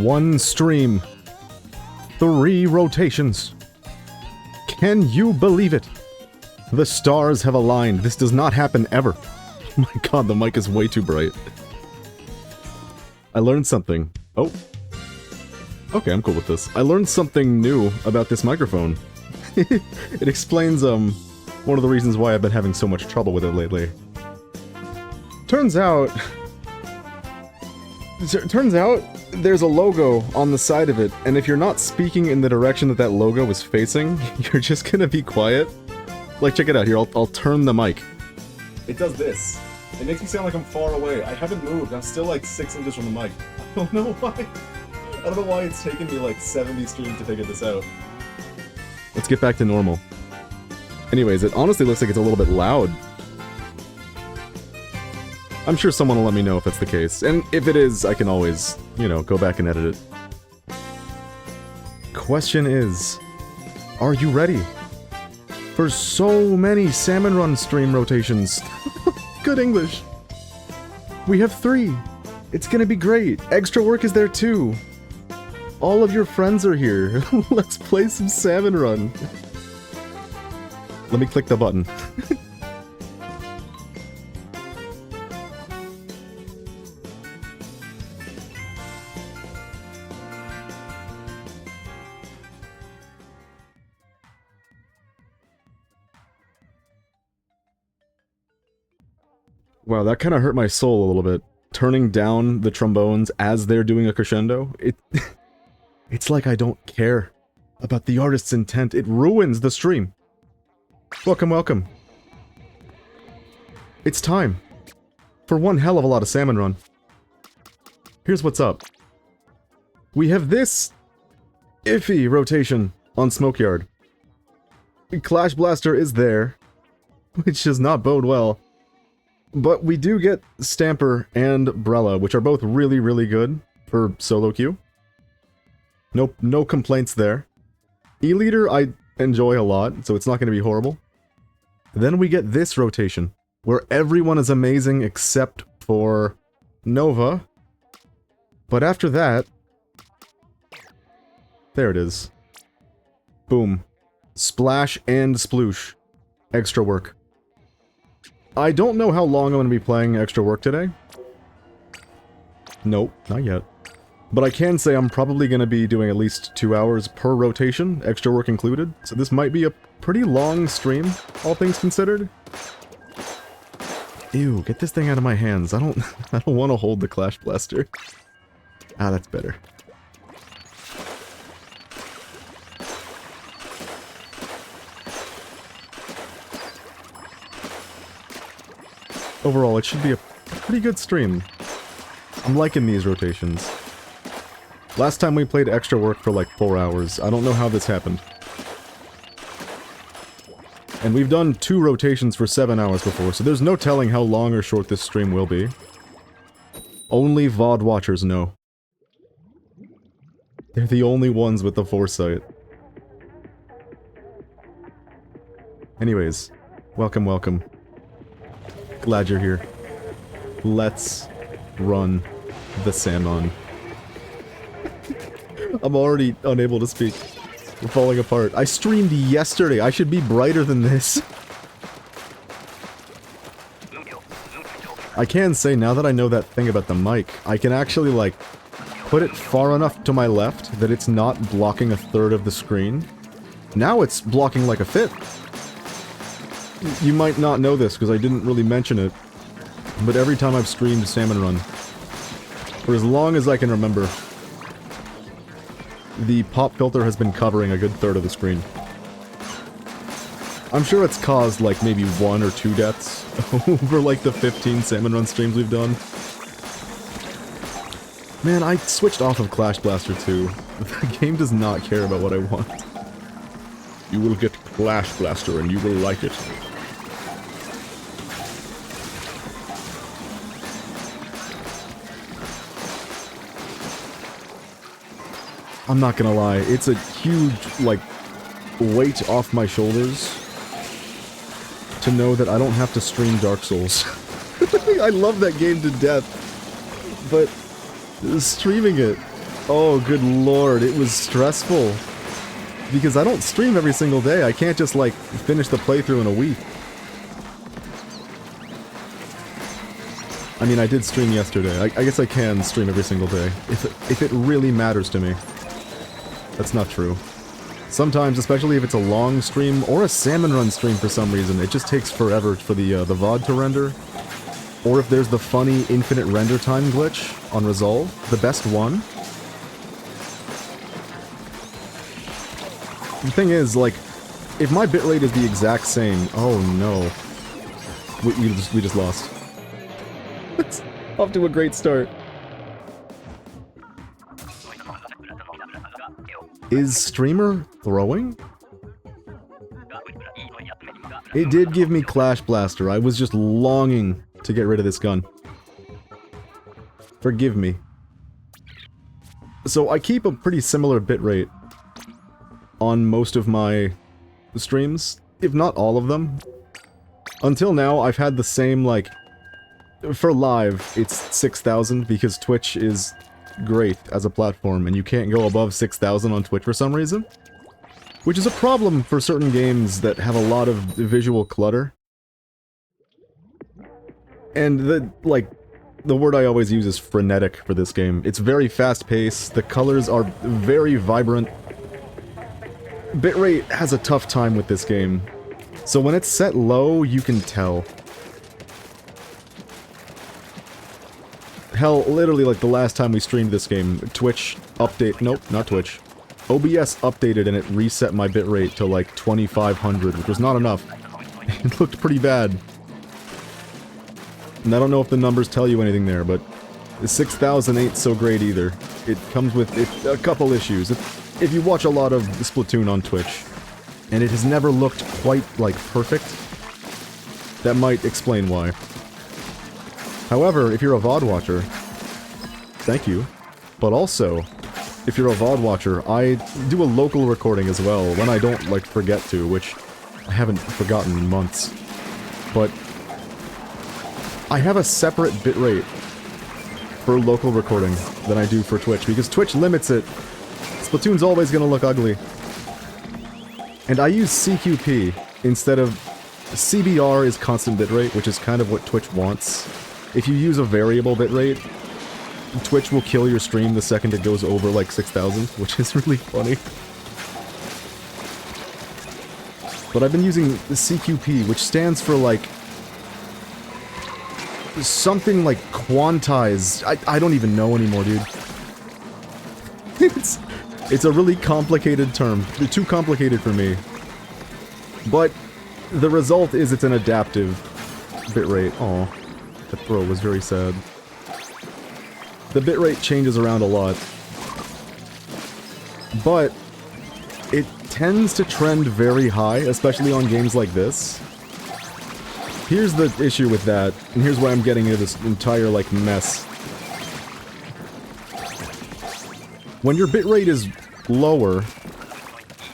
One stream. 3 rotations. Can you believe it? The stars have aligned. This does not happen ever. Oh my god, the mic is way too bright. I learned something. Oh. Okay, I'm cool with this. I learned something new about this microphone. It explains, one of the reasons why I've been having so much trouble with it lately. Turns out there's a logo on the side of it, and if you're not speaking in the direction that that logo is facing, you're just gonna be quiet. Like, check it out here, I'll turn the mic. It does this. It makes me sound like I'm far away. I haven't moved, I'm still like 6 inches from the mic. I don't know why. I don't know why it's taken me like 70 streams to figure this out. Let's get back to normal. Anyways, it honestly looks like it's a little bit loud. I'm sure someone will let me know if that's the case, and if it is, I can always, you know, go back and edit it. Question is, are you ready for so many Salmon Run stream rotations? Good English. We have 3. It's gonna be great. Extra work is there too. All of your friends are here. Let's play some Salmon Run. Let me click the button. Wow, that kind of hurt my soul a little bit. Turning down the trombones as they're doing a crescendo. It's like I don't care about the artist's intent. It ruins the stream. Welcome, welcome. It's time for one hell of a lot of Salmon Run. Here's what's up. We have this iffy rotation on Smokeyard. Clash Blaster is there, which does not bode well. But we do get Stamper and Brella, which are both really, really good for solo queue. No complaints there. E-Leader I enjoy a lot, so it's not going to be horrible. Then we get this rotation, where everyone is amazing except for Nova. But after that... There it is. Boom. Splash and Sploosh. Extra work. I don't know how long I'm going to be playing Extra Work today. Nope, not yet. But I can say I'm probably going to be doing at least 2 hours per rotation, Extra Work included. So this might be a pretty long stream, all things considered. Ew, get this thing out of my hands. I don't want to hold the Clash Blaster. Ah, that's better. Overall, it should be a pretty good stream. I'm liking these rotations. Last time we played Extra Work for like 4 hours. I don't know how this happened. And we've done 2 rotations for 7 hours before, so there's no telling how long or short this stream will be. Only VOD watchers know. They're the only ones with the foresight. Anyways, welcome, welcome. Glad you're here. Let's run the Salmon. I'm already unable to speak. We're falling apart. I streamed yesterday. I should be brighter than this. I can say, now that I know that thing about the mic, I can actually, like, put it far enough to my left that it's not blocking a third of the screen. Now it's blocking like a fifth. You might not know this, because I didn't really mention it, but every time I've streamed Salmon Run, for as long as I can remember, the pop filter has been covering a good third of the screen. I'm sure it's caused, like, maybe 1 or 2 deaths over, like, the 15 Salmon Run streams we've done. Man, I switched off of Clash Blaster 2. The game does not care about what I want. You will get Clash Blaster and you will like it. I'm not gonna lie, it's a huge, like, weight off my shoulders to know that I don't have to stream Dark Souls. I love that game to death, but streaming it Oh, good lord, it was stressful. Because I don't stream every single day, I can't just, like, finish the playthrough in a week. I mean, I did stream yesterday. I guess I can stream every single day, if it really matters to me. That's not true. Sometimes, especially if it's a long stream, or a salmon run stream for some reason, it just takes forever for the VOD to render. Or if there's the funny infinite render time glitch on Resolve, the best one. The thing is, like, if my bitrate is the exact same... Oh no. We just lost. It's off to a great start. Is streamer throwing? It did give me Clash Blaster. I was just longing to get rid of this gun. Forgive me. So I keep a pretty similar bitrate on most of my streams, if not all of them. Until now, I've had the same, like... For live, it's 6,000 because Twitch is great as a platform, and you can't go above 6,000 on Twitch for some reason. Which is a problem for certain games that have a lot of visual clutter. And the word I always use is frenetic for this game. It's very fast-paced, the colors are very vibrant. Bitrate has a tough time with this game. So when it's set low, you can tell. Hell, literally like the last time we streamed this game, Twitch update- nope, not Twitch. OBS updated and it reset my bitrate to like 2500, which was not enough. It looked pretty bad. And I don't know if the numbers tell you anything there, but 6,000 ain't so great either. It comes with a couple issues. If you watch a lot of Splatoon on Twitch, and it has never looked quite, like, perfect, that might explain why. However, if you're a VOD watcher, thank you. But also, if you're a VOD watcher, I do a local recording as well, when I don't, like, forget to, which I haven't forgotten in months. But I have a separate bitrate for local recording than I do for Twitch, because Twitch limits it. Splatoon's always gonna look ugly. And I use CQP instead of... CBR is constant bitrate, which is kind of what Twitch wants. If you use a variable bitrate, Twitch will kill your stream the second it goes over like 6,000, which is really funny. But I've been using the CQP, which stands for like... something like quantized. I don't even know anymore, dude. It's a really complicated term. Too complicated for me. But the result is it's an adaptive bitrate. Aw, that throw was very sad. The bitrate changes around a lot. But it tends to trend very high, especially on games like this. Here's the issue with that, and here's why I'm getting into this entire, like, mess. When your bitrate is lower,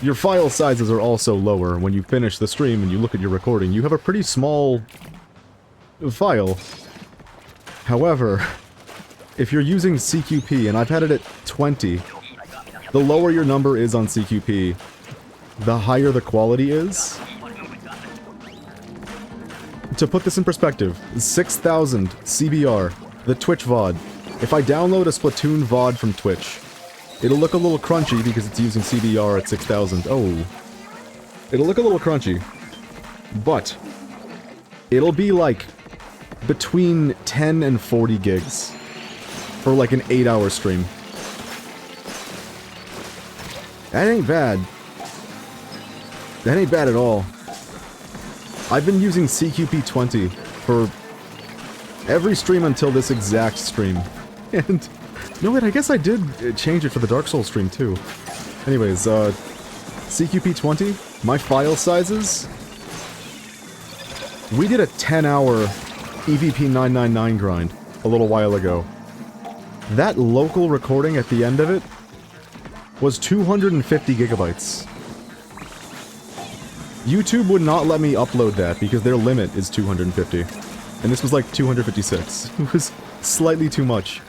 your file sizes are also lower. When you finish the stream and you look at your recording, you have a pretty small file. However, if you're using CQP, and I've had it at 20, the lower your number is on CQP, the higher the quality is. To put this in perspective, 6,000 CBR, the Twitch VOD. If I download a Splatoon VOD from Twitch, it'll look a little crunchy because it's using CBR at 6,000. Oh. It'll look a little crunchy. But it'll be like between 10 and 40 gigs for like an 8-hour stream. That ain't bad. That ain't bad at all. I've been using CQP20 for every stream until this exact stream. And, no wait, I guess I did change it for the Dark Souls stream too. Anyways, CQP20, my file sizes, we did a 10-hour EVP 999 grind a little while ago. That local recording at the end of it was 250 gigabytes. YouTube would not let me upload that because their limit is 250. And this was like 256. It was slightly too much.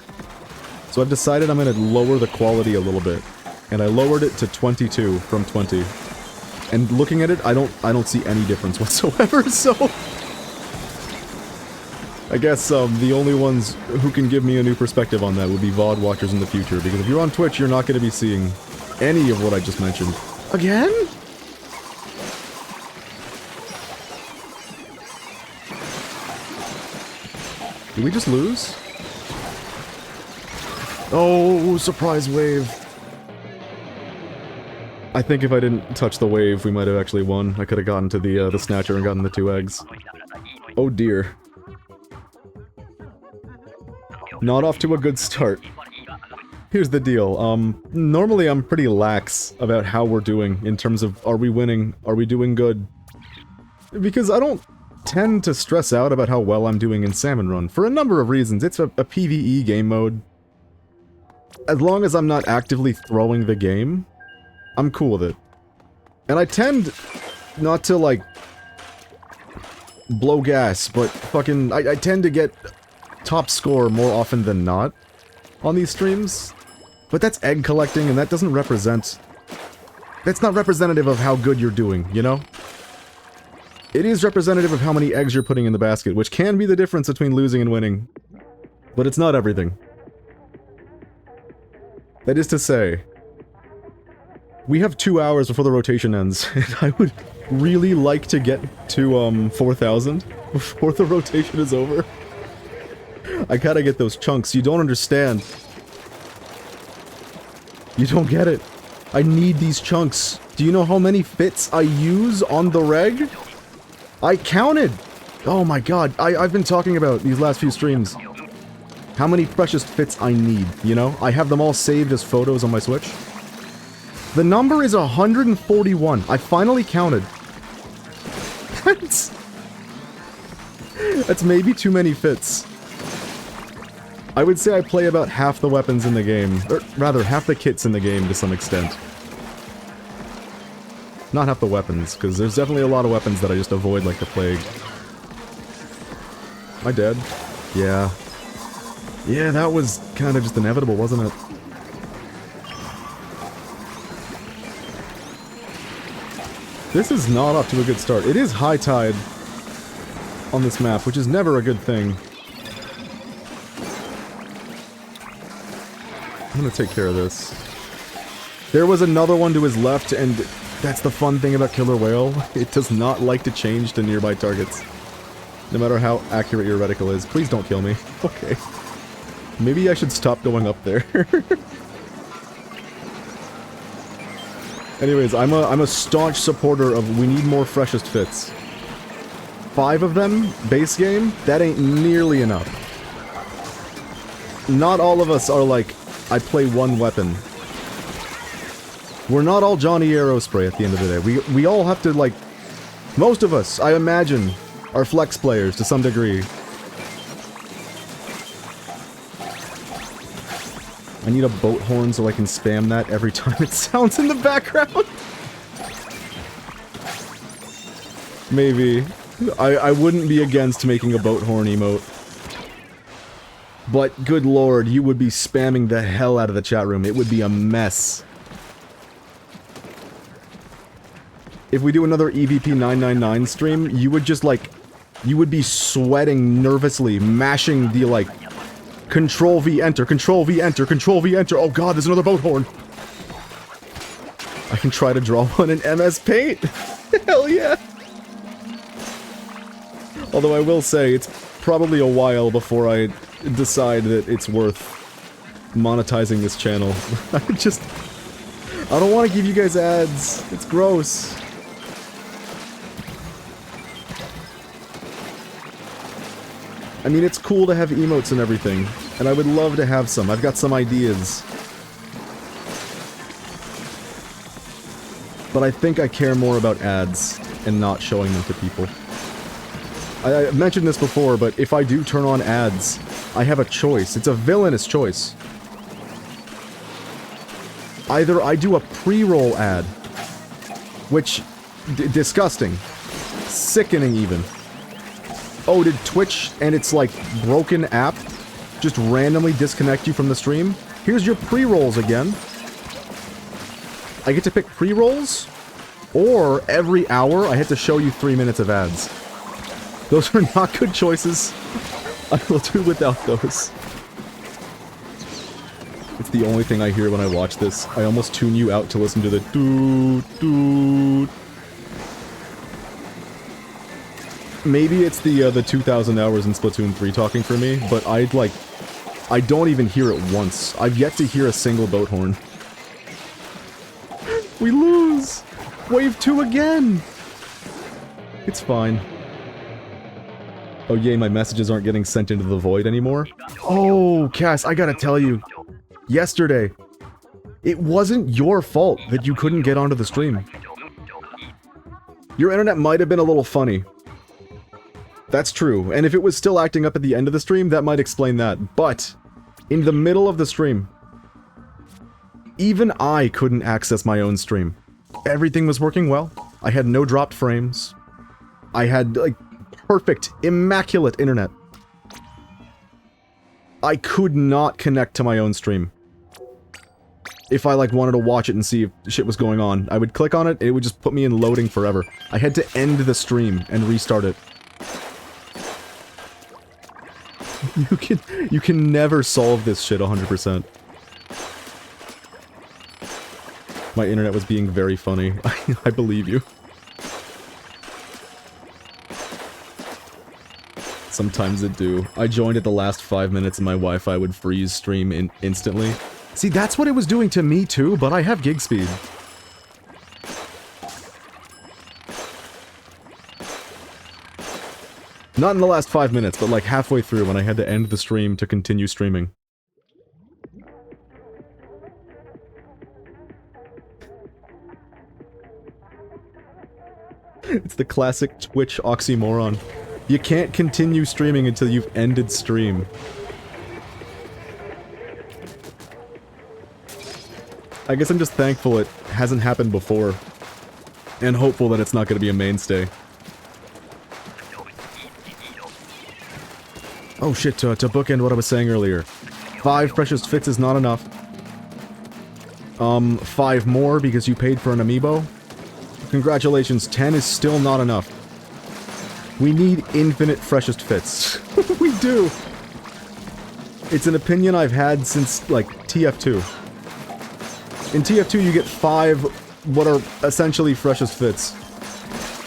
So I've decided I'm gonna lower the quality a little bit. And I lowered it to 22 from 20. And looking at it, I don't see any difference whatsoever, so... I guess, the only ones who can give me a new perspective on that would be VOD watchers in the future, because if you're on Twitch, you're not gonna be seeing any of what I just mentioned. Again? Did we just lose? Oh, surprise wave. I think if I didn't touch the wave, we might have actually won. I could have gotten to the snatcher and gotten the 2 eggs. Oh dear. Not off to a good start. Here's the deal, normally I'm pretty lax about how we're doing in terms of are we winning, are we doing good? Because I don't tend to stress out about how well I'm doing in Salmon Run, for a number of reasons. It's a PvE game mode. As long as I'm not actively throwing the game, I'm cool with it. And I tend not to, like, blow gas, but fucking, I tend to get top score more often than not on these streams. But that's egg collecting, and that doesn't represent... That's not representative of how good you're doing, you know? It is representative of how many eggs you're putting in the basket, which can be the difference between losing and winning. But it's not everything. That is to say, we have 2 hours before the rotation ends, and I would really like to get to, 4,000 before the rotation is over. I gotta get those chunks. You don't understand. You don't get it. I need these chunks. Do you know how many fits I use on the reg? I counted! Oh my god, I've been talking about these last few streams. How many precious fits I need, you know? I have them all saved as photos on my Switch. The number is 141. I finally counted. That's maybe too many fits. I would say I play about half the weapons in the game, or rather, half the kits in the game to some extent. Not half the weapons, because there's definitely a lot of weapons that I just avoid like the plague. Am I dead? Yeah. Yeah, that was kind of just inevitable, wasn't it? This is not off to a good start. It is high tide on this map, which is never a good thing. I'm gonna take care of this. There was another one to his left, and that's the fun thing about Killer Whale. It does not like to change to nearby targets. No matter how accurate your reticle is. Please don't kill me. Okay. Maybe I should stop going up there. Anyways, I'm a staunch supporter of we need more freshest fits. 5 of them, base game, that ain't nearly enough. Not all of us are like, I play one weapon. We're not all Johnny Aerospray at the end of the day. We all have to, like... Most of us, I imagine, are flex players to some degree. I need a boat horn so I can spam that every time it sounds in the background. Maybe. I wouldn't be against making a boat horn emote. But, good lord, you would be spamming the hell out of the chat room. It would be a mess. If we do another EVP 999 stream, you would just, like... You would be sweating nervously, mashing the, like... Control-V, enter, Control-V, enter, Control-V, enter. Oh god, there's another boat horn. I can try to draw one in MS Paint. Hell yeah. Although I will say, it's probably a while before I decide that it's worth monetizing this channel. I don't want to give you guys ads. It's gross. I mean, it's cool to have emotes and everything, and I would love to have some. I've got some ideas. But I think I care more about ads and not showing them to people. I mentioned this before, but if I do turn on ads, I have a choice. It's a villainous choice. Either I do a pre-roll ad, which... disgusting. Sickening, even. Oh, did Twitch and its, like, broken app just randomly disconnect you from the stream. Here's your pre-rolls again. I get to pick pre-rolls, or every hour I have to show you 3 minutes of ads. Those are not good choices. I will do without those. It's the only thing I hear when I watch this. I almost tune you out to listen to the doot doot. Maybe it's the 2,000 hours in Splatoon 3 talking for me, but I don't even hear it once. I've yet to hear a single boat horn. We lose! Wave 2 again! It's fine. Oh yay, my messages aren't getting sent into the void anymore. Oh, Cass, I gotta tell you. Yesterday, it wasn't your fault that you couldn't get onto the stream. Your internet might have been a little funny. That's true, and if it was still acting up at the end of the stream, that might explain that. But, in the middle of the stream, even I couldn't access my own stream. Everything was working well. I had no dropped frames. I had, like, perfect, immaculate internet. I could not connect to my own stream. If I, like, wanted to watch it and see if shit was going on, I would click on it, it would just put me in loading forever. I had to end the stream and restart it. You can never solve this shit 100%. My internet was being very funny. I believe you. Sometimes it do. I joined at the last 5 minutes and my Wi-Fi would freeze stream instantly. See, that's what it was doing to me too, but I have gig speed. Not in the last 5 minutes, but like halfway through when I had to end the stream to continue streaming. It's the classic Twitch oxymoron. You can't continue streaming until you've ended stream. I guess I'm just thankful it hasn't happened before. And hopeful that it's not going to be a mainstay. Oh shit, to bookend what I was saying earlier. 5 freshest fits is not enough. 5 more because you paid for an amiibo. Congratulations, 10 is still not enough. We need infinite freshest fits. We do! It's an opinion I've had since, like, TF2. In TF2 you get 5 what are essentially freshest fits.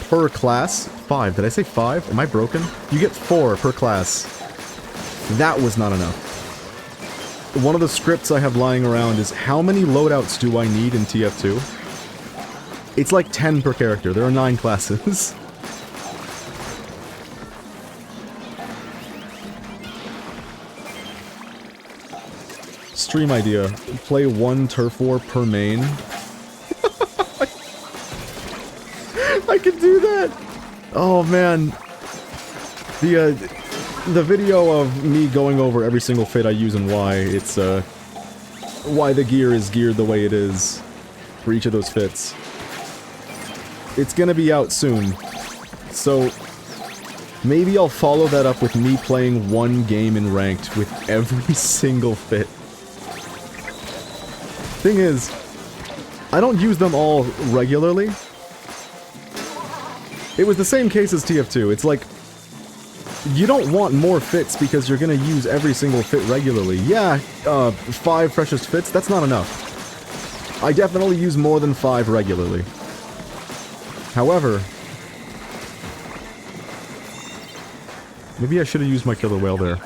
Per class? 5. Did I say 5? Am I broken? You get 4 per class. That was not enough. One of the scripts I have lying around is how many loadouts do I need in TF2? It's like 10 per character. There are 9 classes. Stream idea. Play 1 turf war per main. I could do that! Oh man. The video of me going over every single fit I use and why, it's, why the gear is geared the way it is for each of those fits. It's gonna be out soon, so maybe I'll follow that up with me playing 1 game in ranked with every single fit. Thing is, I don't use them all regularly. It was the same case as TF2, it's like, you don't want more fits because you're gonna use every single fit regularly. Yeah, 5 freshest fits, that's not enough. I definitely use more than 5 regularly. However, maybe I should have used my killer whale there.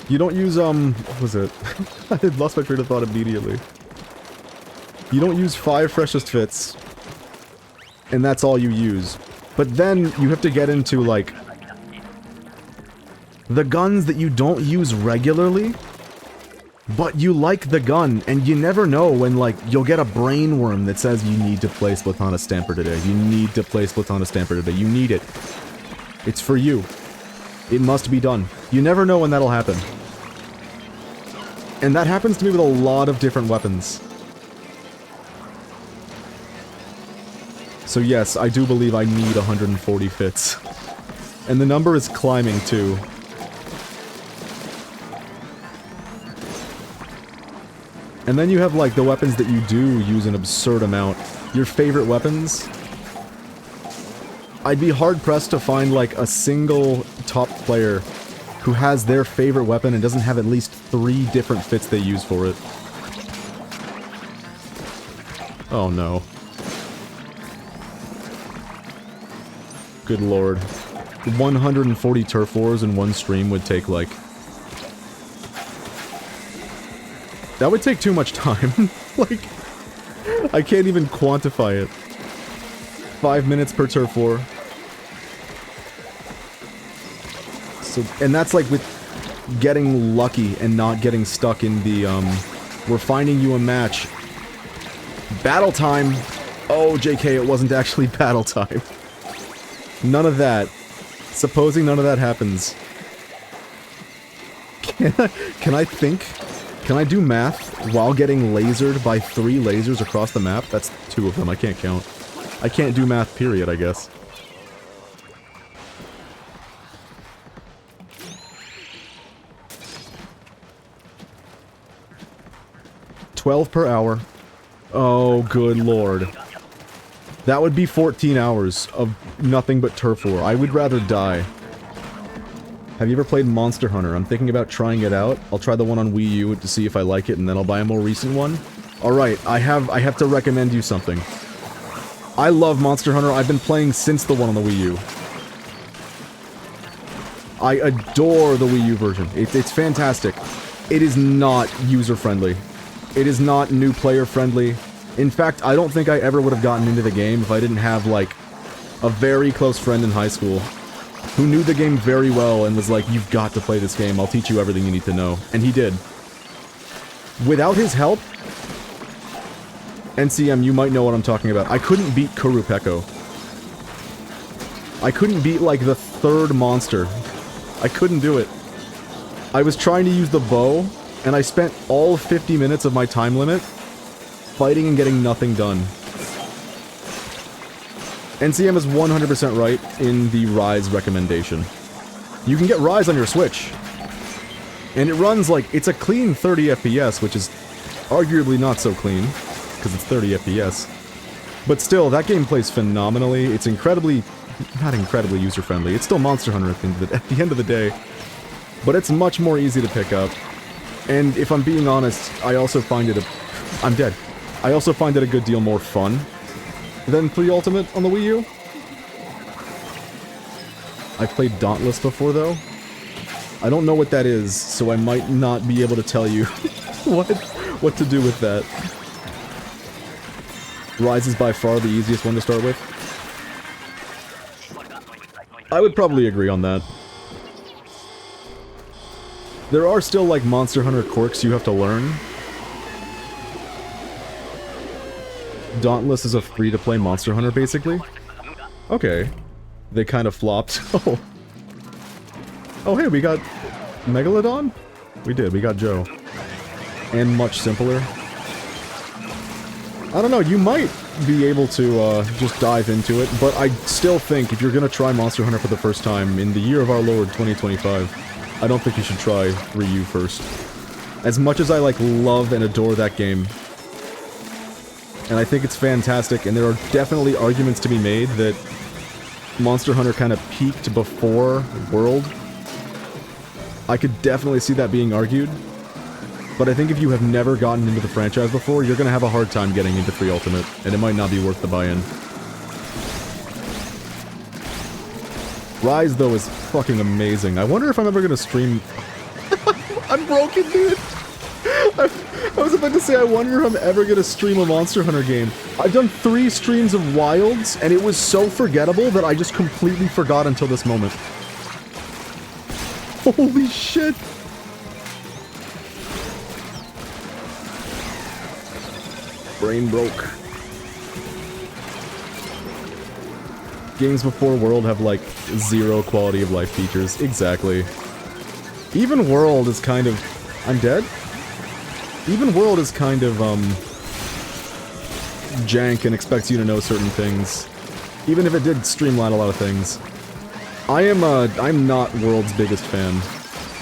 You don't use, what was it? I had lost my train of thought immediately. You don't use 5 freshest fits, and that's all you use. But then you have to get into, like, the guns that you don't use regularly, but you like the gun, and you never know when, like, you'll get a brainworm that says you need to play Splatoon Stamper today. You need to play Splatoon Stamper today. You need it. It's for you. It must be done. You never know when that'll happen. And that happens to me with a lot of different weapons. So yes, I do believe I need 140 fits. And the number is climbing too. And then you have like the weapons that you do use an absurd amount. Your favorite weapons? I'd be hard-pressed to find like a single top player who has their favorite weapon and doesn't have at least 3 different fits they use for it. Oh no. Good lord. 140 turf wars in one stream would take like... That would take too much time. Like, I can't even quantify it. 5 minutes per turf war. So, and that's like with getting lucky and not getting stuck in the, we're finding you a match. Battle time! Oh, JK, it wasn't actually battle time. None of that. Supposing none of that happens. Can I think? Can I do math while getting lasered by 3 lasers across the map? That's 2 of them, I can't count. I can't do math, period, I guess. $12 per hour. Oh, good lord. That would be 14 hours of nothing but turf war. I would rather die. Have you ever played Monster Hunter? I'm thinking about trying it out. I'll try the one on Wii U to see if I like it, and then I'll buy a more recent one. Alright, I have to recommend you something. I love Monster Hunter. I've been playing since the one on the Wii U. I adore the Wii U version. It's fantastic. It is not user-friendly. It is not new player-friendly. In fact, I don't think I ever would have gotten into the game if I didn't have, like, a very close friend in high school who knew the game very well and was like, you've got to play this game, I'll teach you everything you need to know. And he did. Without his help, NCM, you might know what I'm talking about. I couldn't beat Kurupeko. I couldn't beat, like, the 3rd monster. I couldn't do it. I was trying to use the bow, and I spent all 50 minutes of my time limit fighting and getting nothing done. NCM is 100% right in the Rise recommendation. You can get Rise on your Switch. And it runs like, it's a clean 30 FPS, which is arguably not so clean, because it's 30 FPS. But still, that game plays phenomenally. It's incredibly, not incredibly user-friendly. It's still Monster Hunter at the end of the day. But it's much more easy to pick up. And if I'm being honest, I also find it I'm dead. I also find it a good deal more fun than 3 Ultimate on the Wii U. I played Dauntless before, though. I don't know what that is, so I might not be able to tell you what to do with that. Rise is by far the easiest one to start with. I would probably agree on that. There are still, like, Monster Hunter quirks you have to learn. Dauntless is a free-to-play Monster Hunter, basically. Okay. They kind of flopped. Oh. Oh, hey, we got Megalodon? We did, we got Joe. And much simpler. I don't know, you might be able to, just dive into it, but I still think if you're gonna try Monster Hunter for the first time in the year of our Lord 2025, I don't think you should try Ryu first. As much as I, like, love and adore that game, and I think it's fantastic, and there are definitely arguments to be made that Monster Hunter kind of peaked before World. I could definitely see that being argued. But I think if you have never gotten into the franchise before, you're gonna have a hard time getting into 3 Ultimate, and it might not be worth the buy-in. Rise, though, is fucking amazing. I wonder if I'm ever gonna stream... I'm broken, dude! I was about to say, I wonder if I'm ever gonna stream a Monster Hunter game. I've done 3 streams of Wilds, and it was so forgettable that I just completely forgot until this moment. Holy shit! Brain broke. Games before World have, like, 0 quality of life features. Exactly. Even World is kind of... I'm dead? Even World is kind of, jank and expects you to know certain things. Even if it did streamline a lot of things. I'm not World's biggest fan,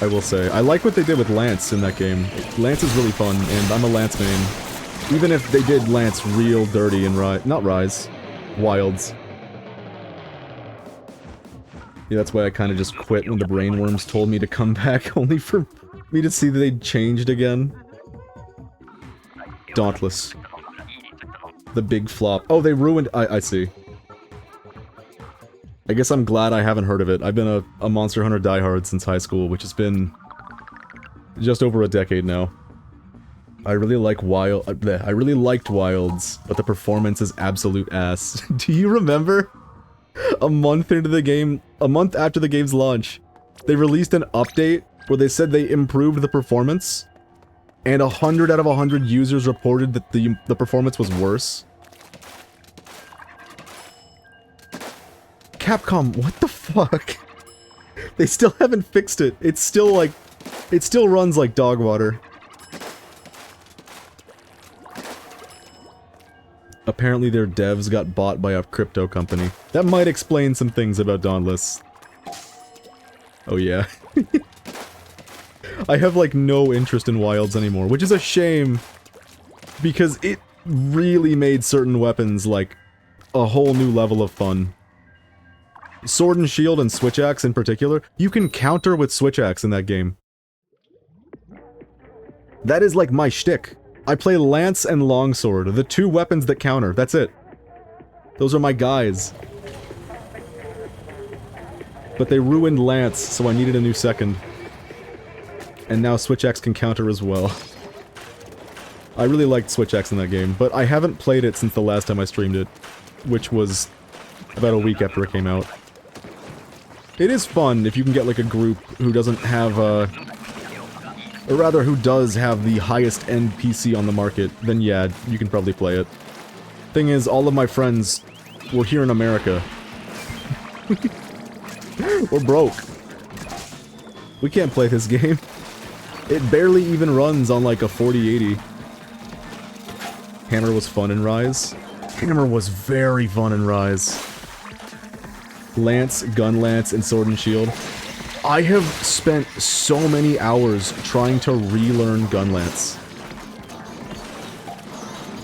I will say. I like what they did with Lance in that game. Lance is really fun, and I'm a Lance main. Even if they did Lance real dirty in not Rise, Wilds. Yeah, that's why I kind of just quit when the brainworms told me to come back, only for me to see that they'd changed again. Dauntless. The big flop. Oh, they ruined... I see. I guess I'm glad I haven't heard of it. I've been a Monster Hunter diehard since high school, which has been just over a decade now. I really like I really liked Wilds, but the performance is absolute ass. Do you remember? A month into the game, a month after the game's launch, they released an update where they said they improved the performance, and 100 out of 100 users reported that the performance was worse. Capcom, what the fuck? They still haven't fixed it. It's still like... It still runs like dog water. Apparently their devs got bought by a crypto company. That might explain some things about Dauntless. Oh yeah. I have like no interest in Wilds anymore, which is a shame. Because it really made certain weapons like a whole new level of fun. Sword and Shield and Switch Axe in particular, you can counter with Switch Axe in that game. That is like my shtick. I play Lance and Longsword, the two weapons that counter, that's it. Those are my guys. But they ruined Lance, so I needed a new second. And now Switch Axe can counter as well. I really liked Switch Axe in that game, but I haven't played it since the last time I streamed it, which was about a week after it came out. It is fun if you can get like a group who doesn't have or rather who does have the highest end PC on the market, then yeah, you can probably play it. Thing is, all of my friends were here in America. We're broke. We can't play this game. It barely even runs on like a 4080. Hammer was fun in Rise. Hammer was very fun in Rise. Lance, Gun Lance, and Sword and Shield. I have spent so many hours trying to relearn Gun Lance.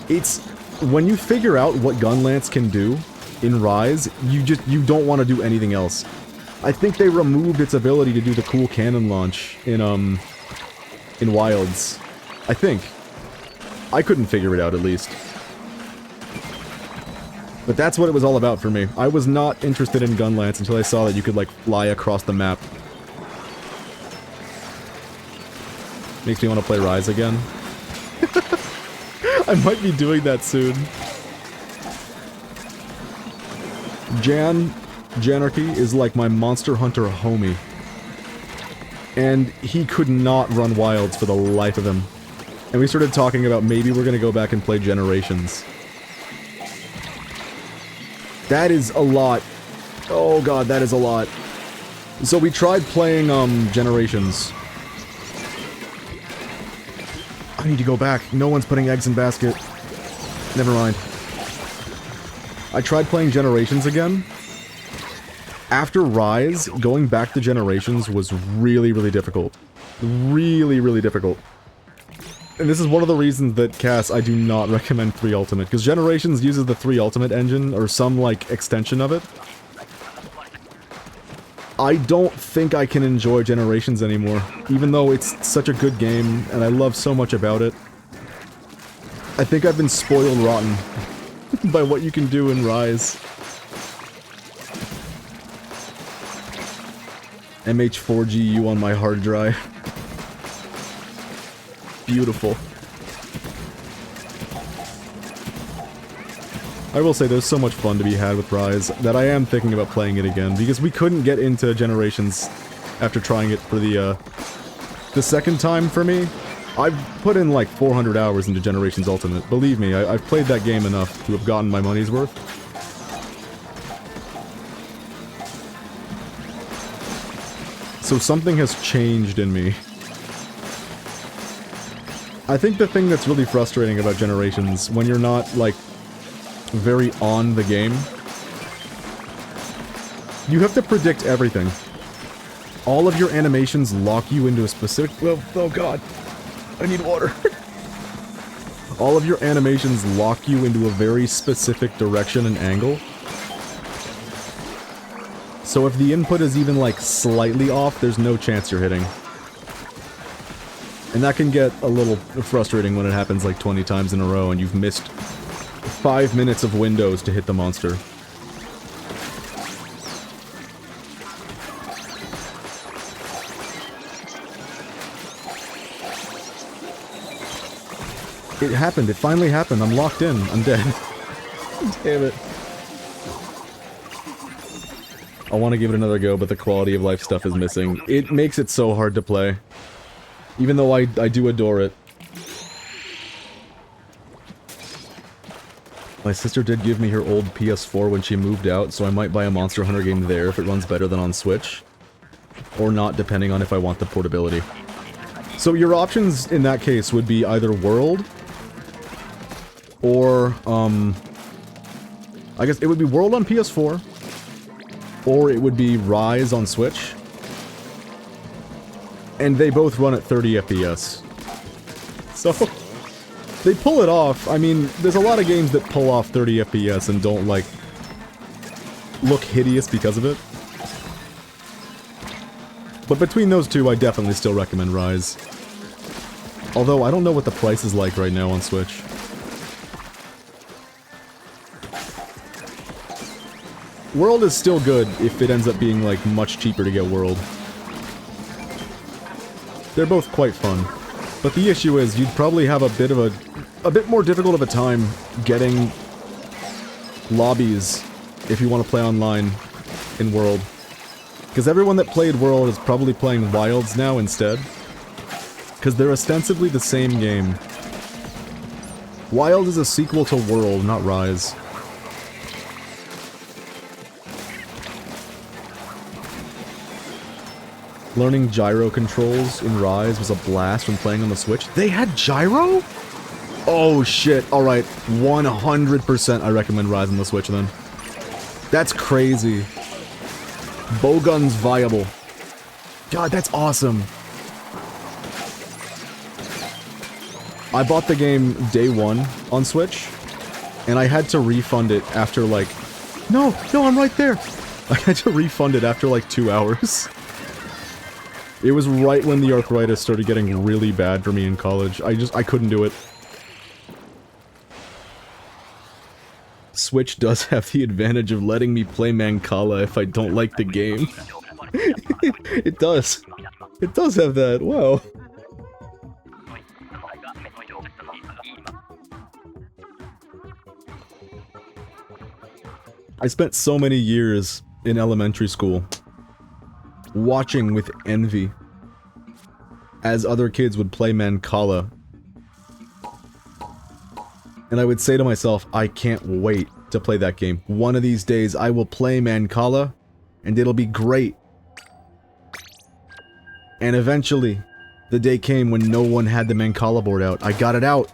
It's... when you figure out what Gun Lance can do in Rise, you don't want to do anything else. I think they removed its ability to do the cool cannon launch in Wilds. I think. I couldn't figure it out, at least. But that's what it was all about for me. I was not interested in Gun Lance until I saw that you could, like, fly across the map. Makes me want to play Rise again. I might be doing that soon. Janarchy is like my Monster Hunter homie. And he could not run Wilds for the life of him. And we started talking about maybe we're gonna go back and play Generations. That is a lot. Oh god, that is a lot. So we tried playing, Generations. I need to go back. No one's putting eggs in basket. Never mind. I tried playing Generations again. After Rise, going back to Generations was really, really difficult. Really, really difficult. And this is one of the reasons that, Cass, I do not recommend 3 Ultimate, because Generations uses the 3 Ultimate engine, or some, like, extension of it. I don't think I can enjoy Generations anymore, even though it's such a good game, and I love so much about it. I think I've been spoiled rotten by what you can do in Rise. MH4GU on my hard drive. Beautiful. I will say there's so much fun to be had with Rise that I am thinking about playing it again, because we couldn't get into Generations after trying it for the second time for me. I've put in like 400 hours into Generations Ultimate. Believe me, I've played that game enough to have gotten my money's worth. So something has changed in me. I think the thing that's really frustrating about Generations, when you're not, like, very on the game. You have to predict everything. All of your animations lock you into a specific... Well, oh god. I need water. All of your animations lock you into a very specific direction and angle. So if the input is even, like, slightly off, there's no chance you're hitting. And that can get a little frustrating when it happens like 20 times in a row and you've missed 5 minutes of windows to hit the monster. It happened. It finally happened. I'm locked in. I'm dead. Damn it. I want to give it another go, but the quality of life stuff is missing. It makes it so hard to play. Even though I do adore it. My sister did give me her old PS4 when she moved out, so I might buy a Monster Hunter game there if it runs better than on Switch. Or not, depending on if I want the portability. So your options in that case would be either World, or, I guess it would be World on PS4, or it would be Rise on Switch. And they both run at 30 FPS. So, they pull it off. I mean, there's a lot of games that pull off 30 FPS and don't, like, look hideous because of it. But between those two, I definitely still recommend Rise. Although, I don't know what the price is like right now on Switch. World is still good if it ends up being, like, much cheaper to get World. They're both quite fun. But the issue is, you'd probably have a bit more difficult of a time getting lobbies if you want to play online in World. Because everyone that played World is probably playing Wilds now instead. Because they're ostensibly the same game. Wild is a sequel to World, not Rise. Learning gyro controls in Rise was a blast when playing on the Switch. They had gyro? Oh shit, alright. 100% I recommend Rise on the Switch then. That's crazy. Bowgun's viable. God, that's awesome. I bought the game day one on Switch, and I had to refund it after like... No, I'm right there! I had to refund it after like 2 hours. It was right when the arthritis started getting really bad for me in college. I couldn't do it. Switch does have the advantage of letting me play Mancala if I don't like the game. It does. It does have that, wow. I spent so many years in elementary school watching with envy as other kids would play Mancala. And I would say to myself, I can't wait to play that game. One of these days I will play Mancala, and it'll be great. And eventually, the day came when no one had the Mancala board out. I got it out.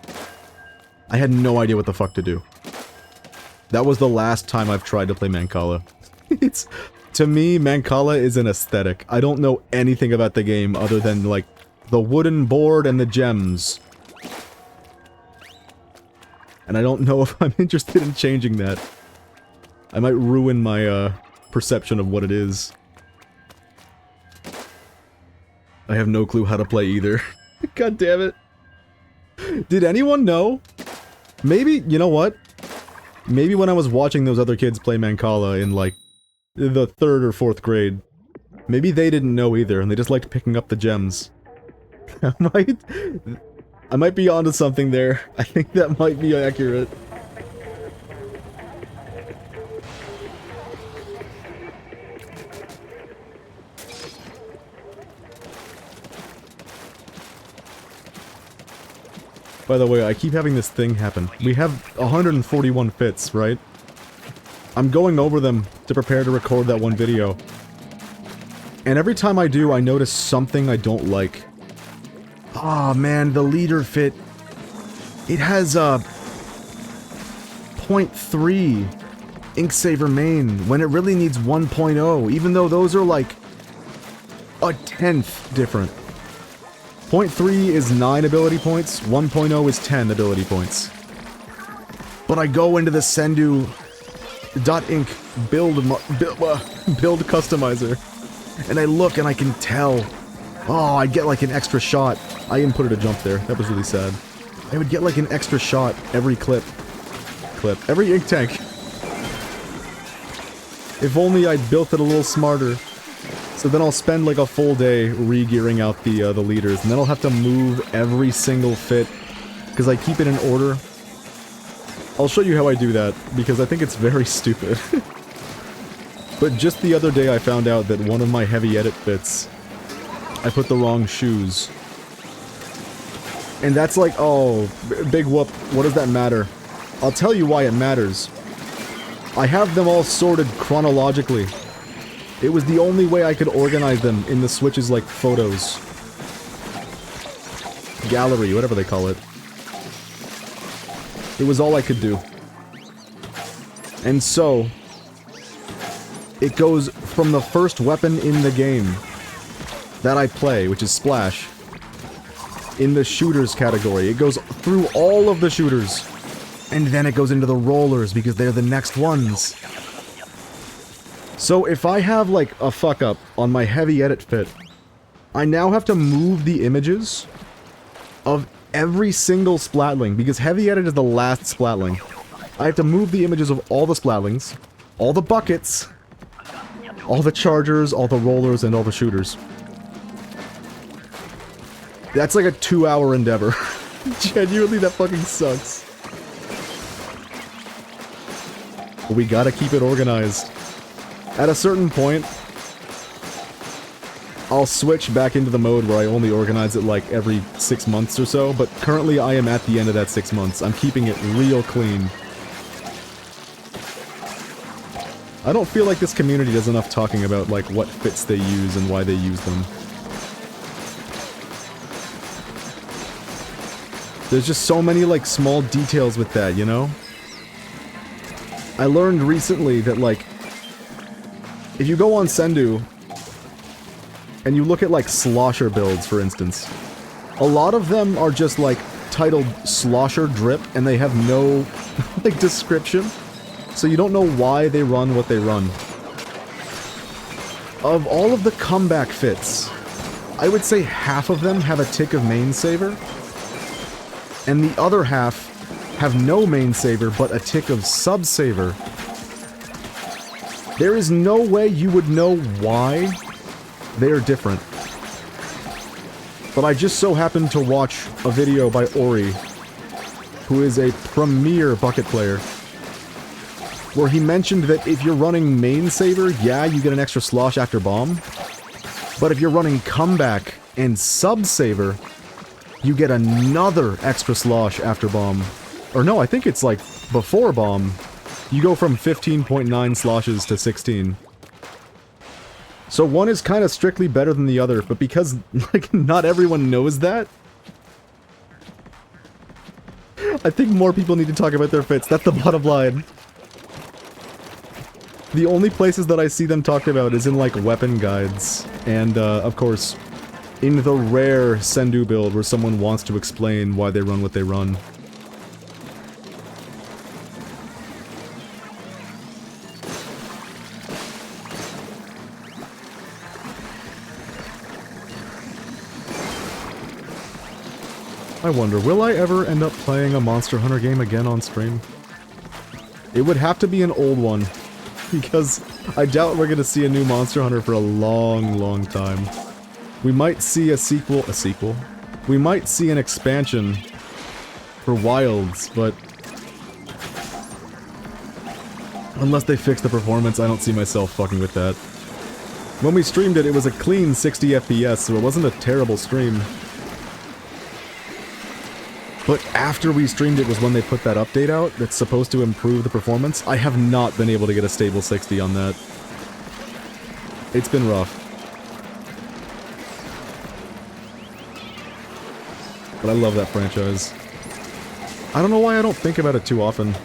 I had no idea what the fuck to do. That was the last time I've tried to play Mancala. To me, Mancala is an aesthetic. I don't know anything about the game other than, like, the wooden board and the gems. And I don't know if I'm interested in changing that. I might ruin my, perception of what it is. I have no clue how to play either. God damn it. Did anyone know? Maybe, you know what? Maybe when I was watching those other kids play Mancala in, like, the 3rd or 4th grade, maybe they didn't know either, and they just liked picking up the gems. I might be onto something there. I think that might be accurate. By the way, I keep having this thing happen. We have 141 fits, right? I'm going over them to prepare to record that one video. And every time I do, I notice something I don't like. Ah, man, the leader fit. It has, 0.3 Inksaver main when it really needs 1.0, even though those are like a tenth different. 0.3 is 9 ability points, 1.0 is 10 ability points. But I go into the Sendu .ink build customizer, and I look and I can tell. Oh, I get like an extra shot. I inputted a jump there. That was really sad. I would get like an extra shot every every ink tank. If only I'd built it a little smarter. So then I'll spend like a full day re-gearing out the leaders, and then I'll have to move every single fit, because I keep it in order. I'll show you how I do that, because I think it's very stupid. But just the other day I found out that one of my heavy edit fits, I put the wrong shoes. And that's like, oh, big whoop, what does that matter? I'll tell you why it matters. I have them all sorted chronologically. It was the only way I could organize them in the Switch's, like, photos. Gallery, whatever they call it. It was all I could do. And so, it goes from the first weapon in the game that I play, which is Splash, in the shooters category. It goes through all of the shooters. And then it goes into the rollers, because they're the next ones. So if I have, like, a fuck-up on my heavy edit fit, I now have to move the images of every single Splatling, because heavy edit is the last Splatling. I have to move the images of all the Splatlings, all the buckets, all the chargers, all the rollers, and all the shooters. That's like a 2-hour endeavor. Genuinely, that fucking sucks. But we gotta keep it organized. At a certain point, I'll switch back into the mode where I only organize it like every 6 months or so, but currently I am at the end of that 6 months. I'm keeping it real clean. I don't feel like this community does enough talking about like what fits they use and why they use them. There's just so many like small details with that, you know? I learned recently that like, if you go on Sendu, and you look at like slosher builds, for instance, a lot of them are just like titled slosher drip, and they have no like description, so you don't know why they run what they run. Of all of the comeback fits, I would say half of them have a tick of main saver, and the other half have no main saver but a tick of sub saver. There is no way you would know why they are different. But I just so happened to watch a video by Ori, who is a premier bucket player, where he mentioned that if you're running main saver, yeah, you get an extra slosh after bomb, but if you're running comeback and sub saver, you get another extra slosh after bomb. Or no, I think it's like before bomb. You go from 15.9 sloshes to 16. So one is kind of strictly better than the other, but because, like, not everyone knows that, I think more people need to talk about their fits. That's the bottom line. The only places that I see them talked about is in, like, weapon guides. And, of course, in the rare Sendu build where someone wants to explain why they run what they run. I wonder, will I ever end up playing a Monster Hunter game again on stream? It would have to be an old one, because I doubt we're gonna see a new Monster Hunter for a long, long time. We might see a sequel. We might see an expansion for Wilds, but unless they fix the performance, I don't see myself fucking with that. When we streamed it, it was a clean 60 FPS, so it wasn't a terrible stream. But after we streamed it was when they put that update out that's supposed to improve the performance. I have not been able to get a stable 60 on that. It's been rough. But I love that franchise. I don't know why I don't think about it too often.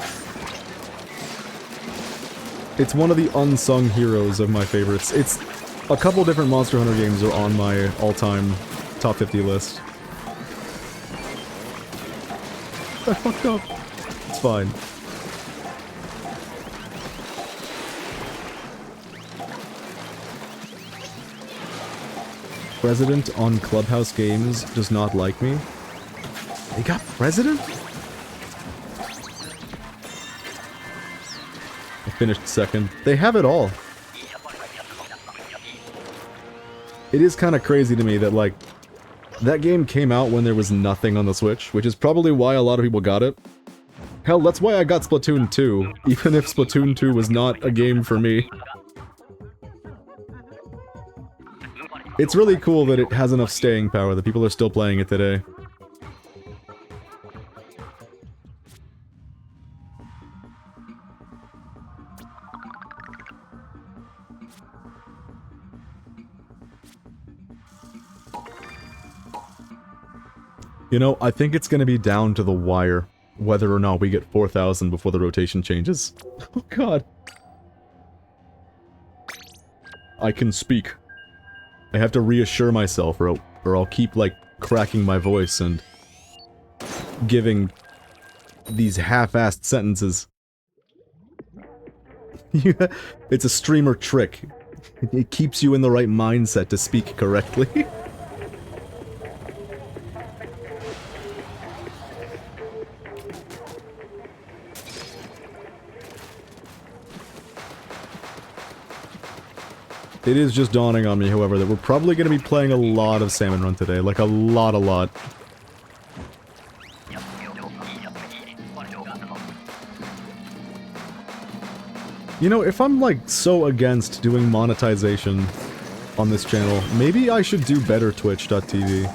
It's one of the unsung heroes of my favorites. It's a couple different Monster Hunter games are on my all-time top 50 list. I fucked up. It's fine. President on Clubhouse Games does not like me. They got President? I finished second. They have it all. It is kind of crazy to me that, like, that game came out when there was nothing on the Switch, which is probably why a lot of people got it. Hell, that's why I got Splatoon 2, even if Splatoon 2 was not a game for me. It's really cool that it has enough staying power that people are still playing it today. You know, I think it's gonna be down to the wire, whether or not we get 4,000 before the rotation changes. Oh god. I can speak. I have to reassure myself, or I'll keep, like, cracking my voice and giving these half-assed sentences. Yeah, it's a streamer trick. It keeps you in the right mindset to speak correctly. It is just dawning on me, however, that we're probably going to be playing a lot of Salmon Run today. Like, a lot. You know, if I'm, like, so against doing monetization on this channel, maybe I should do better Twitch.tv.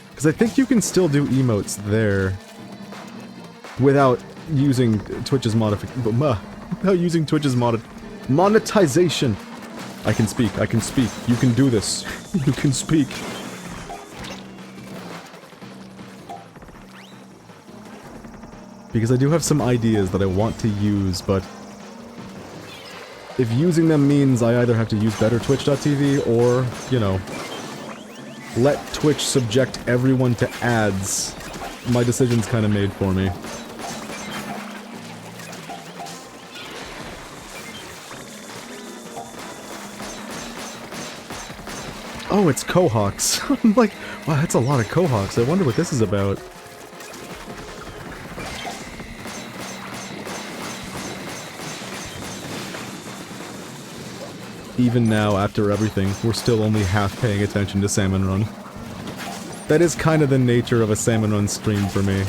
Because I think you can still do emotes there without using Twitch's monetization. I can speak. You can do this. You can speak. Because I do have some ideas that I want to use, but if using them means I either have to use better Twitch.tv or, you know, let Twitch subject everyone to ads, my decision's kind of made for me. Oh, it's Cohawks. I'm like, wow, that's a lot of Cohawks. I wonder what this is about. Even now, after everything, we're still only half paying attention to Salmon Run. That is kind of the nature of a Salmon Run stream for me.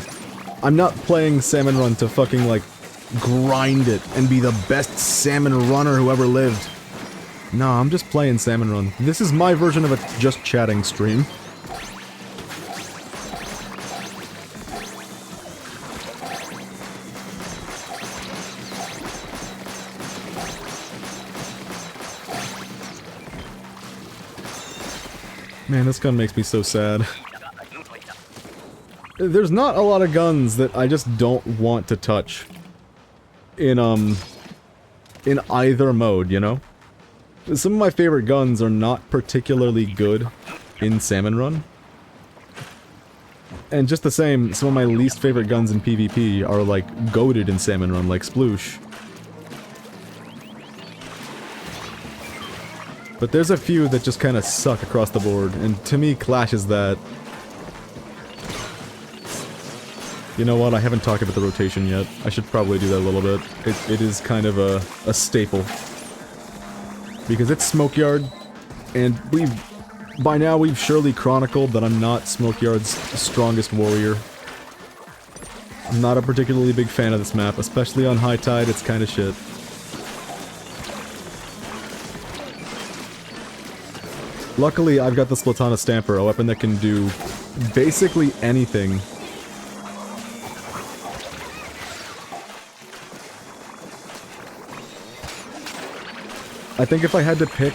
I'm not playing Salmon Run to fucking, like, grind it and be the best salmon runner who ever lived. No, I'm just playing Salmon Run. This is my version of a just chatting stream. Man, this gun makes me so sad. There's not a lot of guns that I just don't want to touch in either mode, you know? Some of my favorite guns are not particularly good in Salmon Run. And just the same, some of my least favorite guns in PvP are, like, goated in Salmon Run, like Sploosh. But there's a few that just kind of suck across the board, and to me, Clash is that. You know what, I haven't talked about the rotation yet. I should probably do that a little bit. It is kind of a staple. Because it's Smokeyard, and by now we've surely chronicled that I'm not Smokeyard's strongest warrior. I'm not a particularly big fan of this map, especially on high tide, it's kinda shit. Luckily, I've got the Splatana Stamper, a weapon that can do basically anything. I think if I had to pick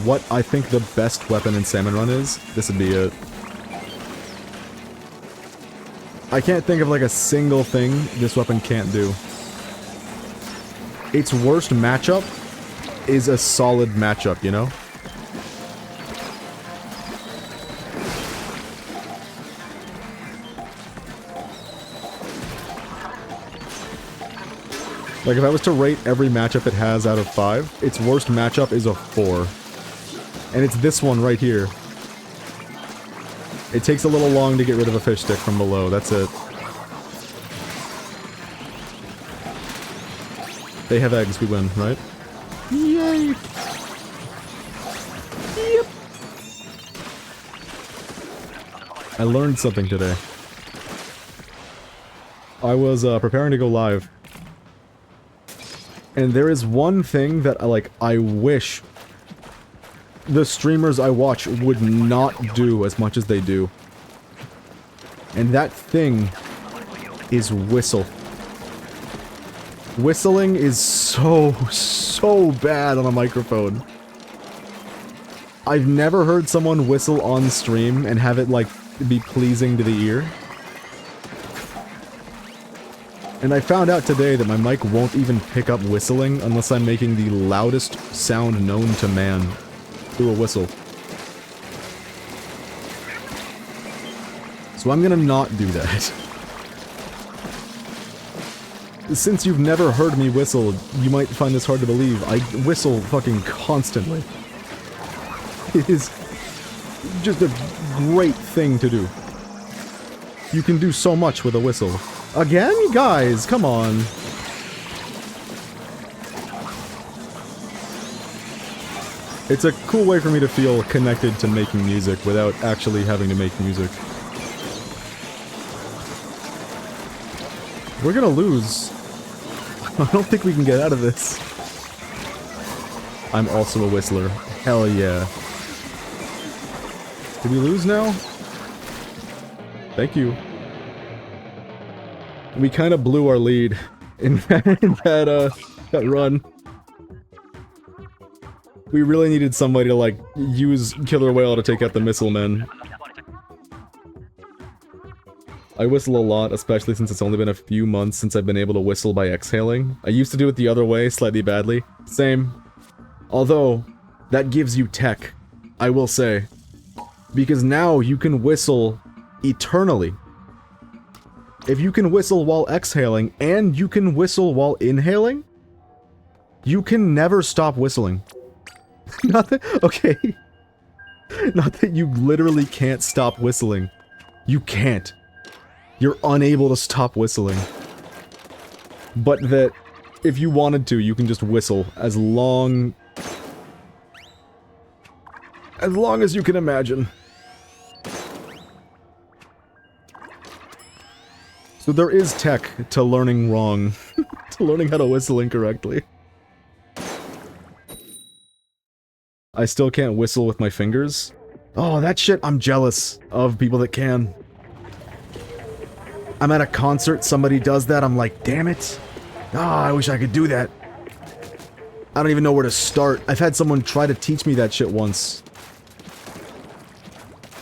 what I think the best weapon in Salmon Run is, this would be it. I can't think of like a single thing this weapon can't do. its worst matchup is a solid matchup, you know? Like, if I was to rate every matchup it has out of 5, its worst matchup is a 4. And it's this one right here. It takes a little long to get rid of a fish stick from below, that's it. They have eggs, we win, right? Yay! Yep! I learned something today. I was preparing to go live. And there is one thing that, I wish the streamers I watch would not do as much as they do. And that thing is whistle. Whistling is so bad on a microphone. I've never heard someone whistle on stream and have it, be pleasing to the ear. And I found out today that my mic won't even pick up whistling unless I'm making the loudest sound known to man through a whistle. So I'm gonna not do that. Since you've never heard me whistle, you might find this hard to believe. I whistle fucking constantly. It is just a great thing to do. You can do so much with a whistle. Again? Guys, come on. It's a cool way for me to feel connected to making music without actually having to make music. We're gonna lose. I don't think we can get out of this. I'm also a whistler. Hell yeah. Did we lose now? Thank you. We kind of blew our lead in that run. We really needed somebody to, use Killer Whale to take out the missile men. I whistle a lot, especially since it's only been a few months since I've been able to whistle by exhaling. I used to do it the other way, slightly badly. Same. Although, that gives you tech, I will say. Because now you can whistle eternally. If you can whistle while exhaling, and you can whistle while inhaling, you can never stop whistling. Not that- okay. Not that you literally can't stop whistling. You can't. You're unable to stop whistling. But that, if you wanted to, you can just whistle as long as you can imagine. So there is tech to learning wrong. To learning how to whistle incorrectly. I still can't whistle with my fingers. Oh, that shit, I'm jealous of people that can. I'm at a concert, somebody does that, I'm like, damn it. Ah, I wish I could do that. I don't even know where to start. I've had someone try to teach me that shit once.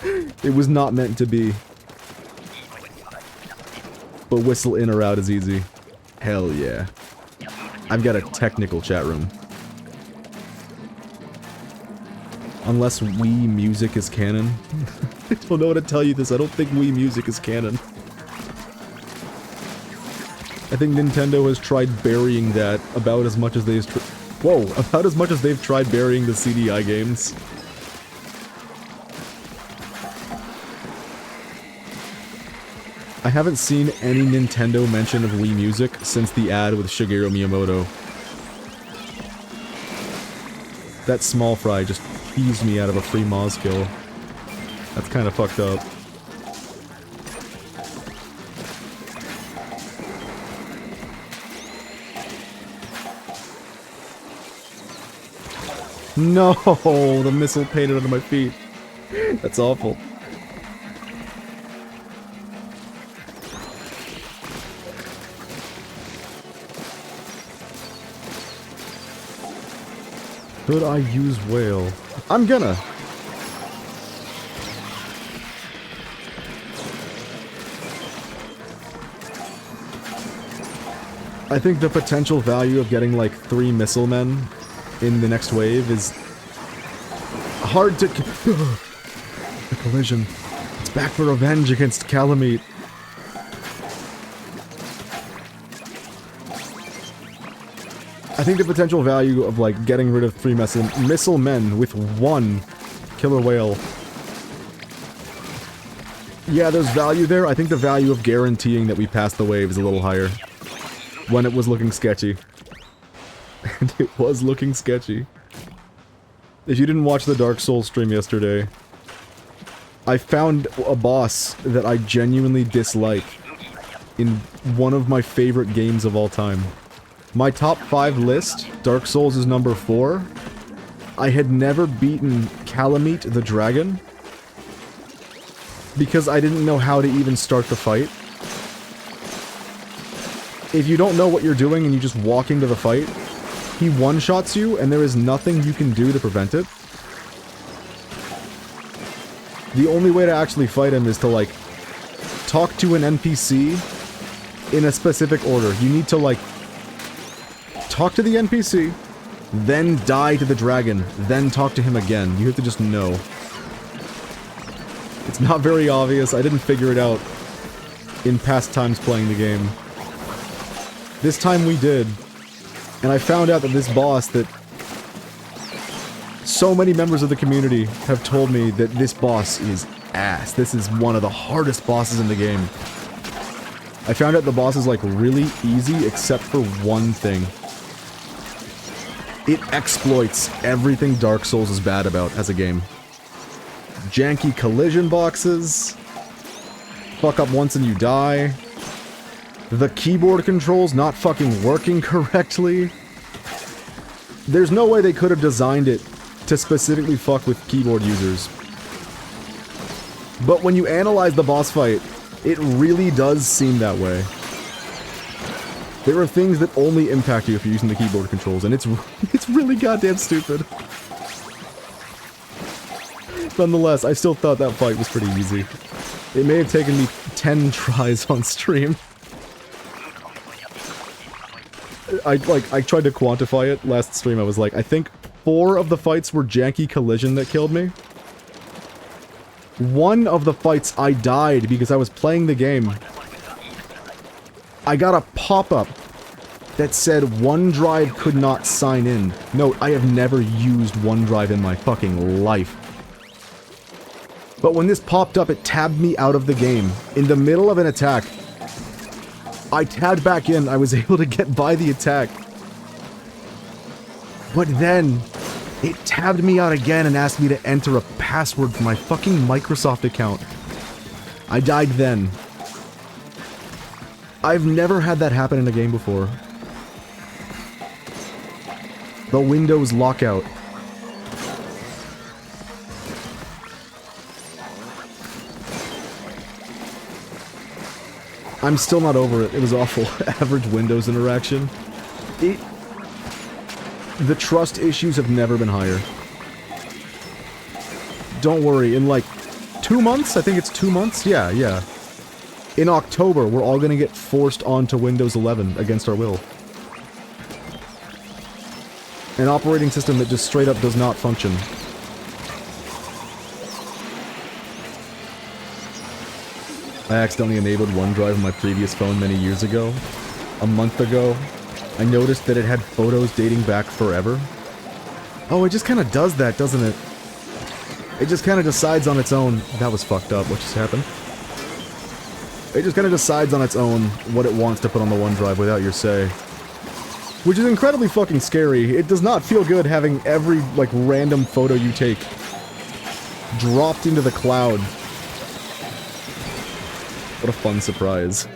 It was not meant to be. But whistle in or out is easy. Hell yeah. I've got a technical chat room. Unless Wii Music is canon. I don't know how to tell you this, I don't think Wii Music is canon. I think Nintendo has tried burying that about as much as they've about as much as they've tried burying the CDI games. I haven't seen any Nintendo mention of Wii Music since the ad with Shigeru Miyamoto. That small fry just teased me out of a free Moz kill. That's kinda fucked up. No, the missile painted under my feet. That's awful. Could I use whale? I'm gonna. I think the potential value of getting like 3 missile men in the next wave is hard to... The collision. It's back for revenge against Calamite. I think the potential value of like getting rid of 3 missile men with 1 killer whale. Yeah, there's value there. I think the value of guaranteeing that we pass the wave is a little higher. When it was looking sketchy. And it was looking sketchy. If you didn't watch the Dark Souls stream yesterday, I found a boss that I genuinely dislike in one of my favorite games of all time. My top 5 list, Dark Souls is number 4. I had never beaten Calamite the Dragon because I didn't know how to even start the fight. If you don't know what you're doing and you just walk into the fight, he one-shots you and there is nothing you can do to prevent it. The only way to actually fight him is to, like, talk to an NPC in a specific order. You need to, like, talk to the NPC, then die to the dragon, then talk to him again. You have to just know. It's not very obvious. I didn't figure it out in past times playing the game. This time we did, and I found out that this boss that so many members of the community have told me that this boss is ass. This is one of the hardest bosses in the game. I found out the boss is like really easy except for one thing. It exploits everything Dark Souls is bad about as a game. Janky collision boxes, fuck up once and you die, the keyboard controls not fucking working correctly. There's no way they could have designed it to specifically fuck with keyboard users. But when you analyze the boss fight, it really does seem that way. There are things that only impact you if you're using the keyboard controls, and it's really goddamn stupid. Nonetheless, I still thought that fight was pretty easy. It may have taken me 10 tries on stream. I tried to quantify it last stream. I was like, I think 4 of the fights were janky collision that killed me. 1 of the fights I died because I was playing the game. I got a pop-up that said OneDrive could not sign in. Note, I have never used OneDrive in my fucking life. But when this popped up, it tabbed me out of the game. In the middle of an attack. I tabbed back in, I was able to get by the attack. But then, it tabbed me out again and asked me to enter a password for my fucking Microsoft account. I died then. I've never had that happen in a game before. The Windows lockout. I'm still not over it. It was awful. Average Windows interaction. The trust issues have never been higher. Don't worry, in like 2 months? I think it's 2 months? Yeah. In October, we're all gonna get forced onto Windows 11 against our will. An operating system that just straight up does not function. I accidentally enabled OneDrive on my previous phone many years ago. A month ago, I noticed that it had photos dating back forever. Oh, it just kind of does that, doesn't it? It just kind of decides on its own. That was fucked up. What just happened? It just kind of decides on its own what it wants to put on the OneDrive without your say. Which is incredibly fucking scary. It does not feel good having every, like, random photo you take dropped into the cloud. What a fun surprise.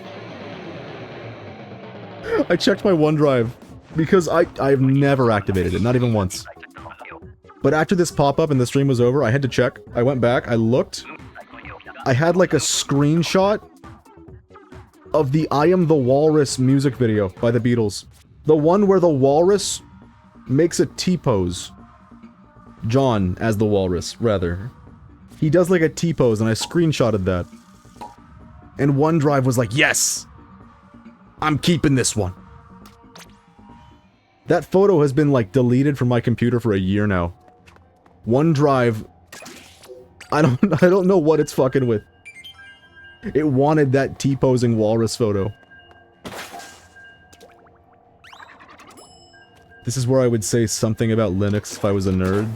I checked my OneDrive because I've never activated it, not even once. But after this pop-up and the stream was over, I had to check. I went back, I looked. I had like a screenshot of the I Am the Walrus music video by the Beatles. The one where the walrus makes a T-pose. John, as the walrus, rather. He does like a T-pose and I screenshotted that. And OneDrive was like, yes! I'm keeping this one. That photo has been, like, deleted from my computer for a year now. OneDrive... I don't know what it's fucking with. It wanted that T-posing walrus photo. This is where I would say something about Linux if I was a nerd.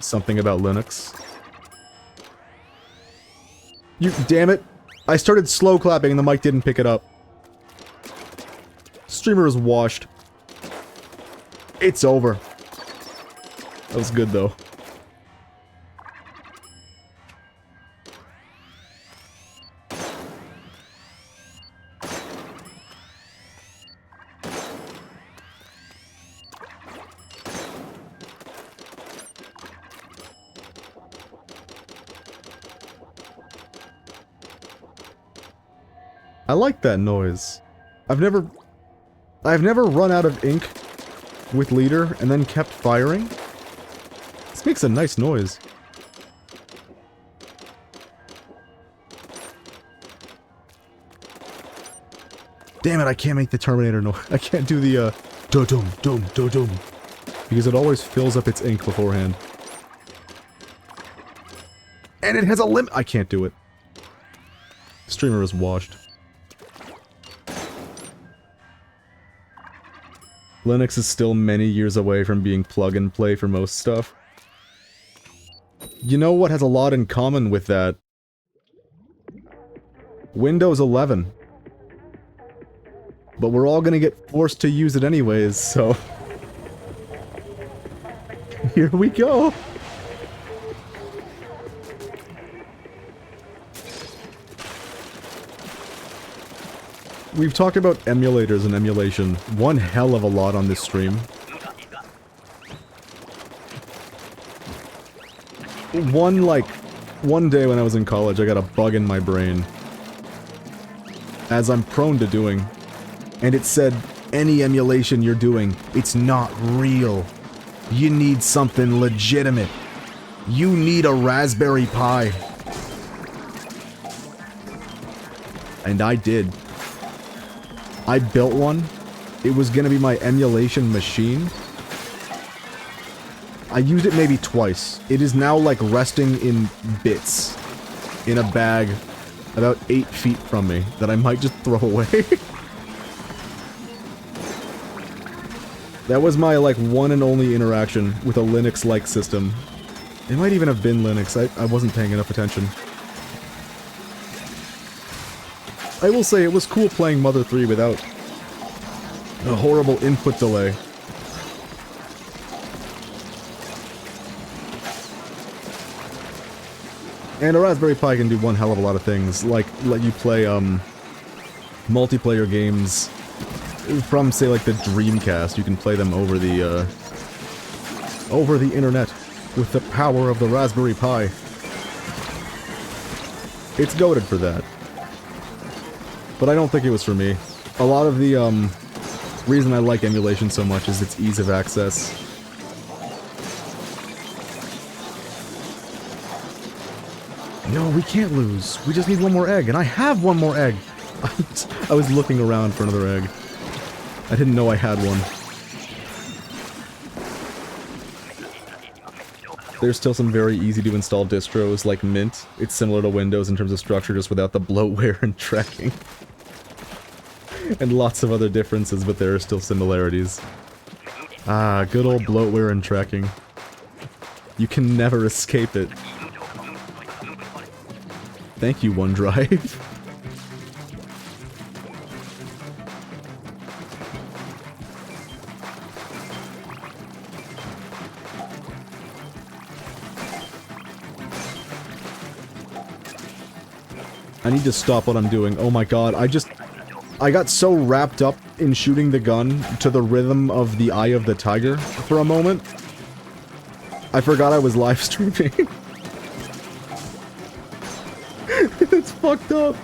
Something about Linux. You... damn it! I started slow clapping and the mic didn't pick it up. Streamer is washed. It's over. That was good though. I like that noise. I've never run out of ink with leader and then kept firing. This makes a nice noise. Damn it, I can't make the Terminator noise. I can't do the, do-dum, dum, do-dum. Because it always fills up its ink beforehand. And it has a limit. I can't do it. Streamer is washed. Linux is still many years away from being plug and play for most stuff. You know what has a lot in common with that? Windows 11. But we're all gonna get forced to use it anyways, so... Here we go! We've talked about emulators and emulation one hell of a lot on this stream. One day when I was in college, I got a bug in my brain. As I'm prone to doing. And it said, any emulation you're doing, it's not real. You need something legitimate. You need a Raspberry Pi. And I did. I built one. It was gonna be my emulation machine. I used it maybe twice. It is now like resting in bits. In a bag about 8 feet from me that I might just throw away. That was my like one and only interaction with a Linux-like system. It might even have been Linux. I wasn't paying enough attention. I will say it was cool playing Mother 3 without a horrible input delay. And a Raspberry Pi can do one hell of a lot of things, like let you play multiplayer games from say like the Dreamcast. You can play them over the internet with the power of the Raspberry Pi. It's goated for that. But I don't think it was for me. A lot of the, reason I like emulation so much is its ease of access. No, we can't lose. We just need one more egg, and I have one more egg! I was looking around for another egg. I didn't know I had one. There's still some very easy to install distros like Mint. It's similar to Windows in terms of structure, just without the bloatware and tracking. And lots of other differences, but there are still similarities. Ah, good old bloatware and tracking. You can never escape it. Thank you, OneDrive. I need to stop what I'm doing. Oh my god, I got so wrapped up in shooting the gun to the rhythm of the Eye of the Tiger for a moment. I forgot I was live streaming. It's fucked up.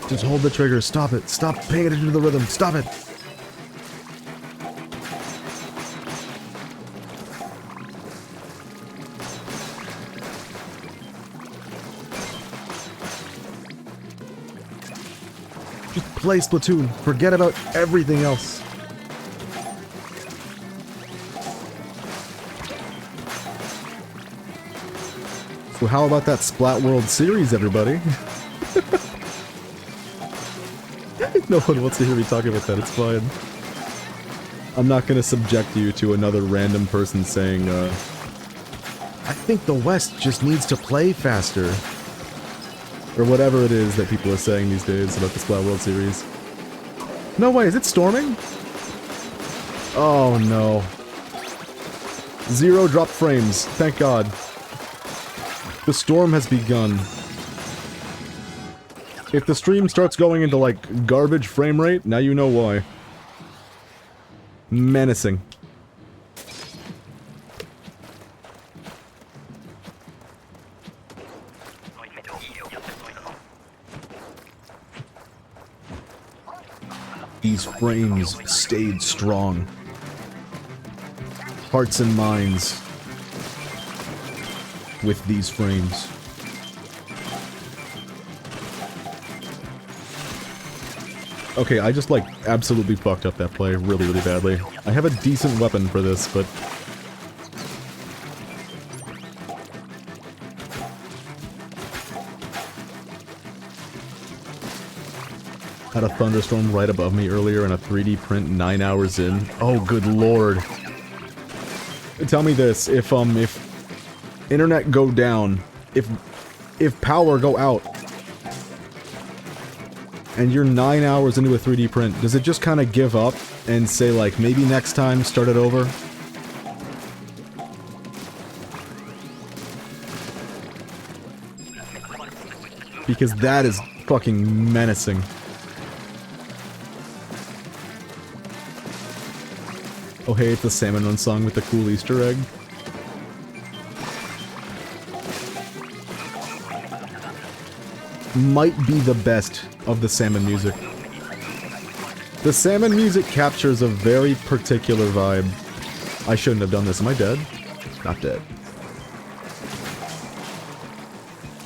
Just hold the trigger. Stop it. Stop paying attention to the rhythm. Stop it. Just play Splatoon. Forget about everything else. So how about that Splat World Series, everybody? No one wants to hear me talking about that, it's fine. I'm not gonna subject you to another random person saying, I think the West just needs to play faster. Or whatever it is that people are saying these days about the Splat World Series. No way, is it storming? Oh no. 0 dropped frames, thank God. The storm has begun. If the stream starts going into, like, garbage frame rate, now you know why. Menacing. These frames stayed strong. Hearts and minds with these frames. Okay, I just, like, absolutely fucked up that play really, really badly. I have a decent weapon for this, but... Had a thunderstorm right above me earlier and a 3D print 9 hours in. Oh, good lord. Tell me this, if internet go down, if power go out, and you're 9 hours into a 3D print, does it just kind of give up and say, like, maybe next time, start it over? Because that is fucking menacing. Oh hey, it's the Salmon Run song with the cool Easter egg. Might be the best of the Salmon music. The Salmon music captures a very particular vibe. I shouldn't have done this. Am I dead? Not dead.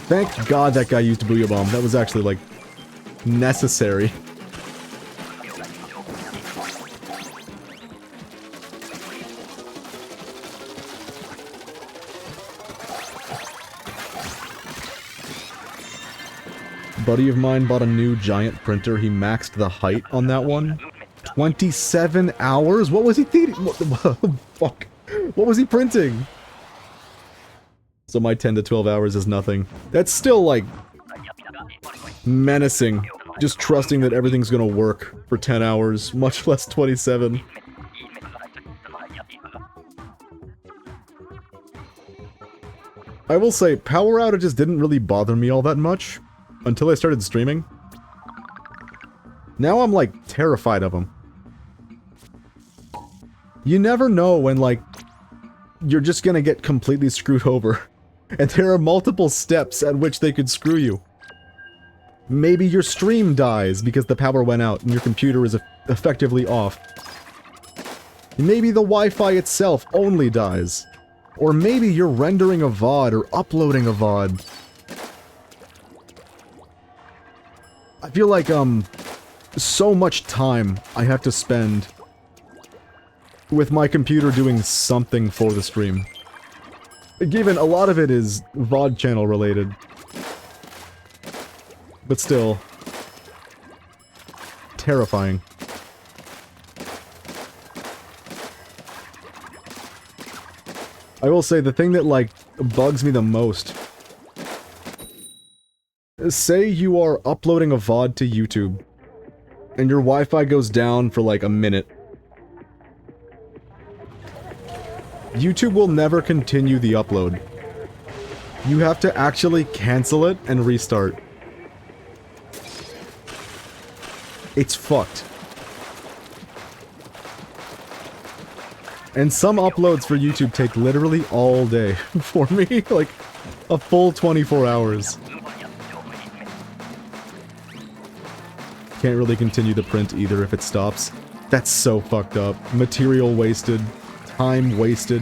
Thank God that guy used a Booyah Bomb. That was actually, like, necessary. Buddy of mine bought a new giant printer. He maxed the height on that one. 27 hours? What was he thinking? What the fuck? What was he printing? So my 10 to 12 hours is nothing. That's still, like, menacing. Just trusting that everything's gonna work for 10 hours, much less 27. I will say, power outages didn't really bother me all that much. Until I started streaming. Now I'm, like, terrified of them. You never know when, like, you're just gonna get completely screwed over. And there are multiple steps at which they could screw you. Maybe your stream dies because the power went out and your computer is effectively off. Maybe the Wi-Fi itself only dies. Or maybe you're rendering a VOD or uploading a VOD. I feel like, so much time I have to spend with my computer doing something for the stream. Given a lot of it is VOD channel related. But still, terrifying. I will say the thing that, like, bugs me the most. Say you are uploading a VOD to YouTube, and your Wi-Fi goes down for like a minute. YouTube will never continue the upload. You have to actually cancel it and restart. It's fucked. And some uploads for YouTube take literally all day for me, like a full 24 hours. Can't really continue the print either if it stops. That's so fucked up. Material wasted. Time wasted.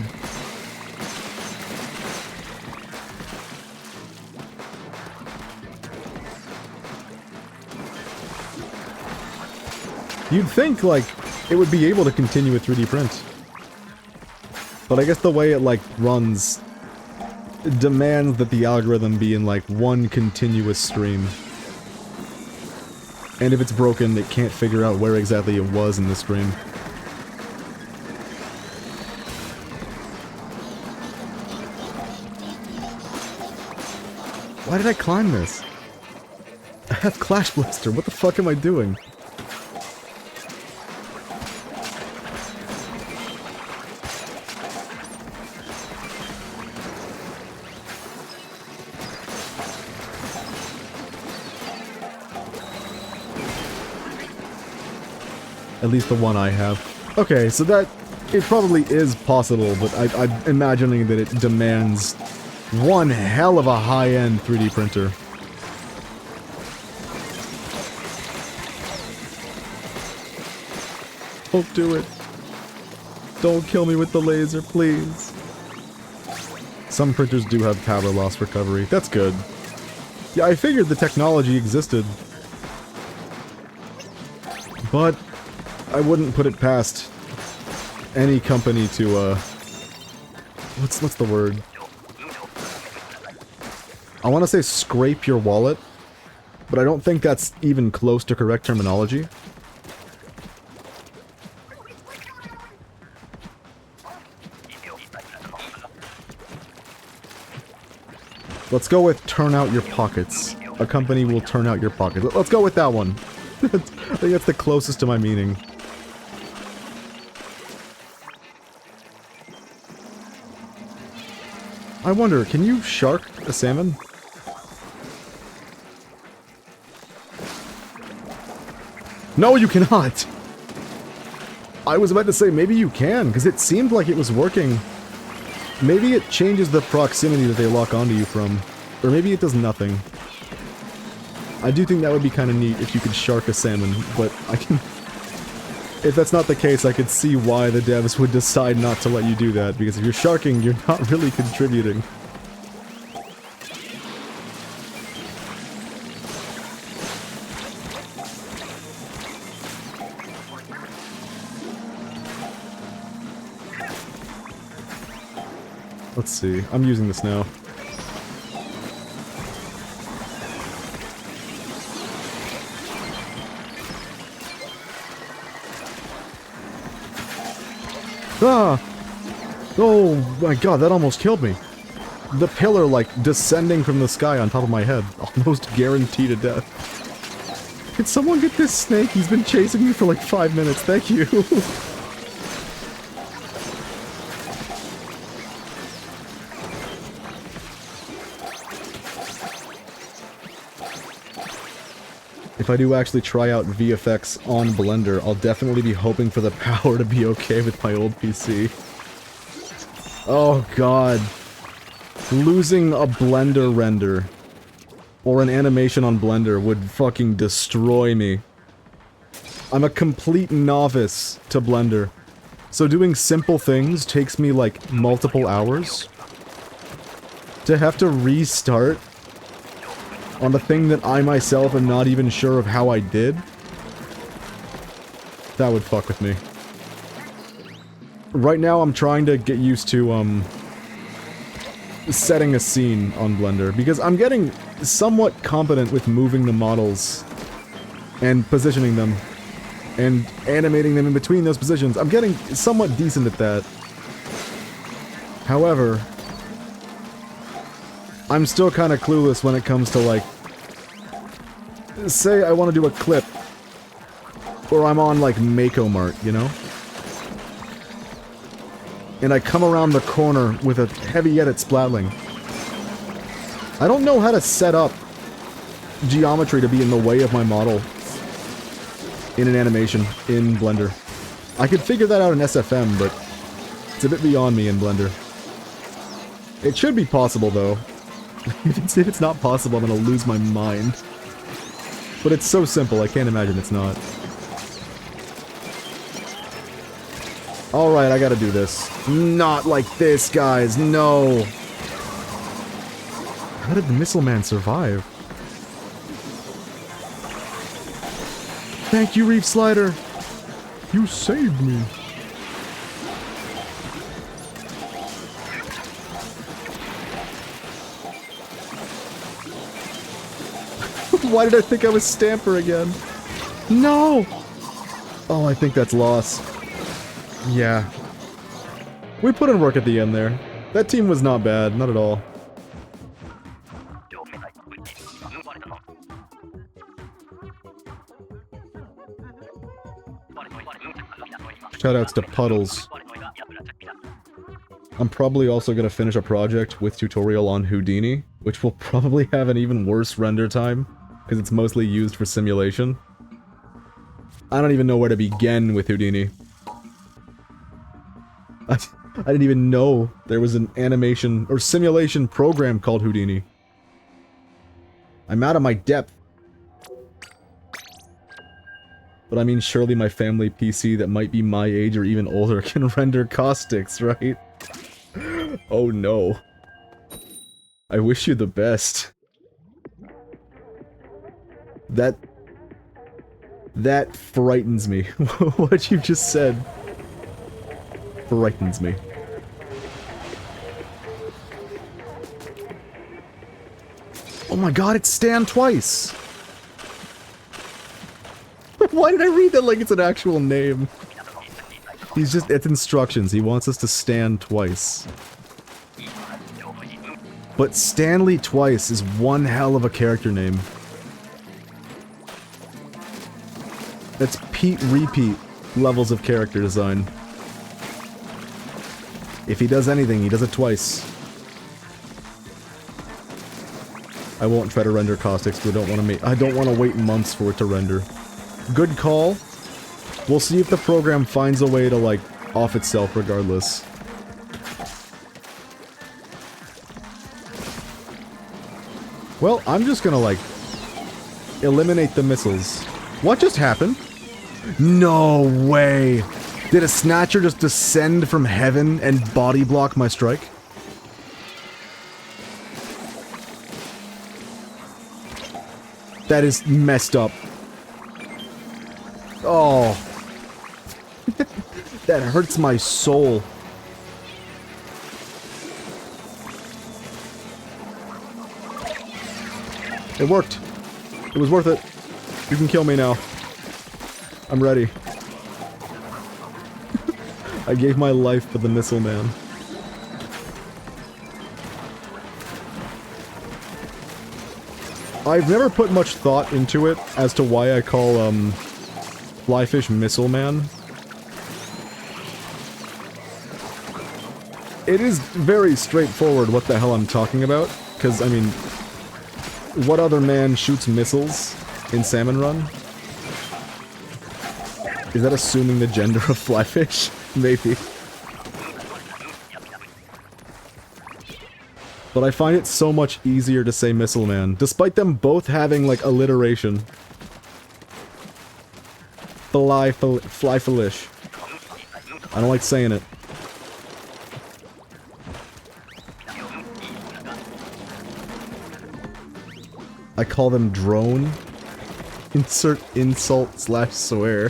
You'd think, like, it would be able to continue with 3D print. But I guess the way it, like, runs demands that the algorithm be in, like, one continuous stream. And if it's broken, it can't figure out where exactly it was in the stream. Why did I climb this? I have Clash Blaster, what the fuck am I doing? At least the one I have. Okay, so that... it probably is possible, but I'm imagining that it demands one hell of a high-end 3D printer. Don't do it. Don't kill me with the laser, please. Some printers do have power loss recovery. That's good. Yeah, I figured the technology existed. But I wouldn't put it past any company to, what's the word? I want to say scrape your wallet, but I don't think that's even close to correct terminology. Let's go with turn out your pockets. A company will turn out your pockets. Let's go with that one. I think that's the closest to my meaning. I wonder, can you shark a salmon? No, you cannot! I was about to say, maybe you can, because it seemed like it was working. Maybe it changes the proximity that they lock onto you from. Or maybe it does nothing. I do think that would be kind of neat if you could shark a salmon, but I can... If that's not the case, I could see why the devs would decide not to let you do that, because if you're sharking, you're not really contributing. Let's see. I'm using this now. Ah! Oh my god, that almost killed me. The pillar, like, descending from the sky on top of my head. Almost guaranteed to death. Can someone get this snake? He's been chasing me for like 5 minutes. Thank you. If I do actually try out VFX on Blender, I'll definitely be hoping for the power to be okay with my old PC. Oh god. Losing a Blender render, or an animation on Blender, would fucking destroy me. I'm a complete novice to Blender, so doing simple things takes me like multiple hours. To have to restart on the thing that I myself am not even sure of how I did, that would fuck with me. Right now I'm trying to get used to, setting a scene on Blender, because I'm getting somewhat competent with moving the models and positioning them and animating them in between those positions. I'm getting somewhat decent at that. However, I'm still kind of clueless when it comes to, like, say I want to do a clip, or I'm on, like, Mako Mart, you know? And I come around the corner with a heavy edit splatling. I don't know how to set up geometry to be in the way of my model in an animation in Blender. I could figure that out in SFM, but it's a bit beyond me in Blender. It should be possible, though. If it's not possible, I'm gonna lose my mind. But it's so simple, I can't imagine it's not. Alright, I gotta do this. Not like this, guys, no! How did the Missile Man survive? Thank you, Reef Slider! You saved me. Why did I think I was Stamper again? No! Oh, I think that's loss. Yeah. We put in work at the end there. That team was not bad, not at all. Shoutouts to Puddles. I'm probably also gonna finish a project with tutorial on Houdini, which will probably have an even worse render time, because it's mostly used for simulation. I don't even know where to begin with Houdini. I didn't even know there was an animation or simulation program called Houdini. I'm out of my depth. But I mean, surely my family PC that might be my age or even older can render caustics, right? Oh no. I wish you the best. That frightens me. What you just said frightens me. Oh my god, it's Stan twice! Why did I read that like it's an actual name? He's just, it's instructions. He wants us to stand twice. But Stanley Twice is one hell of a character name. That's Pete Repeat levels of character design. If he does anything, he does it twice. I won't try to render caustics, but I don't want to wait months for it to render. Good call. We'll see if the program finds a way to, like, off itself regardless. Well, I'm just gonna, like, eliminate the missiles. What just happened? No way! Did a Snatcher just descend from heaven and body block my strike? That is messed up. Oh. That hurts my soul. It worked. It was worth it. You can kill me now. I'm ready. I gave my life for the Missile Man. I've never put much thought into it as to why I call, Flyfish Missile Man. It is very straightforward what the hell I'm talking about, because, I mean, what other man shoots missiles in Salmon Run? Is that assuming the gender of Flyfish? Maybe. But I find it so much easier to say Missile Man, despite them both having, like, alliteration. Flyfilish. I don't like saying it. I call them drone. Insert insult / swear.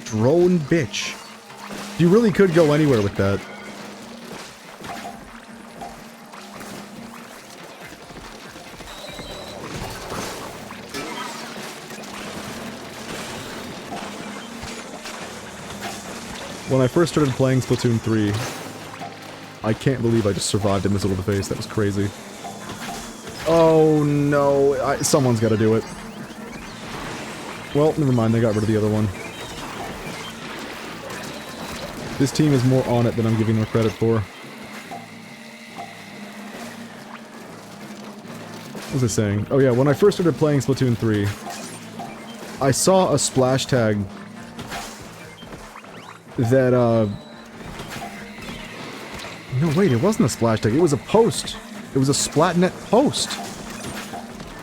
Drone bitch. You really could go anywhere with that. When I first started playing Splatoon 3, I can't believe I just survived a missile to the face. That was crazy. Oh no, someone's gotta do it. Well, never mind, they got rid of the other one. This team is more on it than I'm giving them credit for. What was I saying? Oh yeah, when I first started playing Splatoon 3, I saw a splash tag that, no, wait, it wasn't a splash tag, it was a post. It was a Splatnet post.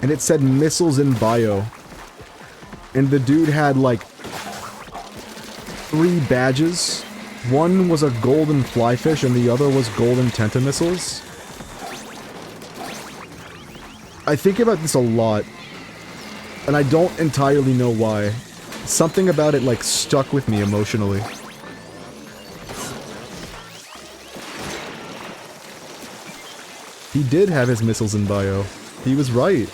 And it said missiles in bio. And the dude had, like, 3 badges. One was a golden flyfish and the other was golden tentamissiles. I think about this a lot. And I don't entirely know why. Something about it, like, stuck with me emotionally. He did have his missiles in bio. He was right.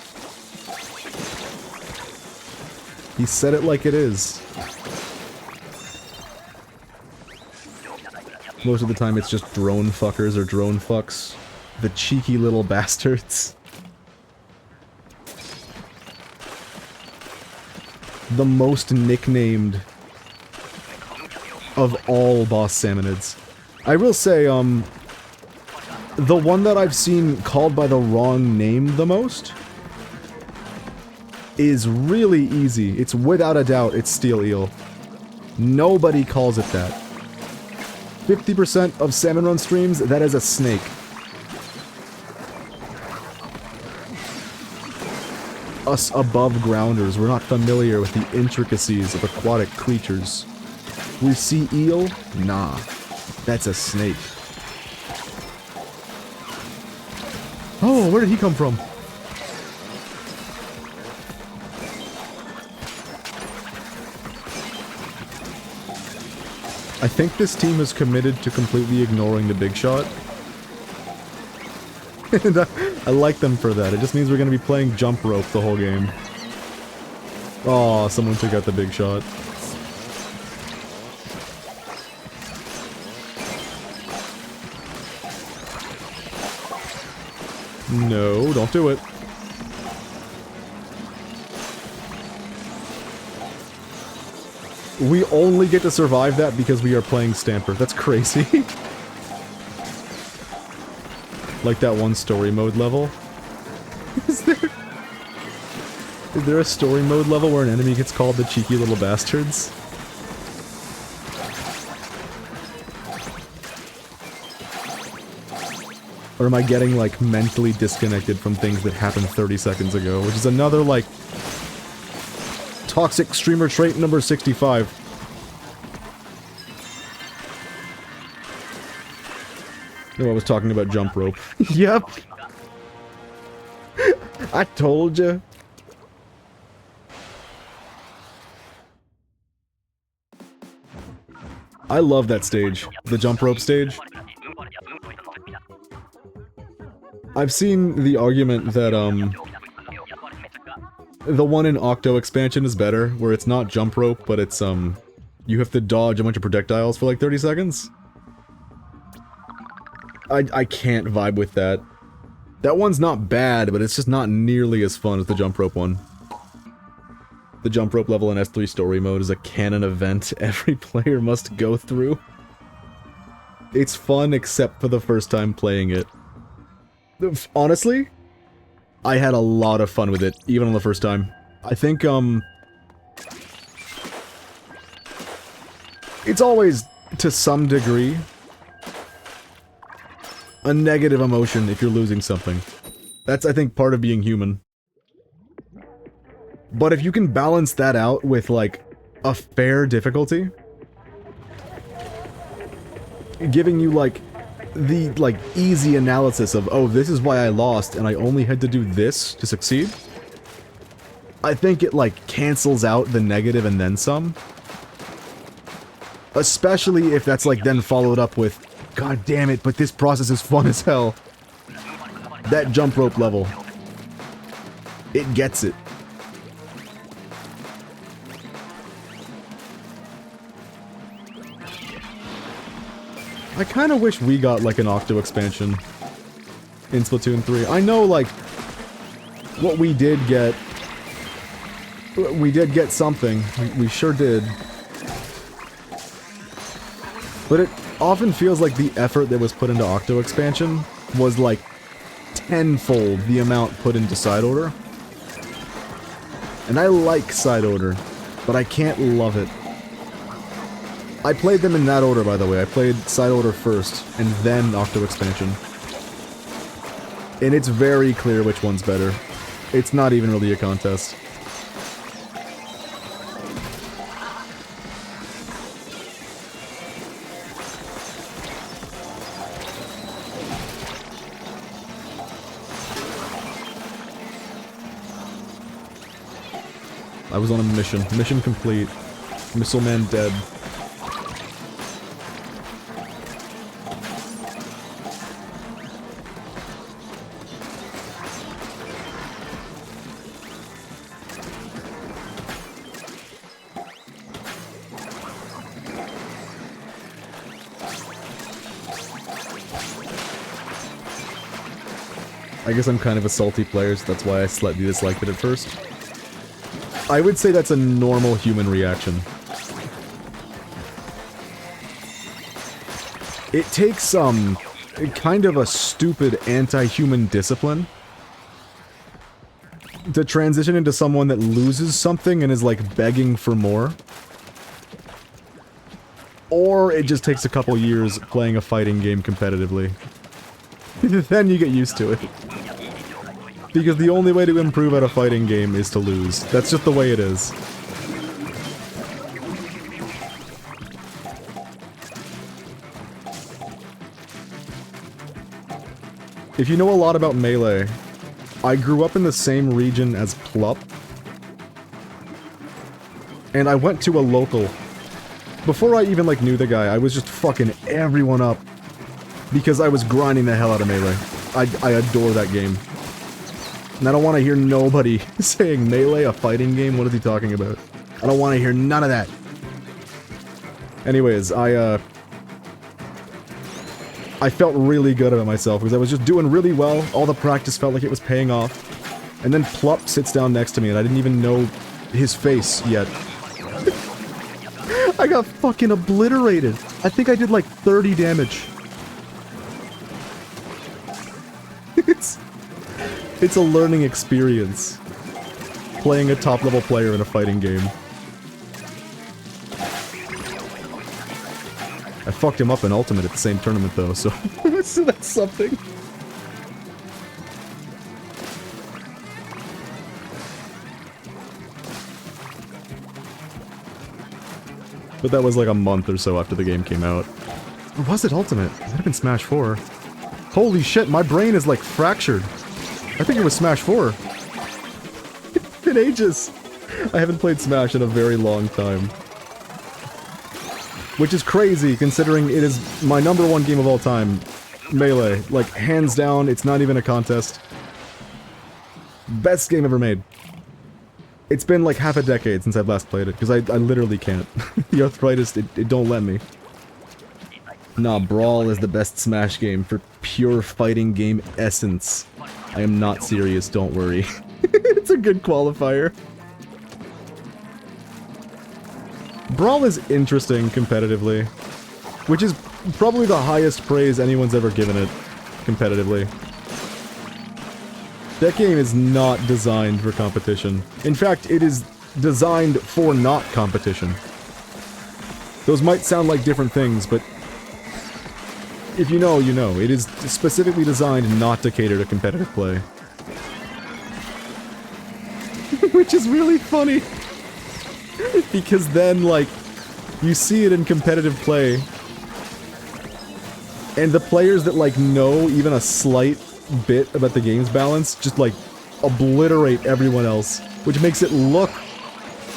He said it like it is. Most of the time it's just drone fuckers or drone fucks. The cheeky little bastards. The most nicknamed of all boss salmonids. I will say, the one that I've seen called by the wrong name the most is really easy. It's without a doubt, it's Steel Eel. Nobody calls it that. 50% of Salmon Run streams, that is a snake. Us above grounders, we're not familiar with the intricacies of aquatic creatures. We see eel? Nah. That's a snake. Oh, where did he come from? I think this team is committed to completely ignoring the big shot. And I like them for that. It just means we're going to be playing jump rope the whole game. Oh, someone took out the big shot. No, don't do it. We only get to survive that because we are playing Stamper. That's crazy. Like that one story mode level. Is there a story mode level where an enemy gets called the cheeky little bastards? Or am I getting, like, mentally disconnected from things that happened 30 seconds ago? Which is another, like, toxic streamer trait number 65. No, I was talking about jump rope. Yep. I told you. I love that stage. The jump rope stage. I've seen the argument that, the one in Octo expansion is better, where it's not jump rope, but it's, you have to dodge a bunch of projectiles for like 30 seconds. I can't vibe with that. That one's not bad, but it's just not nearly as fun as the jump rope one. The jump rope level in S3 story mode is a canon event every player must go through. It's fun except for the first time playing it. Honestly, I had a lot of fun with it, even on the first time. I think, it's always, to some degree, a negative emotion if you're losing something. That's, I think, part of being human. But if you can balance that out with, like, a fair difficulty, giving you, like, the, like, easy analysis of, oh, this is why I lost, and I only had to do this to succeed, I think it, like, cancels out the negative and then some. Especially if that's, like, then followed up with, God damn it, but this process is fun as hell. That jump rope level. It gets it. I kinda wish we got, like, an Octo expansion in Splatoon 3. I know, like, what we did get something. We sure did. But it often feels like the effort that was put into Octo expansion was, like, tenfold the amount put into Side Order. And I like Side Order, but I can't love it. I played them in that order, by the way. I played Side Order first, and then Octo expansion. And it's very clear which one's better. It's not even really a contest. I was on a mission. Mission complete. Missile Man dead. I guess I'm kind of a salty player, so that's why I slightly disliked it at first. I would say that's a normal human reaction. It takes, kind of a stupid anti-human discipline to transition into someone that loses something and is, like, begging for more. Or it just takes a couple years playing a fighting game competitively. Then you get used to it. Because the only way to improve at a fighting game is to lose. That's just the way it is. If you know a lot about Melee, I grew up in the same region as Plup. And I went to a local. Before I even, like, knew the guy, I was just fucking everyone up. Because I was grinding the hell out of Melee. I adore that game. And I don't want to hear nobody saying Melee, a fighting game, what is he talking about? I don't want to hear none of that. Anyways, I felt really good about myself because I was just doing really well, all the practice felt like it was paying off. And then Plup sits down next to me and I didn't even know his face yet. I got fucking obliterated. I think I did like 30 damage. It's a learning experience. Playing a top-level player in a fighting game. I fucked him up in Ultimate at the same tournament though, so, so that's something. But that was like a month or so after the game came out. Or was it Ultimate? It might have been Smash 4. Holy shit, my brain is like fractured. I think it was Smash 4. It's been ages. I haven't played Smash in a very long time. Which is crazy, considering it is my #1 game of all time. Melee. Like, hands down, it's not even a contest. Best game ever made. It's been like half a decade since I've last played it, because I literally can't. The arthritis, it don't let me. Nah, Brawl is the best Smash game for pure fighting game essence. I am not serious, don't worry. It's a good qualifier. Brawl is interesting competitively, which is probably the highest praise anyone's ever given it competitively. That game is not designed for competition. In fact, it is designed for not competition. Those might sound like different things, but if you know, you know. It is specifically designed not to cater to competitive play. Which is really funny. Because then, like, you see it in competitive play, and the players that, like, know even a slight bit about the game's balance just, like, obliterate everyone else. Which makes it look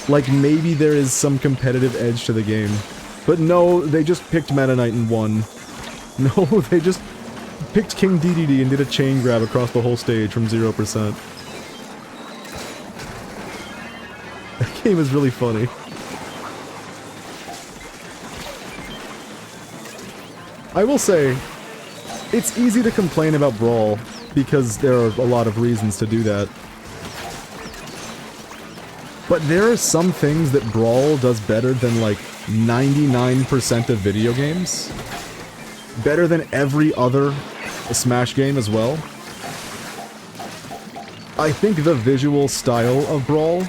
like maybe there is some competitive edge to the game. But no, they just picked Meta Knight and won. No, they just picked King DDD and did a chain grab across the whole stage from 0%. That game is really funny. I will say, it's easy to complain about Brawl, because there are a lot of reasons to do that. But there are some things that Brawl does better than, like, 99% of video games. Better than every other Smash game as well. I think the visual style of Brawl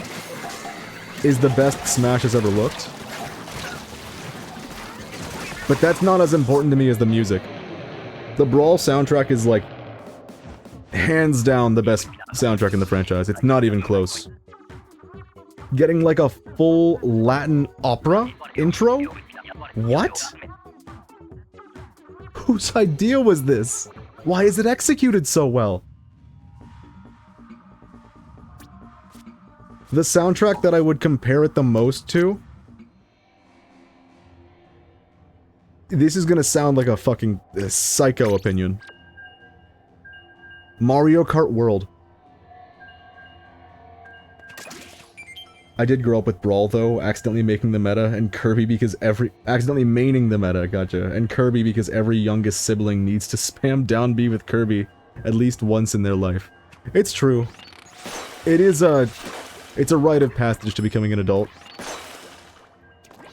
is the best Smash has ever looked. But that's not as important to me as the music. The Brawl soundtrack is, like, hands down the best soundtrack in the franchise. It's not even close. Getting, like, a full Latin opera intro? What? Whose idea was this? Why is it executed so well? The soundtrack that I would compare it the most to... This is gonna sound like a fucking psycho opinion. Mario Kart World. I did grow up with Brawl, though, accidentally making the meta, and Kirby because accidentally maining the meta, gotcha, and Kirby because every youngest sibling needs to spam down B with Kirby at least once in their life. It's true. It is it's a rite of passage to becoming an adult.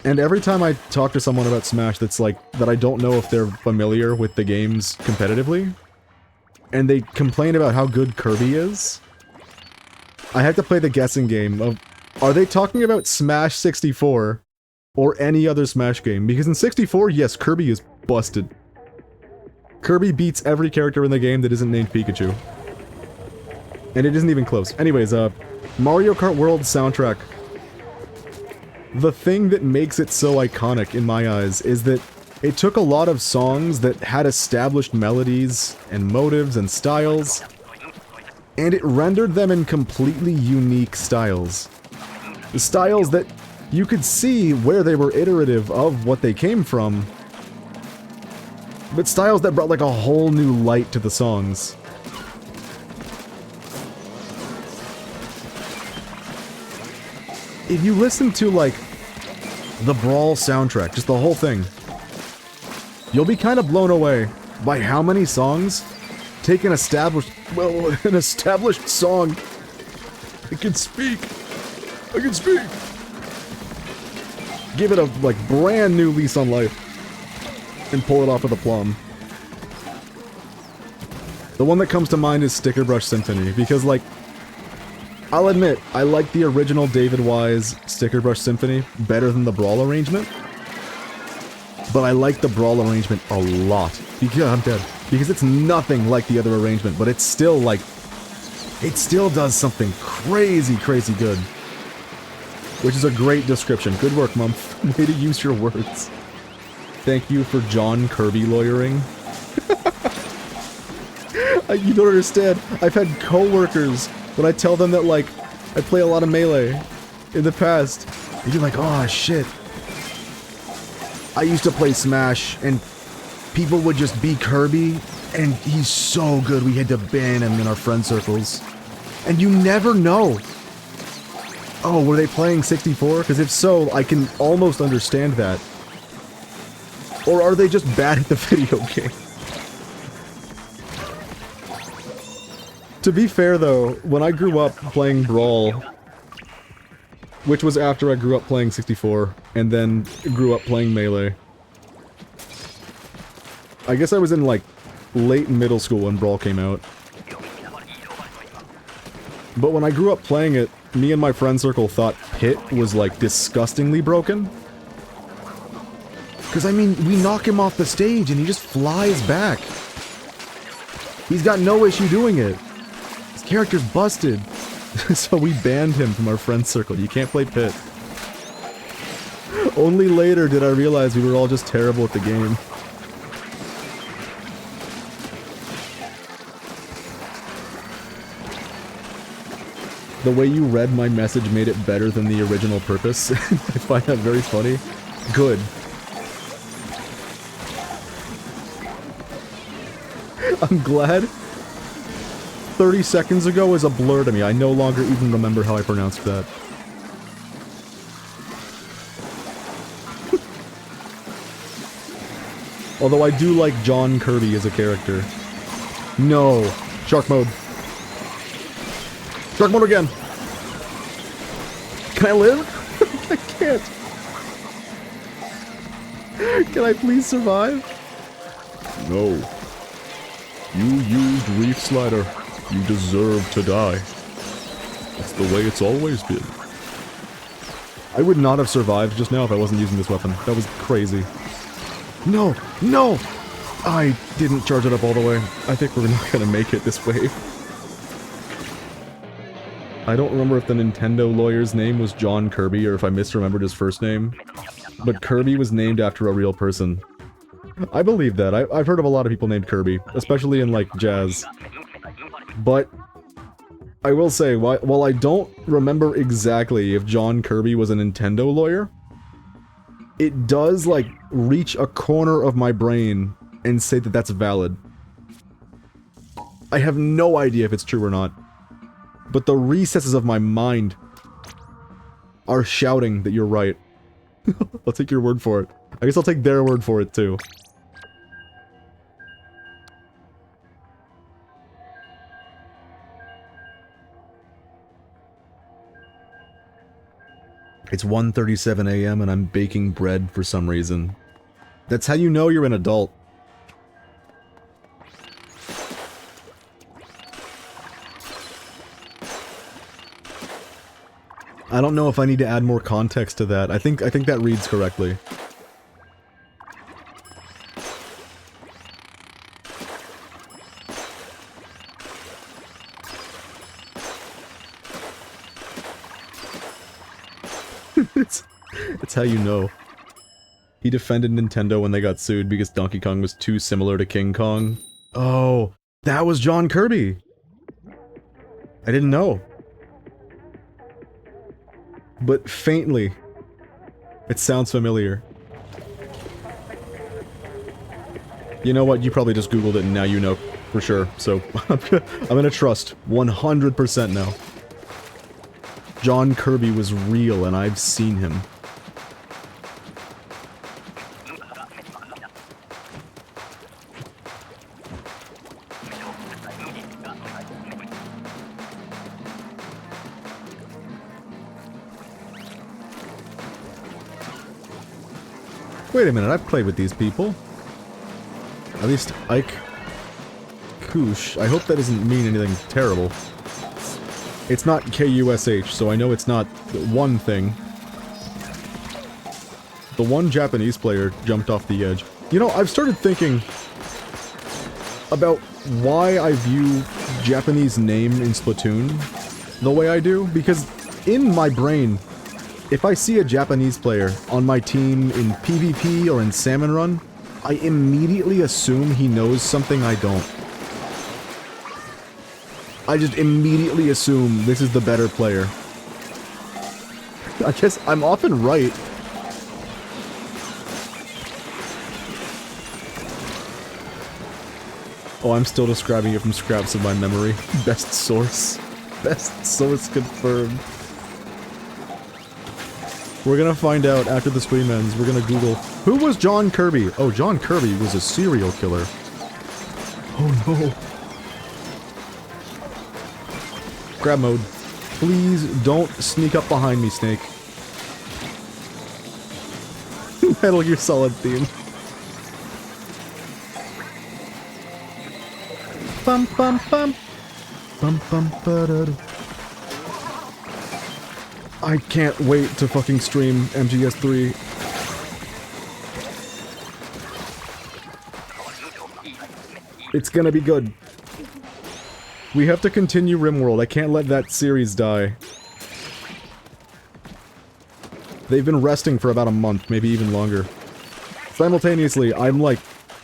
And every time I talk to someone about Smash that's like, that I don't know if they're familiar with the games competitively, and they complain about how good Kirby is, I have to play the guessing game of, are they talking about Smash 64 or any other Smash game? Because in 64, yes, Kirby is busted. Kirby beats every character in the game that isn't named Pikachu. And it isn't even close. Anyways, Mario Kart World soundtrack. The thing that makes it so iconic in my eyes is that it took a lot of songs that had established melodies and motives and styles, and it rendered them in completely unique styles. Styles that you could see where they were iterative of what they came from, but styles that brought like a whole new light to the songs. If you listen to, like, the Brawl soundtrack, just the whole thing, you'll be kind of blown away by how many songs take an established song. I can speak. Give it a, like, brand new lease on life and pull it off with aplomb. The one that comes to mind is Sticker Brush Symphony, because, like, I'll admit, I like the original David Wise Sticker Brush Symphony better than the Brawl arrangement, but I like the Brawl arrangement a lot. Because, I'm dead. Because it's nothing like the other arrangement, but it's still, like, it still does something crazy, crazy good. Which is a great description. Good work, Mumph. Way to use your words. Thank you for John Kirby lawyering. You don't understand. I've had coworkers when I tell them that, like, I play a lot of Melee in the past, and you're like, oh shit. I used to play Smash, and people would just be Kirby, and he's so good we had to ban him in our friend circles. And you never know. Oh, were they playing 64? Because if so, I can almost understand that. Or are they just bad at the video game? To be fair though, when I grew up playing Brawl, which was after I grew up playing 64, and then grew up playing Melee, I guess I was in like late middle school when Brawl came out. But when I grew up playing it, me and my friend circle thought Pit was like disgustingly broken. Cause I mean, we knock him off the stage and he just flies back. He's got no issue doing it. His character's busted. So we banned him from our friend circle. You can't play Pit. Only later did I realize we were all just terrible at the game. The way you read my message made it better than the original purpose. I find that very funny. Good. I'm glad. 30 seconds ago is a blur to me. I no longer even remember how I pronounced that. Although I do like John Kirby as a character. No. Shark mode. Shark mode again! Can I live? I can't. Can I please survive? No. You used Reef Slider. You deserve to die. That's the way it's always been. I would not have survived just now if I wasn't using this weapon. That was crazy. No! No! I didn't charge it up all the way. I think we're not gonna make it this wave. I don't remember if the Nintendo lawyer's name was John Kirby or if I misremembered his first name, but Kirby was named after a real person. I believe that. I've heard of a lot of people named Kirby, especially in, like, jazz. But I will say, while I don't remember exactly if John Kirby was a Nintendo lawyer, it does, like, reach a corner of my brain and say that that's valid. I have no idea if it's true or not, but the recesses of my mind are shouting that you're right. I'll take your word for it. I guess I'll take their word for it, too. It's 1:37 a.m. and I'm baking bread for some reason. That's how you know you're an adult. I don't know if I need to add more context to that. I think that reads correctly. It's how you know. He defended Nintendo when they got sued because Donkey Kong was too similar to King Kong. Oh, that was John Kirby! I didn't know. But faintly, it sounds familiar. You know what? You probably just Googled it and now you know for sure. So I'm gonna trust 100% now. John Kirby was real and I've seen him. Wait a minute, I've played with these people. At least Ike Kush. I hope that doesn't mean anything terrible. It's not K-U-S-H, so I know it's not one thing. The one Japanese player jumped off the edge. You know, I've started thinking about why I view Japanese name in Splatoon the way I do, because in my brain, if I see a Japanese player on my team in PvP or in Salmon Run, I immediately assume he knows something I don't. I just immediately assume this is the better player. I guess I'm often right. Oh, I'm still describing it from scraps of my memory. Best source. Best source confirmed. We're gonna find out after the stream ends. We're gonna Google, who was John Kirby? Oh, John Kirby was a serial killer. Oh no. Grab mode. Please don't sneak up behind me, Snake. Metal Gear Solid theme. Bum bum bum. Bum bum ba-da-da. I can't wait to fucking stream MGS3. It's gonna be good. We have to continue RimWorld. I can't let that series die. They've been resting for about a month, maybe even longer. Simultaneously, I'm like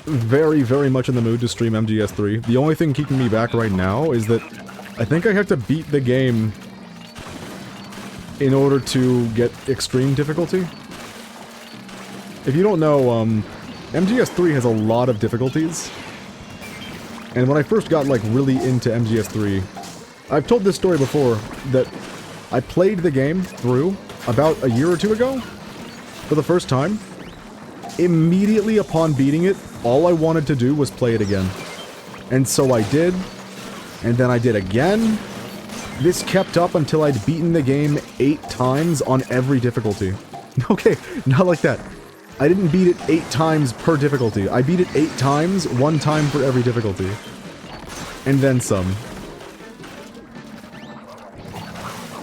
very, very much in the mood to stream MGS3. The only thing keeping me back right now is that I think I have to beat the game in order to get extreme difficulty. If you don't know, MGS3 has a lot of difficulties. And when I first got, like, really into MGS3, I've told this story before, that I played the game through about a year or two ago, for the first time. Immediately upon beating it, all I wanted to do was play it again. And so I did, and then I did again. This kept up until I'd beaten the game 8 times on every difficulty. Okay, not like that. I didn't beat it 8 times per difficulty. I beat it 8 times, 1 time for every difficulty. And then some.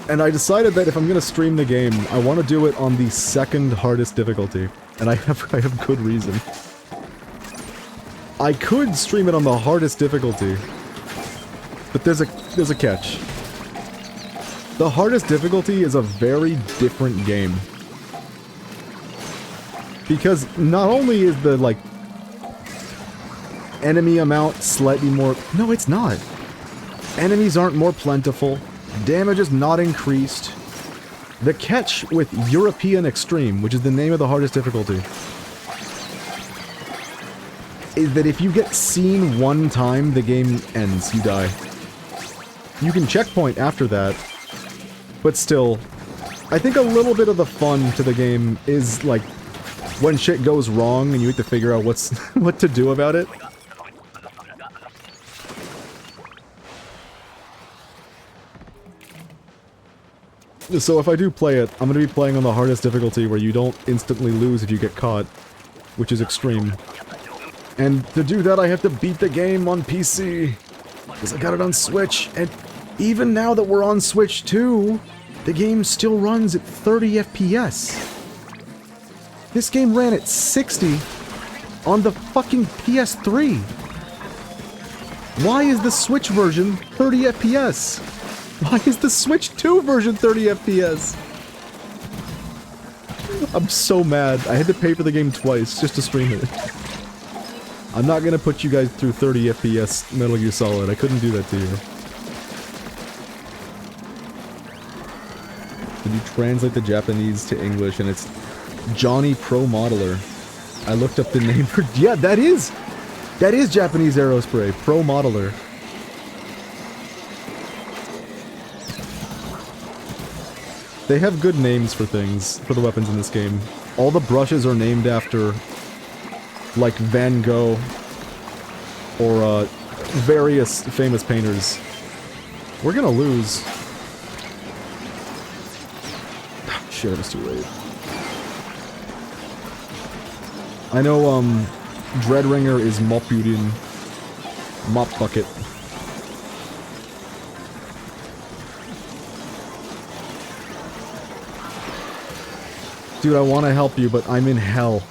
And I decided that if I'm gonna stream the game, I want to do it on the second hardest difficulty. And I have good reason. I could stream it on the hardest difficulty. But there's a catch. The hardest difficulty is a very different game. Because not only is the, like, enemy amount slightly more... No, it's not. Enemies aren't more plentiful. Damage is not increased. The catch with European Extreme, which is the name of the hardest difficulty, is that if you get seen one time, the game ends. You die. You can checkpoint after that, but still, I think a little bit of the fun to the game is, like, when shit goes wrong and you have to figure out what to do about it. So if I do play it, I'm gonna be playing on the hardest difficulty where you don't instantly lose if you get caught, which is extreme. And to do that, I have to beat the game on PC, because I got it on Switch, and even now that we're on Switch 2, the game still runs at 30 FPS. This game ran at 60 on the fucking PS3. Why is the Switch version 30 FPS? Why is the Switch 2 version 30 FPS? I'm so mad. I had to pay for the game twice just to stream it. I'm not gonna put you guys through 30 FPS Metal Gear Solid. I couldn't do that to you. Did you translate the Japanese to English and it's Johnny Pro Modeler? I looked up the name for... Yeah, that is Japanese Aerospray. Pro Modeler. They have good names for things, for the weapons in this game. All the brushes are named after, like, Van Gogh, or, various famous painters. We're gonna lose. Shit, it was too late. I know, Dreadringer is Mopurin. Mop Bucket. Dude, I want to help you, but I'm in hell.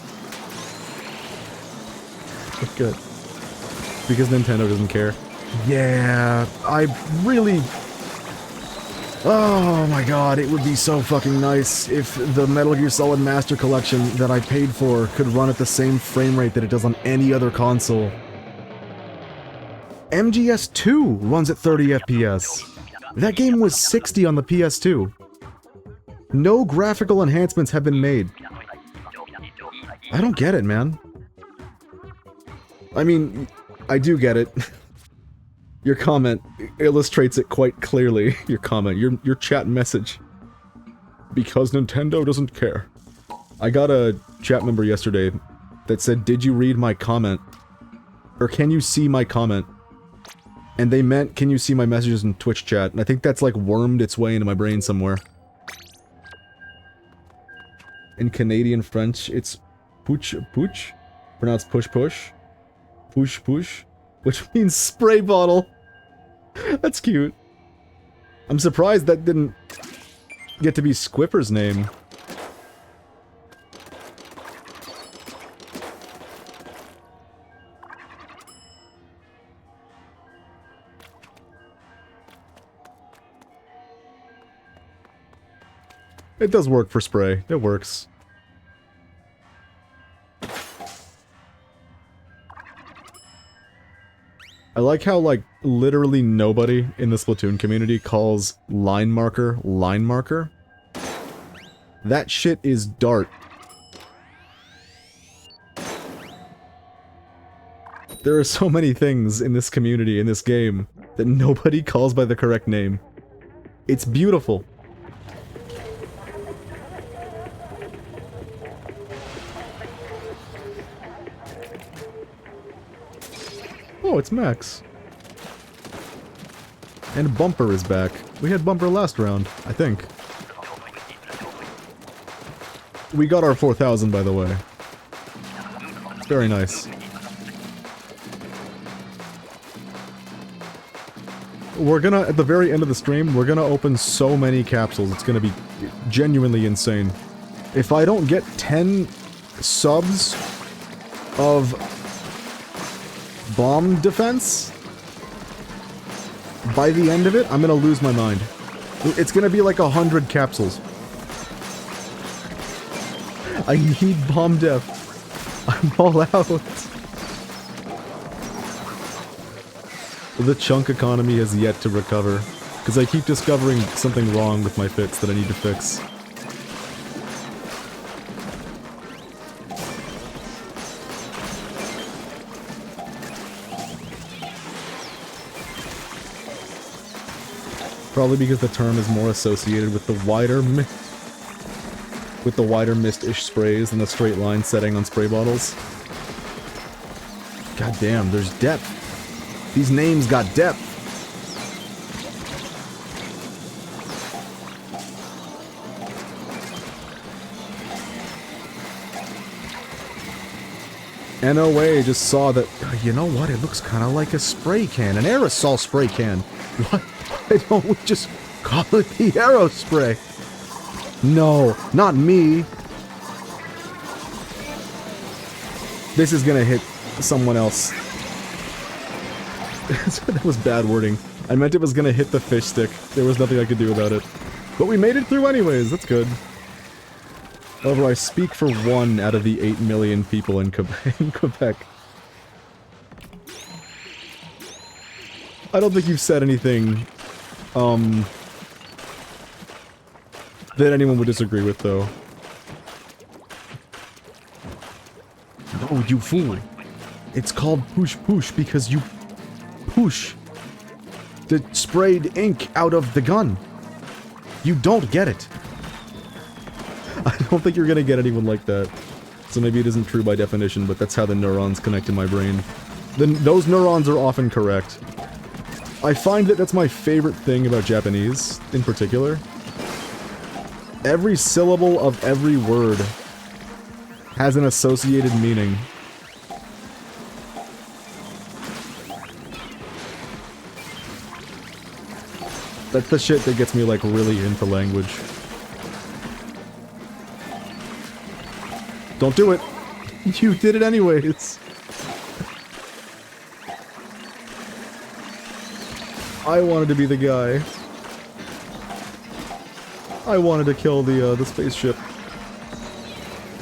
Good. Because Nintendo doesn't care. Yeah, I really... Oh my god, it would be so fucking nice if the Metal Gear Solid Master Collection that I paid for could run at the same frame rate that it does on any other console. MGS2 runs at 30 FPS. That game was 60 on the PS2. No graphical enhancements have been made. I don't get it, man. I mean, I do get it. Your comment illustrates it quite clearly. Your comment, your chat message. Because Nintendo doesn't care. I got a chat member yesterday that said, "Did you read my comment?" Or, "Can you see my comment?" And they meant, "Can you see my messages in Twitch chat?" And I think that's like wormed its way into my brain somewhere. In Canadian French, it's pooch pooch, pronounced push push, push push, which means spray bottle. That's cute. I'm surprised that didn't get to be Squiffer's name. It does work for spray. It works. I like how, like, literally nobody in the Splatoon community calls line marker line marker. That shit is dart. There are so many things in this community, in this game, that nobody calls by the correct name. It's beautiful. Oh, it's Max. And Bumper is back. We had Bumper last round, I think. We got our 4,000, by the way. It's very nice. We're gonna, at the very end of the stream, we're gonna open so many capsules. It's gonna be genuinely insane. If I don't get 10 subs of bomb defense, by the end of it, I'm gonna lose my mind. It's gonna be like 100 capsules. I need bomb def. I'm all out. The chunk economy has yet to recover, because I keep discovering something wrong with my fits that I need to fix. Probably because the term is more associated with the wider mist-ish sprays than the straight line setting on spray bottles. God damn, there's depth. These names got depth. NOA just saw that, you know what, it looks kind of like a spray can, an aerosol spray can. What? Why don't we just call it the Aerospray? No, not me. This is gonna hit someone else. That was bad wording. I meant it was gonna hit the fish stick. There was nothing I could do about it. But we made it through anyways, that's good. However, I speak for 1 out of the 8 million people in Quebec. I don't think you've said anything, that anyone would disagree with, though. No, you fool. It's called push-push because you push the sprayed ink out of the gun. You don't get it. I don't think you're gonna get anyone like that. So maybe it isn't true by definition, but that's how the neurons connect in my brain. Those neurons are often correct. I find that that's my favorite thing about Japanese, in particular. Every syllable of every word has an associated meaning. That's the shit that gets me, like, really into language. Don't do it! You did it anyways! I wanted to be the guy. I wanted to kill the spaceship.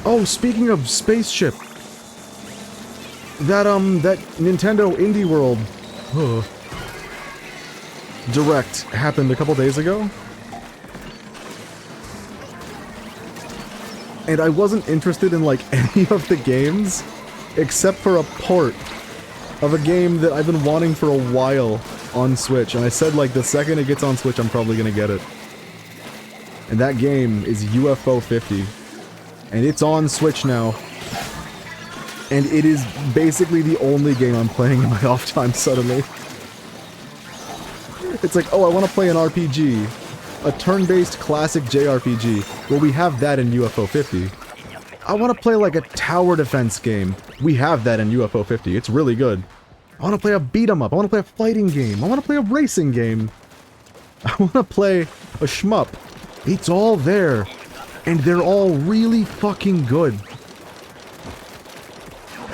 Oh, speaking of spaceship! That Nintendo Indie World Direct happened a couple days ago. And I wasn't interested in, like, any of the games, except for a port of a game that I've been wanting for a while on Switch. And I said, like, the second it gets on Switch, I'm probably gonna get it. And that game is UFO 50. And it's on Switch now. And it is basically the only game I'm playing in my off time suddenly. It's like, oh, I want to play an RPG. A turn-based classic JRPG. Well, we have that in UFO 50. I want to play like a tower defense game. We have that in UFO 50. It's really good. I want to play a beat-em-up. I want to play a fighting game. I want to play a racing game. I want to play a shmup. It's all there. And they're all really fucking good.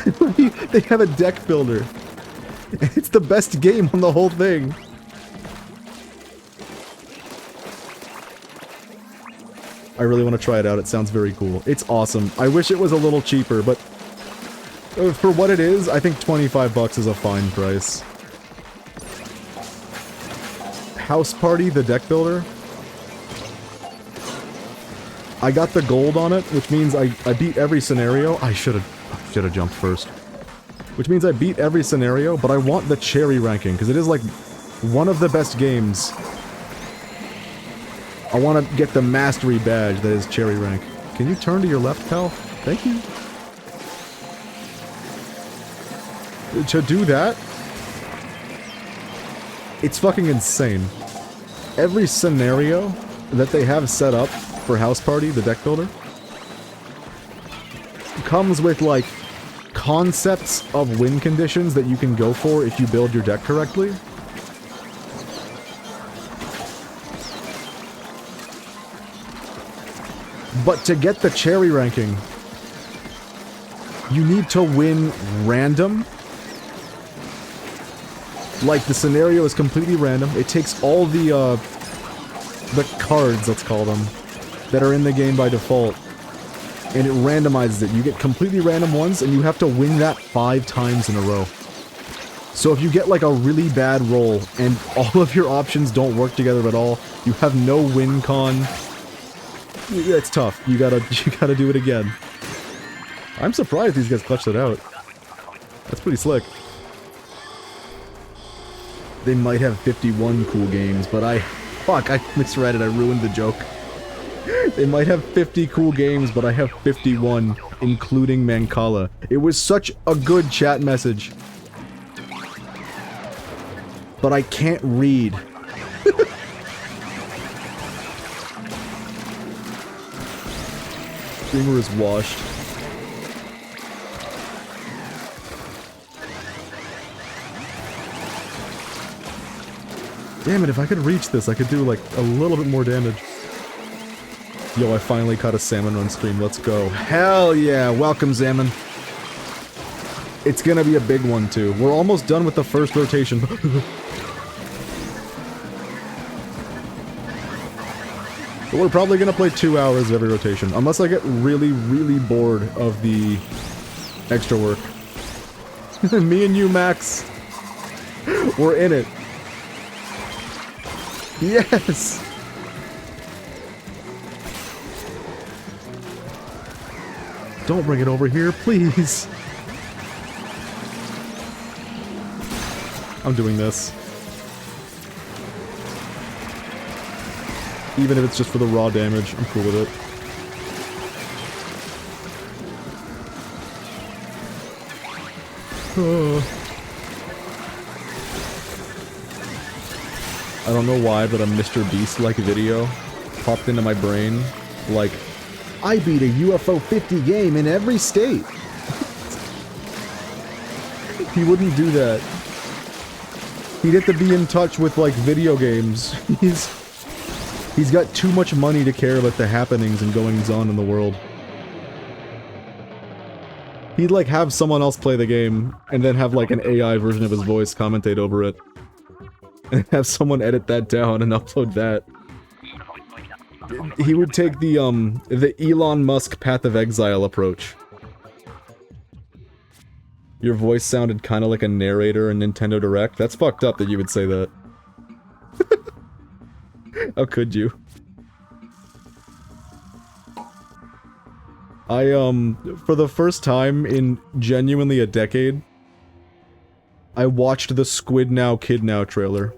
They have a deck builder. It's the best game on the whole thing. I really want to try it out. It sounds very cool. It's awesome. I wish it was a little cheaper, but for what it is, I think 25 bucks is a fine price. House Party, the deck builder. I got the gold on it, which means I beat every scenario. I should have jumped first. Which means I beat every scenario, but I want the cherry ranking, because it is like one of the best games. I want to get the mastery badge that is cherry rank. Can you turn to your left, pal? Thank you. To do that, it's fucking insane. Every scenario that they have set up for House Party, the deck builder, comes with, like, concepts of win conditions that you can go for if you build your deck correctly. But to get the cherry ranking, you need to win random. Like, the scenario is completely random. It takes all the cards, let's call them, that are in the game by default, and it randomizes it. You get completely random ones, and you have to win that 5 times in a row. So if you get like a really bad roll and all of your options don't work together at all, you have no win con. It's tough. You gotta do it again. I'm surprised these guys clutched it out. That's pretty slick. They might have 51 cool games, but fuck, I misread it. I ruined the joke. They might have 50 cool games, but I have 51, including Mancala. It was such a good chat message. But I can't read. Streamer is washed. Damn it, if I could reach this, I could do like a little bit more damage. Yo, I finally caught a Salmon run stream, let's go. Hell yeah, welcome Salmon. It's gonna be a big one too. We're almost done with the first rotation. But we're probably gonna play 2 hours of every rotation, unless I get really, really bored of the extra work. Me and you, Max. We're in it. Yes! Don't bring it over here, please. I'm doing this. Even if it's just for the raw damage, I'm cool with it. I don't know why, but a Mr. Beast-like video popped into my brain. Like, I beat a UFO 50 game in every state. He wouldn't do that. He'd have to be in touch with, like, video games. He's got too much money to care about the happenings and goings-on in the world. He'd, like, have someone else play the game, and then have, like, an AI version of his voice commentate over it. And have someone edit that down and upload that. He would take the Elon Musk Path of Exile approach. Your voice sounded kinda like a narrator in Nintendo Direct. That's fucked up that you would say that. How could you? For the first time in genuinely a decade, I watched the Squid Now Kid Now trailer.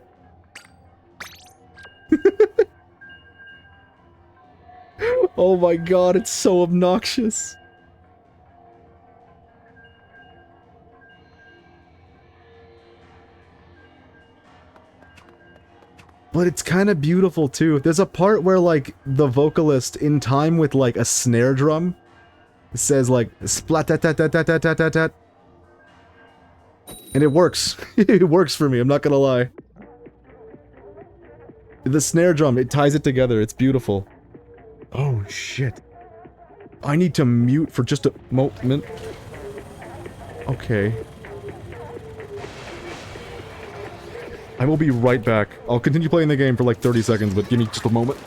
Oh my god, it's so obnoxious. But it's kind of beautiful too. There's a part where like the vocalist in time with like a snare drum says like splat-tat-tat-tat-tat-tat-tat-tat. And it works. It works for me, I'm not gonna lie. The snare drum, it ties it together, it's beautiful. Oh shit. I need to mute for just a moment. Okay. I will be right back. I'll continue playing the game for like 30 seconds, but give me just a moment.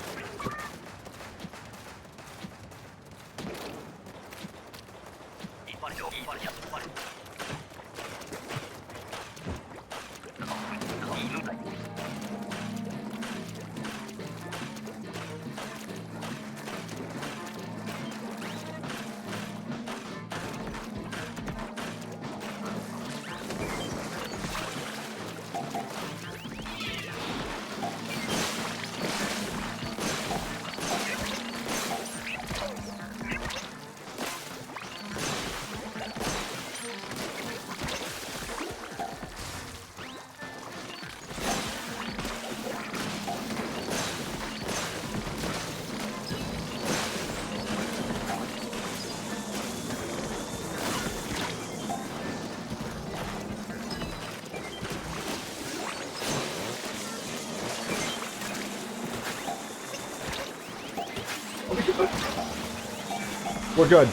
We're good.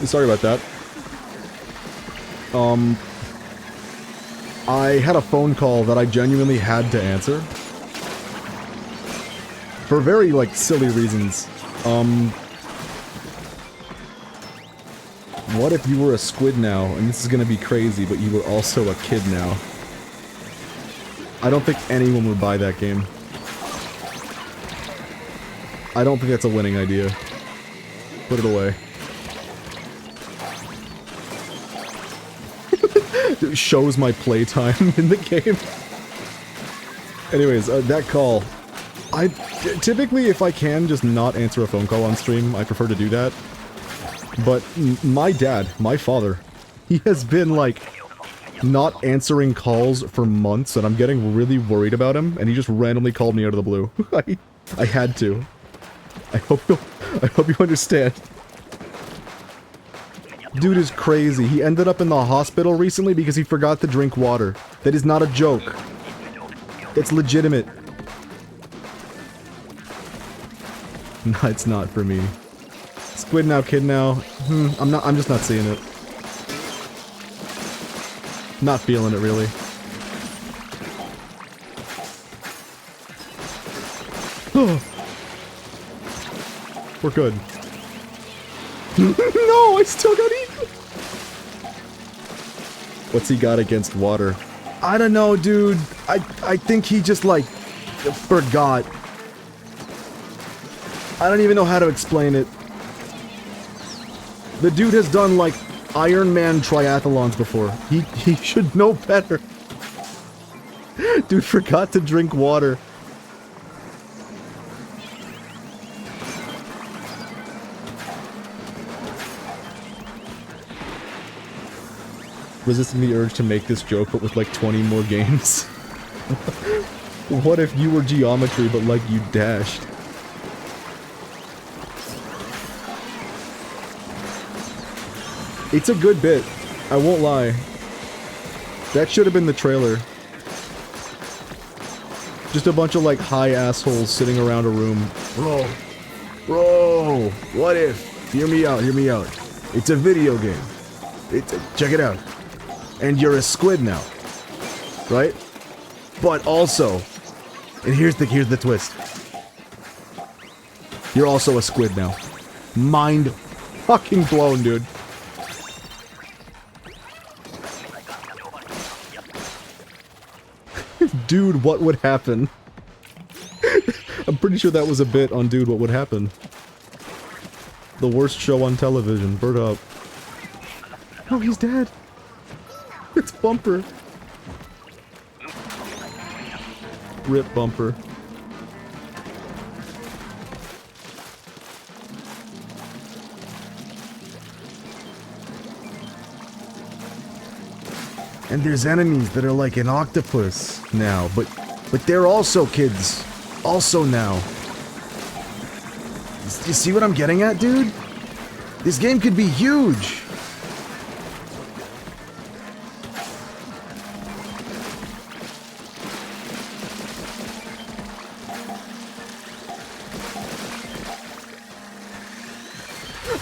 Sorry about that. I had a phone call that I genuinely had to answer. For very, like, silly reasons. What if you were a squid now, and this is gonna be crazy, but you were also a kid now? I don't think anyone would buy that game. I don't think that's a winning idea. Put it away. It shows my playtime in the game. Anyways, that call. Typically, if I can just not answer a phone call on stream, I prefer to do that. But my dad, my father, he has been, like, not answering calls for months, and I'm getting really worried about him, and he just randomly called me out of the blue. I had to. I hope you understand. Dude is crazy. He ended up in the hospital recently because he forgot to drink water. That is not a joke. It's legitimate. No, it's not for me. Squid now, kid now. I'm just not seeing it. Not feeling it, really. We're good. No, I still got eaten! What's he got against water? I don't know, dude. I think he just, like, forgot. I don't even know how to explain it. The dude has done, like, Iron Man triathlons before. He should know better. Dude forgot to drink water. Resisting the urge to make this joke, but with like 20 more games. What if you were geometry, but like you dashed? It's a good bit. I won't lie. That should have been the trailer. Just a bunch of like high assholes sitting around a room. Bro, what if? Hear me out, hear me out. It's a video game. Check it out. And you're a squid now. Right? But also, and here's the twist. You're also a squid now. Mind fucking blown, dude. Dude, what would happen? I'm pretty sure that was a bit on Dude, what would happen. The worst show on television. Bird up. Oh, he's dead. It's Bumper. Rip Bumper. And there's enemies that are like an octopus now, but they're also kids. Also now. You see what I'm getting at, dude? This game could be huge.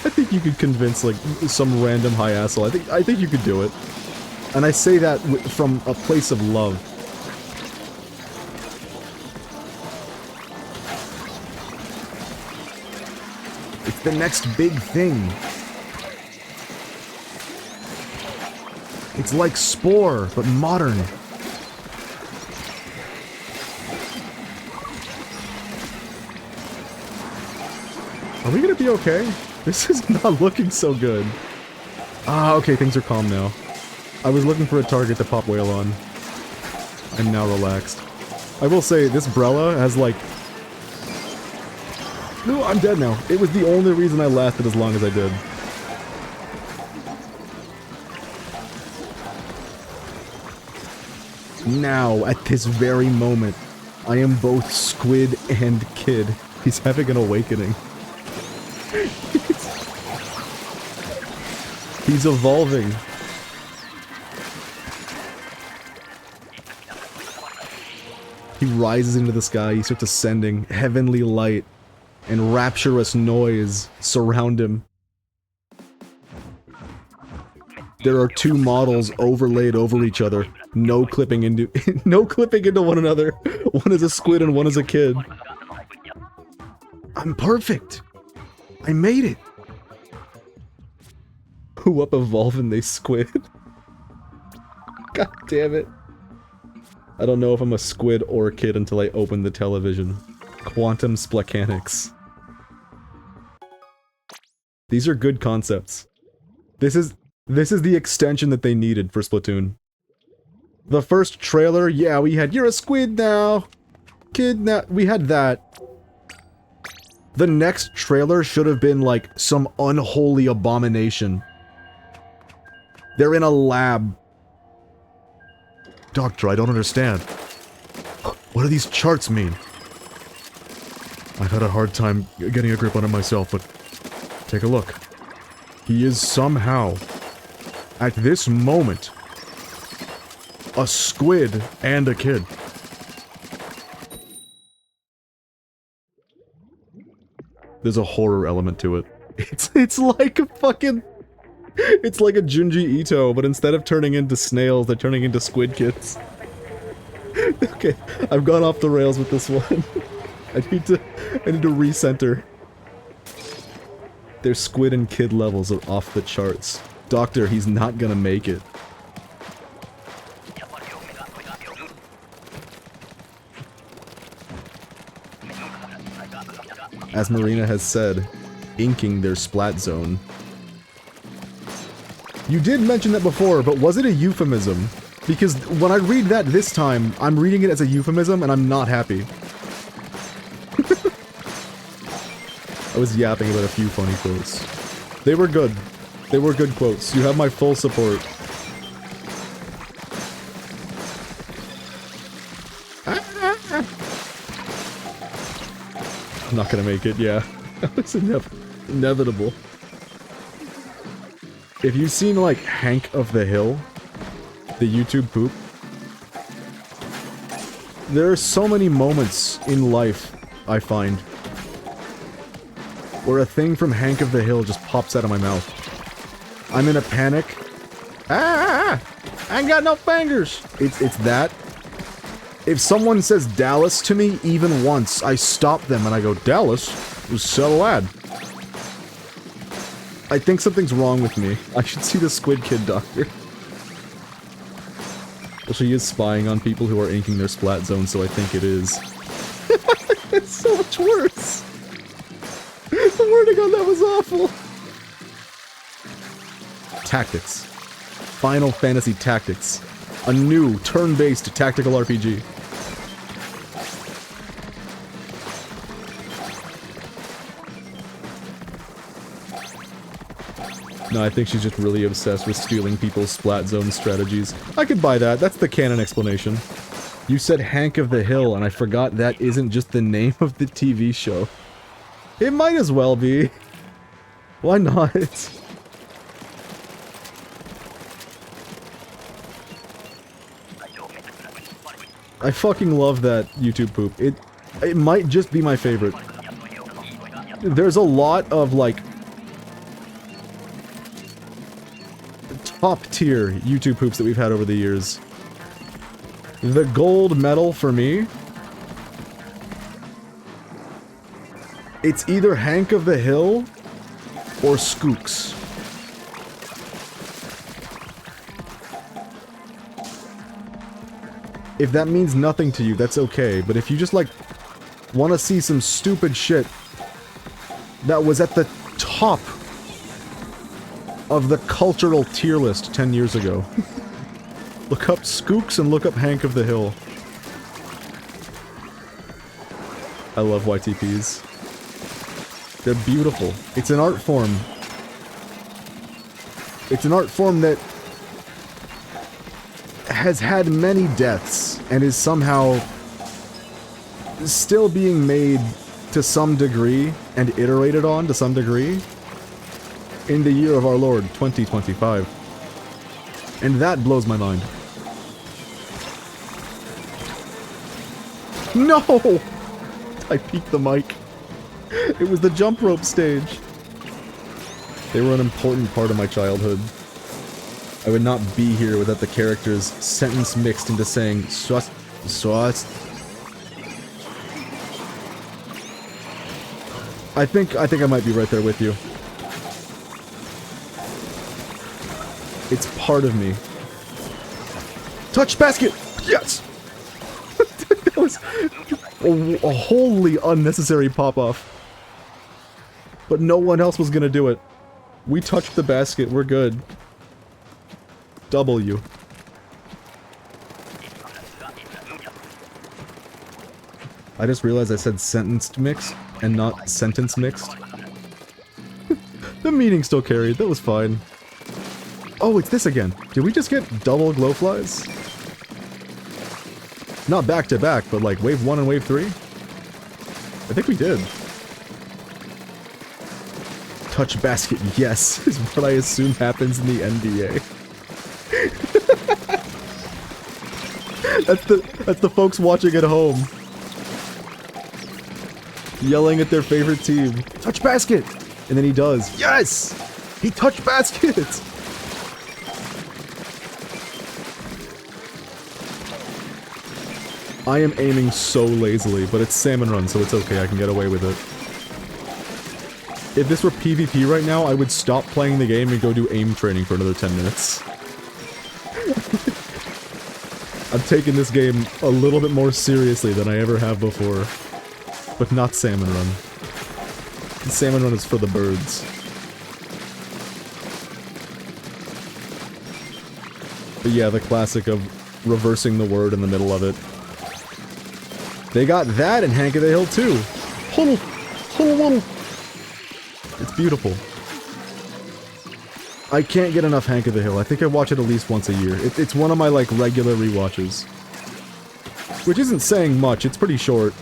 I think you could convince like some random high asshole. I think you could do it. And I say that from a place of love. It's the next big thing. It's like Spore, but modern. Are we gonna be okay? This is not looking so good. Ah, okay, things are calm now. I was looking for a target to pop whale on. I'm now relaxed. I will say, this Brella has like... No, I'm dead now. It was the only reason I lasted as long as I did. Now, at this very moment, I am both squid and kid. He's having an awakening. He's evolving. He rises into the sky, he starts ascending, heavenly light and rapturous noise surround him. There are two models overlaid over each other, no clipping into one another. One is a squid and one is a kid. I'm perfect. I made it. grew up evolving they squid. God damn it. I don't know if I'm a squid or a kid until I open the television. Quantum splachanics. These are good concepts. This is the extension that they needed for Splatoon. The first trailer, yeah, we had, you're a squid now! Kid now, we had that. The next trailer should have been like some unholy abomination. They're in a lab. Doctor, I don't understand. What do these charts mean? I've had a hard time getting a grip on it myself, but take a look. He is somehow, at this moment, a squid and a kid. There's a horror element to it. It's like a fucking... It's like a Junji Ito, but instead of turning into snails, they're turning into squid kids. Okay, I've gone off the rails with this one. I need to recenter. Their squid and kid levels are off the charts. Doctor, he's not gonna make it. As Marina has said, inking their splat zone. You did mention that before, but was it a euphemism? Because when I read that this time, I'm reading it as a euphemism and I'm not happy. I was yapping about a few funny quotes. They were good. They were good quotes. You have my full support. I'm not gonna make it, yeah. That was inevitable. If you've seen, like, Hank of the Hill, the YouTube poop, there are so many moments in life, I find, where a thing from Hank of the Hill just pops out of my mouth. I'm in a panic. Ah! I ain't got no fingers! It's that. If someone says Dallas to me even once, I stop them and I go, Dallas? So lad. I think something's wrong with me. I should see the Squid Kid doctor. Well, she is spying on people who are inking their splat zone, so I think it is. It's so much worse. The wording on that was awful. Tactics. Final Fantasy Tactics. A new, turn-based tactical RPG. No, I think she's just really obsessed with stealing people's splat zone strategies. I could buy that, that's the canon explanation. You said Hank of the Hill, and I forgot that isn't just the name of the TV show. It might as well be. Why not? I fucking love that YouTube poop. It might just be my favorite. There's a lot of, like, top-tier YouTube poops that we've had over the years. The gold medal for me, it's either Hank of the Hill or Skooks. If that means nothing to you, that's okay, but if you just, like, want to see some stupid shit that was at the top of the cultural tier list 10 years ago, look up Skooks and look up Hank of the Hill. I love YTPs. They're beautiful. It's an art form. It's an art form that has had many deaths and is somehow still being made to some degree and iterated on to some degree in the year of our Lord 2025. And that blows my mind. No! I peeked the mic. It was the jump rope stage. They were an important part of my childhood. I would not be here without the characters sentence mixed into saying "swast, swast." I think I might be right there with you. It's part of me. Touch basket! Yes! That was a wholly unnecessary pop-off. But no one else was gonna do it. We touched the basket, we're good. W. I just realized I said sentenced mixed and not sentence mixed. The meaning still carried, that was fine. Oh, it's this again. Did we just get double glowflies? Not back to back, but like wave 1 and wave 3? I think we did. Touch basket, yes, is what I assume happens in the NBA. That's the folks watching at home. Yelling at their favorite team. Touch basket! And then he does. Yes! He touched basket! I am aiming so lazily, but it's Salmon Run, so it's okay, I can get away with it. If this were PvP right now, I would stop playing the game and go do aim training for another 10 minutes. I'm taking this game a little bit more seriously than I ever have before. But not Salmon Run. Salmon Run is for the birds. But yeah, the classic of reversing the word in the middle of it. They got that in Hank of the Hill too. Huddle, huddle, huddle. It's beautiful. I can't get enough Hank of the Hill. I think I watch it at least once a year. It's one of my like regular rewatches. Which isn't saying much, it's pretty short.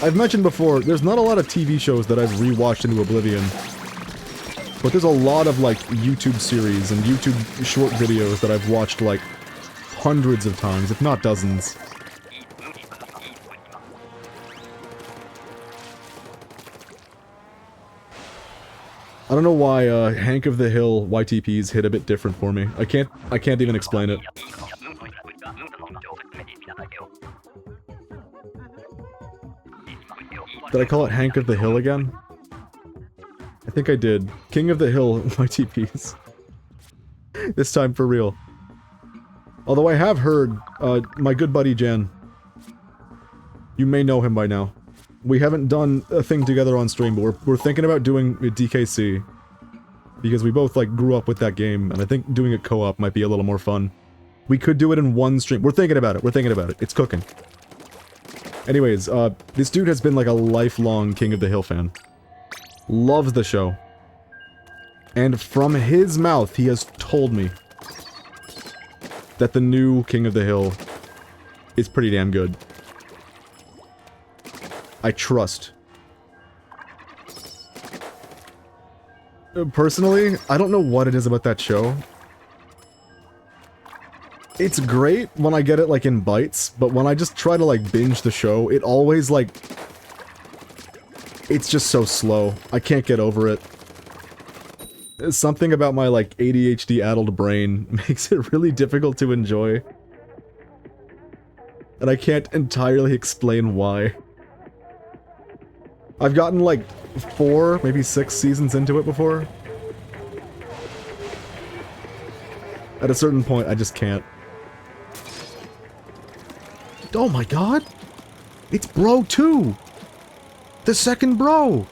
I've mentioned before, there's not a lot of TV shows that I've rewatched into oblivion. But there's a lot of like YouTube series and YouTube short videos that I've watched like hundreds of times, if not dozens. I don't know why Hank of the Hill YTPs hit a bit different for me. I can't even explain it. Did I call it Hank of the Hill again? I think I did. King of the Hill YTPs. This time for real. Although I have heard, my good buddy Jan. You may know him by now. We haven't done a thing together on stream, but we're thinking about doing a DKC. Because we both, like, grew up with that game, and I think doing a co-op might be a little more fun. We could do it in one stream. We're thinking about it, It's cooking. Anyways, this dude has been, like, a lifelong King of the Hill fan. Loves the show. And from his mouth, he has told me that the new King of the Hill is pretty damn good. I trust. Personally, I don't know what it is about that show. It's great when I get it, like, in bites, but when I just try to, like, binge the show, it always, like... It's just so slow. I can't get over it. Something about my, like, ADHD-addled brain makes it really difficult to enjoy. And I can't entirely explain why. I've gotten, like, 4, maybe 6 seasons into it before. At a certain point, I just can't. Oh my god! It's Bro 2! The second Bro!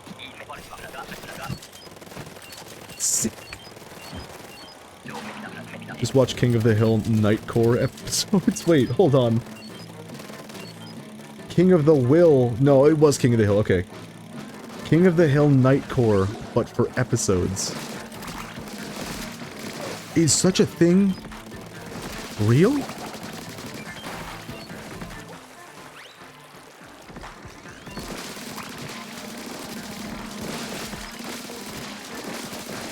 Sick. Just watch King of the Hill Nightcore episodes. Wait, hold on. King of the Will... No, it was King of the Hill, okay. King of the Hill Nightcore, but for episodes. Is such a thing real?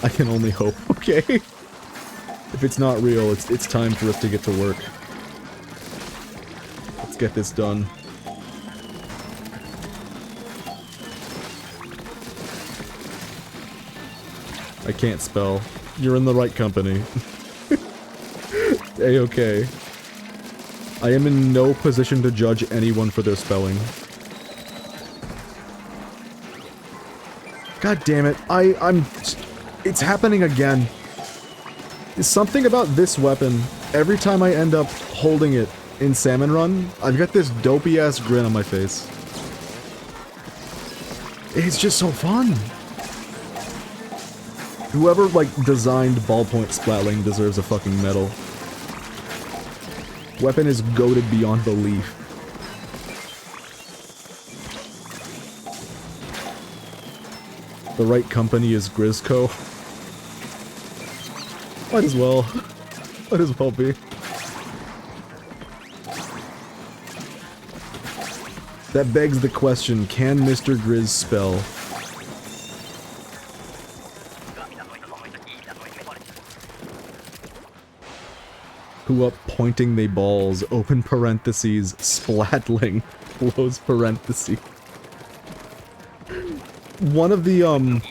I can only hope, okay? If it's not real, it's time for us to get to work. Let's get this done. I can't spell. You're in the right company. A-okay. I am in no position to judge anyone for their spelling. God damn it, It's happening again. Something about this weapon, every time I end up holding it in Salmon Run, I've got this dopey-ass grin on my face. It's just so fun. Whoever, like, designed ballpoint splatling deserves a fucking medal. Weapon is goated beyond belief. The right company is Grisco. Might as well. Might as well be. That begs the question, can Mr. Grizz spell? Who up pointing they balls, open parentheses, splatling, close parentheses. One of the,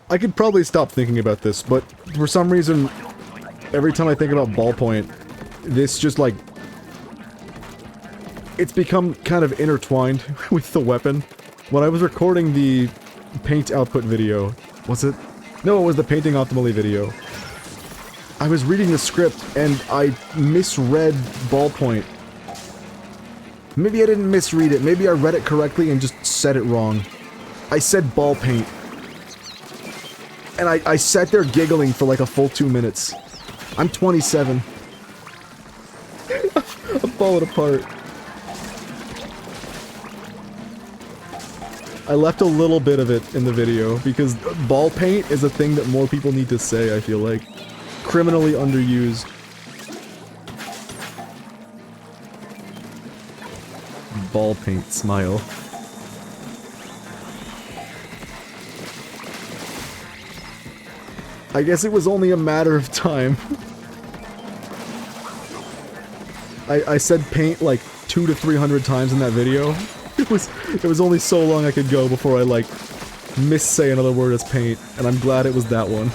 I could probably stop thinking about this, but for some reason, every time I think about ballpoint, this just like... It's become kind of intertwined with the weapon. When I was recording the paint output video, was it? No, it was the painting optimally video. I was reading the script and I misread ballpoint. Maybe I didn't misread it, maybe I read it correctly and just said it wrong. I said ball paint. And I sat there giggling for like a full 2 minutes. I'm 27. I'm falling apart. I left a little bit of it in the video, because ball paint is a thing that more people need to say, I feel like. Criminally underused. Ball paint smile. I guess it was only a matter of time. I said paint like 200 to 300 times in that video. It was only so long I could go before I like missay another word as paint, and I'm glad it was that one.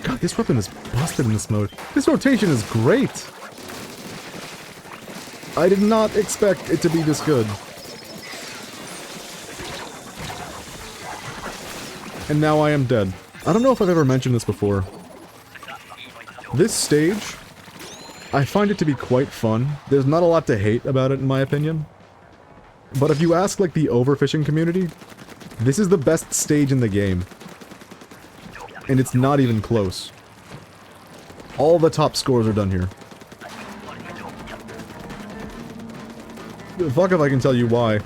God, this weapon is busted in this mode. This rotation is great! I did not expect it to be this good. And now I am dead. I don't know if I've ever mentioned this before. This stage, I find it to be quite fun. There's not a lot to hate about it in my opinion. But if you ask like the overfishing community, this is the best stage in the game. And it's not even close. All the top scores are done here. Fuck if I can tell you why.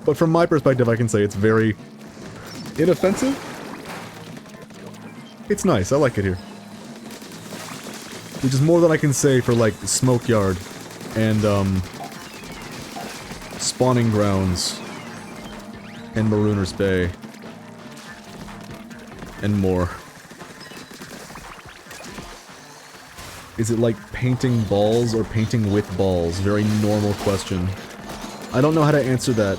But from my perspective, I can say it's very inoffensive. It's nice, I like it here. Which is more than I can say for like Smoke Yard and Spawning Grounds and Marooner's Bay and more. Is it like painting balls or painting with balls? Very normal question. I don't know how to answer that,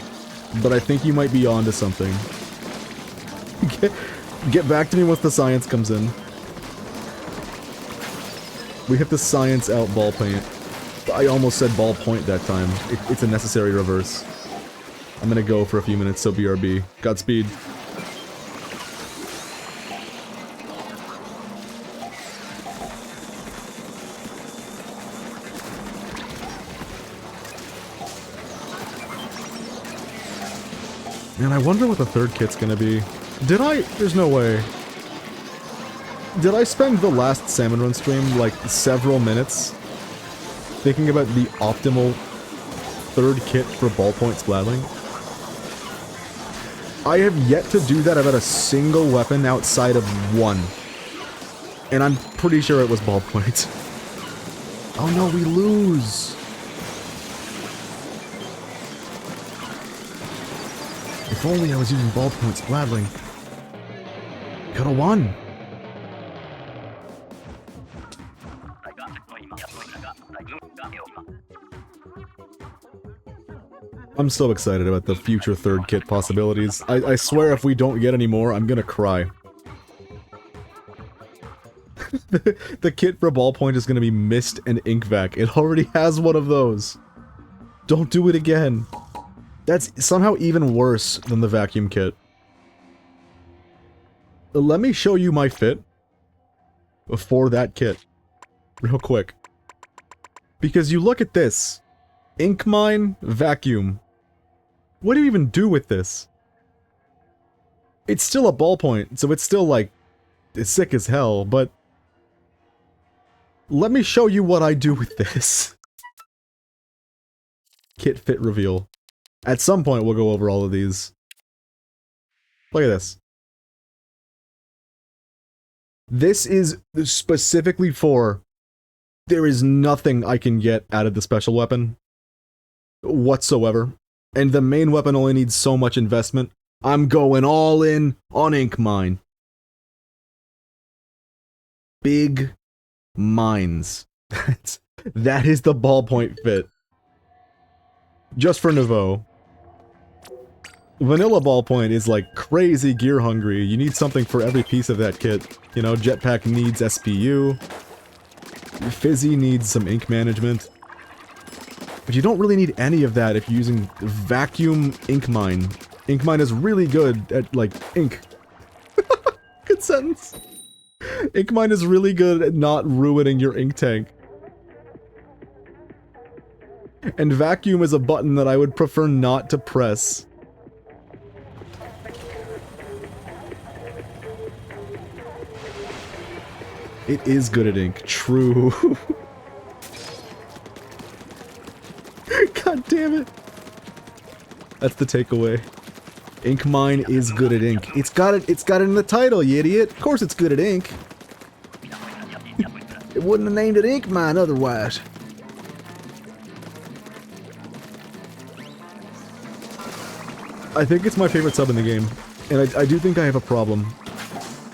but I think you might be onto something. Get back to me once the science comes in. We have to science out ball paint. I almost said ball point that time. It's a necessary reverse. I'm gonna go for a few minutes, so BRB. Godspeed. Man, I wonder what the third kit's gonna be. Did I? There's no way. Did I spend the last Salmon Run stream, like, several minutes thinking about the optimal third kit for ballpoint splatling? I have yet to do that about a single weapon outside of one. And I'm pretty sure it was ballpoint. Oh no, we lose! If only I was using ballpoint splatling. Could've won! I'm so excited about the future third kit possibilities. I swear if we don't get any more, I'm gonna cry. The kit for ballpoint is gonna be mist and ink vac. It already has one of those. Don't do it again. That's somehow even worse than the vacuum kit. Let me show you my fit for that kit. Real quick. Because you look at this. Ink mine, vacuum. What do you even do with this? It's still a ballpoint, so it's still like... it's sick as hell, but... let me show you what I do with this. Kit fit reveal. At some point we'll go over all of these. Look at this. This is specifically for... there is nothing I can get out of the special weapon. Whatsoever. And the main weapon only needs so much investment. I'm going all in on Ink Mine. Big mines. That is the ballpoint fit. Just for Nouveau. Vanilla ballpoint is like crazy gear hungry. You need something for every piece of that kit. You know, Jetpack needs SPU. Fizzy needs some ink management. But you don't really need any of that if you're using vacuum ink mine. Ink mine is really good at, like, ink. Good sentence. Ink mine is really good at not ruining your ink tank. And vacuum is a button that I would prefer not to press. It is good at ink. True. God damn it. That's the takeaway. Ink mine is good at ink. It's got it in the title, you idiot. Of course it's good at ink. It wouldn't have named it Ink Mine otherwise. I think it's my favorite sub in the game. And I do think I have a problem.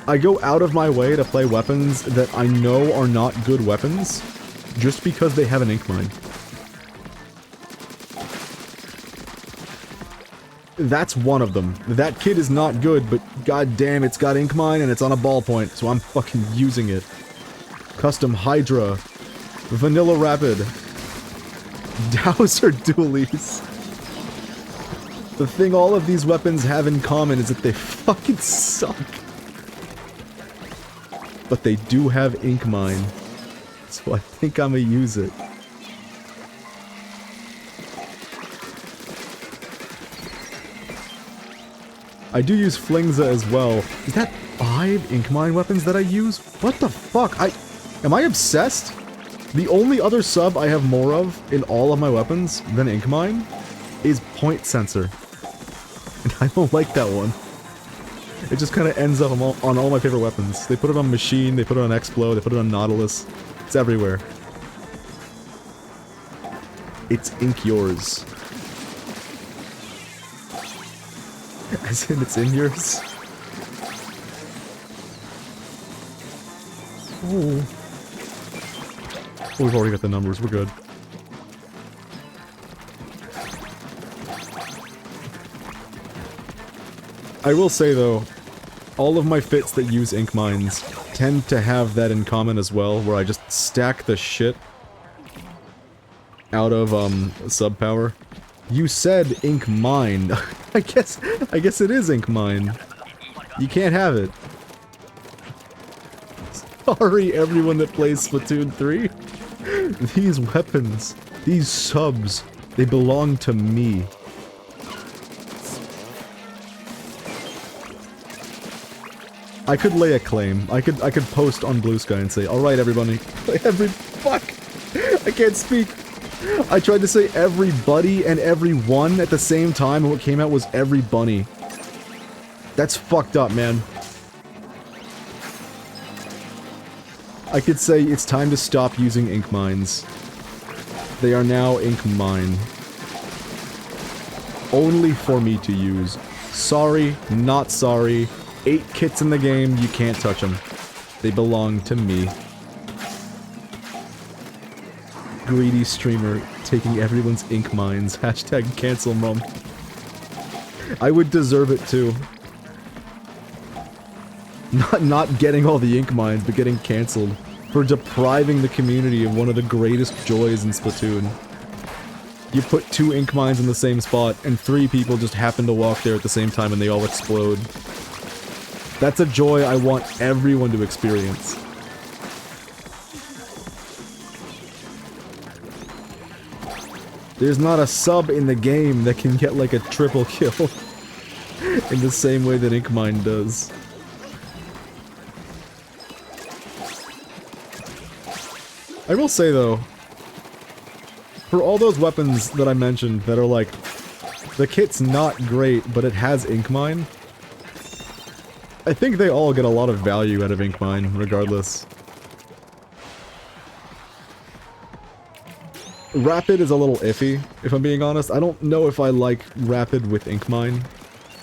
I go out of my way to play weapons that I know are not good weapons, just because they have an ink mine. That's one of them. That kit is not good, but goddamn, it's got ink mine and it's on a ballpoint, so I'm fucking using it. Custom Hydra. Vanilla Rapid. Dowser Dualies. The thing all of these weapons have in common is that they fucking suck. But they do have ink mine, so I think I'm gonna use it. I do use Flingza as well. Is that 5 ink mine weapons that I use? What the fuck? Am I obsessed? The only other sub I have more of in all of my weapons than ink mine is Point Sensor. And I don't like that one. It just kind of ends up on all my favorite weapons. They put it on Machine, they put it on Explo, they put it on Nautilus. It's everywhere. It's ink yours. As in, it's in yours? Oh. Oh, we've already got the numbers, we're good. I will say though, all of my fits that use ink mines tend to have that in common as well, where I just stack the shit out of, sub power. You said ink mine. I guess it is ink mine. You can't have it. Sorry everyone that plays Splatoon 3. These weapons, these subs, they belong to me. I could lay a claim. I could post on Blue Sky and say, "Alright everybody, fuck! I can't speak! I tried to say everybody and everyone at the same time, and what came out was every bunny. That's fucked up, man. I could say it's time to stop using ink mines. They are now ink mine. Only for me to use. Sorry, not sorry. 8 kits in the game, you can't touch them. They belong to me. Greedy streamer taking everyone's ink mines. Hashtag cancel Mumph. I would deserve it too. Not getting all the ink mines, but getting cancelled for depriving the community of one of the greatest joys in Splatoon. You put 2 ink mines in the same spot, and 3 people just happen to walk there at the same time and they all explode. That's a joy I want everyone to experience. There's not a sub in the game that can get like a triple kill in the same way that ink mine does. I will say though, for all those weapons that I mentioned that are like, the kit's not great, but it has ink mine, I think they all get a lot of value out of ink mine, regardless. Rapid is a little iffy, if I'm being honest. I don't know if I like Rapid with ink mine,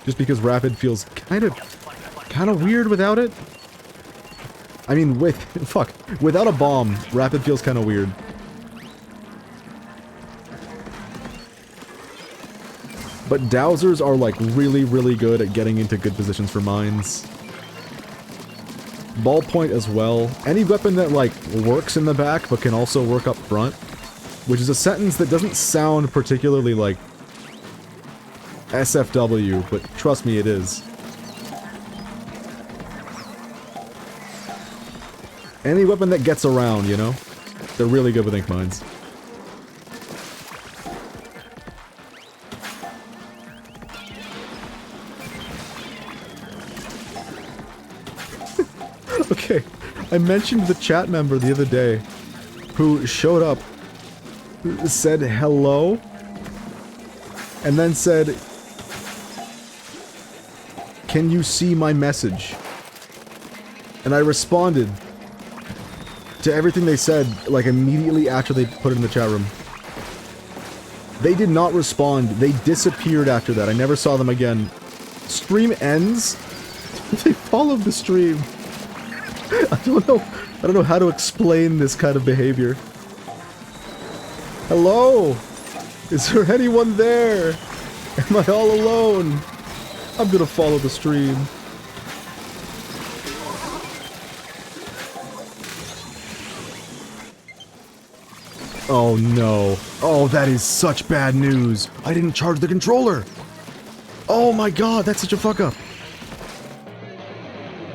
just because Rapid feels kind of weird without it. I mean, without a bomb, Rapid feels kind of weird. But dowsers are like really, really good at getting into good positions for mines. Ballpoint as well. Any weapon that like works in the back but can also work up front, which is a sentence that doesn't sound particularly like SFW, but trust me, it is. Any weapon that gets around, you know? They're really good with ink mines. Okay, I mentioned the chat member the other day who showed up, said hello, and then said, "Can you see my message?" And I responded to everything they said, like, immediately after they put it in the chat room. They did not respond. They disappeared after that. I never saw them again. Stream ends. They followed the stream. I don't know how to explain this kind of behavior. Hello? Is there anyone there? Am I all alone? I'm gonna follow the stream. Oh no. Oh, that is such bad news. I didn't charge the controller. Oh my god, that's such a fuck up.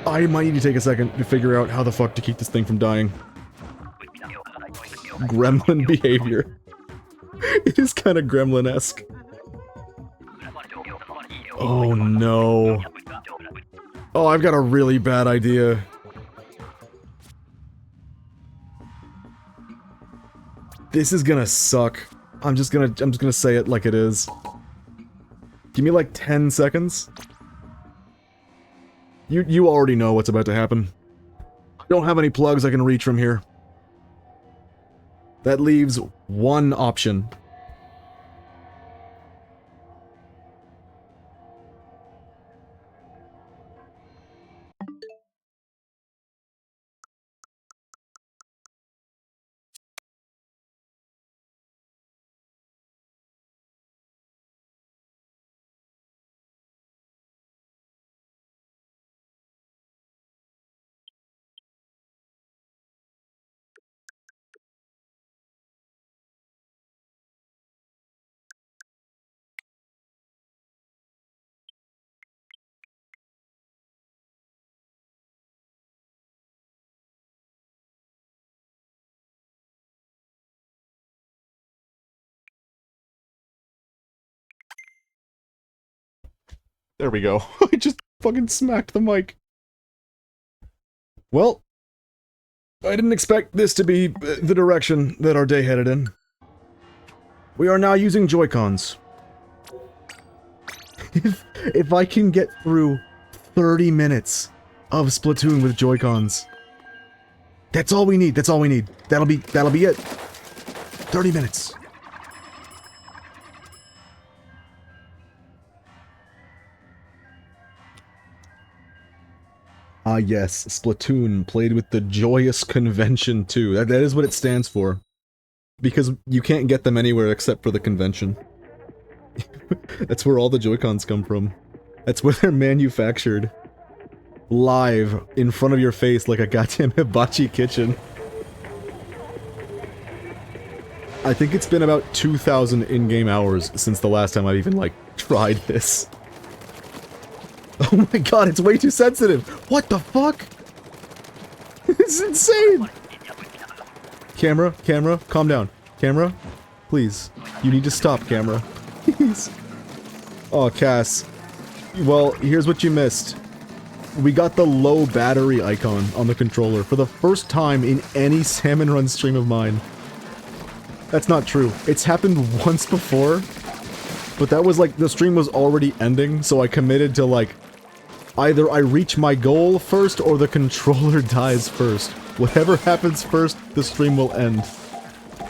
I might need to take a second to figure out how the fuck to keep this thing from dying. Gremlin behavior. It is kind of gremlin-esque. Oh no. Oh, I've got a really bad idea. This is gonna suck. I'm just gonna say it like it is. Give me like 10 seconds. You already know what's about to happen. I don't have any plugs I can reach from here. That leaves one option. There we go. I just fucking smacked the mic. Well, I didn't expect this to be the direction that our day headed in. We are now using Joy-Cons. If I can get through 30 minutes of Splatoon with Joy-Cons, that's all we need. That's all we need. That'll be it. 30 minutes. Ah yes, Splatoon, played with the Joyous Convention too. That is what it stands for. Because you can't get them anywhere except for the convention. That's where all the Joy-Cons come from. That's where they're manufactured. live in front of your face like a goddamn hibachi kitchen. I think it's been about 2,000 in-game hours since the last time I've even, like, tried this. Oh my god, it's way too sensitive! What the fuck? It's insane! Camera, camera, calm down. Camera, please. You need to stop, camera. Please. Oh, Cass. Well, here's what you missed. We got the low battery icon on the controller for the first time in any Salmon Run stream of mine. That's not true. It's happened once before, but that was like, the stream was already ending, so I committed to like, either I reach my goal first or the controller dies first. Whatever happens first, the stream will end.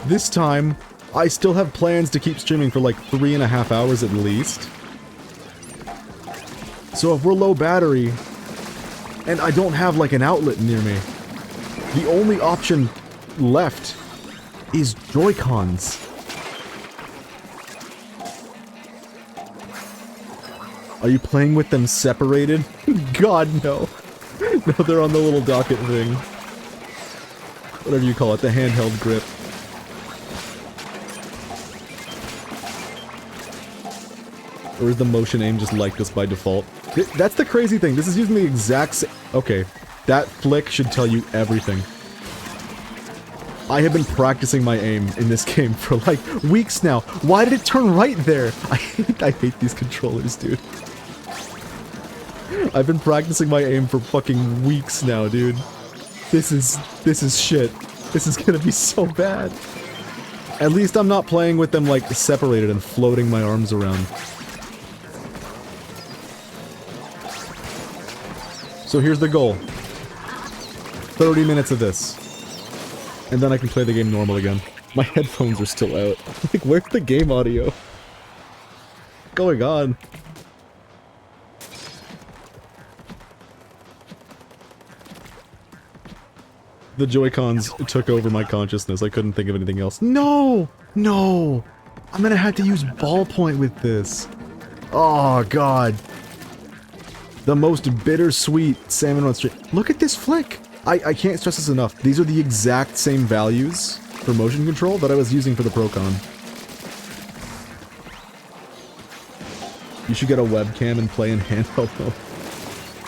This time, I still have plans to keep streaming for like 3.5 hours at least. So if we're low battery, and I don't have like an outlet near me, the only option left is Joy-Cons. Are you playing with them separated? God, no. No, they're on the little docket thing. Whatever you call it, the handheld grip. Or is the motion aim just like this by default? That's the crazy thing, this is using the exact same... Okay, that flick should tell you everything. I have been practicing my aim in this game for like weeks now. Why did it turn right there? I hate these controllers, dude. I've been practicing my aim for fucking weeks now, dude. This is shit. This is gonna be so bad. At least I'm not playing with them like separated and floating my arms around. So here's the goal. 30 minutes of this. And then I can play the game normal again. My headphones are still out. Like, where's the game audio? What's going on? The Joy-Cons took over my consciousness. I couldn't think of anything else. No! No! I'm gonna have to use ballpoint with this. Oh, God. The most bittersweet Salmon Run stream. Look at this flick! I can't stress this enough. These are the exact same values for motion control that I was using for the Procon. You should get a webcam and play in handheld mode.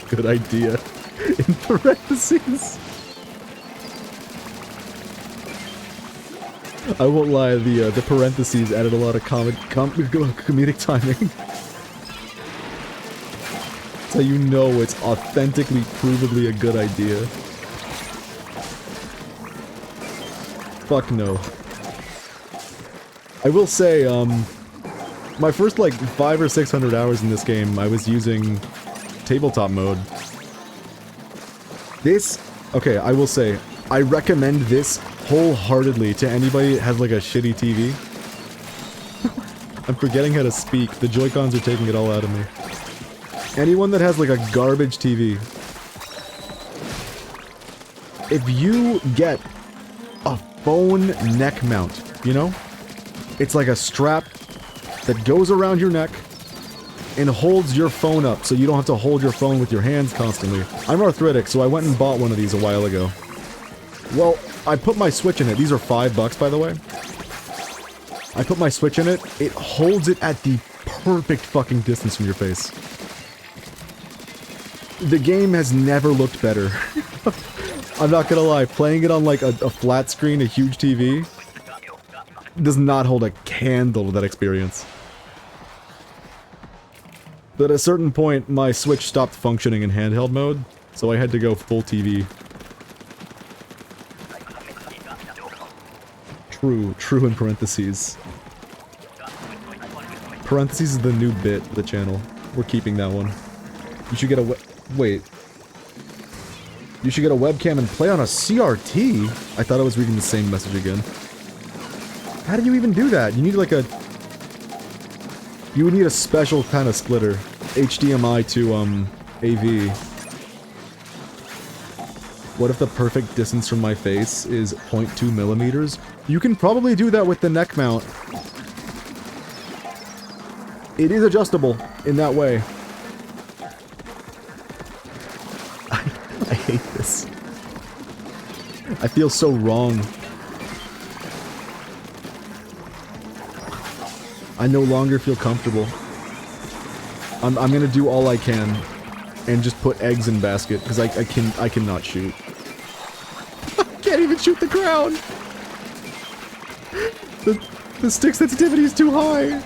Good idea. In parentheses. I won't lie, the parentheses added a lot of comedic timing. That's how you know it's authentically, provably a good idea. Fuck no. I will say, my first like 500 or 600 hours in this game, I was using tabletop mode. This, okay, I will say, I recommend this wholeheartedly to anybody that has like a shitty TV. I'm forgetting how to speak. The Joy-Cons are taking it all out of me. Anyone that has like a garbage TV. If you get a phone neck mount, you know? It's like a strap that goes around your neck and holds your phone up so you don't have to hold your phone with your hands constantly. I'm arthritic, so I went and bought one of these a while ago. Well, I put my Switch in it. These are $5, by the way. I put my Switch in it. It holds it at the perfect fucking distance from your face. The game has never looked better. I'm not gonna lie, playing it on like a flat screen, a huge TV, does not hold a candle to that experience. But at a certain point, my Switch stopped functioning in handheld mode, so I had to go full TV. True in parentheses. Parentheses is the new bit of the channel. We're keeping that one. You should get a wait. You should get a webcam and play on a CRT? I thought I was reading the same message again. How do you even do that? You need like a... You would need a special kind of splitter. HDMI to, AV. What if the perfect distance from my face is 0.2 millimeters? You can probably do that with the neck mount. It is adjustable in that way. I feel so wrong. I no longer feel comfortable. I'm gonna do all I can and just put eggs in basket because I cannot shoot. I can't even shoot the ground. The stick sensitivity is too high.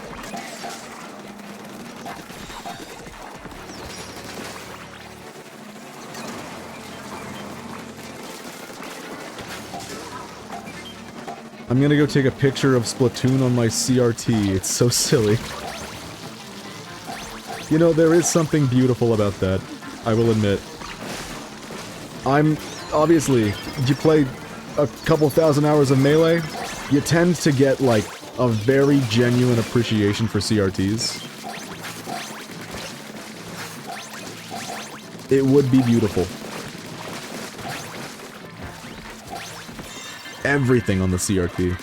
I'm gonna go take a picture of Splatoon on my CRT. It's so silly. You know, there is something beautiful about that, I will admit. Obviously, if you play a couple thousand hours of Melee, you tend to get, like, a very genuine appreciation for CRTs. It would be beautiful. Everything on the CRT.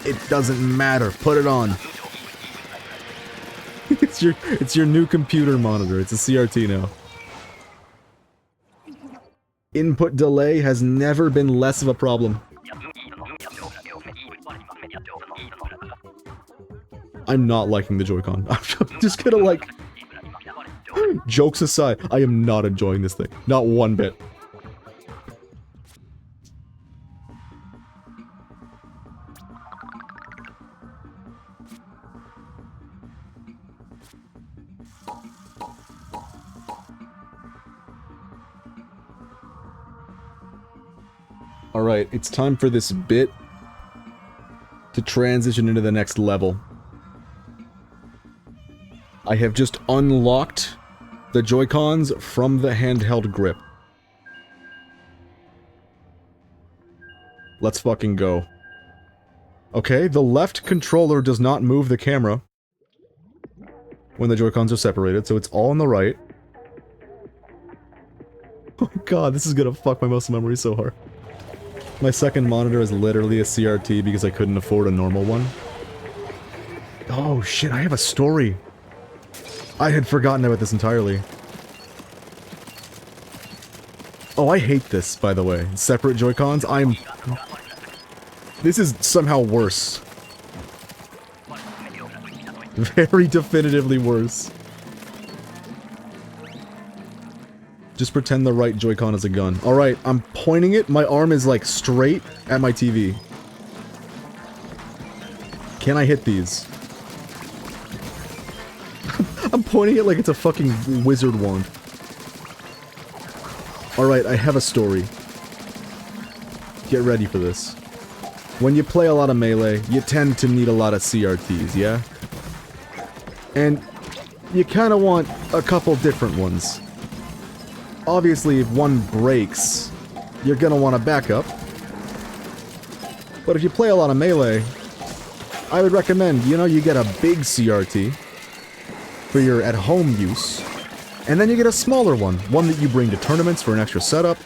It doesn't matter. Put it on. It's your new computer monitor. It's a CRT now. Input delay has never been less of a problem. I'm not liking the Joy-Con. I'm just gonna, like... Jokes aside, I am not enjoying this thing. Not one bit. Alright, it's time for this bit to transition into the next level. I have just unlocked the Joy-Cons from the handheld grip. Let's fucking go. Okay, the left controller does not move the camera when the Joy-Cons are separated, so it's all on the right. Oh god, this is gonna fuck my muscle memory so hard. My second monitor is literally a CRT because I couldn't afford a normal one. Oh shit, I have a story. I had forgotten about this entirely. Oh, I hate this, by the way. Separate Joy-Cons, this is somehow worse. Very definitively worse. Just pretend the right Joy-Con is a gun. Alright, I'm pointing it. My arm is, like, straight at my TV. Can I hit these? I'm pointing it like it's a fucking wizard wand. Alright, I have a story. Get ready for this. When you play a lot of Melee, you tend to need a lot of CRTs, yeah? And you kinda want a couple different ones. Obviously, if one breaks, you're gonna want a backup. But if you play a lot of Melee, I would recommend, you know, you get a big CRT for your at-home use, and then you get a smaller one that you bring to tournaments for an extra setup,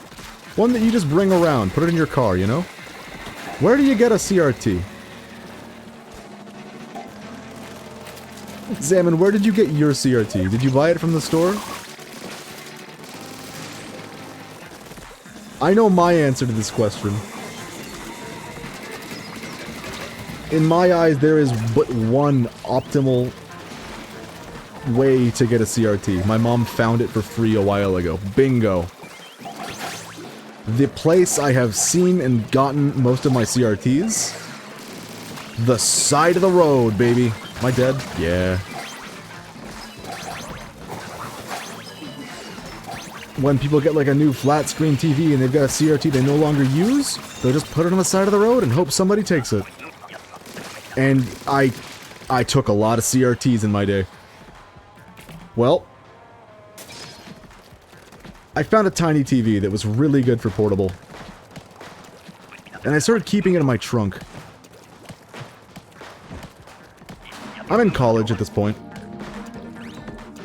one that you just bring around, put it in your car, you know? Where do you get a CRT? Salmon, where did you get your CRT? Did you buy it from the store? I know my answer to this question. In my eyes, there is but one optimal way to get a CRT. My mom found it for free a while ago. Bingo. The place I have seen and gotten most of my CRTs? The side of the road, baby. Am I dead? Yeah. When people get like a new flat screen TV and they've got a CRT they no longer use, they'll just put it on the side of the road and hope somebody takes it. And I took a lot of CRTs in my day. Well, I found a tiny TV that was really good for portable. And I started keeping it in my trunk. I'm in college at this point.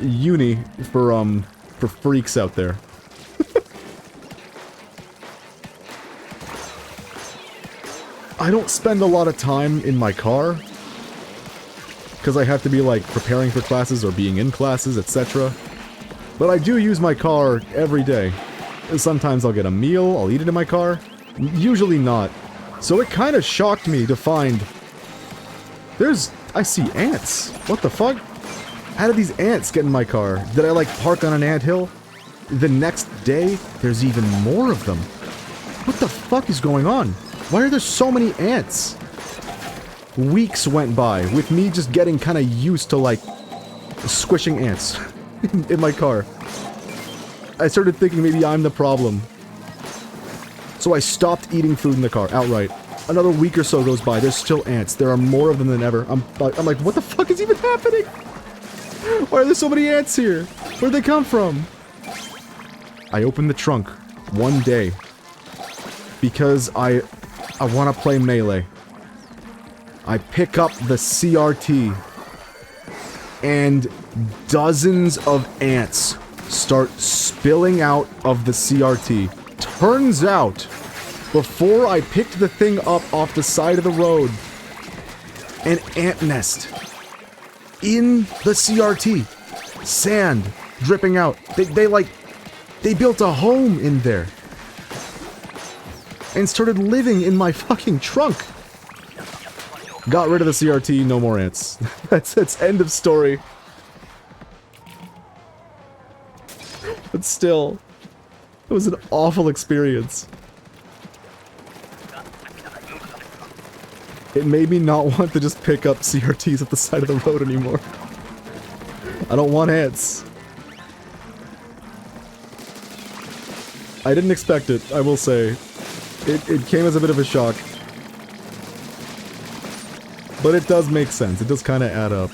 Uni for freaks out there. I don't spend a lot of time in my car, because I have to be like preparing for classes or being in classes, etc. But I do use my car every day. And sometimes I'll get a meal, I'll eat it in my car. Usually not. So it kind of shocked me to find... I see ants. What the fuck? How did these ants get in my car? Did I, like, park on an anthill? The next day, there's even more of them. What the fuck is going on? Why are there so many ants? Weeks went by with me just getting kind of used to, like, squishing ants in my car. I started thinking maybe I'm the problem. So I stopped eating food in the car, outright. Another week or so goes by, there's still ants. There are more of them than ever. I'm like, what the fuck is even happening? Why are there so many ants here? Where'd they come from? I opened the trunk one day because I want to play Melee. I pick up the CRT and dozens of ants start spilling out of the CRT. Turns out, before I picked the thing up off the side of the road, an ant nest in the CRT. Sand dripping out. They built a home in there. And started living in my fucking trunk. Got rid of the CRT, no more ants. That's end of story. But still, it was an awful experience. It made me not want to just pick up CRTs at the side of the road anymore. I don't want ants. I didn't expect it, I will say. It came as a bit of a shock. But it does make sense, it does kind of add up.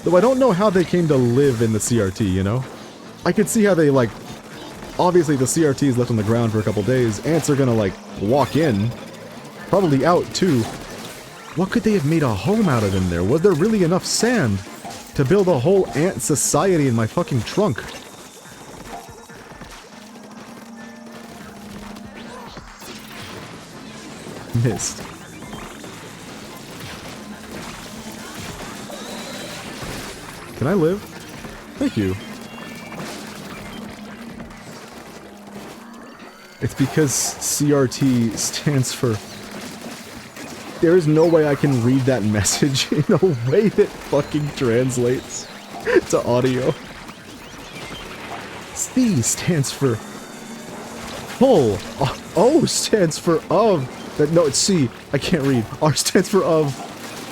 Though I don't know how they came to live in the CRT, you know? I could see how they, like... Obviously the CRT is left on the ground for a couple days, ants are gonna, like, walk in. Probably out, too. What could they have made a home out of in there? Was there really enough sand to build a whole ant society in my fucking trunk? Missed. Can I live? Thank you. It's because CRT stands for... There is no way I can read that message in a way that fucking translates to audio. C stands for full. O stands for of. No, it's C. I can't read. R stands for of.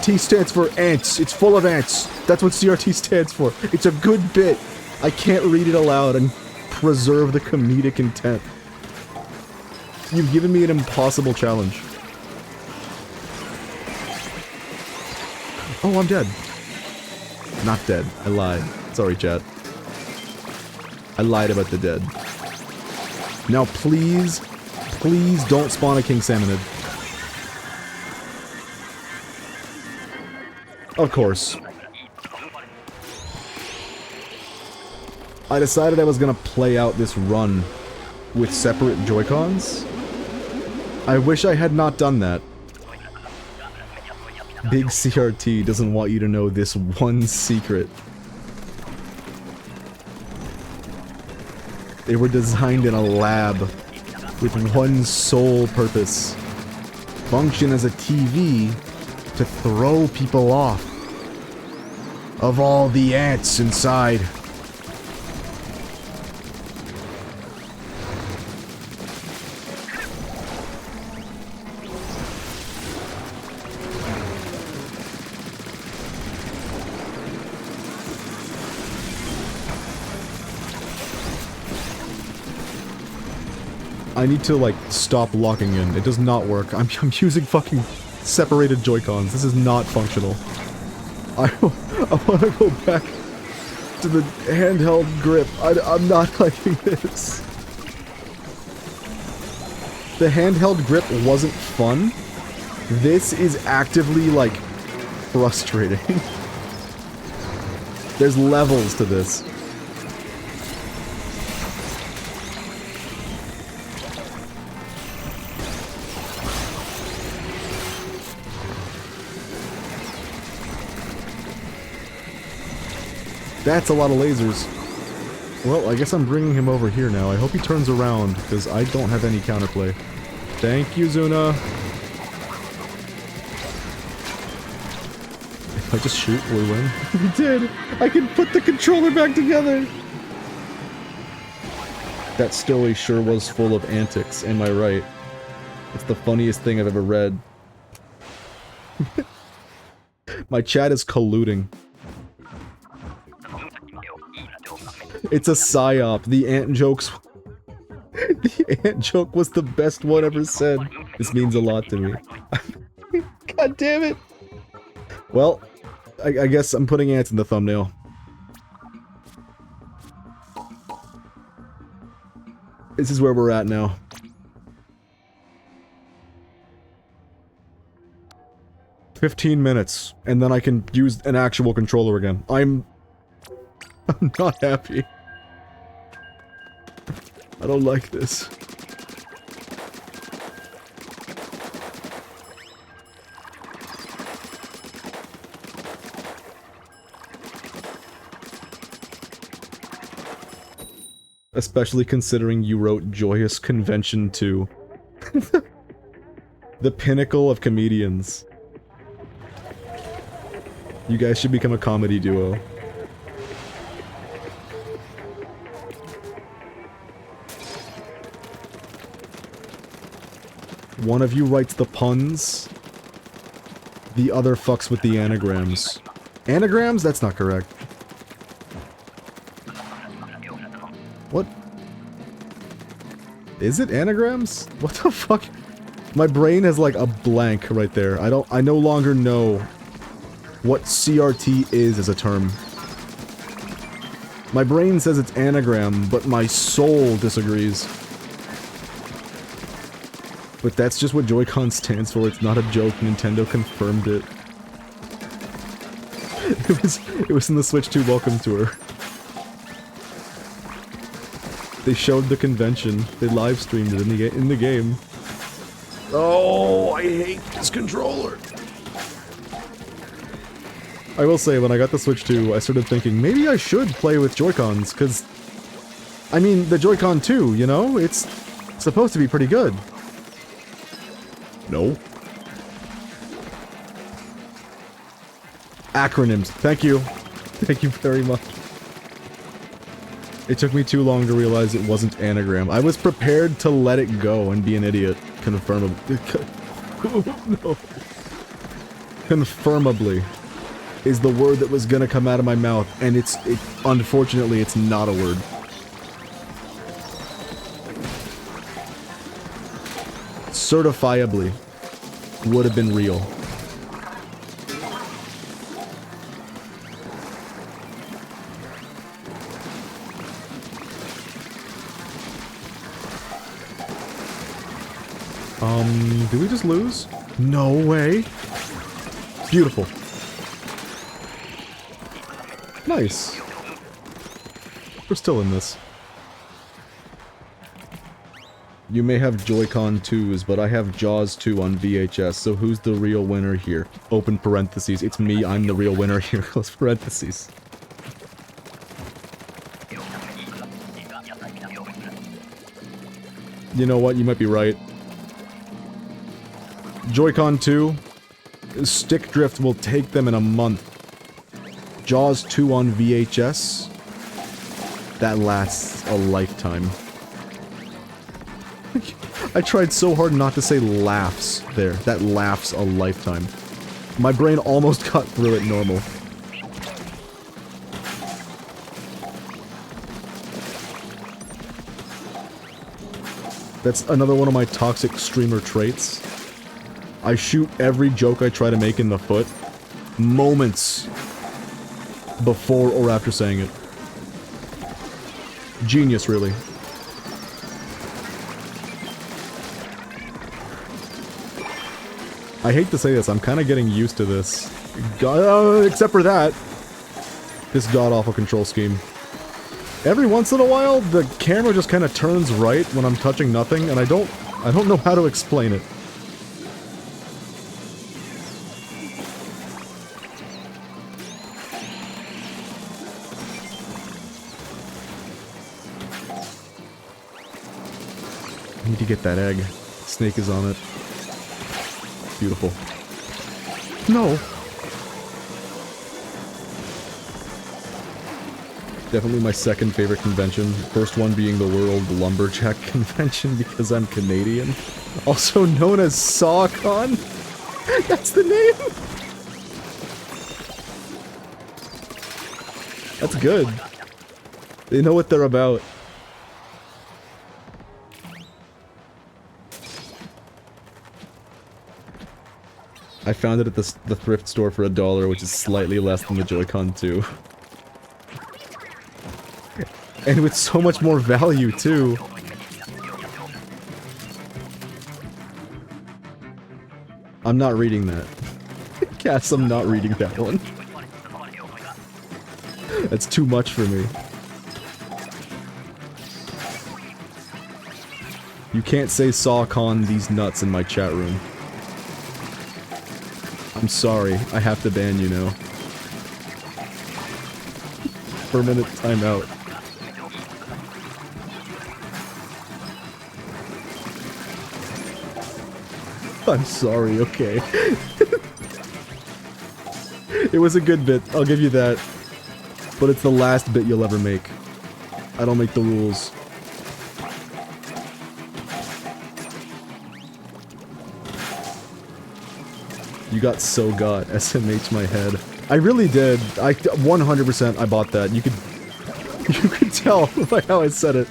T stands for ants. It's full of ants. That's what CRT stands for. It's a good bit. I can't read it aloud and preserve the comedic intent. You've given me an impossible challenge. Oh, I'm dead. Not dead. I lied. Sorry, chat. I lied about the dead. Now, please, please don't spawn a king salmonid. Of course. I decided I was gonna play out this run with separate Joy-Cons. I wish I had not done that. Big CRT doesn't want you to know this one secret. They were designed in a lab with one sole purpose. Function as a TV to throw people off of all the ants inside. I need to, like, stop locking in. It does not work. I'm using fucking separated Joy-Cons. This is not functional. I want to go back to the handheld grip. I'm not liking this. The handheld grip wasn't fun. This is actively, like, frustrating. There's levels to this. That's a lot of lasers. Well, I guess I'm bringing him over here now. I hope he turns around, because I don't have any counterplay. Thank you, Zuna. If I just shoot, we win. We did! I can put the controller back together! That story sure was full of antics, am I right? It's the funniest thing I've ever read. My chat is colluding. It's a psyop. The ant jokes... The ant joke was the best one ever said. This means a lot to me. God damn it! Well, I guess I'm putting ants in the thumbnail. This is where we're at now. "15 minutes, and then I can use an actual controller again. I'm not happy. I don't like this. Especially considering you wrote Joyous Convention 2. The pinnacle of comedians. You guys should become a comedy duo. One of you writes the puns. The other fucks with the anagrams. Anagrams? That's not correct. What? Is it anagrams? What the fuck? My brain has like a blank right there. I no longer know what CRT is as a term. My brain says it's anagram, but my soul disagrees. But that's just what Joy-Con stands for, it's not a joke, Nintendo confirmed it. It was in the Switch 2 Welcome Tour. They showed the convention, they live streamed it in the game. Oh, I hate this controller! I will say, when I got the Switch 2, I started thinking, maybe I should play with Joy-Cons, cause... I mean, the Joy-Con 2, you know? It's supposed to be pretty good. No. Acronyms. Thank you. Thank you very much. It took me too long to realize it wasn't anagram. I was prepared to let it go and be an idiot. Confirmably. No. Confirmably is the word that was gonna come out of my mouth, and unfortunately, it's not a word. Certifiably would have been real. Did we just lose? No way. Beautiful. Nice. We're still in this. You may have Joy-Con 2s, but I have Jaws 2 on VHS, so who's the real winner here? Open parentheses. It's me, I'm the real winner here. Close parentheses. You know what? You might be right. Joy-Con 2, stick drift will take them in a month. Jaws 2 on VHS, that lasts a lifetime. I tried so hard not to say laughs there. That laughs a lifetime. My brain almost got through it normal. That's another one of my toxic streamer traits. I shoot every joke I try to make in the foot moments before or after saying it. Genius, really. I hate to say this, I'm kind of getting used to this. Except for that. This god-awful control scheme. Every once in a while, the camera just kind of turns right when I'm touching nothing, and I don't know how to explain it. I need to get that egg. Snake is on it. Beautiful. No! Definitely my second favorite convention. First one being the World Lumberjack Convention because I'm Canadian. Also known as SawCon. That's the name! That's good. They know what they're about. I found it at the thrift store for $1, which is slightly less than the Joy-Con 2. And with so much more value, too. I'm not reading that. Cass, I'm not reading that one. That's too much for me. You can't say SawCon these nuts in my chat room. I'm sorry, I have to ban you now. Permanent timeout. I'm sorry, okay. It was a good bit, I'll give you that. But it's the last bit you'll ever make. I don't make the rules. You got so got, SMH my head. I really did. 100% I bought that. You could tell by how I said it.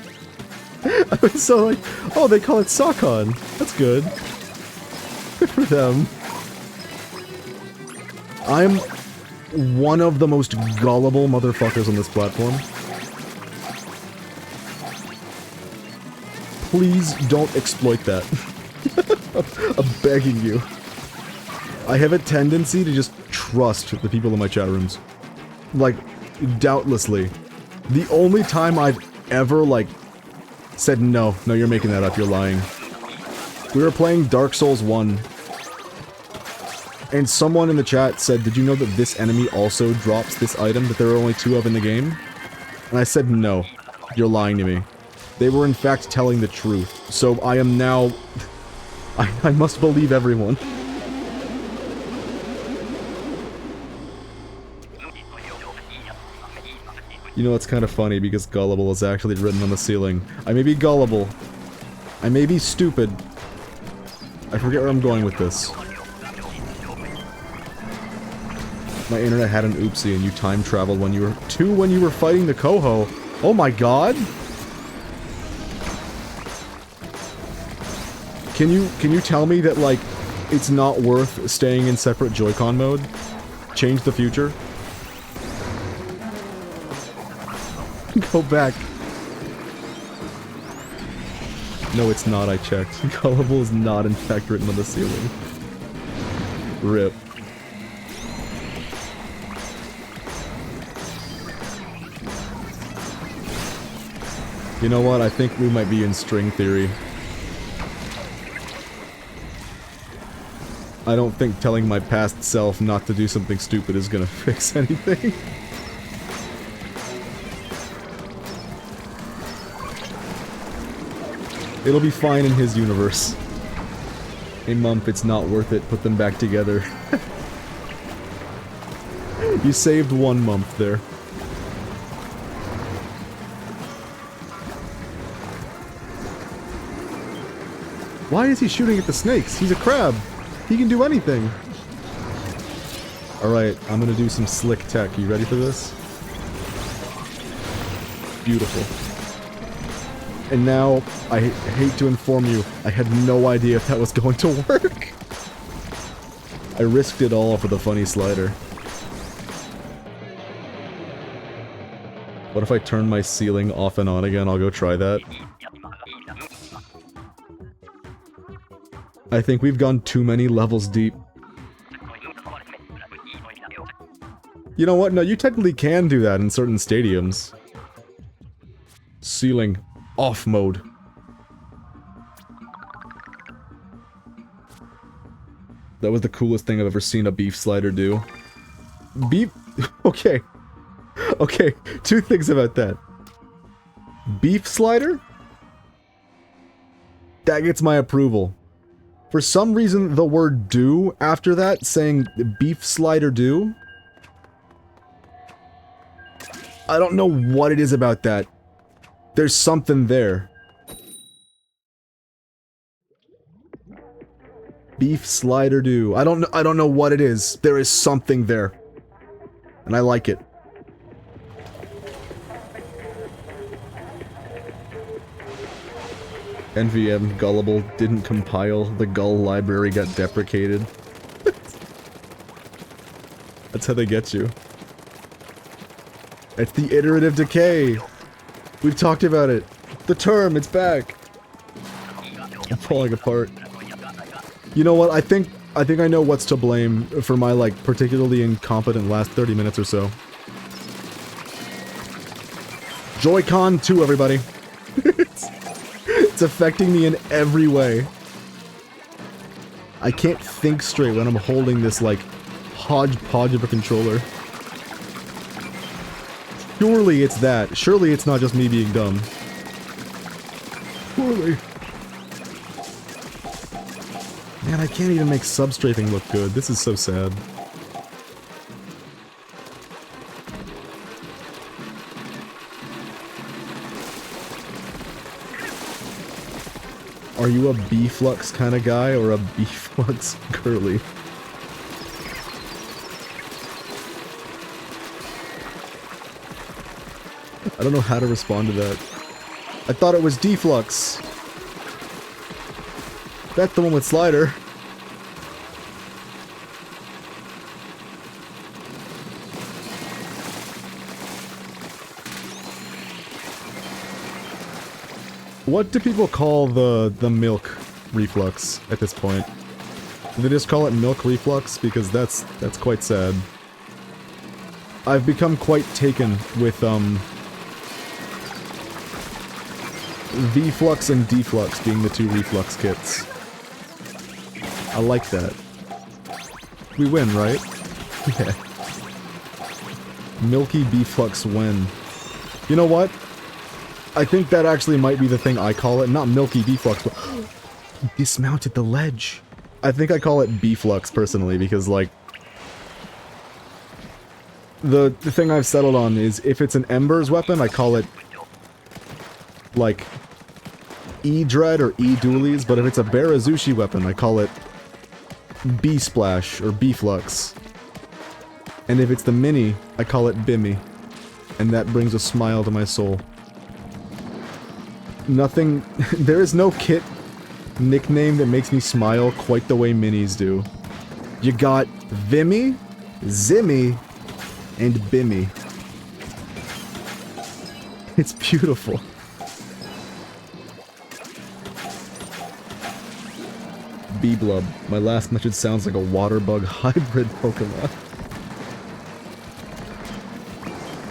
I was so like, oh, they call it SawCon. That's good. Good for them. I'm one of the most gullible motherfuckers on this platform. Please don't exploit that. I'm begging you. I have a tendency to just trust the people in my chat rooms. Like, doubtlessly. The only time I've ever, like, said no, you're making that up, you're lying. We were playing Dark Souls 1. And someone in the chat said, did you know that this enemy also drops this item that there are only 2 of in the game? And I said, no, you're lying to me. They were in fact telling the truth. So I am now... I must believe everyone. You know, it's kind of funny because gullible is actually written on the ceiling. I may be gullible. I may be stupid. I forget where I'm going with this. My internet had an oopsie and you time traveled when you were fighting the Coho. Oh my god! Can you tell me that, like, it's not worth staying in separate Joy-Con mode? Change the future? Go back. No, it's not, I checked. Gullible is not in fact written on the ceiling. RIP. You know what? I think we might be in string theory. I don't think telling my past self not to do something stupid is gonna fix anything. It'll be fine in his universe. Hey Mumph, it's not worth it. Put them back together. You saved one Mumph there. Why is he shooting at the snakes? He's a crab. He can do anything. Alright, I'm gonna do some slick tech. You ready for this? Beautiful. And now, I hate to inform you, I had no idea if that was going to work. I risked it all for the funny slider. What if I turn my ceiling off and on again? I'll go try that. I think we've gone too many levels deep. You know what? No, you technically can do that in certain stadiums. Ceiling off mode. That was the coolest thing I've ever seen a beef slider do. Beef? Okay. Okay, 2 things about that. Beef slider? That gets my approval. For some reason, the word do after that, saying beef slider do. I don't know what it is about that. There's something there. Beef slider do. I don't know what it is. There is something there. And I like it. NVM gullible didn't compile. The gull library got deprecated. That's how they get you. It's the iterative decay. We've talked about it. The term, it's back. I'm falling apart. You know what? I think I know what's to blame for my, like, particularly incompetent last 30 minutes or so. Joy-Con 2, everybody. It's affecting me in every way. I can't think straight when I'm holding this, like, hodgepodge of a controller. Surely it's that. Surely it's not just me being dumb. Surely. Man, I can't even make substrafing look good. This is so sad. Are you a B-flux kind of guy or a B-flux girly? I don't know how to respond to that. I thought it was D-flux. That's the one with slider. What do people call the milk reflux at this point? Do they just call it milk reflux? Because that's quite sad. I've become quite taken with V-flux and D-flux being the two reflux kits. I like that. We win, right? Yeah. Milky B-flux win. You know what? I think that actually might be the thing I call it. Not Milky B-flux, but dismounted the ledge. I think I call it B-flux personally because, like, the thing I've settled on is if it's an Embers weapon, I call it, like, E-Dread or E-Dualies, but if it's a Barazushi weapon, I call it B-Splash or B-Flux. And if it's the Mini, I call it Bimmy. And that brings a smile to my soul. Nothing... there is no kit nickname that makes me smile quite the way Minis do. You got Vimmy, Zimmy, and Bimmy. It's beautiful. B-Blub. My last message sounds like a water bug hybrid Pokemon.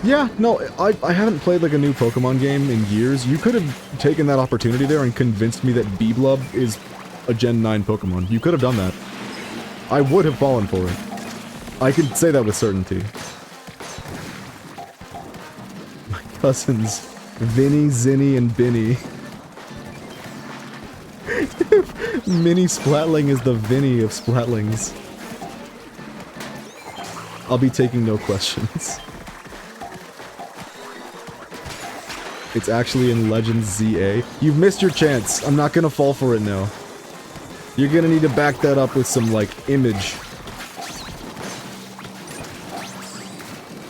Yeah, no, I haven't played like a new Pokemon game in years. You could have taken that opportunity there and convinced me that B-Blub is a Gen 9 Pokemon. You could have done that. I would have fallen for it. I can say that with certainty. My cousins, Vinny, Zinny, and Binny. Mini Splatling is the Vinny of Splatlings. I'll be taking no questions. It's actually in Legends ZA. You've missed your chance. I'm not gonna fall for it now. You're gonna need to back that up with some, like, image.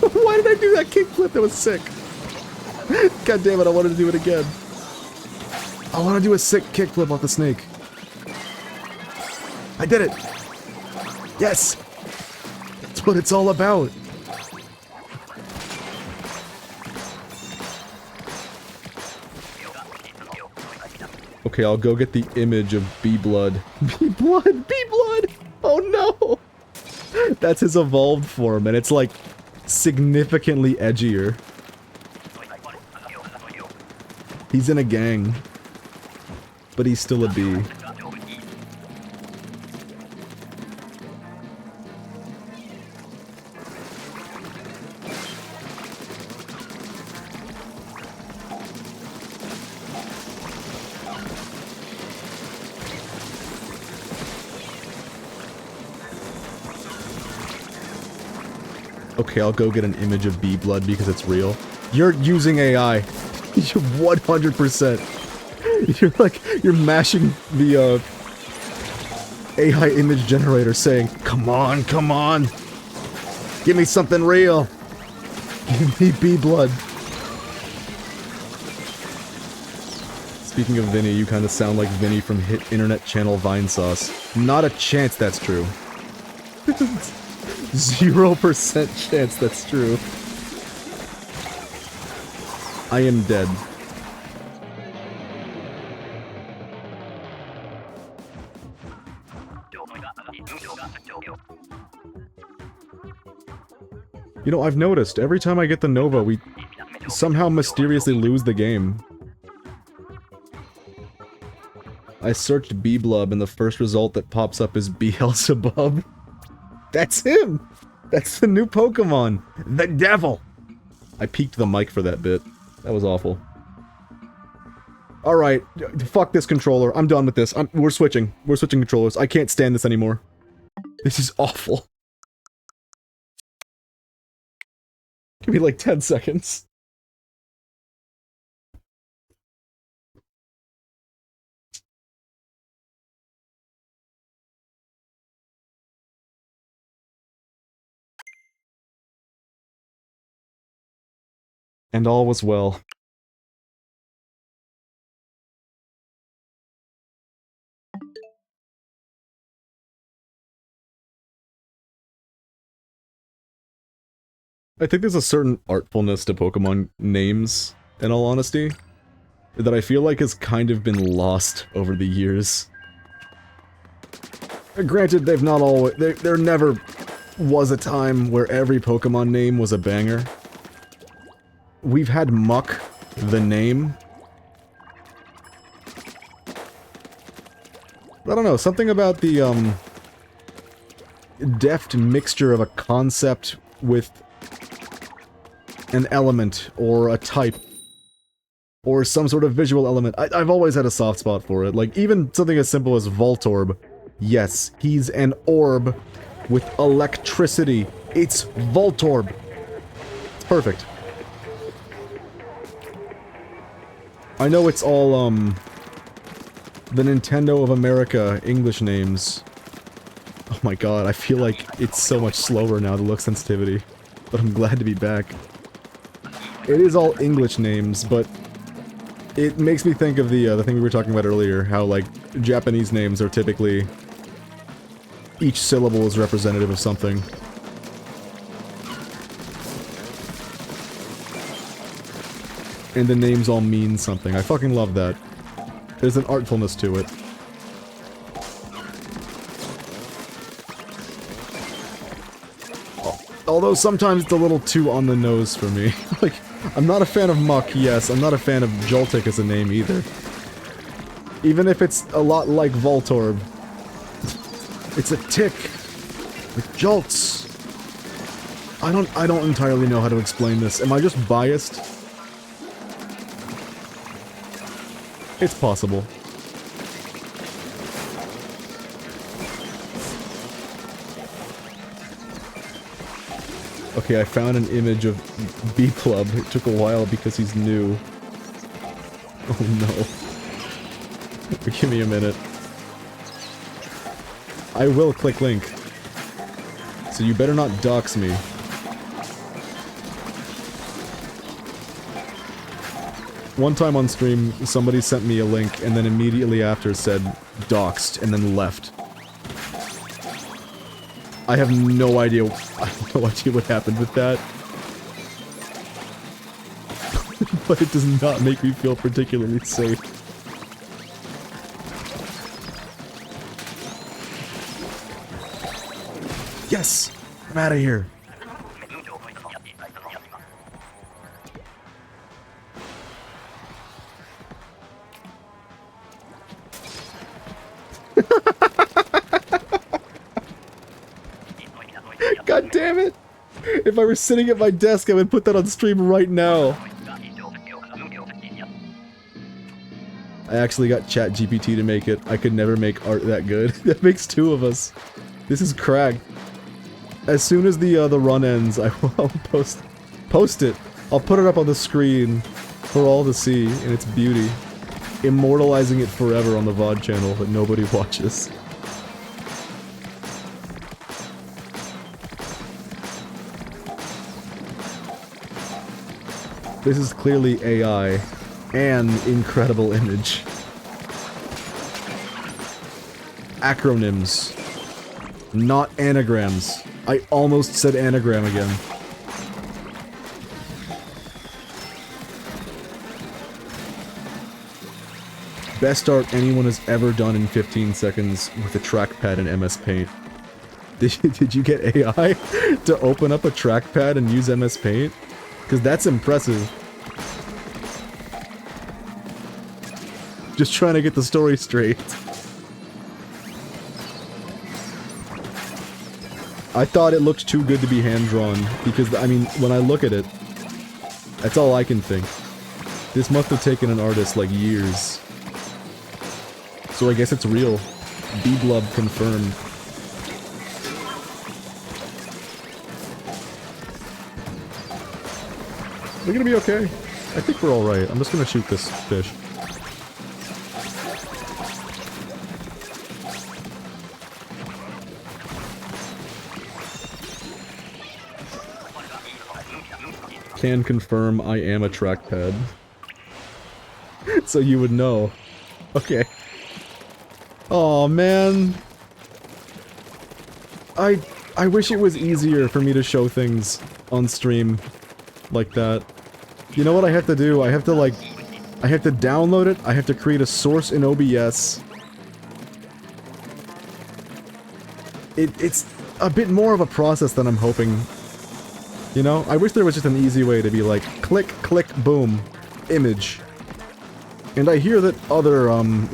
Why did I do that kickflip? That was sick. God damn it, I wanted to do it again. I want to do a sick kickflip off the snake. I did it! Yes! That's what it's all about. Okay, I'll go get the image of B-Blood. B-Blood! B-Blood! Oh no! That's his evolved form, and it's like significantly edgier. He's in a gang. But he's still a bee. Okay, I'll go get an image of bee blood because it's real. You're using AI. You're 100%. You're mashing the, AI image generator saying, come on, come on. Give me something real. Give me bee blood. Speaking of Vinny, you kind of sound like Vinny from hit internet channel Vinesauce. Not a chance that's true. 0% chance that's true. I am dead. You know, I've noticed, every time I get the Nova, we somehow mysteriously lose the game. I searched Beeblub and the first result that pops up is Beelzebub. That's him! That's the new Pokemon! The devil! I peeked the mic for that bit. That was awful. Alright, fuck this controller. I'm done with this. We're switching. We're switching controllers. I can't stand this anymore. This is awful. Give me like 10 seconds. And all was well. I think there's a certain artfulness to Pokemon names, in all honesty, that I feel like has kind of been lost over the years. Granted, they've not always— there never was a time where every Pokemon name was a banger. We've had Muck, the name. I don't know, something about the, deft mixture of a concept with an element, or a type, or some sort of visual element. I've always had a soft spot for it. Like, even something as simple as Voltorb. Yes, he's an orb with electricity. It's Voltorb. It's perfect. I know it's all, the Nintendo of America English names. Oh my god, I feel like it's so much slower now, the look sensitivity. But I'm glad to be back. It is all English names, but it makes me think of the thing we were talking about earlier, how, like, Japanese names are typically— each syllable is representative of something. And the names all mean something. I fucking love that. There's an artfulness to it. Although sometimes it's a little too on the nose for me. Like, I'm not a fan of Muck, yes. I'm not a fan of Joltik as a name either. Even if it's a lot like Voltorb. It's a tick with jolts. I don't entirely know how to explain this. Am I just biased? It's possible. Okay, I found an image of B-Club. It took a while because he's new. Oh no. Give me a minute. I will click link. So you better not dox me. One time on stream, somebody sent me a link and then immediately after said, doxed, and then left. I have no idea what happened with that. But it does not make me feel particularly safe. Yes! I'm out of here! God damn it! If I were sitting at my desk, I would put that on stream right now. I actually got ChatGPT to make it. I could never make art that good. That makes two of us. This is crack. As soon as the run ends, I'll post it. I'll put it up on the screen for all to see in its beauty, immortalizing it forever on the VOD channel that nobody watches. This is clearly AI, an incredible image. Acronyms, not anagrams. I almost said anagram again. Best art anyone has ever done in 15 seconds with a trackpad in MS Paint. Did you get AI to open up a trackpad and use MS Paint? Because that's impressive. Just trying to get the story straight. I thought it looked too good to be hand-drawn, because, I mean, when I look at it, that's all I can think. This must have taken an artist, like, years. So I guess it's real. B-Blub confirmed. We're gonna be okay. I think we're alright. I'm just gonna shoot this fish. Can confirm I am a trackpad. So you would know. Okay. Aw, man. I wish it was easier for me to show things on stream like that. You know what I have to do? I have to, like, I have to download it, I have to create a source in OBS. It's a bit more of a process than I'm hoping. You know? I wish there was just an easy way to be like, click, click, boom, image. And I hear that other,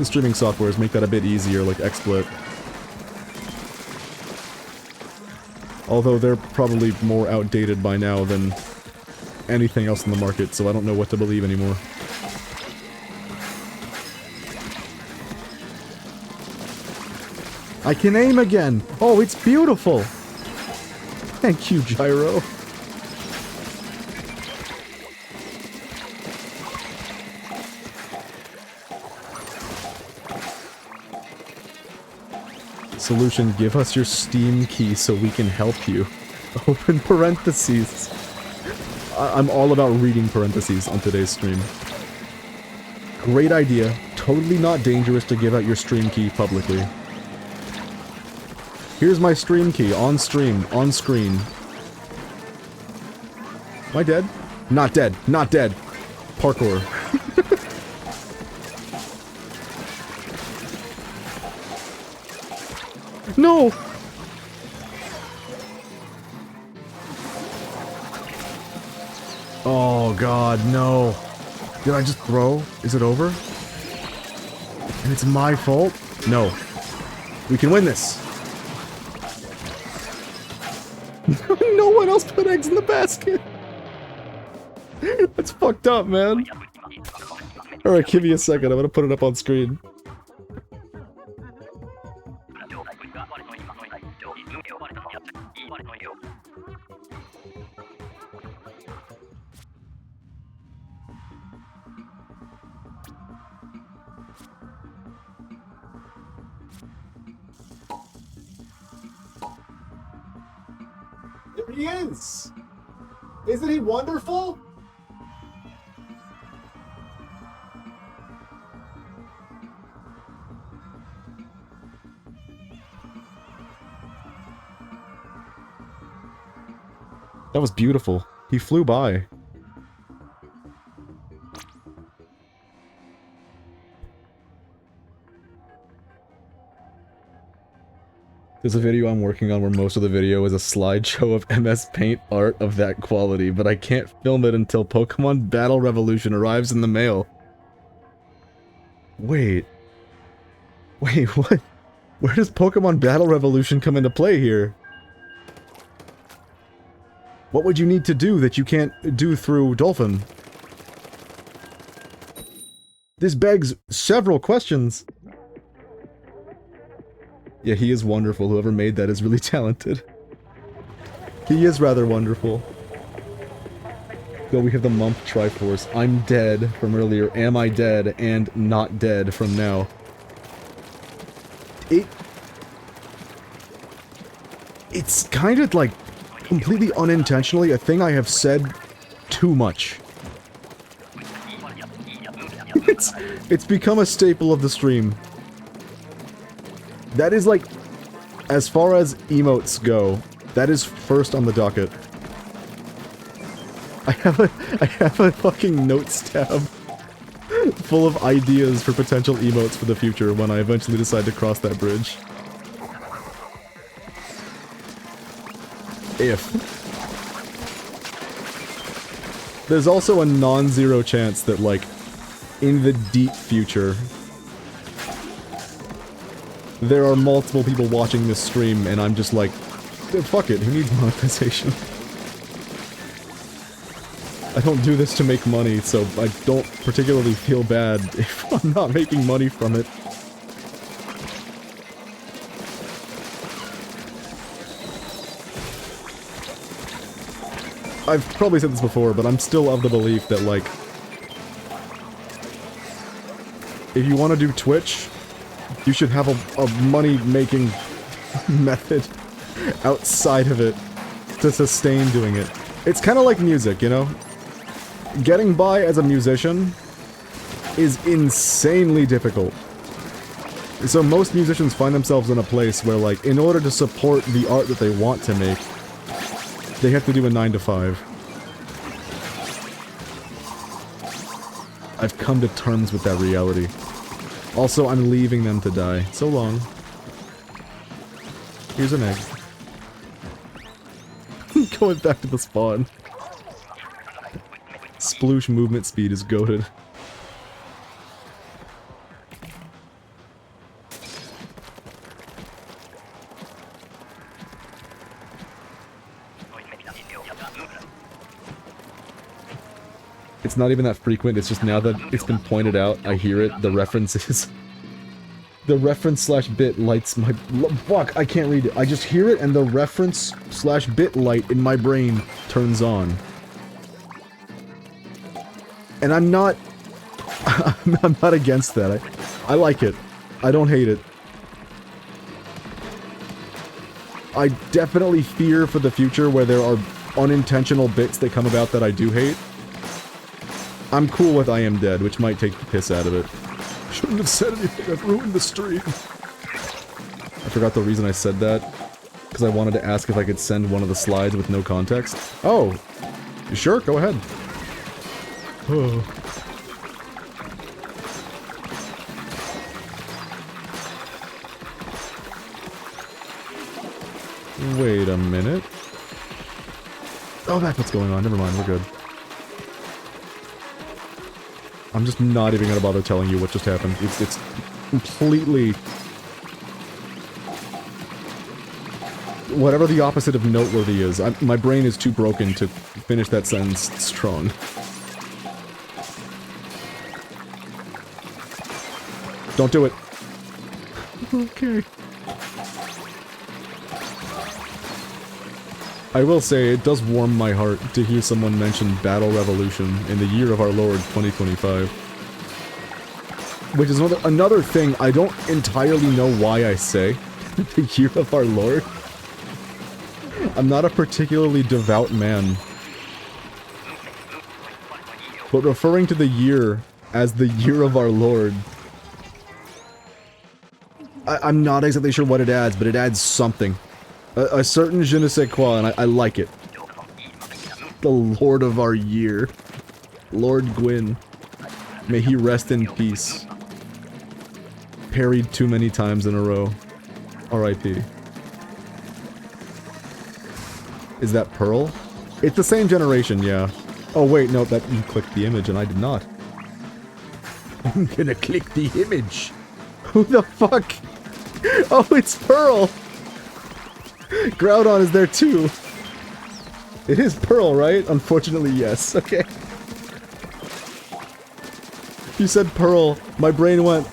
streaming softwares make that a bit easier, like XSplit. Although they're probably more outdated by now than anything else in the market, so I don't know what to believe anymore. I can aim again! Oh, it's beautiful! Thank you, Gyro. Solution, give us your Steam key so we can help you. Open parentheses. I'm all about reading parentheses on today's stream. Great idea. Totally not dangerous to give out your stream key publicly. Here's my stream key, on stream, on screen. Am I dead? Not dead, not dead. Parkour. No! Oh god, no. Did I just throw? Is it over? And it's my fault? No. We can win this. No one else put eggs in the basket. That's fucked up, man. Alright, give me a second. I'm gonna put it up on screen. There he is! Isn't he wonderful? That was beautiful. He flew by. There's a video I'm working on where most of the video is a slideshow of MS Paint art of that quality, but I can't film it until Pokemon Battle Revolution arrives in the mail. Wait. Wait, what? Where does Pokemon Battle Revolution come into play here? What would you need to do that you can't do through Dolphin? This begs several questions. Yeah, he is wonderful. Whoever made that is really talented. He is rather wonderful. Go, we have the Mumph Triforce. I'm dead from earlier. Am I dead? And not dead from now. It's kind of like completely unintentionally a thing I have said too much. It's become a staple of the stream. That is like, as far as emotes go, that is first on the docket. I have a fucking notes tab full of ideas for potential emotes for the future when I eventually decide to cross that bridge. If. There's also a non-zero chance that, like, in the deep future, there are multiple people watching this stream and I'm just like, fuck it, who needs monetization? I don't do this to make money, so I don't particularly feel bad if I'm not making money from it. I've probably said this before, but I'm still of the belief that, like, if you want to do Twitch, you should have a money-making method outside of it to sustain doing it. It's kind of like music, you know? Getting by as a musician is insanely difficult. So most musicians find themselves in a place where, like, in order to support the art that they want to make, they have to do a 9-to-5. I've come to terms with that reality. Also, I'm leaving them to die. So long. Here's an egg. Going back to the spawn. Sploosh movement speed is goated. It's not even that frequent, it's just now that it's been pointed out, I hear it, the references. The reference/bit lights my... Fuck, I can't read it. I just hear it and the reference/bit light in my brain turns on. And I'm not... I'm not against that. I like it. I don't hate it. I definitely fear for the future where there are unintentional bits that come about that I do hate. I'm cool with I am dead, which might take the piss out of it. Shouldn't have said anything, I've ruined the stream. I forgot the reason I said that. Because I wanted to ask if I could send one of the slides with no context. Oh! Sure, go ahead. Oh. Wait a minute. Oh, that's what's going on. Never mind, we're good. I'm just not even gonna bother telling you what just happened. It's completely... Whatever the opposite of noteworthy is, my brain is too broken to finish that sentence strong. Don't do it. Okay. I will say, it does warm my heart to hear someone mention Battle Revolution in the year of our Lord 2025. Which is another thing I don't entirely know why I say. The year of our Lord. I'm not a particularly devout man. But referring to the year as the year of our Lord... I'm not exactly sure what it adds, but it adds something. A certain je ne sais quoi, and I like it. The Lord of our year. Lord Gwyn. May he rest in peace. Parried too many times in a row. R.I.P. Is that Pearl? It's the same generation, yeah. Oh wait, no, that you clicked the image and I did not. I'm gonna click the image. Who the fuck? Oh, it's Pearl! Groudon is there too. It is Pearl, right? Unfortunately, yes. Okay. You said Pearl. My brain went...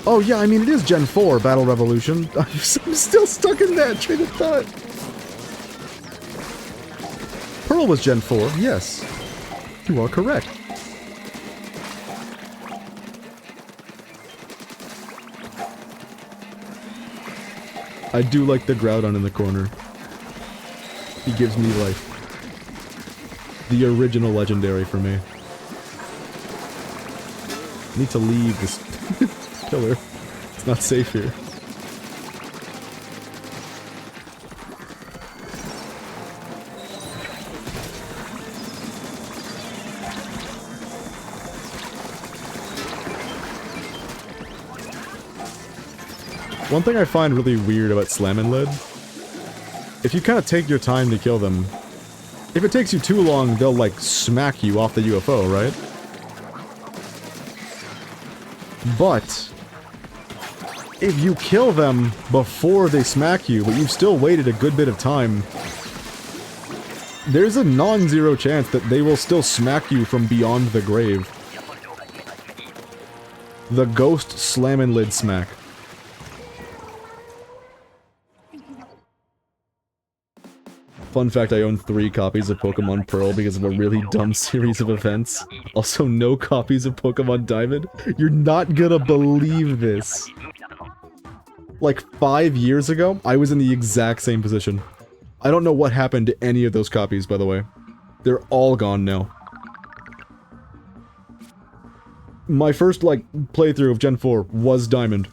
Oh yeah, I mean it is Gen 4 Battle Revolution. I'm still stuck in that train of thought. Pearl was Gen 4, yes. You are correct. I do like the Groudon in the corner. He gives me life. The original legendary for me. I need to leave this pillar. It's not safe here. One thing I find really weird about Salmon, if you kind of take your time to kill them, if it takes you too long, they'll like smack you off the UFO, right? But if you kill them before they smack you, but you've still waited a good bit of time, there's a non-zero chance that they will still smack you from beyond the grave. The Ghost Salmon Smack. Fun fact, I own 3 copies of Pokemon Pearl because of a really dumb series of events. Also, no copies of Pokemon Diamond. You're not gonna believe this. Like 5 years ago, I was in the exact same position. I don't know what happened to any of those copies, by the way. They're all gone now. My first, like, playthrough of Gen 4 was Diamond.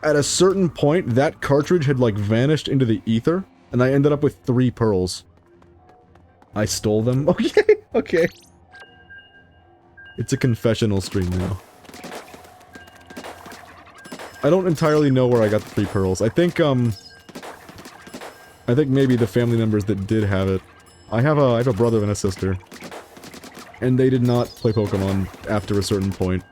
At a certain point, that cartridge had, like, vanished into the ether. And I ended up with 3 pearls. I stole them? Okay, okay. It's a confessional stream now. I don't entirely know where I got the 3 pearls. I think maybe the family members that did have it. I have a brother and a sister. And they did not play Pokemon after a certain point.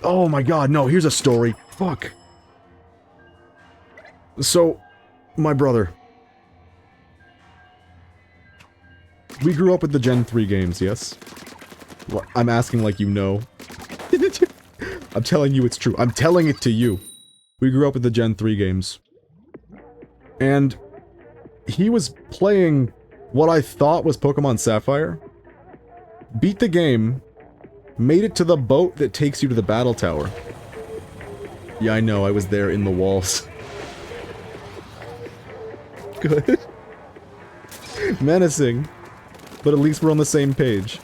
Oh my god, no, here's a story. Fuck. So, my brother. We grew up with the Gen 3 games, yes? Well, I'm asking like you know. I'm telling you it's true. I'm telling it to you. We grew up with the Gen 3 games. And he was playing what I thought was Pokemon Sapphire. Beat the game. Made it to the boat that takes you to the battle tower. Yeah, I know, I was there in the walls. Good. Menacing. But at least we're on the same page.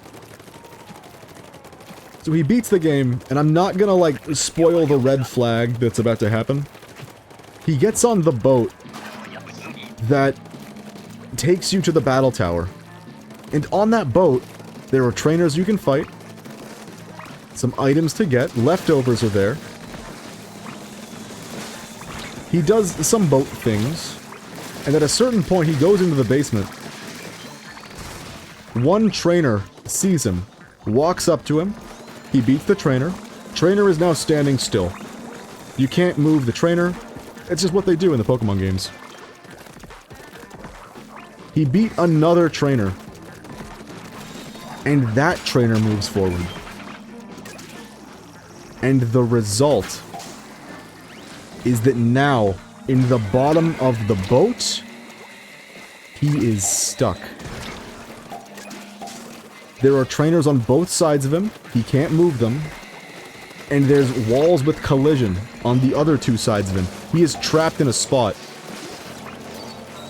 So he beats the game, and I'm not gonna, like, spoil the red flag that's about to happen. He gets on the boat that takes you to the battle tower. And on that boat, there are trainers you can fight, some items to get, leftovers are there. He does some boat things. And at a certain point, he goes into the basement. One trainer sees him, walks up to him, he beats the trainer. Trainer is now standing still. You can't move the trainer. It's just what they do in the Pokemon games. He beat another trainer. And that trainer moves forward. And the result is that now, in the bottom of the boat, he is stuck. There are trainers on both sides of him, he can't move them, and there's walls with collision on the other 2 sides of him. He is trapped in a spot.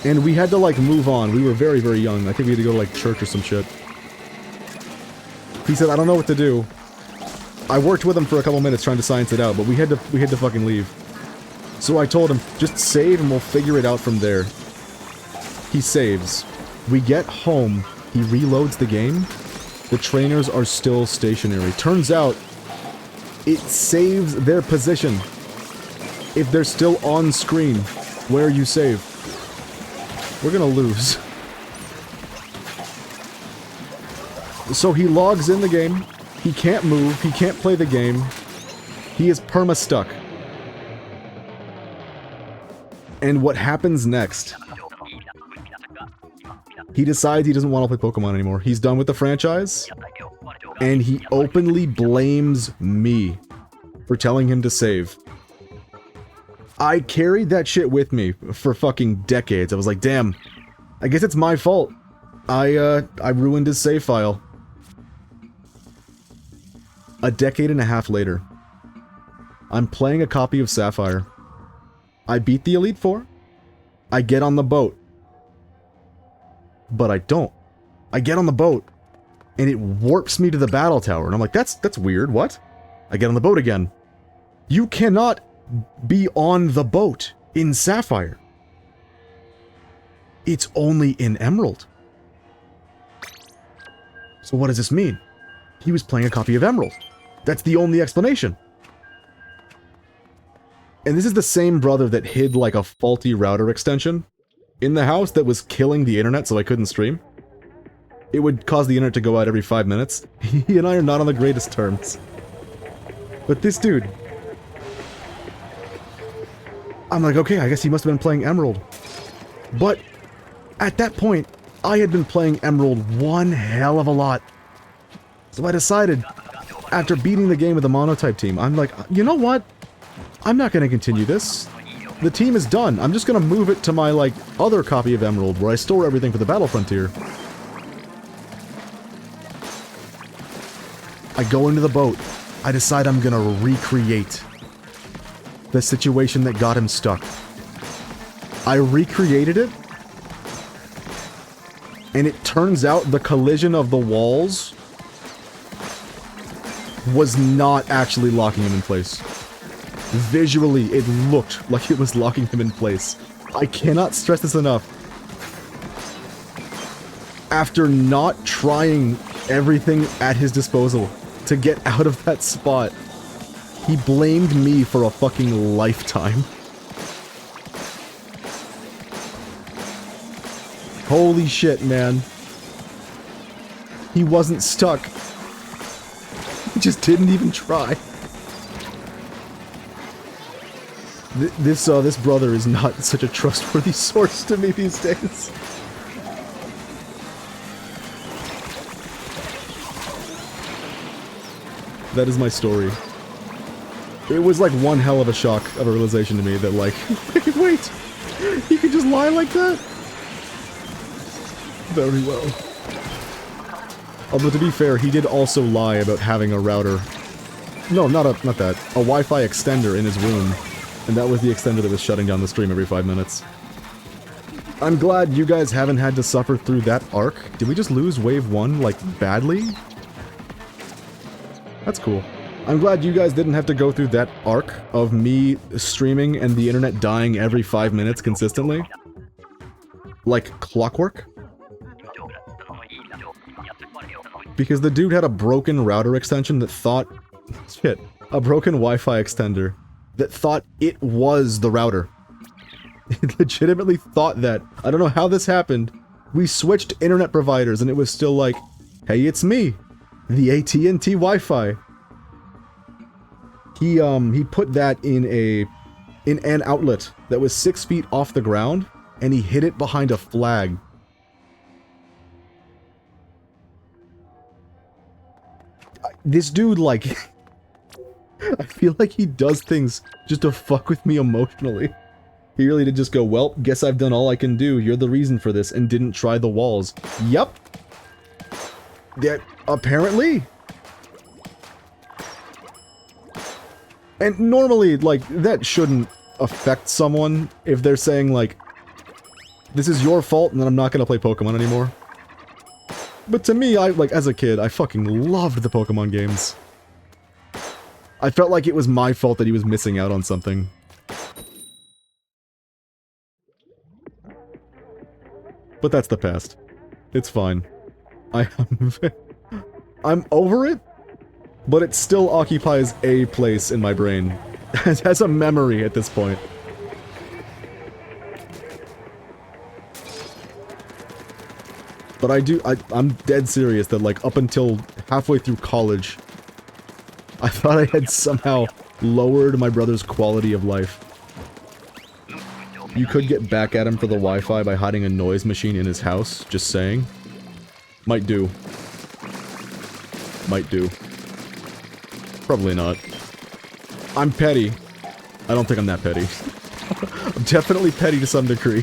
And we had to, like, move on. We were very, very young. I think we had to go to, like, church or some shit. He said, I don't know what to do. I worked with him for a couple minutes trying to science it out, but we had to fucking leave. So I told him, just save and we'll figure it out from there. He saves. We get home, he reloads the game. The trainers are still stationary. Turns out, it saves their position. If they're still on screen, where you save. We're gonna lose. So he logs in the game. He can't move, he can't play the game. He is perma-stuck. And what happens next? He decides he doesn't want to play Pokemon anymore. He's done with the franchise. And he openly blames me for telling him to save. I carried that shit with me for fucking decades. I was like, damn, I guess it's my fault. I ruined his save file. A decade and a half later, I'm playing a copy of Sapphire. I beat the Elite Four. I get on the boat. But I don't. I get on the boat, and it warps me to the battle tower, and I'm like, that's weird, what? I get on the boat again. You cannot be on the boat in Sapphire. It's only in Emerald. So what does this mean? He was playing a copy of Emerald. That's the only explanation. And this is the same brother that hid like a faulty router extension in the house that was killing the internet so I couldn't stream. It would cause the internet to go out every 5 minutes. He and I are not on the greatest terms. But this dude... I'm like, okay, I guess he must have been playing Emerald. But at that point, I had been playing Emerald one hell of a lot. So I decided, after beating the game with the monotype team, I'm like, you know what? I'm not going to continue this. The team is done. I'm just going to move it to my, like, other copy of Emerald, where I store everything for the Battle Frontier. I go into the boat. I decide I'm going to recreate the situation that got him stuck. I recreated it, and it turns out the collision of the walls was not actually locking him in place. Visually, it looked like it was locking him in place. I cannot stress this enough. After not trying everything at his disposal to get out of that spot, he blamed me for a fucking lifetime. Holy shit, man. He wasn't stuck. He just didn't even try. This brother is not such a trustworthy source to me these days. That is my story. It was like one hell of a shock of a realization to me that like, wait, you could just lie like that? Very well. Although to be fair, he did also lie about having a router. No, not that. A Wi-Fi extender in his room. And that was the extender that was shutting down the stream every 5 minutes. I'm glad you guys haven't had to suffer through that arc. Did we just lose wave 1, like, badly? That's cool. I'm glad you guys didn't have to go through that arc of me streaming and the internet dying every 5 minutes consistently. Like clockwork. Because the dude had a broken router extension that thought... Shit. A broken Wi-Fi extender that thought it was the router. It legitimately thought that. I don't know how this happened. We switched internet providers and it was still like, hey, it's me, the AT&T Wi-Fi. He put that in an outlet that was 6 feet off the ground, and he hid it behind a flag. This dude, like... I feel like he does things just to fuck with me emotionally. He really did just go, well, guess I've done all I can do, you're the reason for this, and didn't try the walls. Yup. Yeah, apparently. And normally, like, that shouldn't affect someone if they're saying, like, this is your fault and then I'm not gonna play Pokemon anymore. But to me, like, as a kid, I fucking loved the Pokemon games. I felt like it was my fault that he was missing out on something. But that's the past. It's fine. I'm over it, but it still occupies a place in my brain. It has a memory at this point. But I'm dead serious that, like, up until halfway through college, I thought I had somehow lowered my brother's quality of life. You could get back at him for the Wi-Fi by hiding a noise machine in his house, just saying. Might do. Might do. Probably not. I'm petty. I don't think I'm that petty. I'm definitely petty to some degree.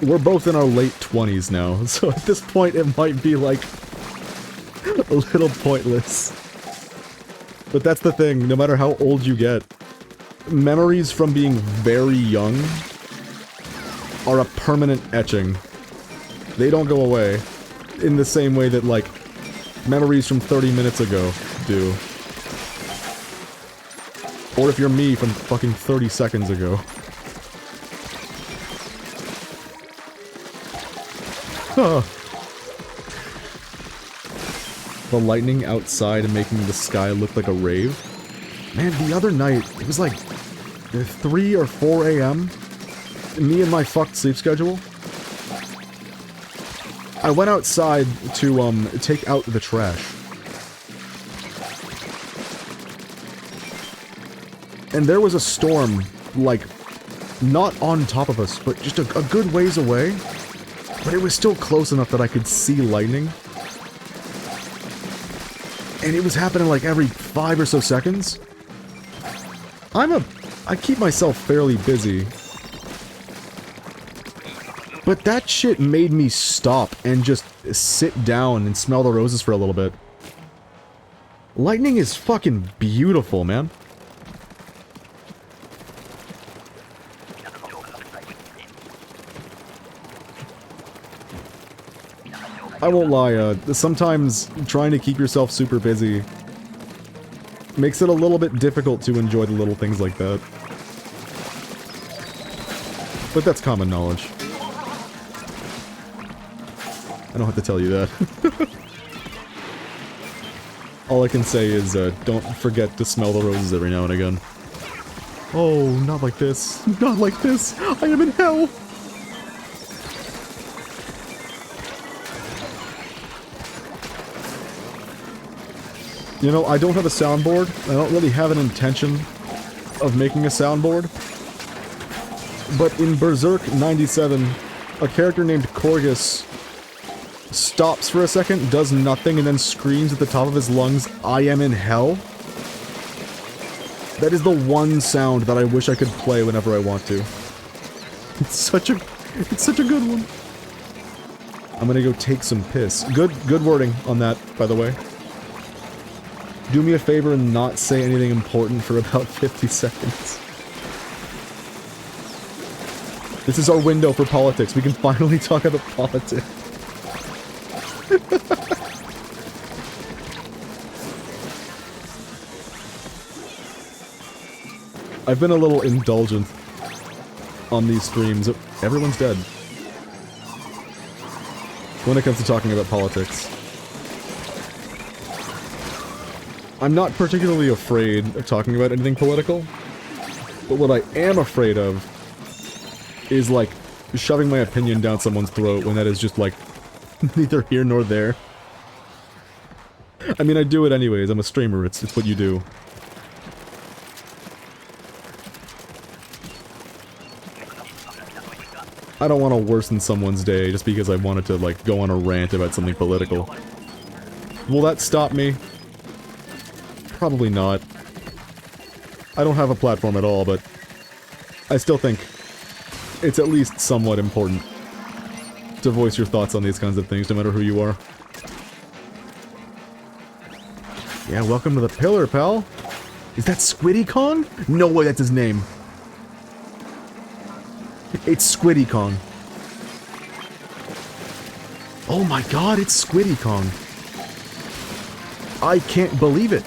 We're both in our late 20s now, so at this point it might be like a little pointless. But that's the thing, no matter how old you get, memories from being very young are a permanent etching. They don't go away in the same way that, like, memories from 30 minutes ago do. Or if you're me from fucking 30 seconds ago. Huh. The lightning outside and making the sky look like a rave. Man, the other night, it was like 3 or 4 a.m. Me and my fucked sleep schedule. I went outside to, take out the trash. And there was a storm, like, not on top of us, but just a good ways away. But it was still close enough that I could see lightning. And it was happening like every 5 or so seconds. I keep myself fairly busy. But that shit made me stop and just sit down and smell the roses for a little bit. Lightning is fucking beautiful, man. I won't lie, sometimes trying to keep yourself super busy makes it a little bit difficult to enjoy the little things like that. But that's common knowledge. I don't have to tell you that. All I can say is, don't forget to smell the roses every now and again. Oh, not like this. Not like this! I am in hell! You know, I don't have a soundboard. I don't really have an intention of making a soundboard. But in Berserk 97, a character named Korgus stops for a second, does nothing, and then screams at the top of his lungs, "I am in hell." That is the one sound that I wish I could play whenever I want to. It's such a good one. I'm gonna go take some piss. Good wording on that, by the way. Do me a favor and not say anything important for about 50 seconds. This is our window for politics. We can finally talk about politics. I've been a little indulgent on these streams. Everyone's dead. When it comes to talking about politics. I'm not particularly afraid of talking about anything political, but what I am afraid of is, like, shoving my opinion down someone's throat when that is just, like, neither here nor there. I mean, I do it anyways. I'm a streamer. It's what you do. I don't want to worsen someone's day just because I wanted to, like, go on a rant about something political. Will that stop me? Probably not. I don't have a platform at all, but I still think it's at least somewhat important to voice your thoughts on these kinds of things, no matter who you are. Yeah, welcome to the pillar, pal. Is that Squiddy Kong? No way that's his name. It's Squiddy Kong. Oh my god, it's Squiddy Kong. I can't believe it.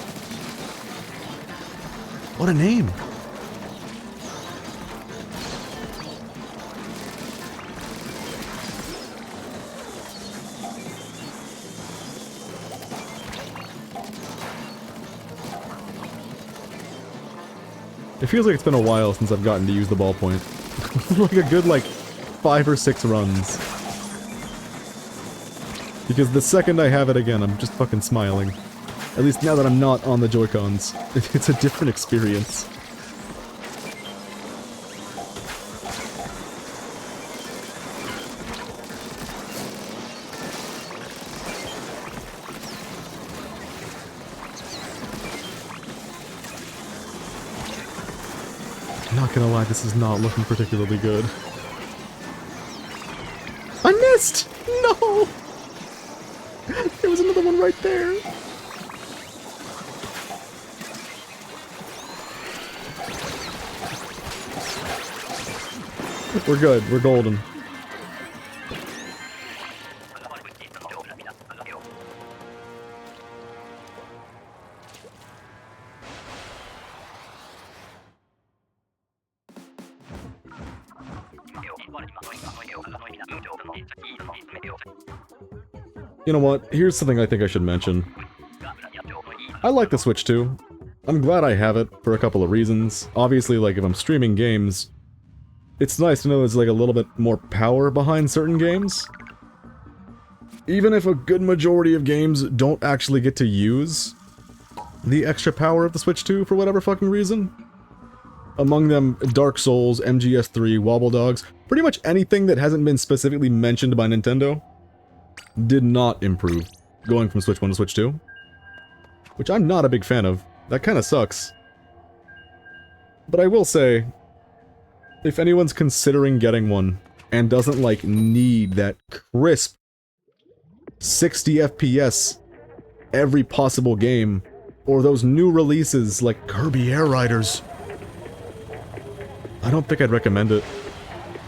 What a name. It feels like it's been a while since I've gotten to use the ballpoint. Like a good, like, 5 or 6 runs. Because the second I have it again, I'm just fucking smiling. At least now that I'm not on the Joy-Cons. It's a different experience. Not gonna lie, this is not looking particularly good. I missed! No! There was another one right there. We're good. We're golden. You know what? Here's something I think I should mention. I like the Switch 2. I'm glad I have it for a couple of reasons. Obviously, like, if I'm streaming games, it's nice to know there's like a little bit more power behind certain games. Even if a good majority of games don't actually get to use the extra power of the Switch 2 for whatever fucking reason. Among them, Dark Souls, MGS3, Wobble Dogs, pretty much anything that hasn't been specifically mentioned by Nintendo did not improve going from Switch 1 to Switch 2. Which I'm not a big fan of. That kinda sucks. But I will say, if anyone's considering getting one, and doesn't, like, need that crisp 60 FPS every possible game, or those new releases like Kirby Air Riders, I don't think I'd recommend it.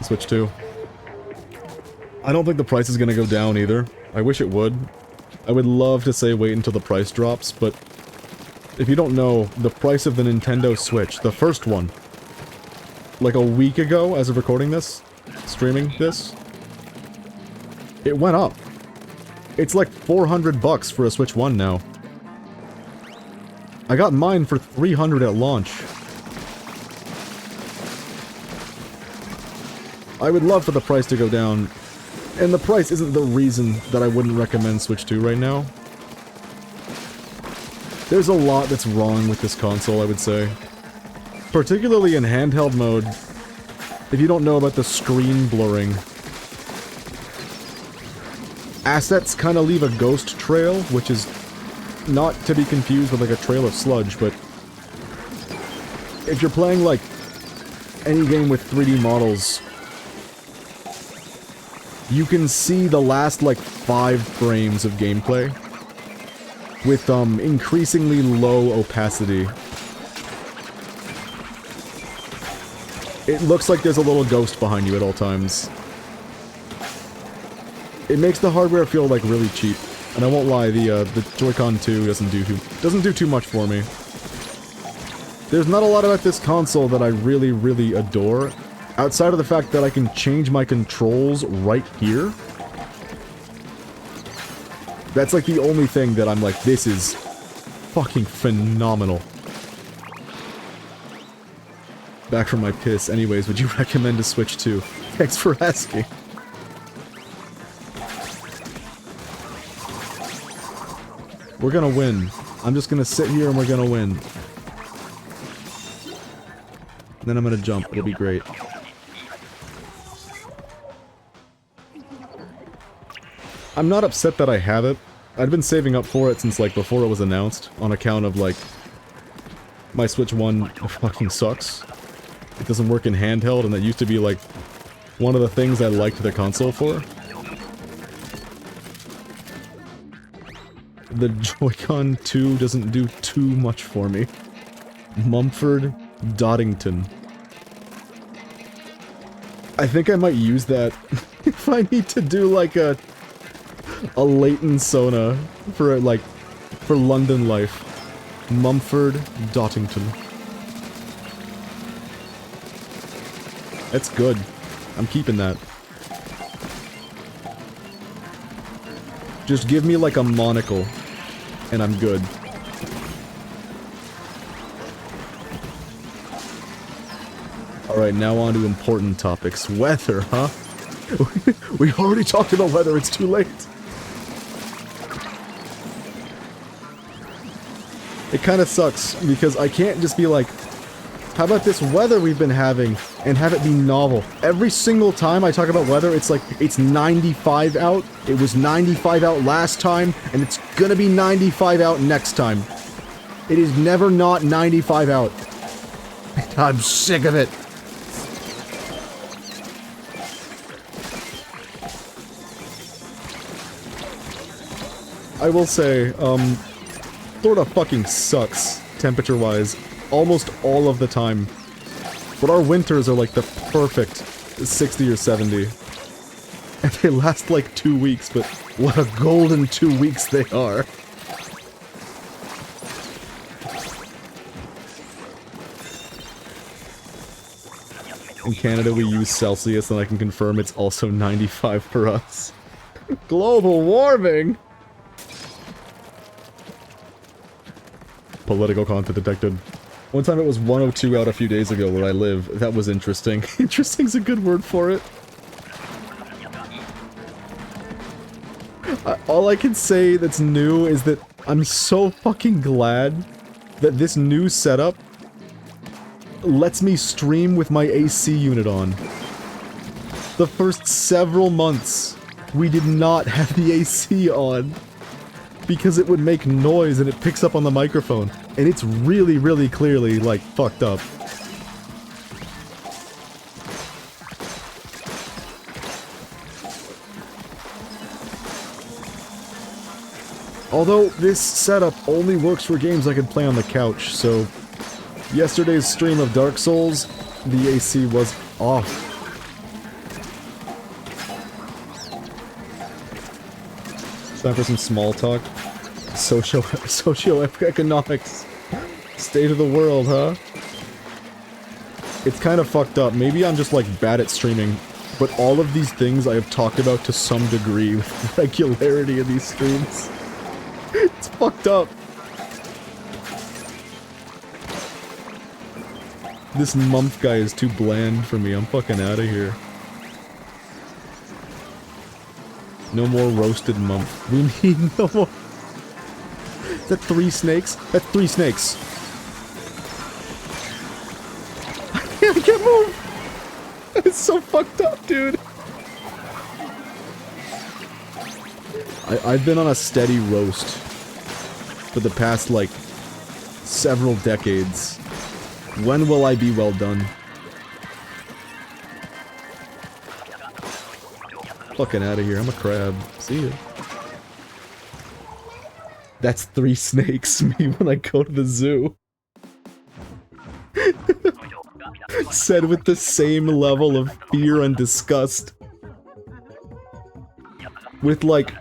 Switch 2. I don't think the price is gonna go down either. I wish it would. I would love to say wait until the price drops, but if you don't know, the price of the Nintendo Switch, the first one, like a week ago as of recording this, streaming this, it went up. It's like $400 for a Switch 1 now. I got mine for $300 at launch. I would love for the price to go down, and the price isn't the reason that I wouldn't recommend Switch 2 right now. There's a lot that's wrong with this console, I would say. Particularly in handheld mode, if you don't know about the screen blurring. Assets kind of leave a ghost trail, which is not to be confused with like a trail of sludge, but if you're playing like any game with 3D models, you can see the last like 5 frames of gameplay with increasingly low opacity. It looks like there's a little ghost behind you at all times. It makes the hardware feel like really cheap, and I won't lie, the Joy-Con 2 doesn't do too much for me. There's not a lot about this console that I really, really adore, outside of the fact that I can change my controls right here. That's like the only thing that I'm like, this is fucking phenomenal. Back from my piss. Anyways, would you recommend a Switch 2? Thanks for asking. We're gonna win. I'm just gonna sit here and we're gonna win. Then I'm gonna jump. It'll be great. I'm not upset that I have it. I'd been saving up for it since like before it was announced, on account of like my Switch 1 fucking sucks. It doesn't work in handheld, and that used to be like one of the things I liked the console for. The Joy-Con 2 doesn't do too much for me. Mumford Doddington. I think I might use that if I need to do like a Leighton Sona for like for London life. Mumford Doddington. That's good. I'm keeping that. Just give me like a monocle, and I'm good. Alright, now on to important topics. Weather, huh? We already talked about weather, it's too late. It kinda sucks, because I can't just be like, how about this weather we've been having, and have it be novel. Every single time I talk about weather, it's like, it's 95 out, it was 95 out last time, and it's gonna be 95 out next time. It is never not 95 out. I'm sick of it. I will say, Florida fucking sucks, temperature-wise, almost all of the time. But our winters are like the perfect 60 or 70. And they last like 2 weeks, but what a golden 2 weeks they are. In Canada we use Celsius, and I can confirm it's also 95 for us. Global warming! Political content detected. One time it was 102 out a few days ago where I live. That was interesting. Interesting's a good word for it. All I can say that's new is that I'm so fucking glad that this new setup lets me stream with my AC unit on. The first several months, we did not have the AC on. Because it would make noise and it picks up on the microphone. And it's really, really clearly, like, fucked up. Although, this setup only works for games I can play on the couch, so... Yesterday's stream of Dark Souls, the AC was off. It's time for some small talk. Socio-economics. State of the world, huh? It's kind of fucked up. Maybe I'm just, like, bad at streaming. But all of these things I have talked about to some degree with regularity in these streams. It's fucked up. This Mumph guy is too bland for me. I'm fucking out of here. No more roasted Mumph. We need no more. Is that 3 snakes? That's 3 snakes. I can't move! It's so fucked up, dude. I've been on a steady roast for the past, like, several decades. When will I be well done? Fucking out of here. I'm a crab. See ya. That's 3 snakes, me when I go to the zoo. Said with the same level of fear and disgust. With, like...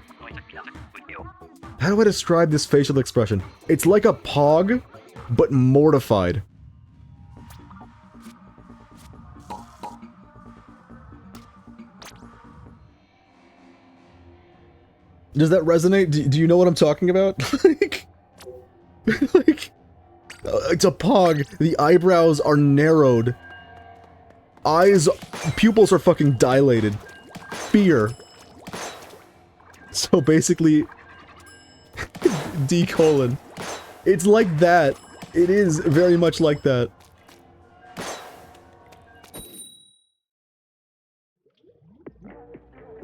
How do I describe this facial expression? It's like a pog, but mortified. Does that resonate? Do you know what I'm talking about? Like, it's a pog. The eyebrows are narrowed. Pupils are fucking dilated. Fear. So basically, D:. It's like that. It is very much like that.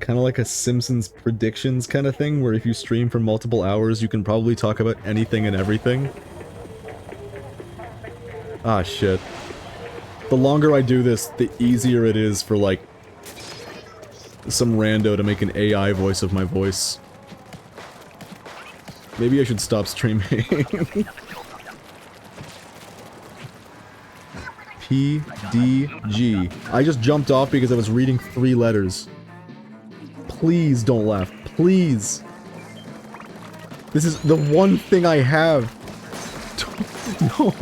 Kind of like a Simpsons predictions kind of thing, where if you stream for multiple hours, you can probably talk about anything and everything. Ah, shit. The longer I do this, the easier it is for, like, some rando to make an AI voice of my voice. Maybe I should stop streaming. PDG. I just jumped off because I was reading 3 letters. Please don't laugh. Please. This is the one thing I have. No.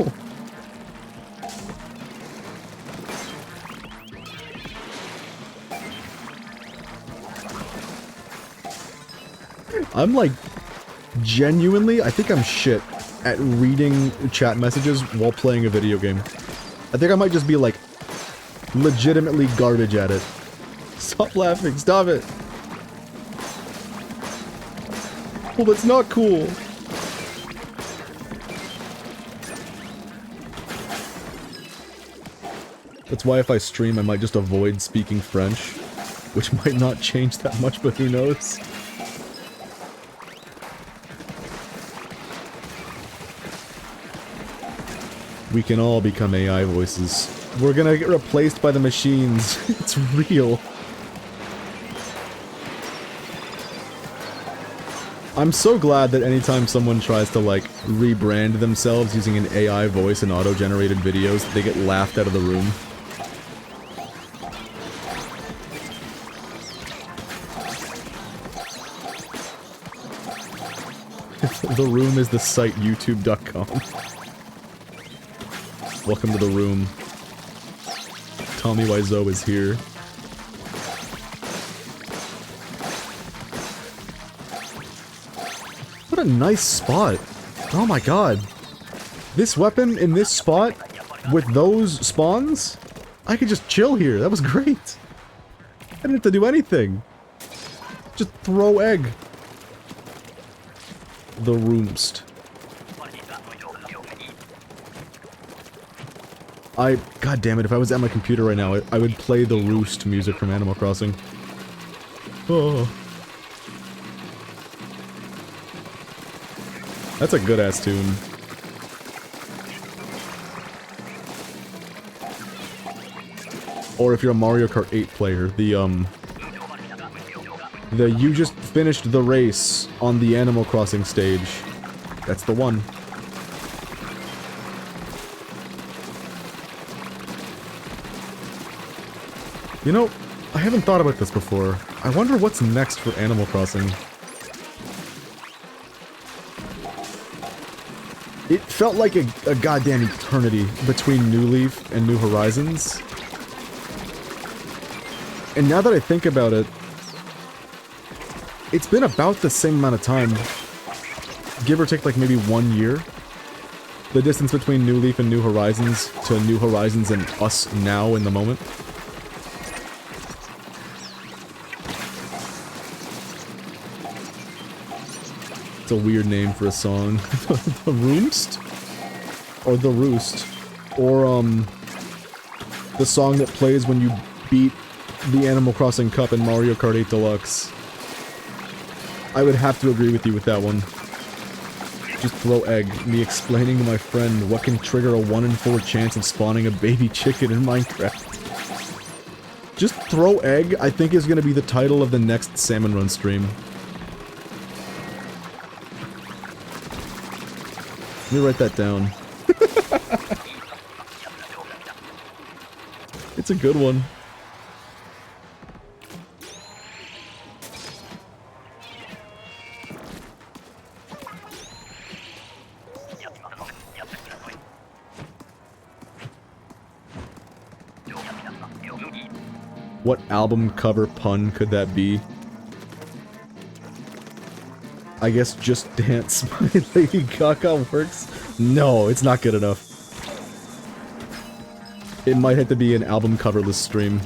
I'm like, genuinely, I think I'm shit at reading chat messages while playing a video game. I think I might just be like, legitimately garbage at it. Stop laughing, stop it. Well, that's not cool. That's why if I stream, I might just avoid speaking French, which might not change that much, but who knows? We can all become AI voices. We're gonna get replaced by the machines. It's real. I'm so glad that anytime someone tries to, like, rebrand themselves using an AI voice in auto-generated videos, they get laughed out of the room. The room is the site youtube.com. Welcome to the room. Tommy Wiseau is here. What a nice spot. Oh my god. This weapon in this spot, with those spawns, I could just chill here. That was great. I didn't have to do anything. Just throw egg. The roomst. God damn it, if I was at my computer right now, I would play the roost music from Animal Crossing. Oh. That's a good-ass tune. Or if you're a Mario Kart 8 player, you just finished the race on the Animal Crossing stage. That's the one. You know, I haven't thought about this before. I wonder what's next for Animal Crossing. It felt like a goddamn eternity between New Leaf and New Horizons. And now that I think about it, it's been about the same amount of time. Give or take like maybe 1 year. The distance between New Leaf and New Horizons to New Horizons and us now in the moment. It's a weird name for a song. The Roomst? Or The Roost. Or, the song that plays when you beat the Animal Crossing Cup in Mario Kart 8 Deluxe. I would have to agree with you with that one. Just throw egg. Me explaining to my friend what can trigger a 1 in 4 chance of spawning a baby chicken in Minecraft. Just throw egg, I think is gonna be the title of the next Salmon Run stream. Let me write that down. It's a good one. What album cover pun could that be? I guess Just Dance by Lady Gaga works? No, it's not good enough. It might have to be an album coverless stream.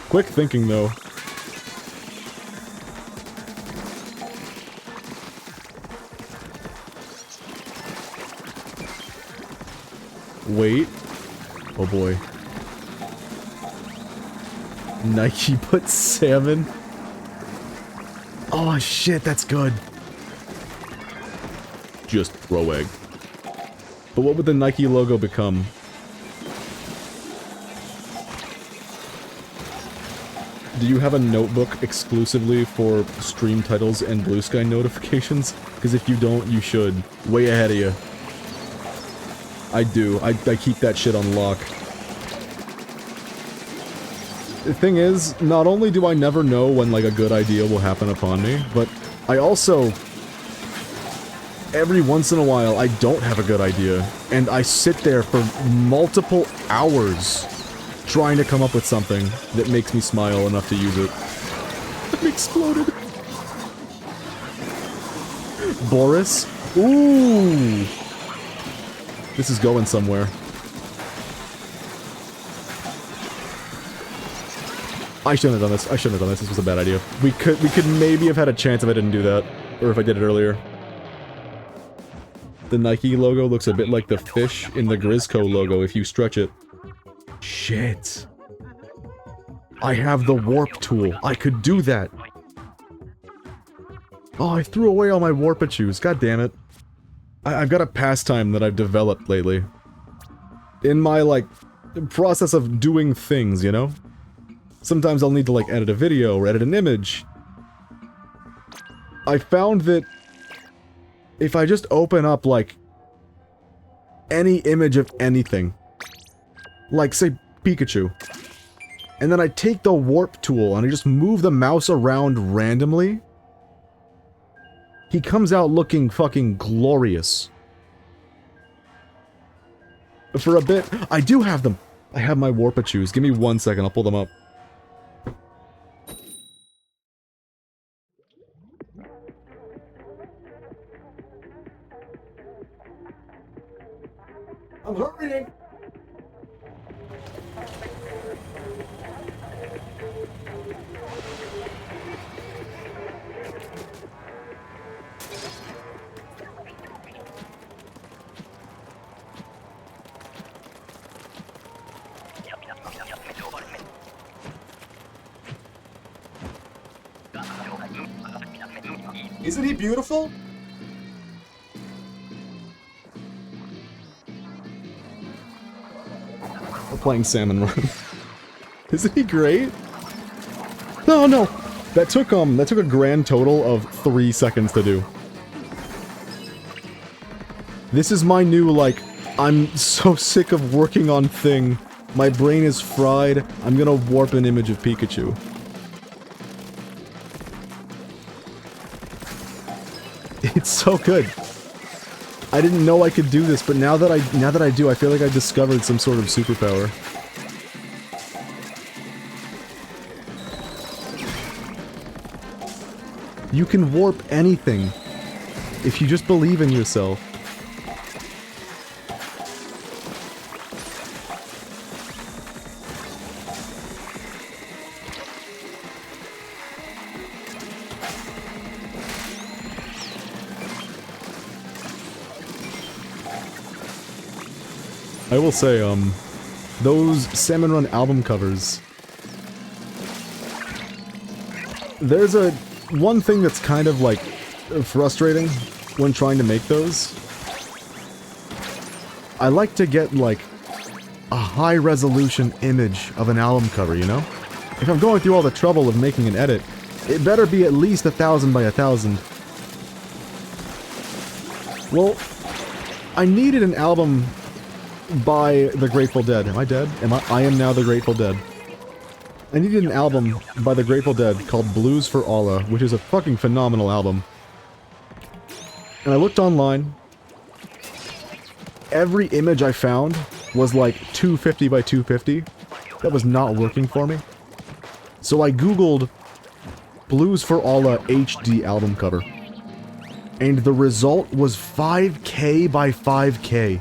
Quick thinking, though. Wait. Oh boy. Nike put salmon? Oh shit, that's good. Just throw egg. But what would the Nike logo become? Do you have a notebook exclusively for stream titles and Blue Sky notifications? Because if you don't, you should. Way ahead of you. I do. I keep that shit on lock. The thing is, not only do I never know when, like, a good idea will happen upon me, but I also... every once in a while, I don't have a good idea, and I sit there for multiple hours trying to come up with something that makes me smile enough to use it. It exploded. Boris? Ooh! This is going somewhere. I shouldn't have done this. I shouldn't have done this. This was a bad idea. We could maybe have had a chance if I didn't do that. Or if I did it earlier. The Nike logo looks a bit like the fish in the Grizzco logo if you stretch it. Shit. I have the warp tool. I could do that. Oh, I threw away all my Warpachus. God damn it. I've got a pastime that I've developed lately. In my, like, process of doing things, you know? Sometimes I'll need to, like, edit a video or edit an image. I found that if I just open up, like, any image of anything, like, say, Pikachu, and then I take the warp tool and I just move the mouse around randomly, he comes out looking fucking glorious. For a bit, I do have them. I have my Warpachus. Give me 1 second, I'll pull them up. I'm hurrying! Isn't he beautiful? We're playing Salmon Run. Isn't he great? No, no! That took a grand total of 3 seconds to do. This is my new, like, I'm so sick of working on thing. My brain is fried. I'm gonna warp an image of Pikachu. It's so good. I didn't know I could do this, but now that I do, I feel like I discovered some sort of superpower. You can warp anything if you just believe in yourself. I will say, those Salmon Run album covers, there's one thing that's kind of, like, frustrating when trying to make those. I like to get, like, a high-resolution image of an album cover, you know? If I'm going through all the trouble of making an edit, it better be at least 1,000 by 1,000. Well, I needed an album by the Grateful Dead. Am I dead? I am now the Grateful Dead. I needed an album by the Grateful Dead called Blues for Allah, which is a fucking phenomenal album. And I looked online. Every image I found was like 250 by 250. That was not working for me. So I googled Blues for Allah HD album cover. And the result was 5K by 5K.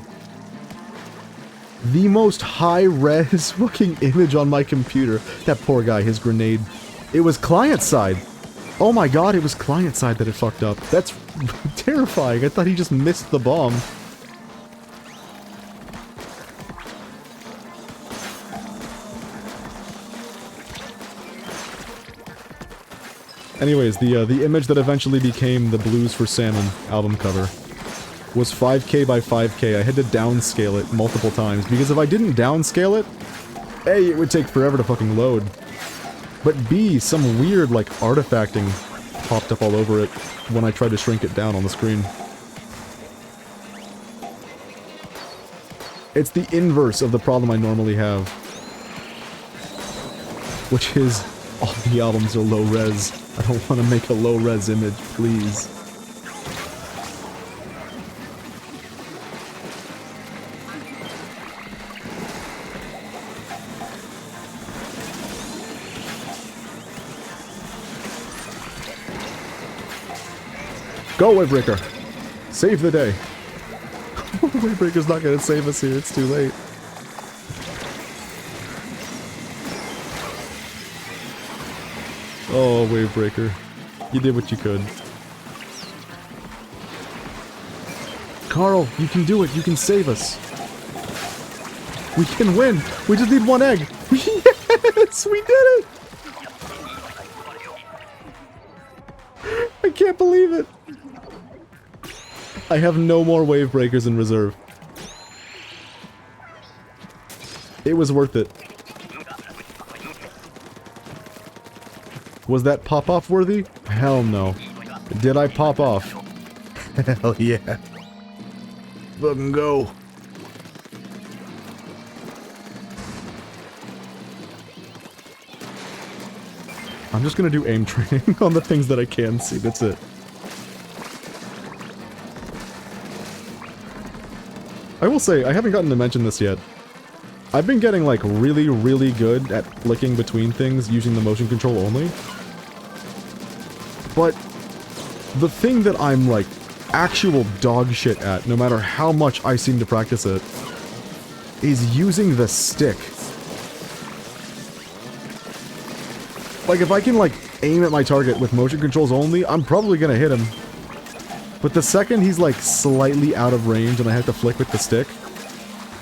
The most high-res fucking image on my computer. That poor guy, his grenade. It was client-side. Oh my god, it was client-side that it fucked up. That's terrifying. I thought he just missed the bomb. Anyways, the image that eventually became the Blues for Salmon album cover was 5K by 5K. I had to downscale it multiple times, because if I didn't downscale it, A, it would take forever to fucking load. But B, some weird, like, artifacting popped up all over it when I tried to shrink it down on the screen. It's the inverse of the problem I normally have. Which is, all the albums are low-res. I don't want to make a low-res image, please. Go, Wavebreaker! Save the day! Wavebreaker's not gonna save us here, it's too late. Oh, Wavebreaker. You did what you could. Carl, you can do it, you can save us! We can win! We just need one egg! Yes! We did it! I can't believe it! I have no more wave breakers in reserve. It was worth it. Was that pop-off worthy? Hell no. Did I pop off? Hell yeah. Fucking go. I'm just gonna do aim training on the things that I can see, that's it. I will say, I haven't gotten to mention this yet. I've been getting, like, really, really good at flicking between things using the motion control only. But the thing that I'm, like, actual dog shit at, no matter how much I seem to practice it, is using the stick. Like, if I can, like, aim at my target with motion controls only, I'm probably gonna hit him. But the second he's, like, slightly out of range and I have to flick with the stick,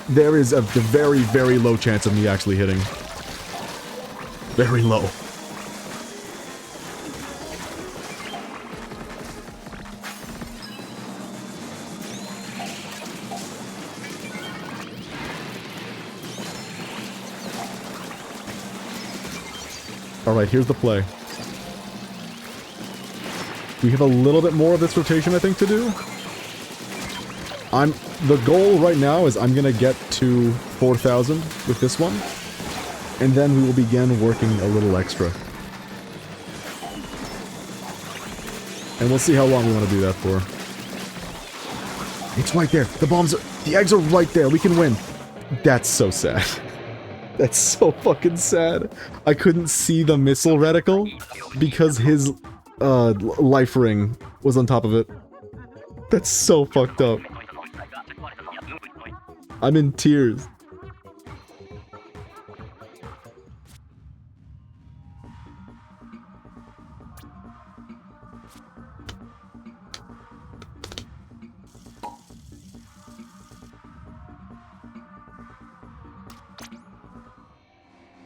there is a very, very low chance of me actually hitting. Very low. Alright, here's the play. We have a little bit more of this rotation, I think, to do. The goal right now is I'm gonna get to 4,000 with this one, and then we will begin working a little extra. And we'll see how long we want to do that for. It's right there! The eggs are right there! We can win! That's so sad. That's so fucking sad. I couldn't see the missile reticle because his, life ring was on top of it. That's so fucked up. I'm in tears.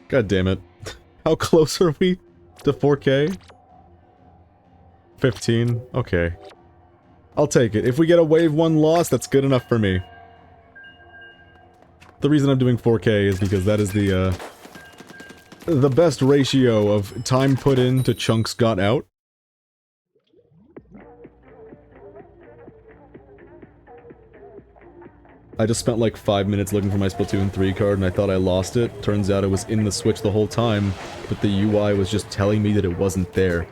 God damn it. How close are we to 4K? 15? Okay. I'll take it. If we get a wave 1 loss, that's good enough for me. The reason I'm doing 4K is because that is the best ratio of time put in to chunks got out. I just spent like 5 minutes looking for my Splatoon 3 card and I thought I lost it. Turns out it was in the Switch the whole time, but the UI was just telling me that it wasn't there.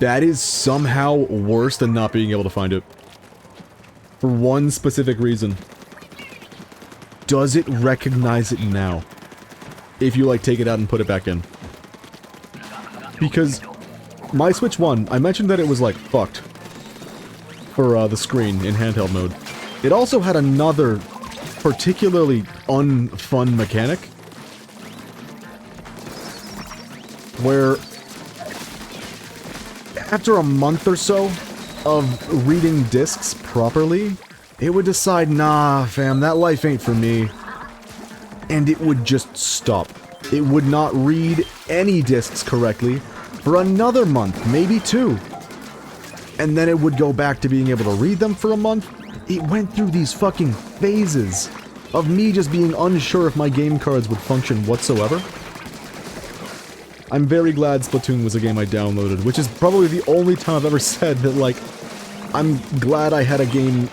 That is somehow worse than not being able to find it. For one specific reason. Does it recognize it now? If you, like, take it out and put it back in. Because my Switch 1, I mentioned that it was, like, fucked. For, the screen in handheld mode. It also had another particularly unfun mechanic. Where after a month or so of reading discs properly, it would decide, nah, fam, that life ain't for me. And it would just stop. It would not read any discs correctly for another month, maybe 2. And then it would go back to being able to read them for a month. It went through these fucking phases of me just being unsure if my game cards would function whatsoever. I'm very glad Splatoon was a game I downloaded, which is probably the only time I've ever said that, like, I'm glad I had a game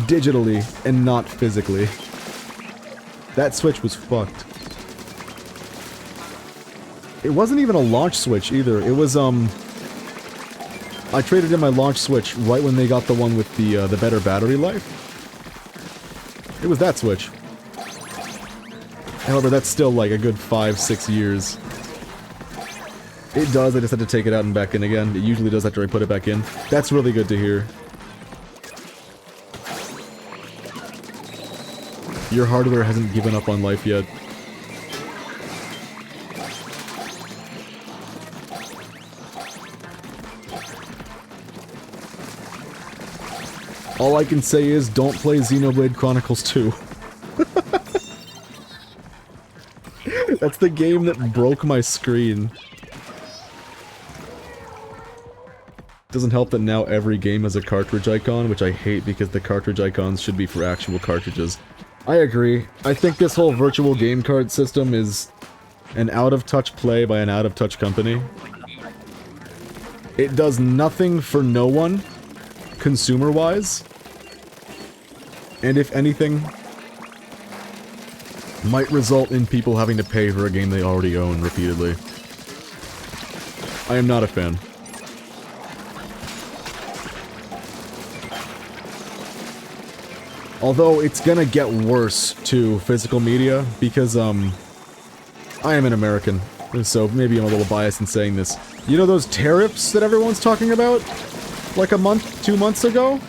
digitally and not physically. That Switch was fucked. It wasn't even a launch Switch either. It was, I traded in my launch Switch right when they got the one with the better battery life. It was that Switch. However, that's still like a good 5-6 years. It does, I just had to take it out and back in again. It usually does after I put it back in. That's really good to hear. Your hardware hasn't given up on life yet. All I can say is, don't play Xenoblade Chronicles 2. That's the game that broke my screen. Doesn't help that now every game has a cartridge icon, which I hate because the cartridge icons should be for actual cartridges. I agree. I think this whole virtual game card system is an out-of-touch play by an out-of-touch company. It does nothing for no one, consumer-wise. And if anything, might result in people having to pay for a game they already own repeatedly. I am not a fan. Although, it's gonna get worse, to physical media, because, I am an American, so maybe I'm a little biased in saying this. You know those tariffs that everyone's talking about? Like a month, 2 months ago?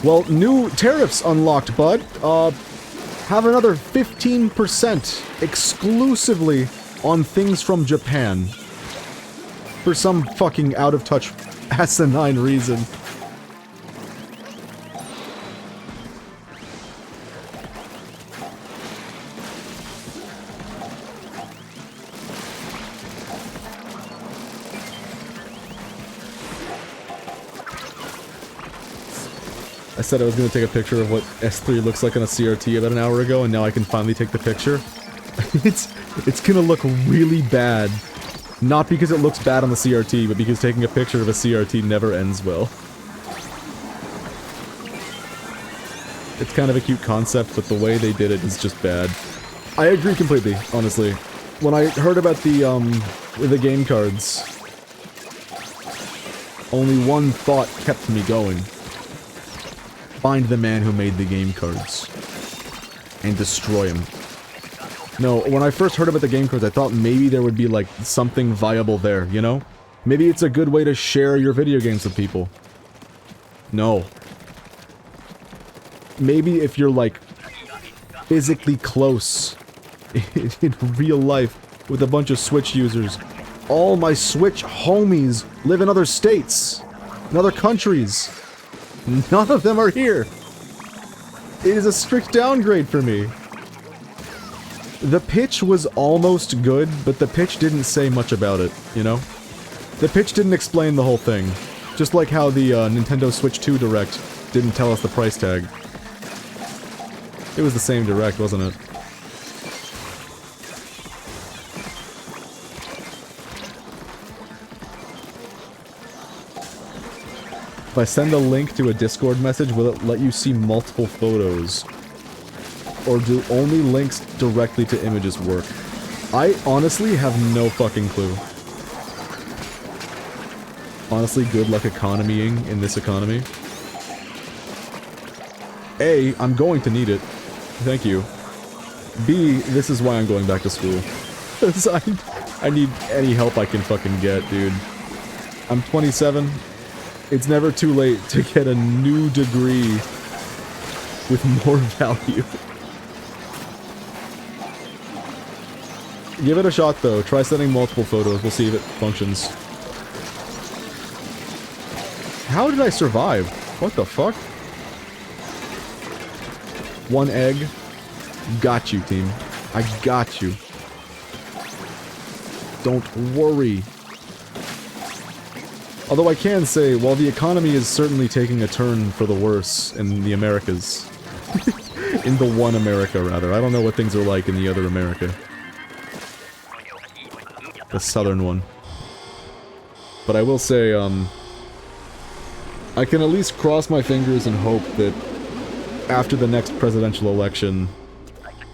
Well, new tariffs unlocked, bud. Have another 15% exclusively on things from Japan. For some fucking out-of-touch asinine reason. I said I was going to take a picture of what S3 looks like on a CRT about an hour ago, and now I can finally take the picture. It's gonna look really bad. Not because it looks bad on the CRT, but because taking a picture of a CRT never ends well. It's kind of a cute concept, but the way they did it is just bad. I agree completely, honestly. When I heard about the game cards, only one thought kept me going. Find the man who made the game cards. And destroy him. No, when I first heard about the game cards, I thought maybe there would be, like, something viable there, you know? Maybe it's a good way to share your video games with people. No. Maybe if you're, like, physically close in real life with a bunch of Switch users. All my Switch homies live in other states, in other countries. None of them are here. It is a strict downgrade for me. The pitch was almost good, but the pitch didn't say much about it, you know? The pitch didn't explain the whole thing. Just like how the Nintendo Switch 2 Direct didn't tell us the price tag. It was the same Direct, wasn't it? If I send a link to a Discord message, will it let you see multiple photos? Or do only links directly to images work? I honestly have no fucking clue. Honestly, good luck economying in this economy. A, I'm going to need it. Thank you. B, this is why I'm going back to school. Because I need any help I can fucking get, dude. I'm 27. It's never too late to get a new degree with more value. Give it a shot, though. Try sending multiple photos. We'll see if it functions. How did I survive? What the fuck? One egg. Got you, team. I got you. Don't worry. Although I can say, while the economy is certainly taking a turn for the worse in the Americas. In the one America, rather. I don't know what things are like in the other America. The southern one. But I will say, I can at least cross my fingers and hope that after the next presidential election,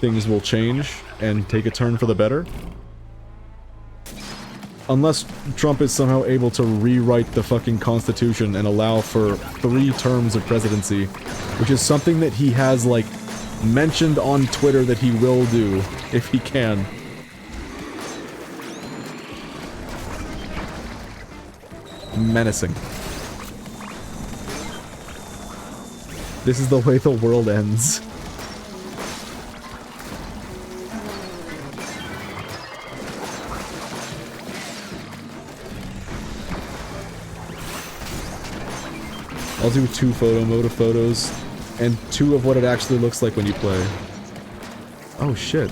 things will change and take a turn for the better. Unless Trump is somehow able to rewrite the fucking Constitution and allow for 3 terms of presidency, which is something that he has, like, mentioned on Twitter that he will do, if he can. Menacing. This is the way the world ends. I'll do 2 photo mode of photos, and 2 of what it actually looks like when you play. Oh shit.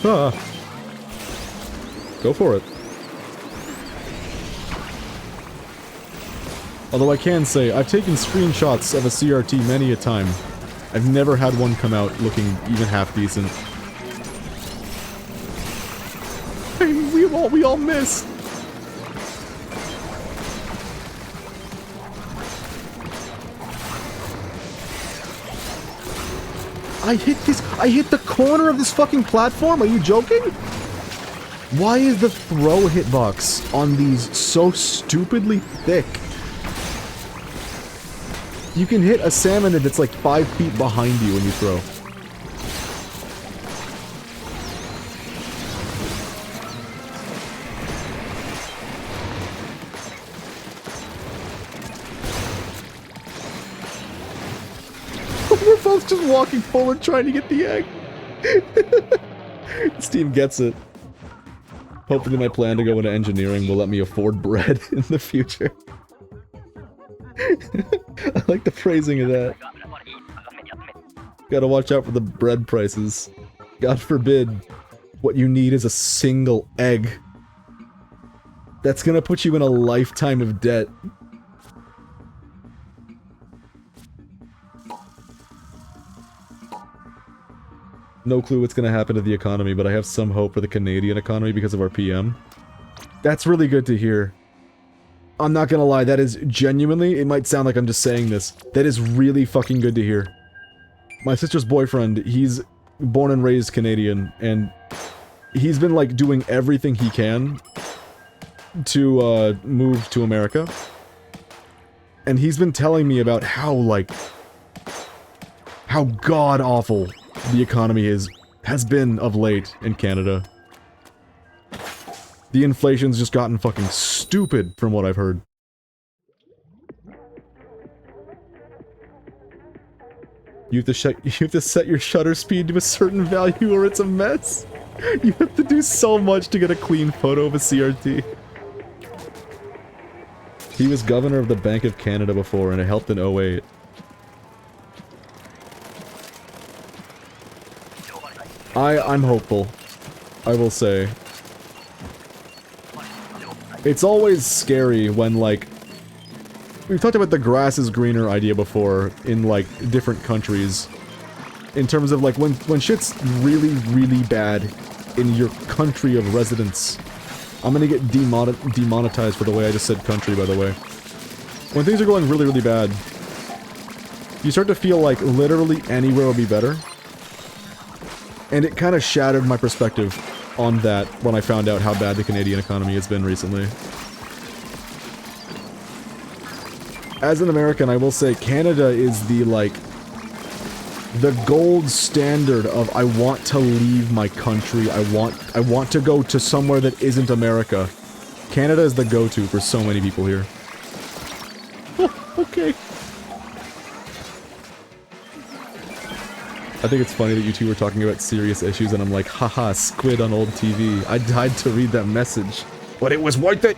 Ah. Go for it. Although I can say, I've taken screenshots of a CRT many a time. I've never had one come out looking even half decent. We all missed! I hit the corner of this fucking platform? Are you joking? Why is the throw hitbox on these so stupidly thick? You can hit a salmon that's like 5 feet behind you when you throw. We're both just walking forward trying to get the egg. This team gets it. Hopefully my plan to go into engineering will let me afford bread in the future. I like the phrasing of that. Gotta watch out for the bread prices. God forbid, what you need is a single egg. That's gonna put you in a lifetime of debt. No clue what's gonna happen to the economy, but I have some hope for the Canadian economy because of our PM. That's really good to hear. I'm not gonna lie, that is genuinely, it might sound like I'm just saying this, that is really fucking good to hear. My sister's boyfriend, he's born and raised Canadian, and he's been like doing everything he can to move to America. And he's been telling me about how god-awful the economy has been of late in Canada. The inflation's just gotten fucking stupid from what I've heard. You have to set your shutter speed to a certain value or it's a mess. You have to do so much to get a clean photo of a CRT. He was governor of the Bank of Canada before and it helped in 08. I'm hopeful. I will say. It's always scary when, like... We've talked about the grass is greener idea before in, like, different countries. In terms of, like, when shit's really, really bad in your country of residence. I'm gonna get demonetized for the way I just said country, by the way. When things are going really, really bad, you start to feel like literally anywhere will be better. And it kind of shattered my perspective on that when I found out how bad the Canadian economy has been recently. As an American, I will say Canada is the, like, the gold standard of I want to leave my country, I want to go to somewhere that isn't America. Canada is the go-to for so many people here. Oh, okay. I think it's funny that you two were talking about serious issues and I'm like, haha, squid on old TV. I died to read that message. But it was worth it!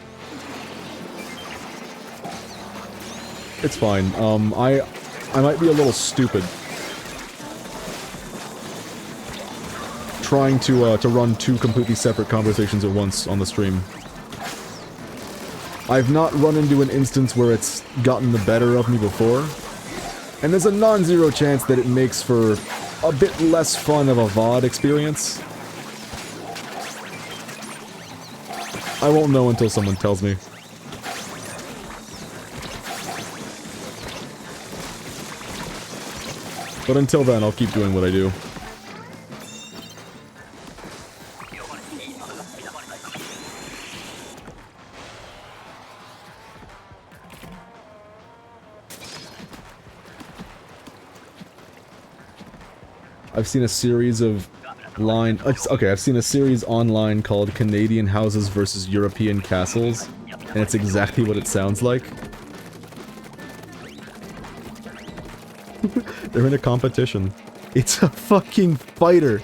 It's fine. I might be a little stupid. Trying to run two completely separate conversations at once on the stream. I've not run into an instance where it's gotten the better of me before. And there's a non-zero chance that it makes for a bit less fun of a VOD experience. I won't know until someone tells me. But until then, I'll keep doing what I do. I've seen a series of I've seen a series online called Canadian Houses versus European Castles, and it's exactly what it sounds like. They're in a competition. It's a fucking fighter.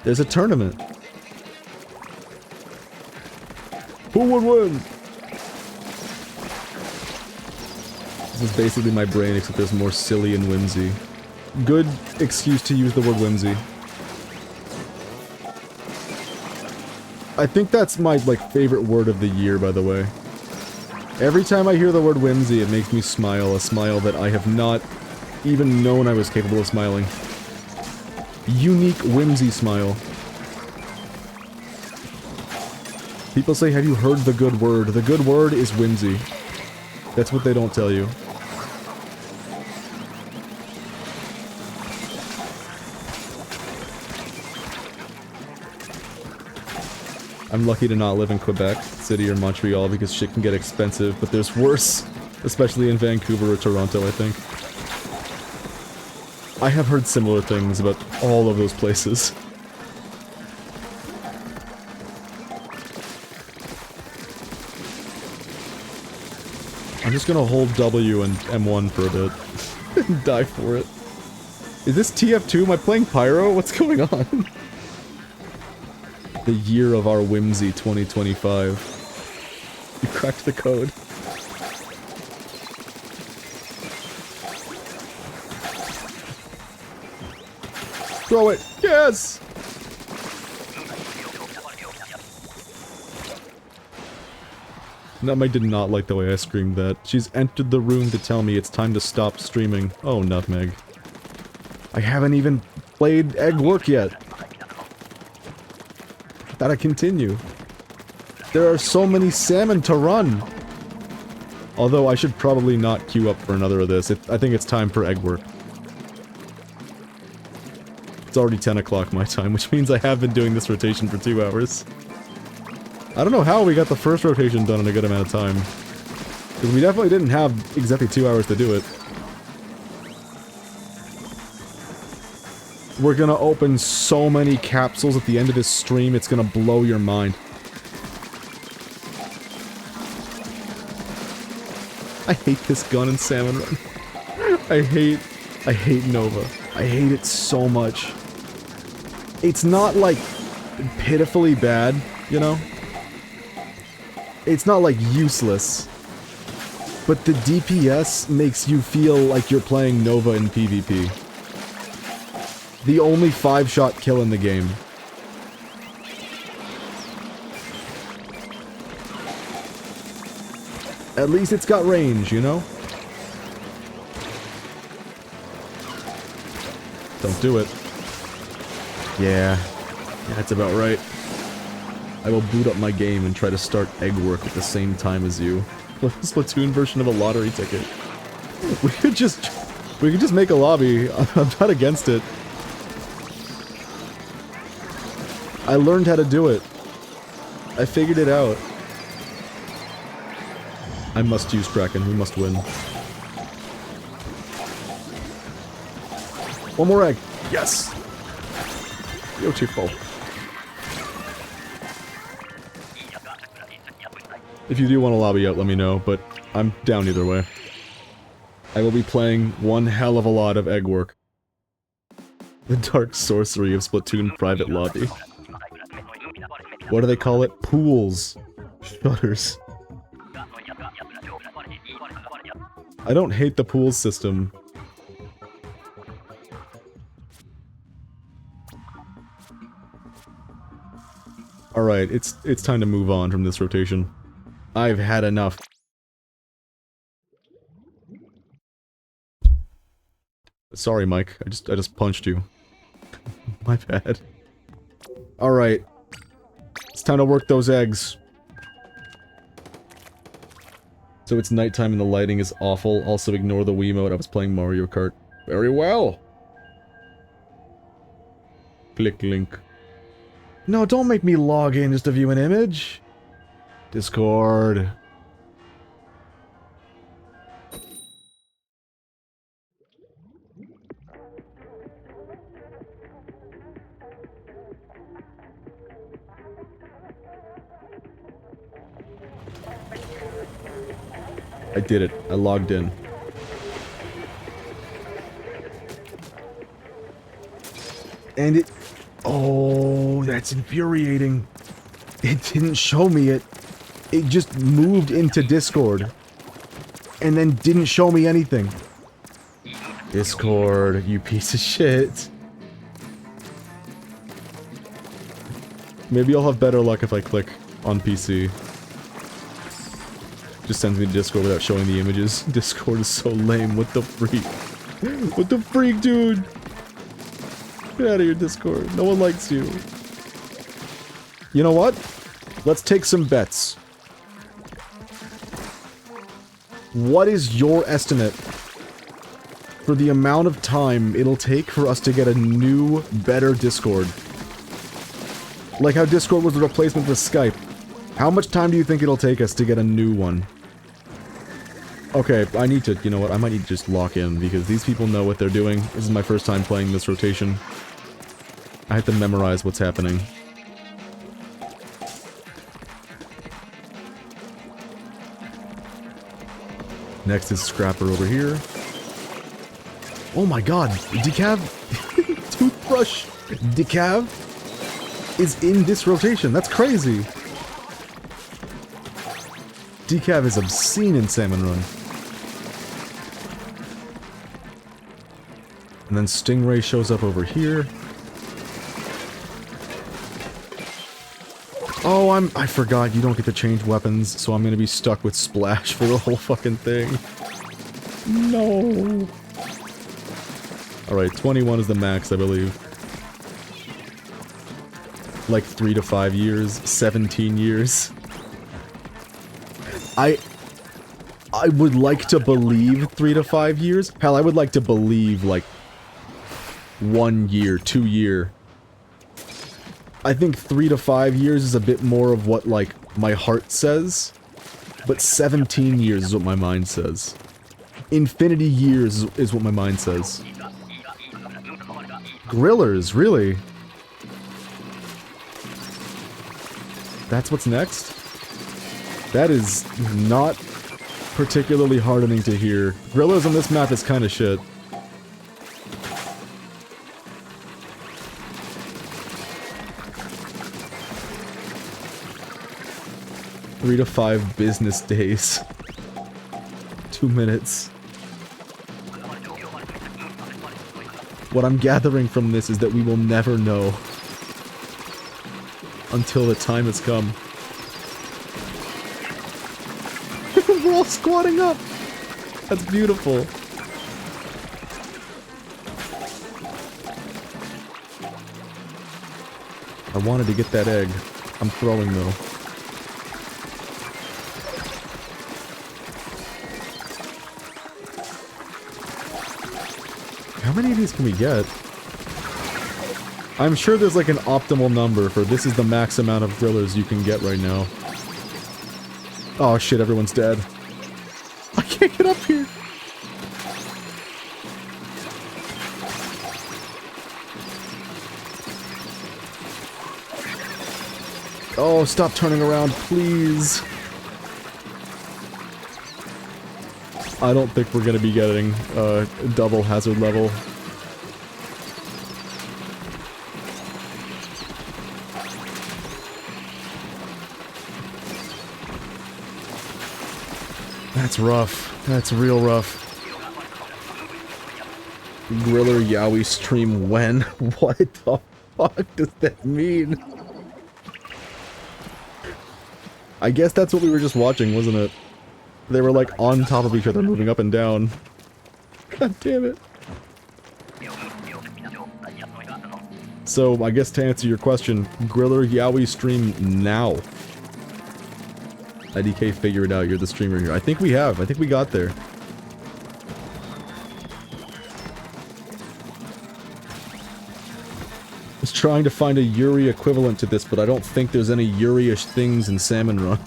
There's a tournament. Who would win? This is basically my brain, except there's more silly and whimsy. Good excuse to use the word whimsy. I think that's my, like, favorite word of the year, by the way. Every time I hear the word whimsy, it makes me smile, a smile that I have not even known I was capable of smiling. Unique whimsy smile. People say, have you heard the good word? The good word is whimsy. That's what they don't tell you. I'm lucky to not live in Quebec City or Montreal because shit can get expensive, but there's worse, especially in Vancouver or Toronto, I think. I have heard similar things about all of those places. I'm just gonna hold W and M1 for a bit. And die for it. Is this TF2? Am I playing Pyro? What's going on? The year of our whimsy 2025. You cracked the code. Throw it! Yes! Nutmeg did not like the way I screamed that. She's entered the room to tell me it's time to stop streaming. Oh, Nutmeg. I haven't even played egg work yet. Gotta continue. There are so many salmon to run! Although I should probably not queue up for another of this. I think it's time for egg work. It's already 10 o'clock my time, which means I have been doing this rotation for 2 hours. I don't know how we got the first rotation done in a good amount of time. Because we definitely didn't have exactly 2 hours to do it. We're gonna open so many capsules at the end of this stream, it's gonna blow your mind. I hate this gun in Salmon Run. I hate Nova. I hate it so much. It's not like pitifully bad, you know? It's not like useless. But the DPS makes you feel like you're playing Nova in PvP. The only 5-shot kill in the game. At least it's got range, you know? Don't do it. Yeah, that's about right. I will boot up my game and try to start egg work at the same time as you. Splatoon version of a lottery ticket. We could just make a lobby. I'm not against it. I learned how to do it. I figured it out. I must use Kraken. We must win. One more egg. Yes! Beautiful. If you do want to lobby out, let me know, but I'm down either way. I will be playing one hell of a lot of egg work. The dark sorcery of Splatoon private lobby. What do they call it? Pools. Shutters. I don't hate the pool system. Alright, it's time to move on from this rotation. I've had enough. Sorry, Mike. I just punched you. My bad. Alright. It's time to work those eggs. So it's nighttime and the lighting is awful. Also ignore the Wiimote. I was playing Mario Kart. Very well. Click link. No, don't make me log in just to view an image. Discord. I did it. I logged in. And it... Oh, that's infuriating. It didn't show me it. It just moved into Discord. And then didn't show me anything. Discord, you piece of shit. Maybe I'll have better luck if I click on PC. Just sends me to Discord without showing the images. Discord is so lame. What the freak? What the freak, dude? Get out of your Discord. No one likes you. You know what? Let's take some bets. What is your estimate for the amount of time it'll take for us to get a new, better Discord? Like how Discord was the replacement for Skype. How much time do you think it'll take us to get a new one? Okay, I need to, you know what, I might need to just lock in, because these people know what they're doing. This is my first time playing this rotation. I have to memorize what's happening. Next is Scrapper over here. Oh my god, Decav... Toothbrush Decav is in this rotation. That's crazy. Decav is obscene in Salmon Run. And then Stingray shows up over here. Oh, I forgot, you don't get to change weapons, so I'm gonna be stuck with Splash for the whole fucking thing. No. Alright, 21 is the max, I believe. Like 3 to 5 years, 17 years. I would like to believe 3 to 5 years. Hell, I would like to believe, like, 1 year, 2 year. I think 3 to 5 years is a bit more of what, like, my heart says. But 17 years is what my mind says. Infinity years is what my mind says. Grillers, really? That's what's next? That is not particularly heartening to hear. Grillers on this map is kinda shit. Three to 5 business days. 2 minutes. What I'm gathering from this is that we will never know until the time has come. We're all squatting up! That's beautiful. I wanted to get that egg. I'm throwing though. How many of these can we get? I'm sure there's like an optimal number for this is the max amount of grillers you can get right now. Oh shit, everyone's dead. I can't get up here! Oh, stop turning around, please! I don't think we're gonna be getting a double hazard level. That's rough. That's real rough. Griller Yowie stream when? What the fuck does that mean? I guess that's what we were just watching, wasn't it? They were like on top of each other, moving up and down. God damn it. So, I guess to answer your question, Griller Yowie stream now. IDK, figure it out, you're the streamer here. I think we have. I think we got there. I was trying to find a Yuri equivalent to this, but I don't think there's any Yuri-ish things in Salmon Run.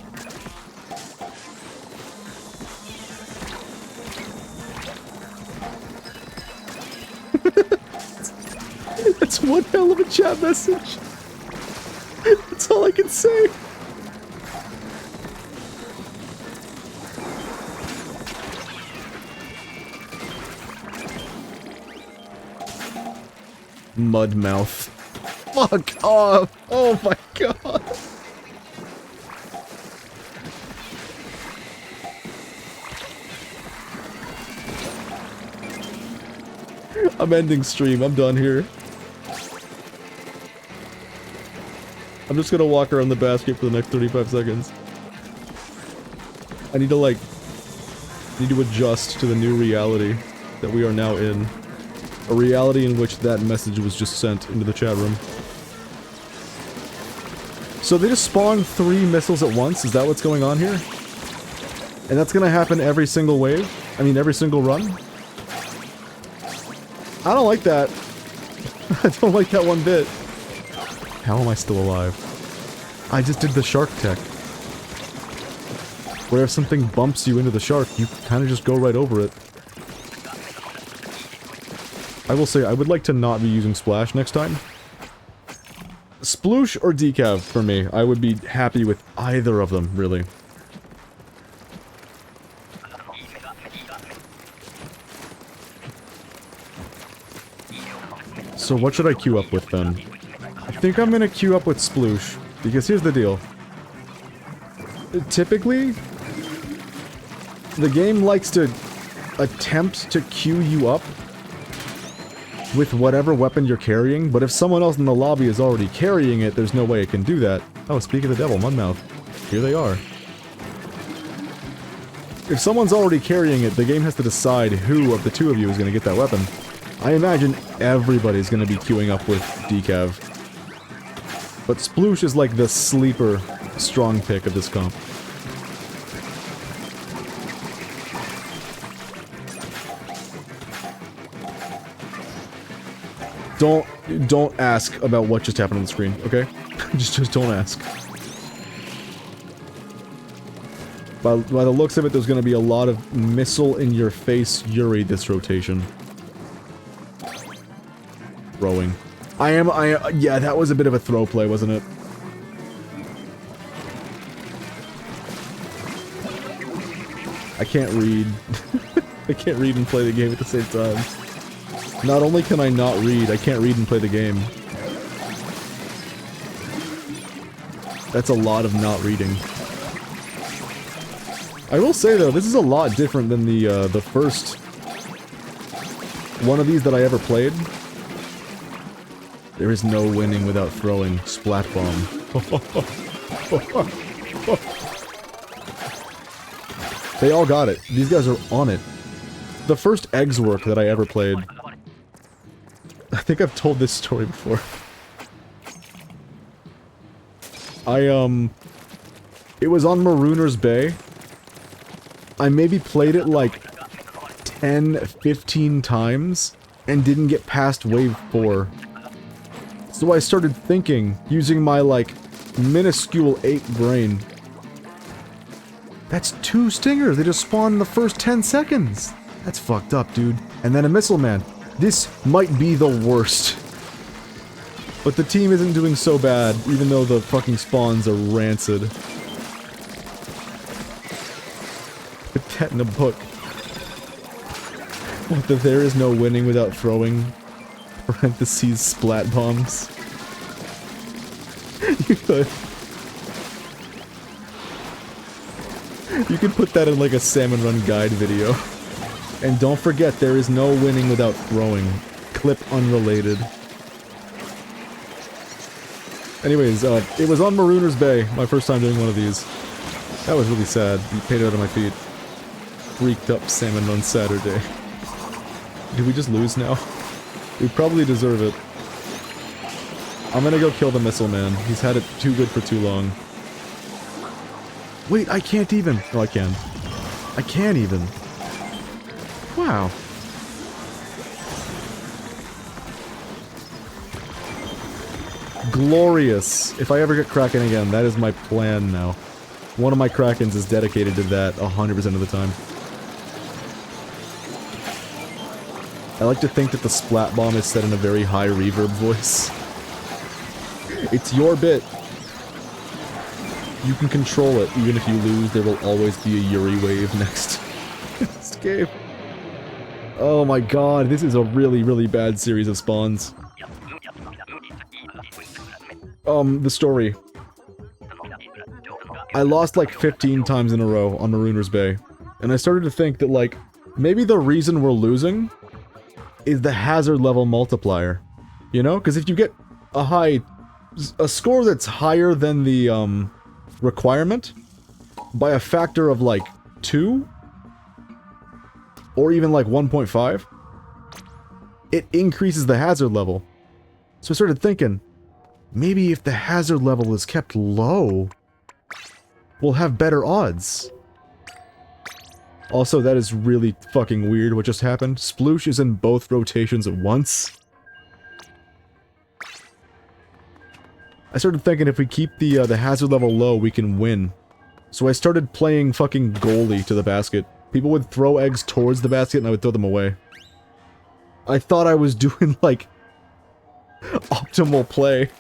That's one hell of a chat message. That's all I can say. Mudmouth. Fuck off! Oh my god! I'm ending stream, I'm done here. I'm just gonna walk around the basket for the next 35 seconds. I need to, like... need to adjust to the new reality that we are now in. A reality in which that message was just sent into the chat room. So they just spawn 3 missiles at once? Is that what's going on here? And that's gonna happen every single wave? I mean, every single run? I don't like that. I don't like that one bit. How am I still alive? I just did the shark tech. Where if something bumps you into the shark, you kind of just go right over it. I will say, I would like to not be using Splash next time. Sploosh or Decav for me. I would be happy with either of them, really. So what should I queue up with then? I think I'm gonna queue up with Sploosh, because here's the deal. Typically, the game likes to attempt to queue you up with whatever weapon you're carrying, but if someone else in the lobby is already carrying it, there's no way it can do that. Oh, speak of the devil, Mumph. Here they are. If someone's already carrying it, the game has to decide who of the two of you is going to get that weapon. I imagine everybody's going to be queuing up with Decav. But Sploosh is like the sleeper strong pick of this comp. Don't ask about what just happened on the screen, okay? just don't ask. By the looks of it, there's gonna be a lot of missile-in-your-face Yuri this rotation. Throwing. Yeah, that was a bit of a throw play, wasn't it? I can't read. I can't read and play the game at the same time. Not only can I not read, I can't read and play the game. That's a lot of not reading. I will say though, this is a lot different than the first one of these that I ever played. There is no winning without throwing Splat Bomb. They all got it. These guys are on it. The first Eggs work that I ever played. I think I've told this story before. It was on Marooner's Bay. I maybe played it like 10, 15 times and didn't get past wave 4. So I started thinking, using my like minuscule 8 brain. That's 2 stingers, they just spawned in the first 10 seconds. That's fucked up, dude. And then a Missile Man. This might be the worst. But the team isn't doing so bad, even though the fucking spawns are rancid. Put that in a book. What, that there is no winning without throwing parentheses splat bombs? You could. You could put that in like a Salmon Run guide video. And don't forget, there is no winning without throwing. Clip unrelated. Anyways, it was on Marooner's Bay, my first time doing one of these. That was really sad. You paid it out of my feet. Freaked up Salmon Run Saturday. Did we just lose now? We probably deserve it. I'm gonna go kill the Missile Man. He's had it too good for too long. Wait, I can't even. Oh, I can. I can't even. Wow. Glorious. If I ever get Kraken again, that is my plan now. One of my Krakens is dedicated to that 100% of the time. I like to think that the Splat Bomb is set in a very high reverb voice. It's your bit. You can control it. Even if you lose, there will always be a Yuri wave next. Escape. Oh my god, this is a really, really bad series of spawns. The story. I lost like 15 times in a row on Marooner's Bay. And I started to think that like, maybe the reason we're losing is the hazard level multiplier. You know? Because if you get a score that's higher than the, requirement, by a factor of like 2? Or even like 1.5? It increases the hazard level. So I started thinking, maybe if the hazard level is kept low, we'll have better odds. Also, that is really fucking weird what just happened. Sploosh is in both rotations at once. I started thinking if we keep the hazard level low, we can win. So I started playing fucking goalie to the basket. People would throw eggs towards the basket and I would throw them away. I thought I was doing, like, optimal play.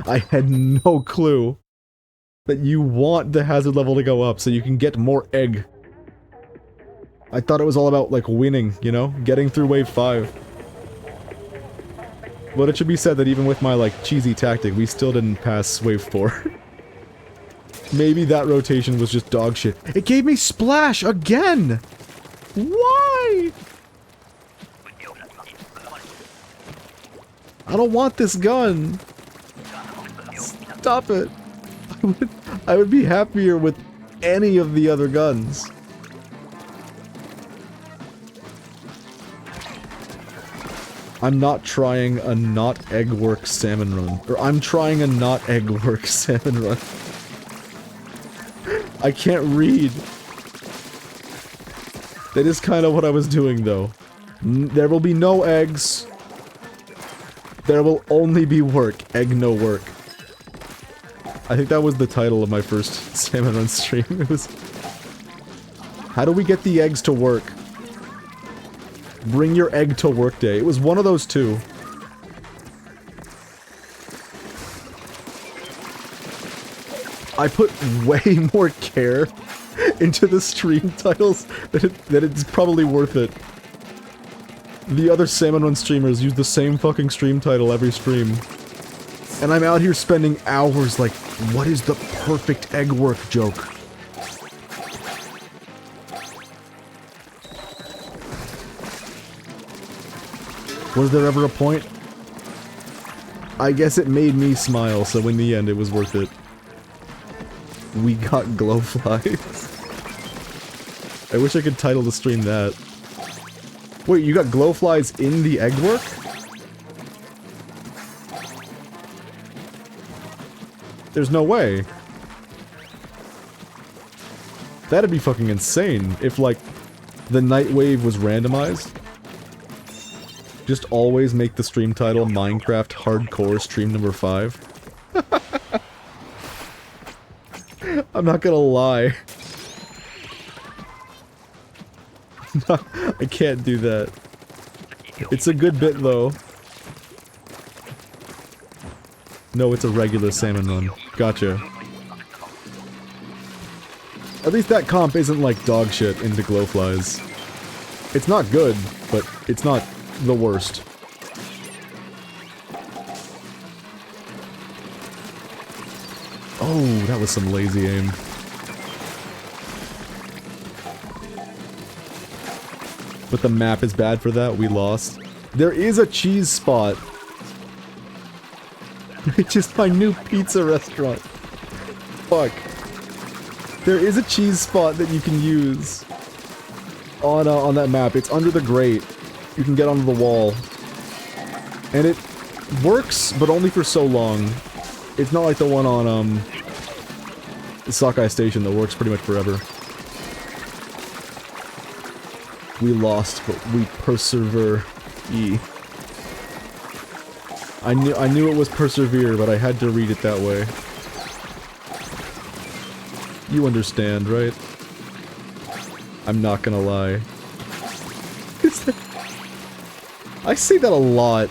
I had no clue that you want the hazard level to go up so you can get more egg. I thought it was all about, like, winning, you know? Getting through wave 5. But it should be said that even with my, like, cheesy tactic, we still didn't pass wave 4. Maybe that rotation was just dog shit. It gave me splash again! Why? I don't want this gun! Stop it! I would be happier with any of the other guns. I'm not trying a not egg work salmon run. Or I'm trying a not egg work salmon run. I can't read. That is kind of what I was doing though. There will be no eggs. There will only be work. Egg no work. I think that was the title of my first salmon run stream. It was... How do we get the eggs to work? Bring your egg to work day. It was one of those two. I put way more care into the stream titles that it's probably worth it. The other Salmon Run streamers use the same fucking stream title every stream. And I'm out here spending hours like, what is the perfect egg work joke? Was there ever a point? I guess it made me smile, so in the end it was worth it. We got glowflies. I wish I could title the stream that. Wait, you got glowflies in the egg work? There's no way. That'd be fucking insane if, like, the night wave was randomized. Just always make the stream title Minecraft Hardcore Stream number 5. I'm not gonna lie. I can't do that. It's a good bit though. No, it's a regular salmon run. Gotcha. At least that comp isn't like dog shit into glowflies. It's not good, but it's not the worst. Oh, that was some lazy aim. But the map is bad for that, we lost. There is a cheese spot. It's just my new pizza restaurant. Fuck. There is a cheese spot that you can use on that map. It's under the grate. You can get onto the wall. And it works, but only for so long. It's not like the one on, Sockeye Station that works pretty much forever. We lost, but we persevere. I knew it was persevere, but I had to read it that way. You understand, right? I'm not gonna lie. I say that a lot.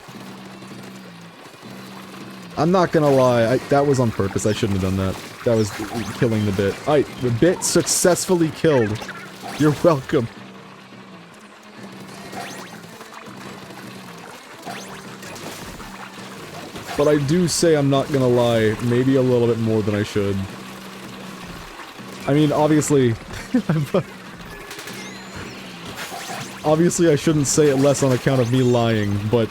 I'm not gonna lie, that was on purpose, I shouldn't have done that. That was killing the bit. The bit successfully killed. You're welcome. But I do say I'm not gonna lie, maybe a little bit more than I should. I mean, obviously... obviously I shouldn't say it less on account of me lying, but...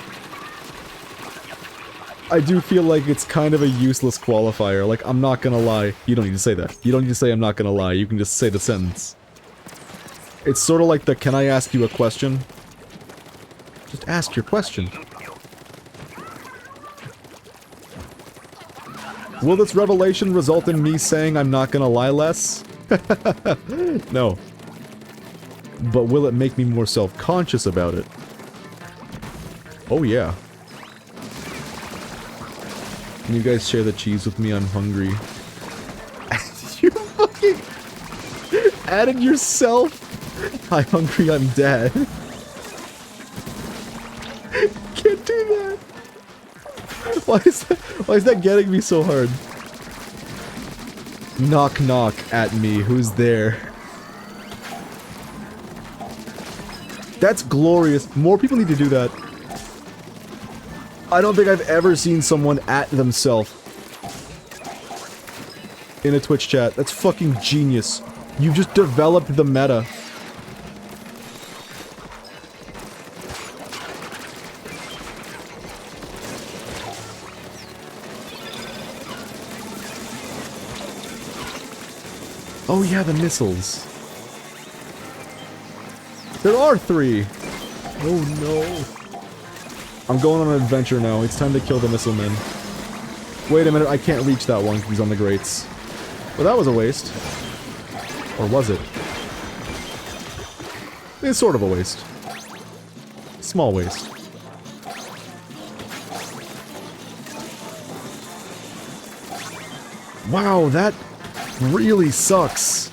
I do feel like it's kind of a useless qualifier. Like, I'm not gonna lie. You don't need to say that. You don't need to say I'm not gonna lie. You can just say the sentence. It's sort of like the, can I ask you a question? Just ask your question. Will this revelation result in me saying I'm not gonna lie less? No. But will it make me more self-conscious about it? Oh yeah. Can you guys share the cheese with me? I'm hungry. You fucking added yourself? Hi hungry, I'm dead. Can't do that. Why is that getting me so hard? Knock knock at me, who's there? That's glorious. More people need to do that. I don't think I've ever seen someone at themselves in a Twitch chat. That's fucking genius. You just developed the meta. Oh yeah, the missiles. There are 3! Oh no. I'm going on an adventure now. It's time to kill the missile men. Wait a minute, I can't reach that one because he's on the grates. Well, that was a waste. Or was it? It's sort of a waste. Small waste. Wow, that really sucks.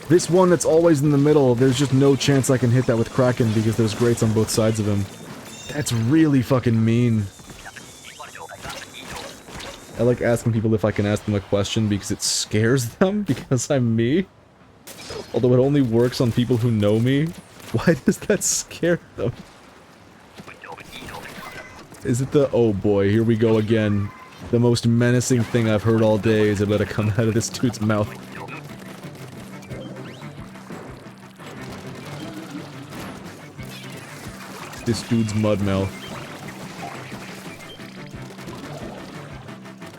This one that's always in the middle, there's just no chance I can hit that with Kraken because there's grates on both sides of him. That's really fucking mean. I like asking people if I can ask them a question because it scares them because I'm me. Although it only works on people who know me. Why does that scare them? Is it the... oh boy, here we go again. The most menacing thing I've heard all day is about to come out of this dude's mouth. This dude's mud mouth.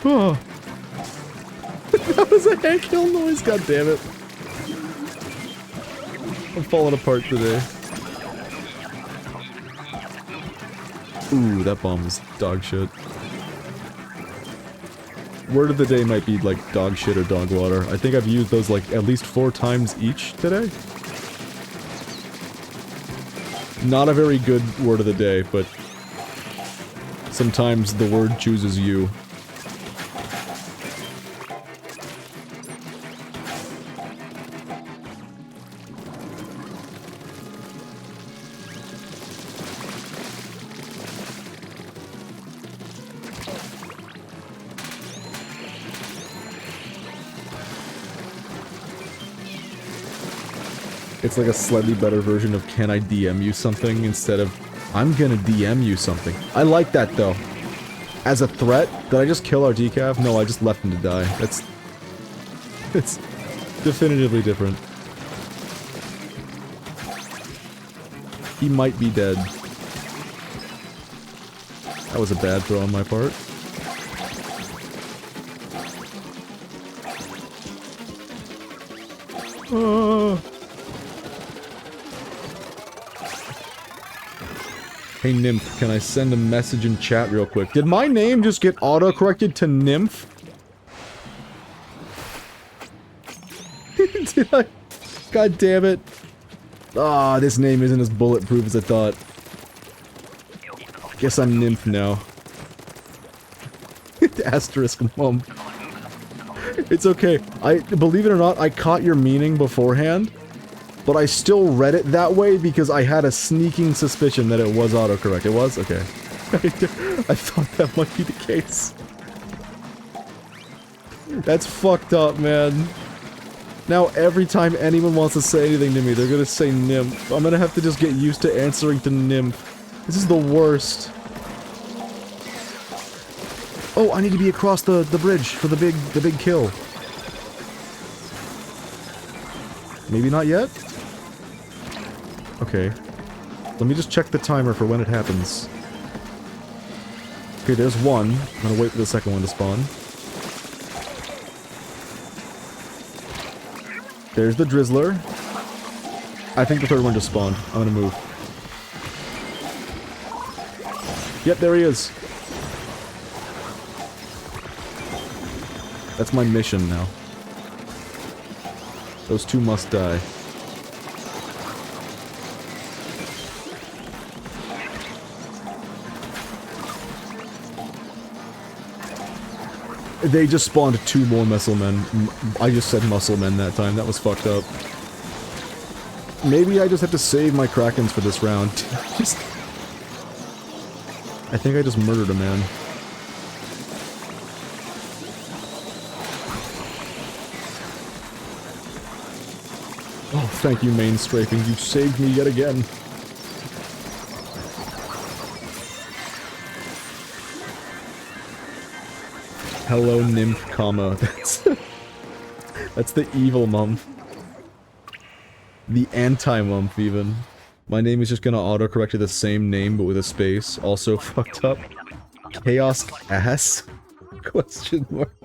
Oh. That was a Hank Hill noise, god damn it. I'm falling apart today. Ooh, that bomb was dog shit. Word of the day might be like dog shit or dog water. I think I've used those like at least 4 times each today. Not a very good word of the day, but sometimes the word chooses you. It's like a slightly better version of can I DM you something instead of I'm gonna DM you something. I like that though. As a threat, did I just kill our decaf? No, I just left him to die. That's... it's definitively different. He might be dead. That was a bad throw on my part. Oh. Hey Nymph, can I send a message in chat real quick? Did my name just get auto-corrected to Nymph? Did I? God damn it. Ah, this name isn't as bulletproof as I thought. Guess I'm Nymph now. Asterisk Mumph. It's okay. Believe it or not, I caught your meaning beforehand. But I still read it that way because I had a sneaking suspicion that it was autocorrect. It was? Okay. I thought that might be the case. That's fucked up, man. Now every time anyone wants to say anything to me, they're gonna say Nymph. I'm gonna have to just get used to answering to Nymph. This is the worst. Oh, I need to be across the bridge for the big kill. Maybe not yet? Okay. Let me just check the timer for when it happens. Okay, there's one. I'm gonna wait for the second one to spawn. There's the Drizzler. I think the third one just spawned. I'm gonna move. Yep, there he is. That's my mission now. Those two must die. They just spawned 2 more muscle men. I just said muscle men that time. That was fucked up. Maybe I just have to save my Krakens for this round. I think I just murdered a man. Oh, thank you, main strafing. You saved me yet again. Hello, nymph, comma. That's the evil Mumph. The anti-Mumph, even. My name is just gonna autocorrect to the same name, but with a space. Also fucked up. Chaos ass? Question mark.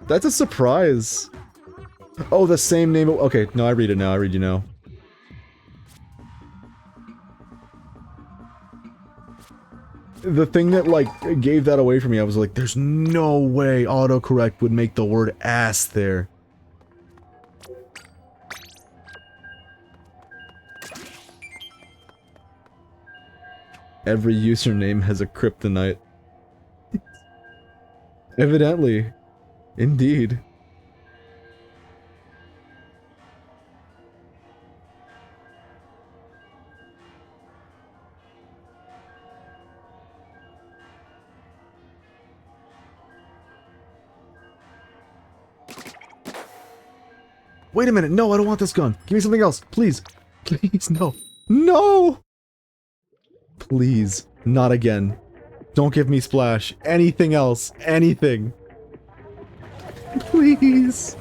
That's a surprise. Oh, the same name. Okay, no, I read it now. I read you now. The thing that, like, gave that away for me, I was like, there's no way autocorrect would make the word ass there. Every username has a kryptonite. Evidently. Indeed. Wait a minute, no, I don't want this gun. Give me something else, please. Please, no. No! Please, not again. Don't give me splash. Anything else. Anything. Please.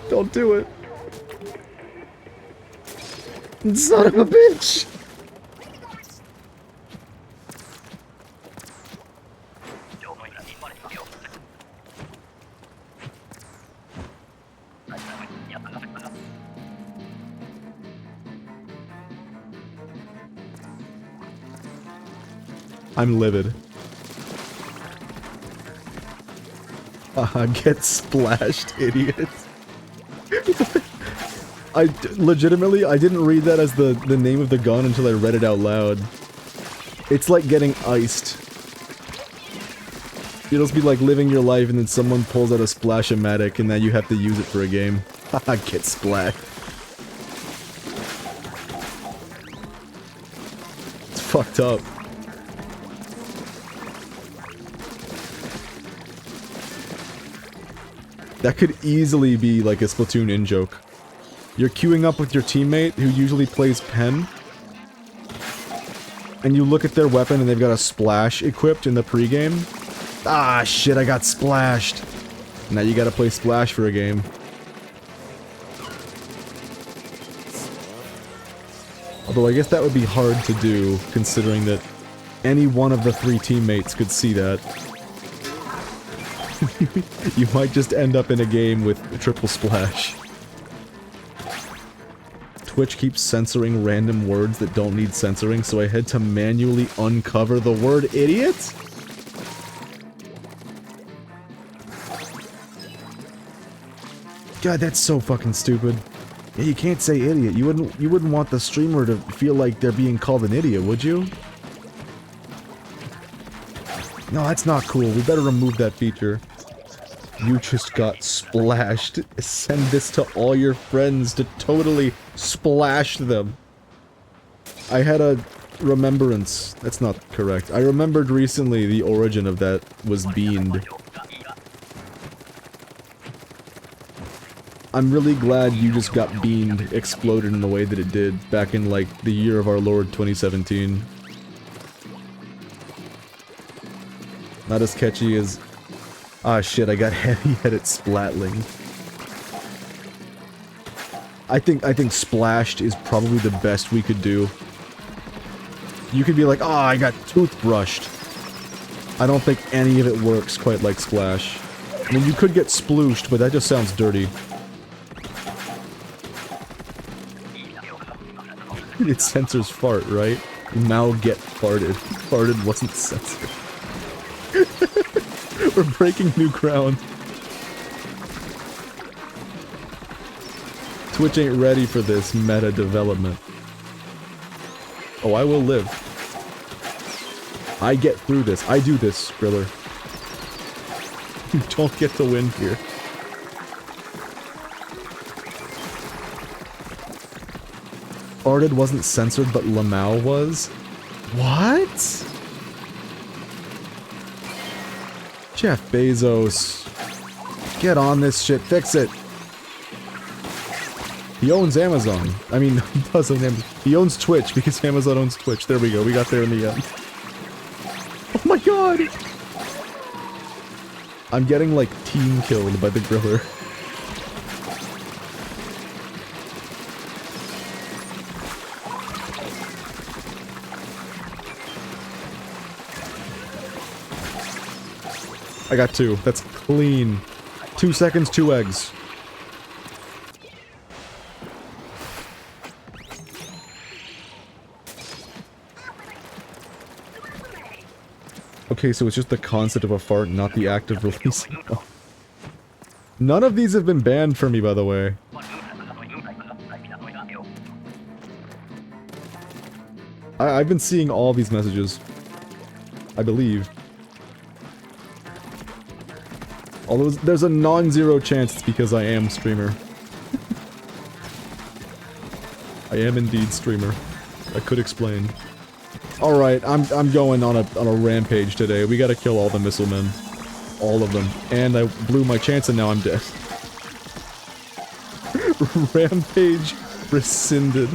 Don't do it. Son of a bitch! I'm livid. Get splashed, idiot. Legitimately, I didn't read that as the name of the gun until I read it out loud. It's like getting iced. It'll just be like living your life and then someone pulls out a splash-o-matic and now you have to use it for a game. Haha, get splashed. It's fucked up. That could easily be like a Splatoon in-joke. You're queuing up with your teammate, who usually plays Pen, and you look at their weapon and they've got a splash equipped in the pregame. Ah, shit, I got splashed. Now you gotta play Splash for a game. Although I guess that would be hard to do, considering that any one of the 3 teammates could see that. You might just end up in a game with a triple splash. Twitch keeps censoring random words that don't need censoring, so I had to manually uncover the word idiot? God, that's so fucking stupid. Yeah, you can't say idiot. You wouldn't want the streamer to feel like they're being called an idiot, would you? No, that's not cool. We better remove that feature. You just got splashed. Send this to all your friends to totally splash them. I had a remembrance. That's not correct. I remembered recently the origin of that was beaned. I'm really glad you just got beaned, exploded in the way that it did back in, like, the year of our Lord 2017. Not as catchy as... Ah shit, I got heavy-headed splatling. I think splashed is probably the best we could do. You could be like, oh, I got toothbrushed. I don't think any of it works quite like splash. I mean, you could get splooshed, but that just sounds dirty. It censors fart, right? Now get farted. Farted wasn't censored. We're breaking new ground. Twitch ain't ready for this meta development. Oh, I will live. I get through this. I do this, Skriller. You don't get to win here. Farted wasn't censored, but Lamau was? What? Jeff Bezos. Get on this shit. Fix it. He owns Amazon. I mean, he does own Amazon. He owns Twitch because Amazon owns Twitch. There we go. We got there in the end. Oh my god! I'm getting, like, team killed by the griller. I got 2. That's clean. 2 seconds, 2 eggs. Okay, so it's just the concept of a fart, not the act of releasing. Oh. None of these have been banned for me, by the way. I've been seeing all these messages. I believe. Although there's a non-zero chance it's because I am streamer. I am indeed streamer. I could explain. Alright, I'm going on a rampage today. We gotta kill all the missile men. All of them. And I blew my chance and now I'm dead. Rampage rescinded.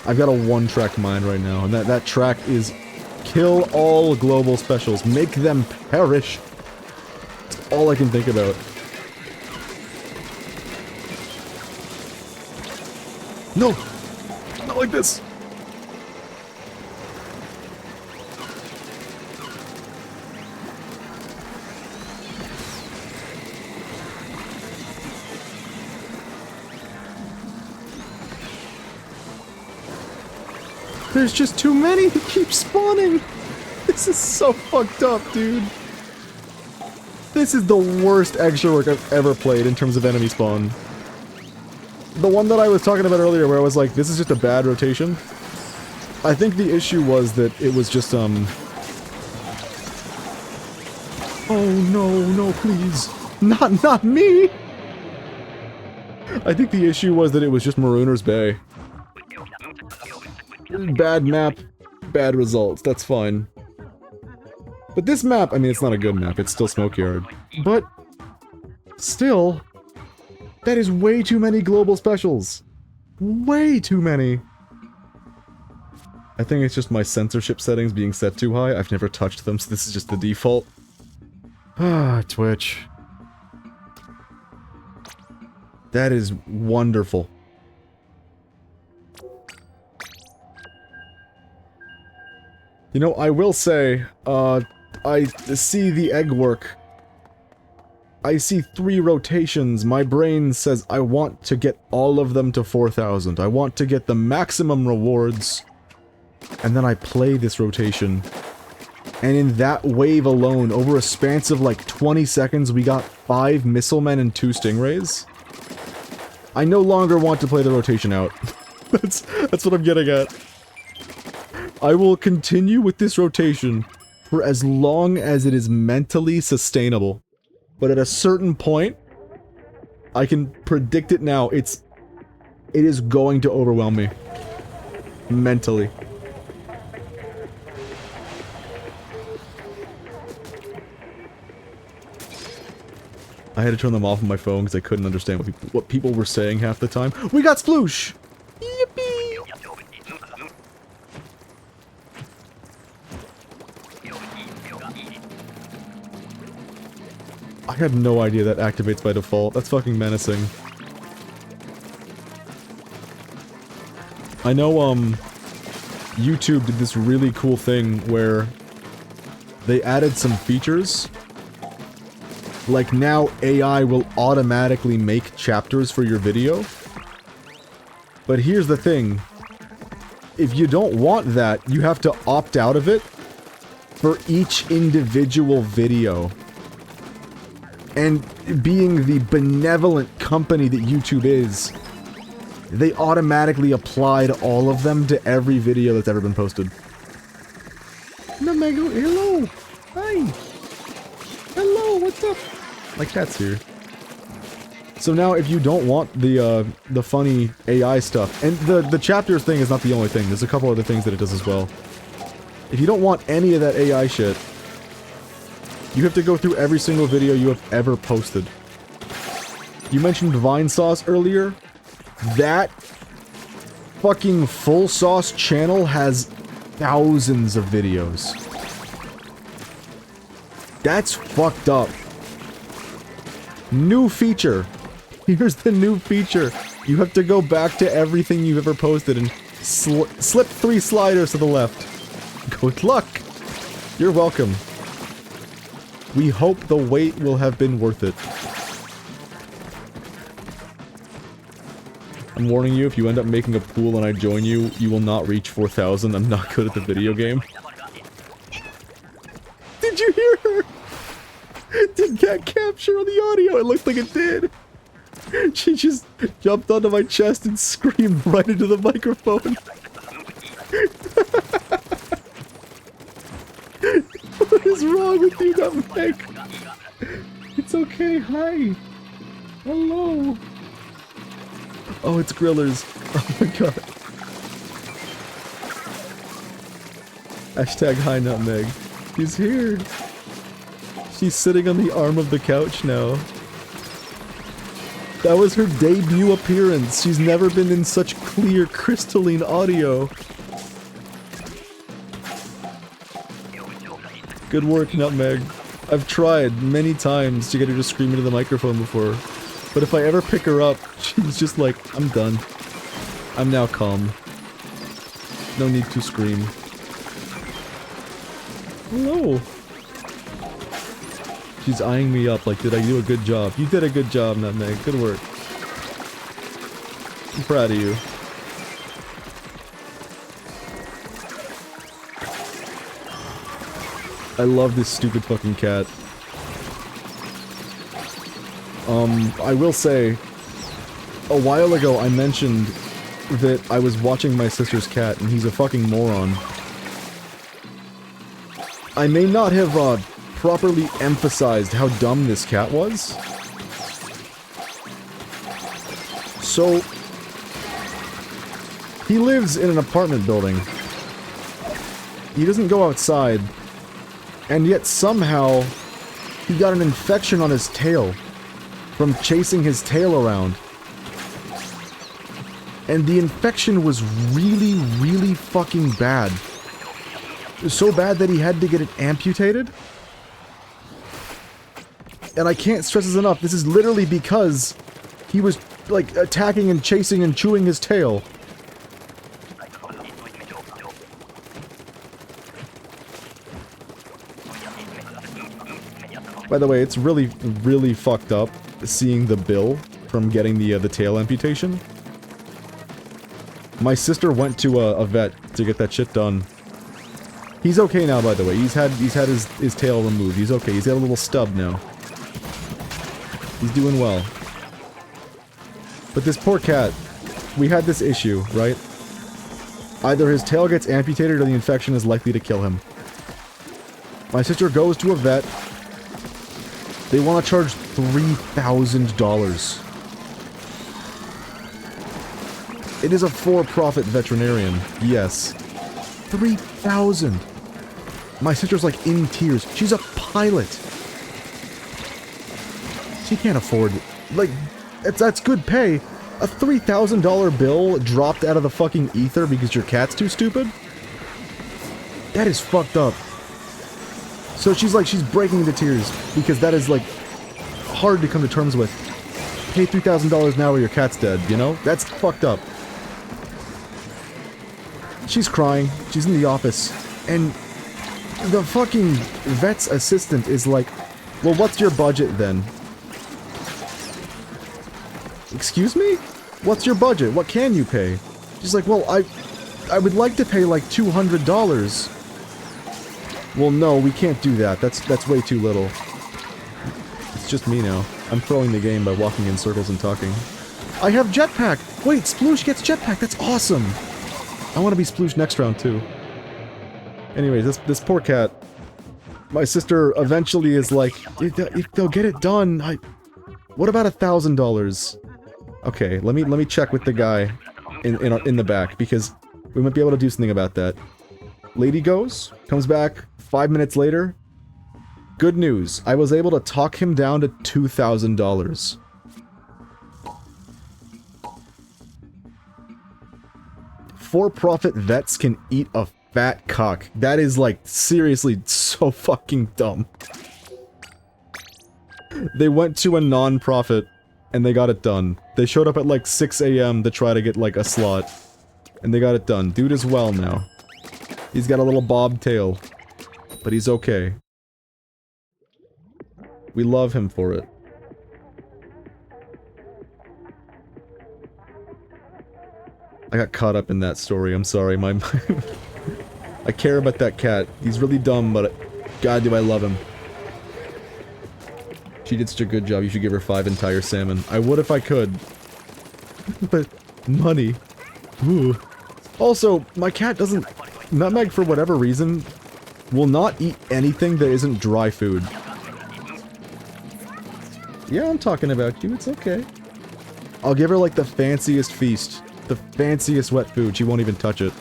I've got a one-track mind right now, and that track is kill all global specials. Make them perish. That's all I can think about. No! Not like this! There's just too many to keep spawning! This is so fucked up, dude. This is the worst extra work I've ever played in terms of enemy spawn. The one that I was talking about earlier where I was like, this is just a bad rotation. I think the issue was that it was just, Oh no, no, please. Not me! I think the issue was that it was just Marooner's Bay. Bad map, bad results, that's fine. But this map, I mean, it's not a good map, it's still Smokeyard. But, still, that is way too many global specials. Way too many. I think it's just my censorship settings being set too high. I've never touched them, so this is just the default. Ah, Twitch. That is wonderful. You know, I will say, I see the egg work. I see 3 rotations. My brain says I want to get all of them to 4,000. I want to get the maximum rewards. And then I play this rotation. And in that wave alone, over a span of like 20 seconds, we got 5 missile men and 2 stingrays. I no longer want to play the rotation out. That's what I'm getting at. I will continue with this rotation for as long as it is mentally sustainable. But at a certain point, I can predict it now, it is going to overwhelm me. Mentally. I had to turn them off on my phone because I couldn't understand what people were saying half the time. We got sploosh! Yippee! had no idea that activates by default. That's fucking menacing. I know, YouTube did this really cool thing where they added some features. Like now AI will automatically make chapters for your video. But here's the thing. If you don't want that, you have to opt out of it for each individual video. And being the benevolent company that YouTube is, they automatically applied all of them to every video that's ever been posted. Namego, hello! Hi! Hello, what's up? My cat's here. So now if you don't want the funny AI stuff, and the chapters thing is not the only thing, there's a couple other things that it does as well. If you don't want any of that AI shit, you have to go through every single video you have ever posted. You mentioned Vine Sauce earlier. That fucking Full Sauce channel has thousands of videos. That's fucked up. New feature. Here's the new feature. You have to go back to everything you've ever posted and slip 3 sliders to the left. Good luck. You're welcome. We hope the wait will have been worth it. I'm warning you, if you end up making a pool and I join you, you will not reach 4,000. I'm not good at the video game. Did you hear her? Did that capture on the audio? It looked like it did. She just jumped onto my chest and screamed right into the microphone. What is wrong with you, Nutmeg? It's okay, hi. Hello. Oh, it's Grillers. Oh my god. Hashtag hi Nutmeg. She's here. She's sitting on the arm of the couch now. That was her debut appearance. She's never been in such clear, crystalline audio. Good work, Nutmeg. I've tried many times to get her to scream into the microphone before. But if I ever pick her up, she's just like, I'm done. I'm now calm. No need to scream. Hello. She's eyeing me up like, did I do a good job? You did a good job, Nutmeg. Good work. I'm proud of you. I love this stupid fucking cat. I will say, a while ago I mentioned that I was watching my sister's cat and he's a fucking moron. I may not have, properly emphasized how dumb this cat was. So, he lives in an apartment building. He doesn't go outside, and yet somehow he got an infection on his tail from chasing his tail around. And the infection was really, really fucking bad. It was so bad that he had to get it amputated. And I can't stress this enough, this is literally because he was, like, attacking and chasing and chewing his tail. By the way, it's really, really fucked up seeing the bill from getting the tail amputation. My sister went to a vet to get that shit done. He's okay now, by the way. He's had his tail removed. He's okay. He's got a little stub now. He's doing well. But this poor cat, we had this issue, right? Either his tail gets amputated or the infection is likely to kill him. My sister goes to a vet. They want to charge $3,000. It is a for-profit veterinarian, yes. $3,000. My sister's like in tears. She's a pilot. She can't afford, like, that's good pay. A $3,000 bill dropped out of the fucking ether because your cat's too stupid? That is fucked up. So she's breaking into tears because that is like hard to come to terms with. Pay $3,000 now or your cat's dead, you know? That's fucked up. She's crying. She's in the office. And the fucking vet's assistant is like, well, what's your budget then? Excuse me? What's your budget? What can you pay? She's like, well, I would like to pay like $200. Well, no, we can't do that. That's way too little. It's just me now. I'm throwing the game by walking in circles and talking. I have jetpack! Wait, Sploosh gets jetpack! That's awesome! I want to be Sploosh next round, too. Anyways, this poor cat. My sister eventually is like, if they'll get it done, what about $1,000? Okay, let me check with the guy in the back, because we might be able to do something about that. Lady goes, comes back 5 minutes later. Good news, I was able to talk him down to $2,000. For-profit vets can eat a fat cock. That is, like, seriously so fucking dumb. They went to a non-profit, and they got it done. They showed up at, like, 6 AM to try to get, like, a slot. And they got it done. Dude is well now. He's got a little bobtail. But he's okay. We love him for it. I got caught up in that story, I'm sorry, I care about that cat. He's really dumb, but god do I love him. She did such a good job, you should give her 5 entire salmon. I would if I could. But, money. Ooh. Also, my cat doesn't... Nutmeg, for whatever reason, will not eat anything that isn't dry food. Yeah, I'm talking about you, it's okay. I'll give her, like, the fanciest feast. The fanciest wet food, she won't even touch it.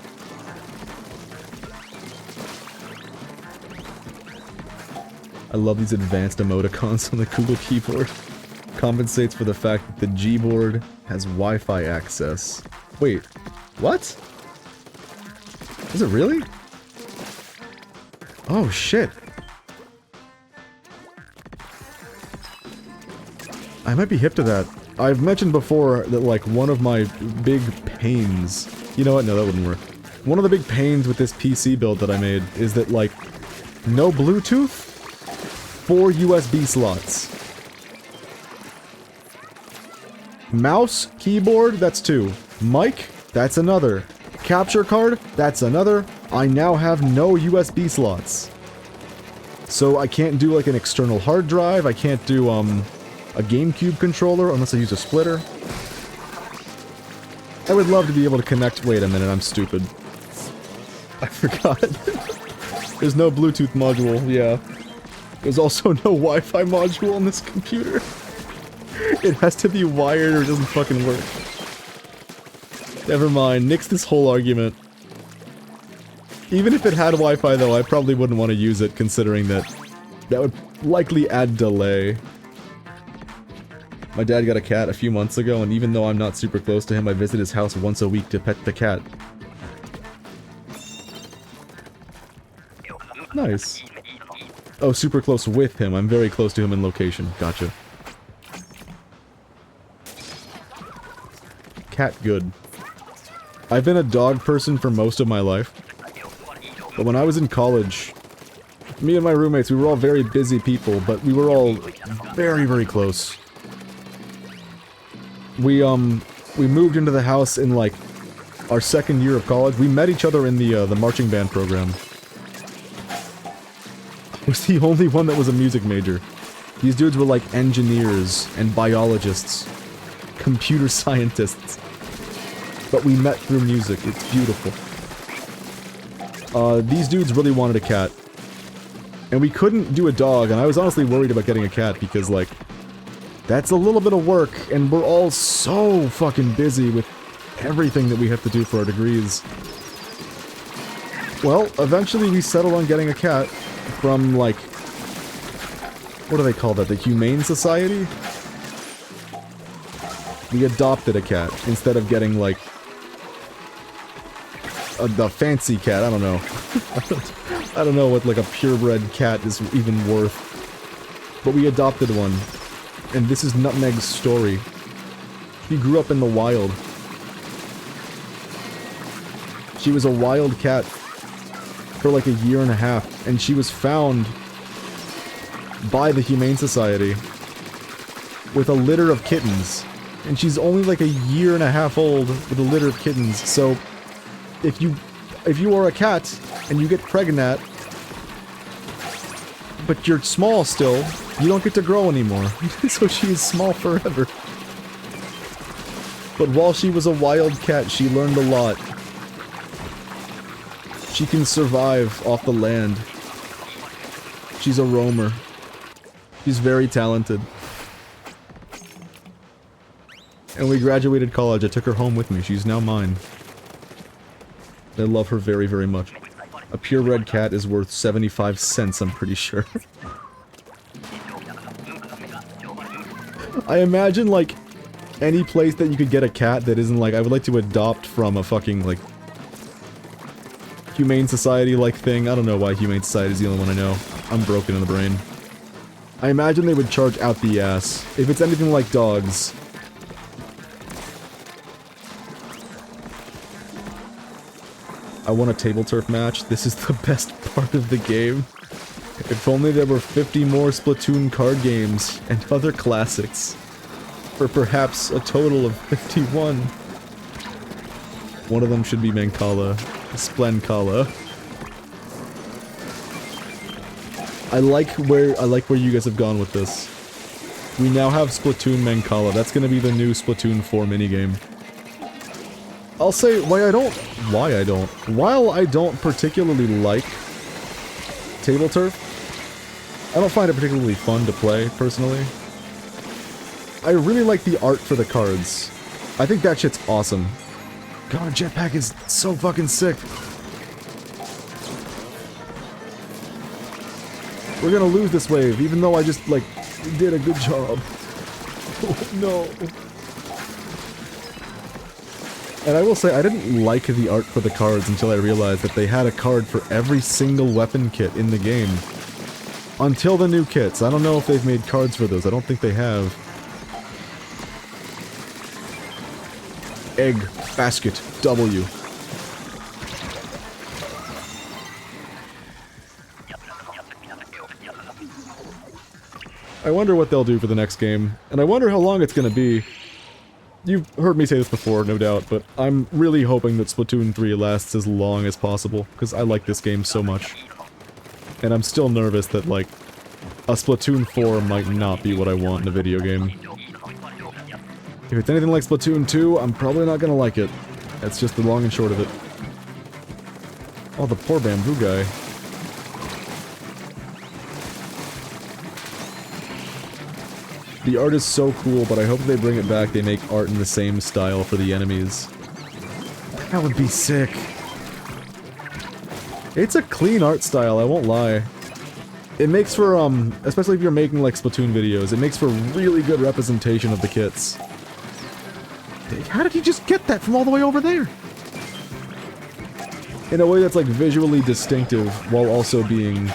I love these advanced emoticons on the Google keyboard. Compensates for the fact that the Gboard has Wi-Fi access. Wait, what? Is it really? Oh shit. I might be hip to that. I've mentioned before that, like, one of my big pains... You know what? No, that wouldn't work. One of the big pains with this PC build that I made is that, like, no Bluetooth, 4 USB slots. Mouse, keyboard, that's 2. Mic, that's another. Capture card, that's another. I now have no USB slots. So I can't do, like, an external hard drive, I can't do, a GameCube controller unless I use a splitter. I would love to be able to connect... Wait a minute, I'm stupid. I forgot. There's no Bluetooth module, yeah. There's also no Wi-Fi module on this computer. It has to be wired or it doesn't fucking work. Never mind, nix this whole argument. Even if it had Wi-Fi though, I probably wouldn't want to use it, considering that would likely add delay. My dad got a cat a few months ago, and even though I'm not super close to him, I visit his house once a week to pet the cat. Nice. Oh, super close with him. I'm very close to him in location. Gotcha. Cat good. I've been a dog person for most of my life. But when I was in college, me and my roommates, we were all very busy people, but we were all very, very close. We moved into the house in, like, our second year of college. We met each other in the marching band program. I was the only one that was a music major. These dudes were, like, engineers and biologists. Computer scientists. But we met through music. It's beautiful. These dudes really wanted a cat. And we couldn't do a dog, and I was honestly worried about getting a cat because, like, that's a little bit of work, and we're all so fucking busy with everything that we have to do for our degrees. Well, eventually we settled on getting a cat from, like... What do they call that? The Humane Society? We adopted a cat, instead of getting, like... the fancy cat, I don't know. I don't know what, like, a purebred cat is even worth. But we adopted one. And this is Nutmeg's story. She grew up in the wild. She was a wild cat for like a year and a half, and she was found by the Humane Society with a litter of kittens. And she's only like a year and a half old with a litter of kittens, so if you are a cat and you get pregnant, but you're small still, you don't get to grow anymore. So she is small forever. But while she was a wild cat, she learned a lot. She can survive off the land. She's a roamer. She's very talented. And we graduated college. I took her home with me. She's now mine. I love her very, very much. A purebred cat is worth 75 cents, I'm pretty sure. I imagine, like, any place that you could get a cat that isn't like, I would like to adopt from a fucking, like, Humane Society-like thing. I don't know why Humane Society is the only one I know. I'm broken in the brain. I imagine they would charge out the ass. If it's anything like dogs. I want a table turf match. This is the best part of the game. If only there were 50 more Splatoon card games and other classics. For perhaps a total of 51. One of them should be Mancala. Splencala. I like where you guys have gone with this. We now have Splatoon Mancala. That's gonna be the new Splatoon 4 minigame. I'll say while I don't particularly like table turf, I don't find it particularly fun to play, personally. I really like the art for the cards. I think that shit's awesome. God, jetpack is so fucking sick. We're gonna lose this wave, even though I just, like, did a good job. Oh, no. And I will say, I didn't like the art for the cards until I realized that they had a card for every single weapon kit in the game. Until the new kits. I don't know if they've made cards for those. I don't think they have. Egg, basket, W. I wonder what they'll do for the next game. And I wonder how long it's gonna be. You've heard me say this before, no doubt, but I'm really hoping that Splatoon 3 lasts as long as possible, because I like this game so much. And I'm still nervous that, like, a Splatoon 4 might not be what I want in a video game. If it's anything like Splatoon 2, I'm probably not gonna like it. That's just the long and short of it. Oh, the poor bamboo guy. The art is so cool, but I hope they bring it back, they make art in the same style for the enemies. That would be sick. It's a clean art style, I won't lie. It makes for, especially if you're making, like, Splatoon videos, it makes for really good representation of the kits. How did you just get that from all the way over there? In a way that's, like, visually distinctive, while also being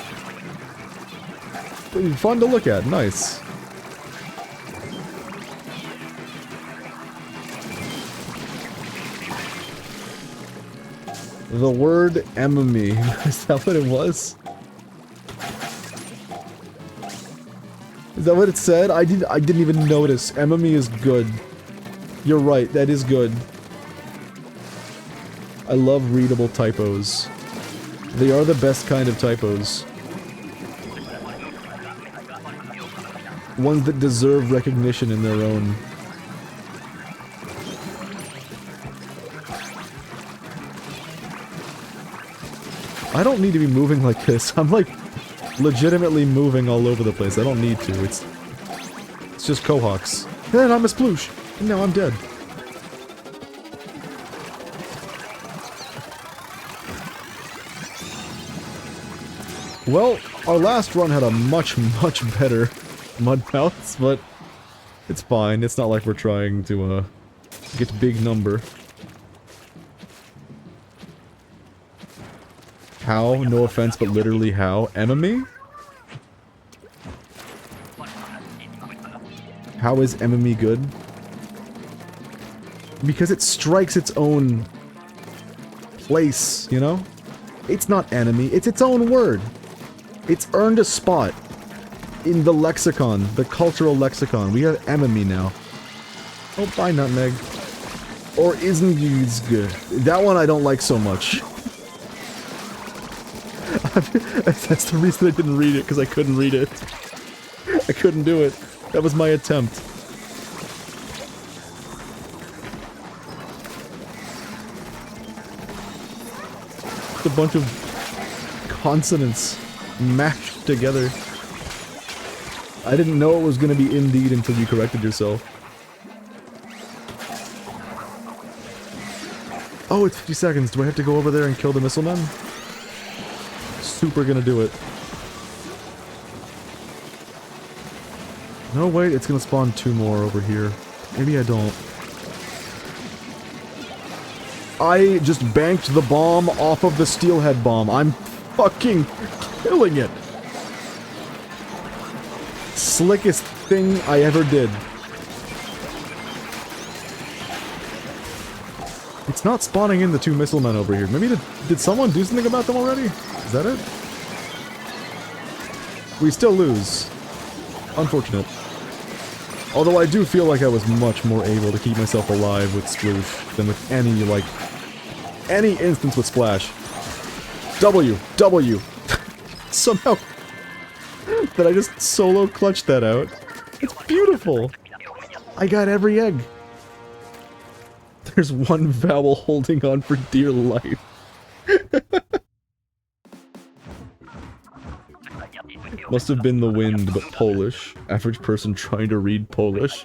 fun to look at. Nice. The word enemy. Is that what it was? Is that what it said? I didn't even notice. Enemy is good. You're right, that is good. I love readable typos. They are the best kind of typos. Ones that deserve recognition in their own. I don't need to be moving like this. I'm like legitimately moving all over the place. I don't need to. It's just Cohawks. And I'm a sploosh. And now I'm dead. Well, our last run had a much better Mudmouths, but it's fine. It's not like we're trying to get big number. How? No offense, but literally how? Enemy? How is enemy good? Because it strikes its own place, you know? It's not enemy, it's its own word. It's earned a spot in the lexicon, the cultural lexicon. We have enemy now. Oh, bye, Nutmeg. Or isn't it's good? That one I don't like so much. That's the reason I didn't read it, because I couldn't read it. I couldn't do it. That was my attempt. It's a bunch of consonants mashed together. I didn't know it was going to be indeed until you corrected yourself. Oh, it's 50 seconds. Do I have to go over there and kill the missile men? Super gonna do it. No, wait, it's gonna spawn 2 more over here. Maybe I don't. I just banked the bomb off of the steelhead bomb. I'm fucking killing it. Slickest thing I ever did. It's not spawning in the 2 missile men over here. Maybe did someone do something about them already? Is that it? We still lose. Unfortunate. Although I do feel like I was much more able to keep myself alive with Sploosh than with any, like, any instance with Splash. W! Somehow that I just solo clutched that out. It's beautiful! I got every egg. There's one vowel holding on for dear life. Must have been the wind, but Polish. Average person trying to read Polish.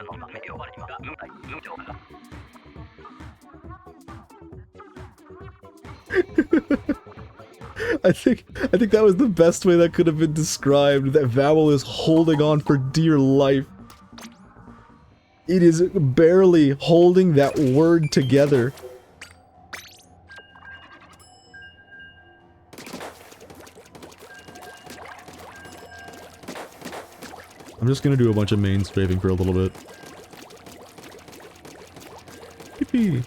I think that was the best way that could have been described. That vowel is holding on for dear life. It is barely holding that word together. I'm just gonna do a bunch of main strafing for a little bit. Yippee!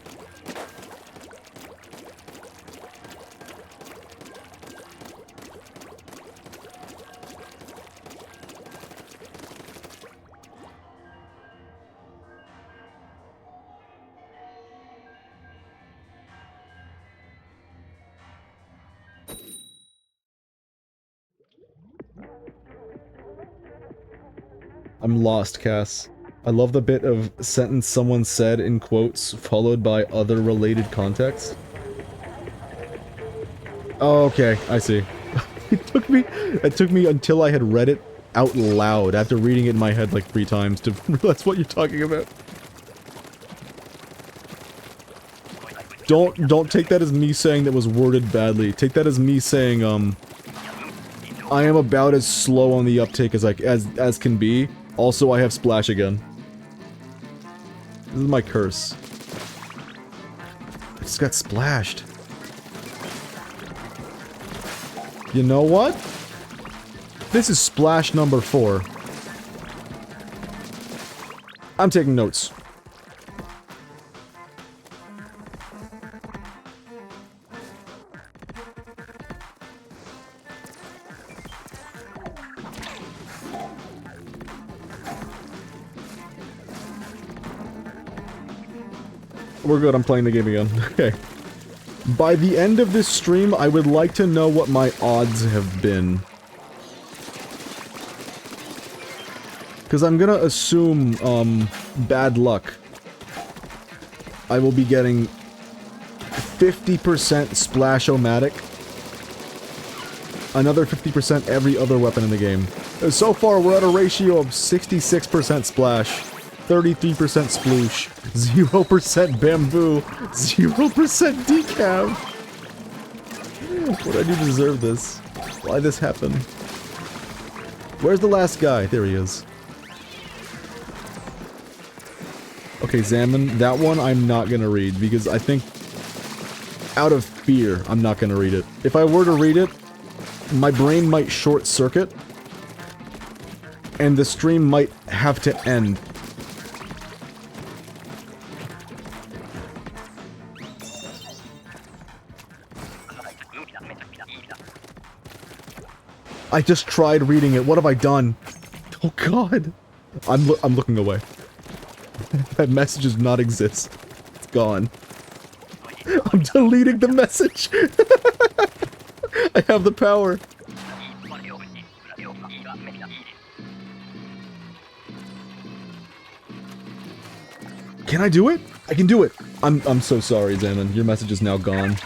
I'm lost, Cass. I love the bit of sentence someone said in quotes, followed by other related context. Oh, okay, I see. It took me until I had read it out loud, after reading it in my head like 3 times, to realize what you're talking about. Don't take that as me saying that was worded badly. Take that as me saying, I am about as slow on the uptake as can be. Also, I have Splash again. This is my curse. I just got splashed. You know what? This is Splash number 4. I'm taking notes. We're good, I'm playing the game again. Okay. By the end of this stream, I would like to know what my odds have been. Because I'm gonna assume, bad luck. I will be getting 50% Splash-O-Matic. Another 50% every other weapon in the game. So far, we're at a ratio of 66% Splash. 33% Sploosh, 0% Bamboo, 0% Decaf! What do I do to deserve this? Why this happen? Where's the last guy? There he is. Okay, Salmon, that one I'm not gonna read, because I think, out of fear, I'm not gonna read it. If I were to read it, my brain might short circuit, and the stream might have to end. I just tried reading it. What have I done? Oh god. I'm looking away. That message does not exist. It's gone. I'm deleting the message. I have the power. Can I do it? I can do it. I'm so sorry, Xanon. Your message is now gone.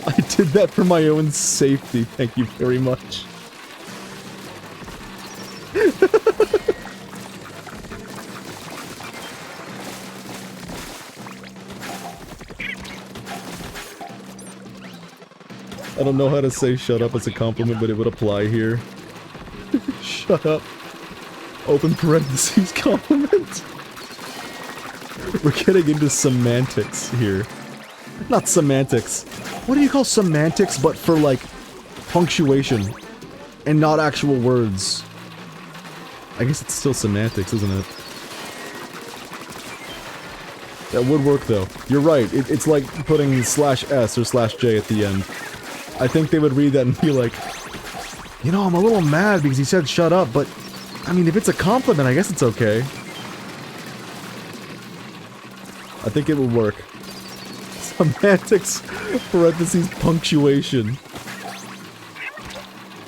I did that for my own safety. Thank you very much. I don't know how to say shut up as a compliment, but it would apply here. Shut up. Open parentheses compliment. We're getting into semantics here. Not semantics. What do you call semantics but for, like, punctuation? And not actual words? I guess it's still semantics, isn't it? That would work, though. You're right. It's like putting /s or /j at the end. I think they would read that and be like, you know, I'm a little mad because he said shut up, but, I mean, if it's a compliment, I guess it's okay. I think it would work. Semantics, parentheses, punctuation.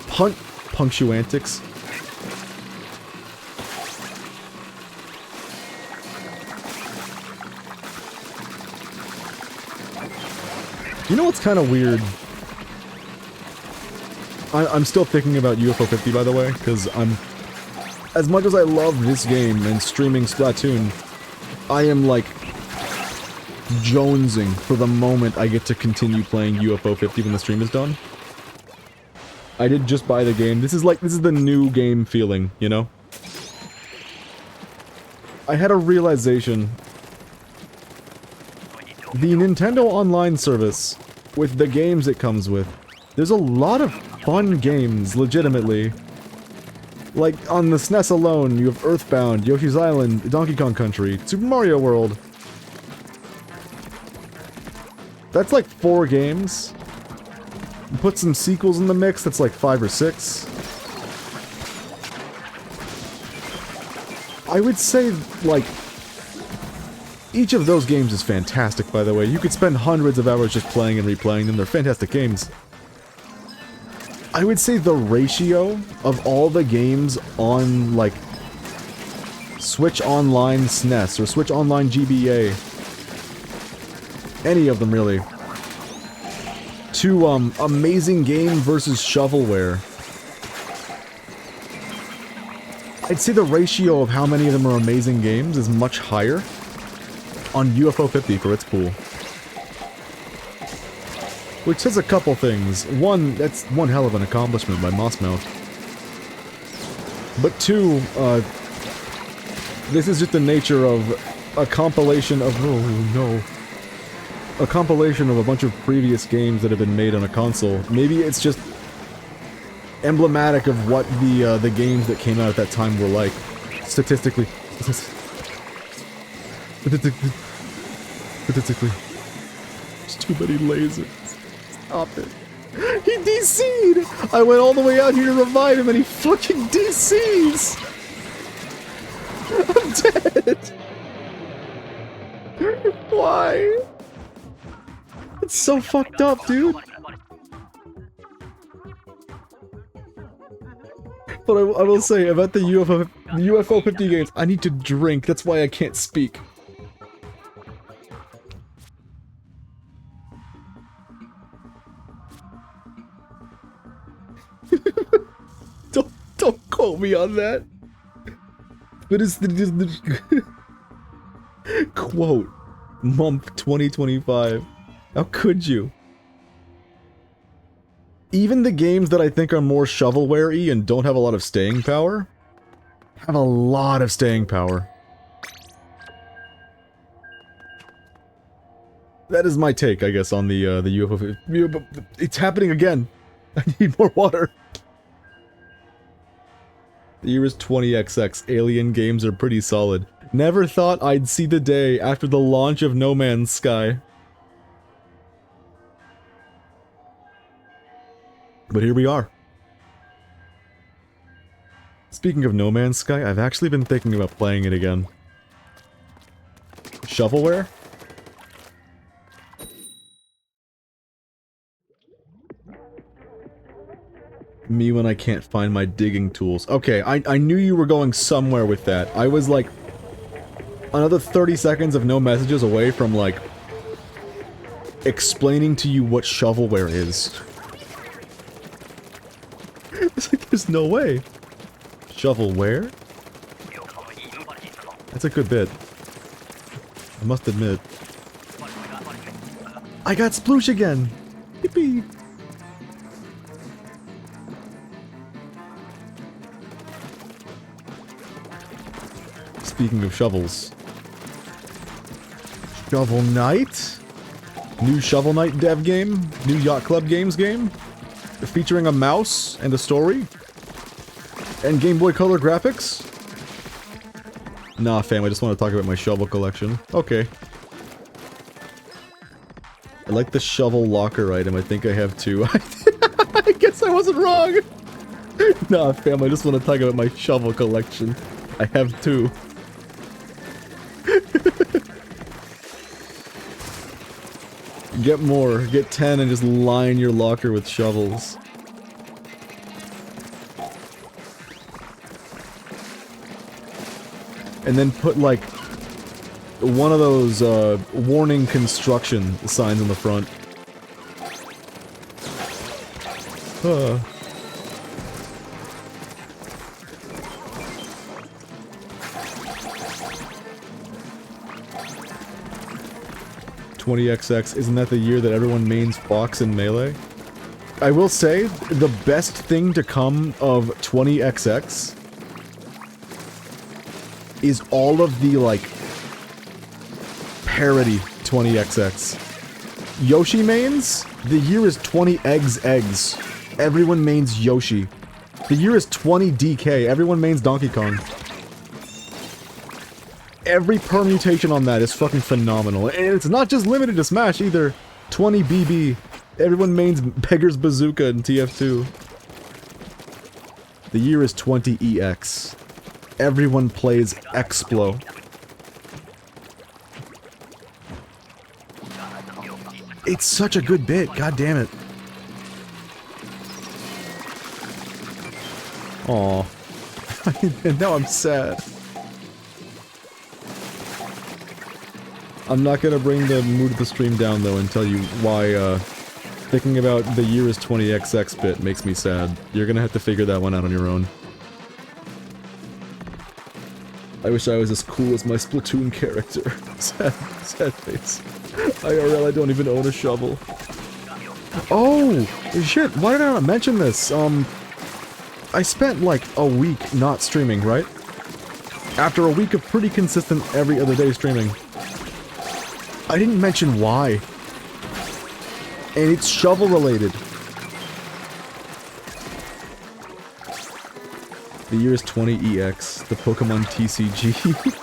Punctuantics. You know what's kind of weird? I'm still thinking about UFO 50, by the way, because as much as I love this game and streaming Splatoon, I am, like, jonesing for the moment I get to continue playing UFO 50 when the stream is done. I did just buy the game. This is the new game feeling, you know? I had a realization. The Nintendo Online service, with the games it comes with, there's a lot of fun games, legitimately. Like, on the SNES alone, you have Earthbound, Yoshi's Island, Donkey Kong Country, Super Mario World. That's like 4 games. Put some sequels in the mix, that's like 5 or 6. I would say, like, each of those games is fantastic, by the way. You could spend hundreds of hours just playing and replaying them. They're fantastic games. I would say the ratio of all the games on, like, Switch Online SNES or Switch Online GBA, any of them really, to Amazing Game versus Shovelware, I'd say the ratio of how many of them are amazing games is much higher on UFO 50 for its pool. Which says a couple things. One, that's one hell of an accomplishment by Mossmouth. But two, this is just the nature of a compilation of... oh no. A compilation of a bunch of previous games that have been made on a console. Maybe it's just emblematic of what the games that came out at that time were like. Statistically. Statistically. There's too many lasers. Stop it. He DC'd! I went all the way out here to revive him and he fucking DC's! I'm dead! Why? It's so fucked up, dude. But I will say, about the UFO 50 games, I need to drink, that's why I can't speak. Don't quote me on that. But it's the quote, Mumph 2025. How could you? Even the games that I think are more shovelware-y and don't have a lot of staying power, have a lot of staying power. That is my take, I guess, on the UFO. It's happening again. I need more water. The year is 20XX. Alien games are pretty solid. Never thought I'd see the day after the launch of No Man's Sky. But here we are. Speaking of No Man's Sky, I've actually been thinking about playing it again. Shovelware? Me when I can't find my digging tools. Okay, I knew you were going somewhere with that. I was like another 30 seconds of no messages away from like explaining to you what shovelware is. It's like there's no way. Shovelware? That's a good bit. I must admit. I got sploosh again! Yippee! Speaking of shovels. Shovel Knight? New Shovel Knight dev game? New Yacht Club Games game? Featuring a mouse and a story? And Game Boy Color graphics? Nah, fam, I just want to talk about my shovel collection. Okay. I like the shovel locker item. I think I have two. I guess I wasn't wrong! Nah, fam, I just want to talk about my shovel collection. I have two. Get more. Get 10 and just line your locker with shovels. And then put, like, one of those, warning construction signs on the front. 20XX, isn't that the year that everyone mains Fox in Melee? I will say, the best thing to come of 20XX is all of the, like, parody 20XX. Yoshi mains? The year is 20 eggs. Everyone mains Yoshi. The year is 20 DK. Everyone mains Donkey Kong. Every permutation on that is fucking phenomenal. And it's not just limited to Smash either. 20 BB. Everyone mains Beggar's Bazooka in TF2. The year is 20 EX. Everyone plays Explo. It's such a good bit, god damn it. Aw. And now I'm sad. I'm not gonna bring the mood of the stream down though and tell you why, thinking about the year is 20XX bit makes me sad. You're gonna have to figure that one out on your own. I wish I was as cool as my Splatoon character. Sad face. IRL, I don't even own a shovel. Oh! Shit, why did I not mention this? I spent like a week not streaming, right? After a week of pretty consistent every other day streaming. I didn't mention why. And it's shovel related. The year is 20EX, the Pokemon TCG.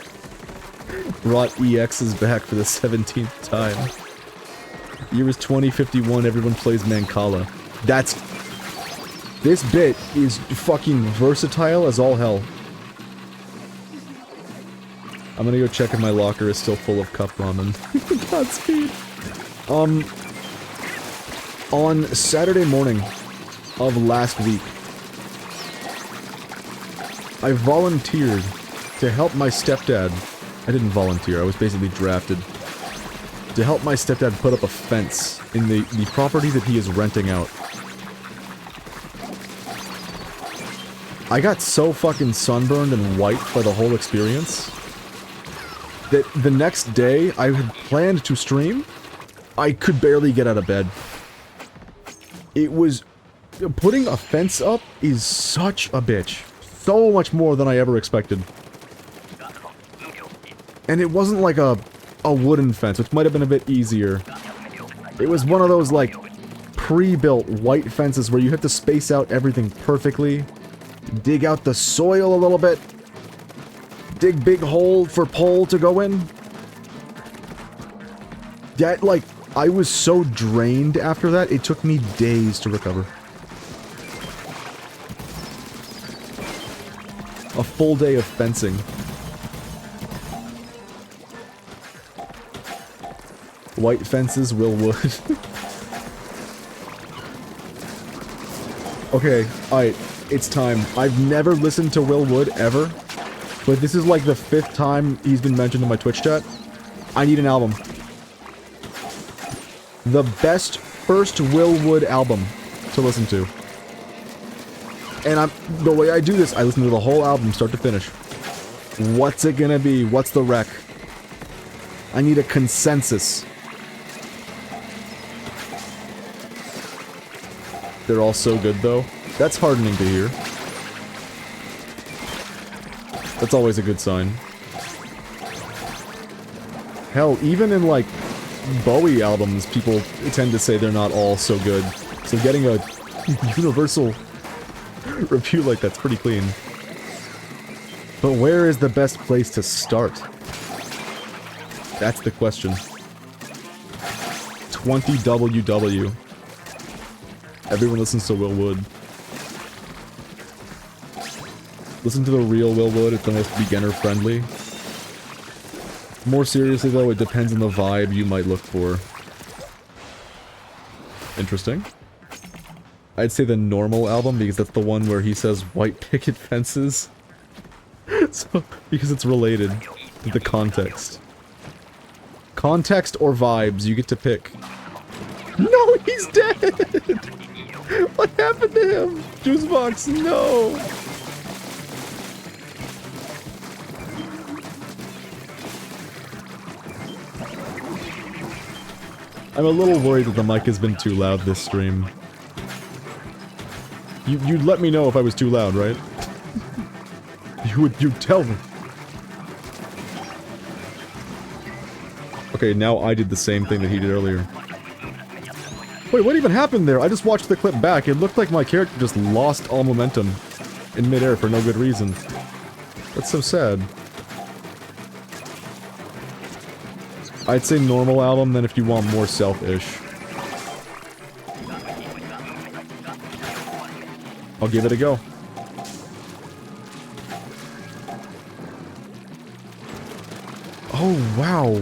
Brought EX is back for the 17th time. The year is 2051, everyone plays Mancala. That's... This bit is fucking versatile as all hell. I'm gonna go check if my locker is still full of cup ramen. Godspeed. On Saturday morning of last week, I volunteered to help my stepdad. I didn't volunteer, I was basically drafted. To help my stepdad put up a fence in the property that he is renting out. I got so fucking sunburned and white by the whole experience that the next day I had planned to stream, I could barely get out of bed. It was... Putting a fence up is such a bitch. So much more than I ever expected. And it wasn't like a wooden fence, which might have been a bit easier. It was one of those, like, pre-built white fences where you have to space out everything perfectly. Dig out the soil a little bit. Dig big hole for pole to go in. That, like, I was so drained after that, it took me days to recover. A full day of fencing. White fences, Will Wood. Okay, alright, it's time. I've never listened to Will Wood, ever. But this is like the 5th time he's been mentioned in my Twitch chat. I need an album. The best first Will Wood album to listen to. And the way I do this, I listen to the whole album, start to finish. What's it gonna be? What's the rec? I need a consensus. They're all so good, though. That's heartening to hear. That's always a good sign. Hell, even in, like, Bowie albums, people tend to say they're not all so good. So getting a universal review like that's pretty clean. But where is the best place to start? That's the question. 20WW. Everyone listens to Will Wood. Listen to the real Will Wood, it's the most beginner-friendly. More seriously though, it depends on the vibe you might look for. Interesting. I'd say the normal album, because that's the one where he says white picket fences. So, because it's related to the context. Context or vibes, you get to pick. No, he's dead! What happened to him? Juicebox, no! I'm a little worried that the mic has been too loud this stream. You'd let me know if I was too loud, right? You'd tell me. Okay, now I did the same thing that he did earlier. Wait, what even happened there? I just watched the clip back. It looked like my character just lost all momentum in midair for no good reason. That's so sad. I'd say normal album, then if you want more selfish. I'll give it a go. Oh, wow.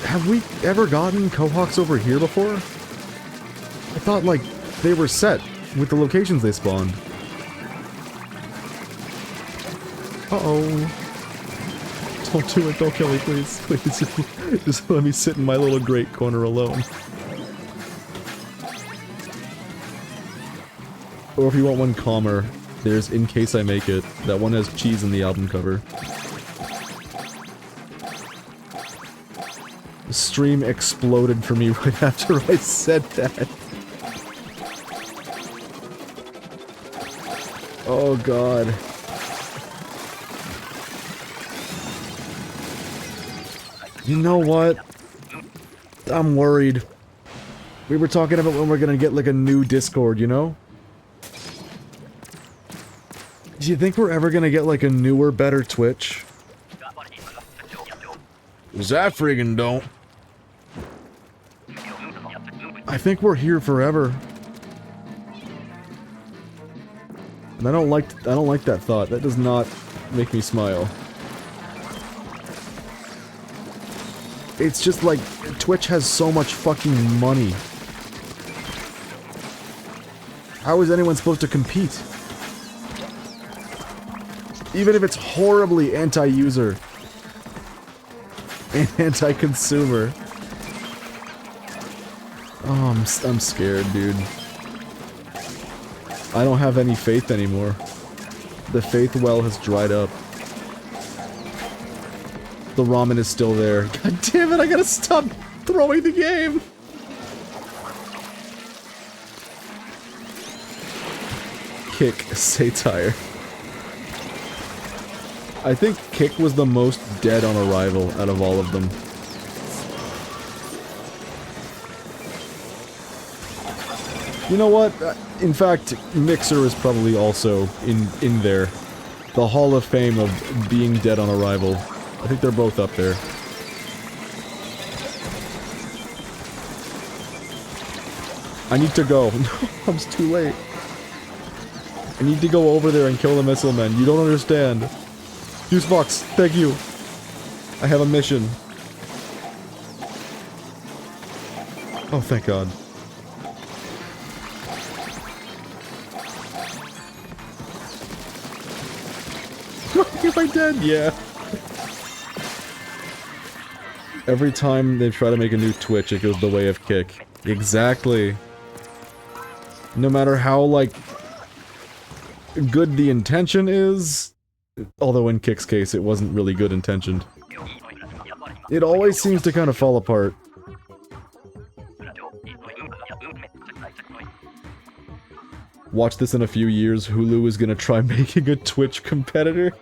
Have we ever gotten Cohawks over here before? I thought, like, they were set with the locations they spawned. Uh-oh. Don't do it, don't kill me, please. Please, just let me sit in my little grate corner alone. Or if you want one calmer, there's In Case I Make It. That one has cheese in the album cover. The stream exploded for me right after I said that. Oh god. You know what? I'm worried. We were talking about when we're gonna get like a new Discord, you know? Do you think we're ever gonna get like a newer, better Twitch? That friggin' don't. I think we're here forever. And I don't like that thought. That does not make me smile. It's just like, Twitch has so much fucking money. How is anyone supposed to compete? Even if it's horribly anti-user. And anti-consumer. Oh, I'm scared, dude. I don't have any faith anymore. The faith well has dried up. The ramen is still there. God damn it, I gotta stop throwing the game! Kick satire. I think Kick was the most dead on arrival out of all of them. You know what? In fact, Mixer is probably also in there. The Hall of Fame of being dead on arrival. I think they're both up there. I need to go. No, I'm too late. I need to go over there and kill the missile men. You don't understand. Juice box, thank you. I have a mission. Oh, thank God. Am I dead? Yeah. Every time they try to make a new Twitch, it goes the way of Kick. Exactly. No matter how, like, good the intention is, although in Kick's case, it wasn't really good intentioned. It always seems to kind of fall apart. Watch this in a few years, Hulu is gonna try making a Twitch competitor.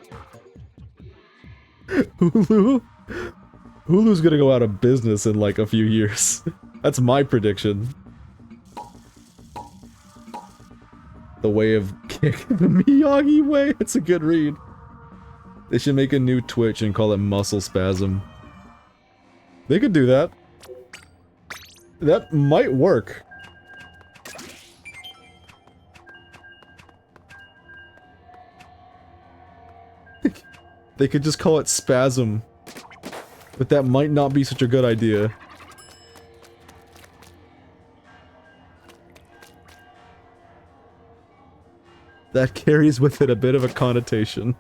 Hulu's gonna go out of business in like a few years. That's my prediction. The way of Kick, the Miyagi way, it's a good read. They should make a new Twitch and call it Muscle Spasm. They could do that. That might work. They could just call it Spasm. But that might not be such a good idea. That carries with it a bit of a connotation.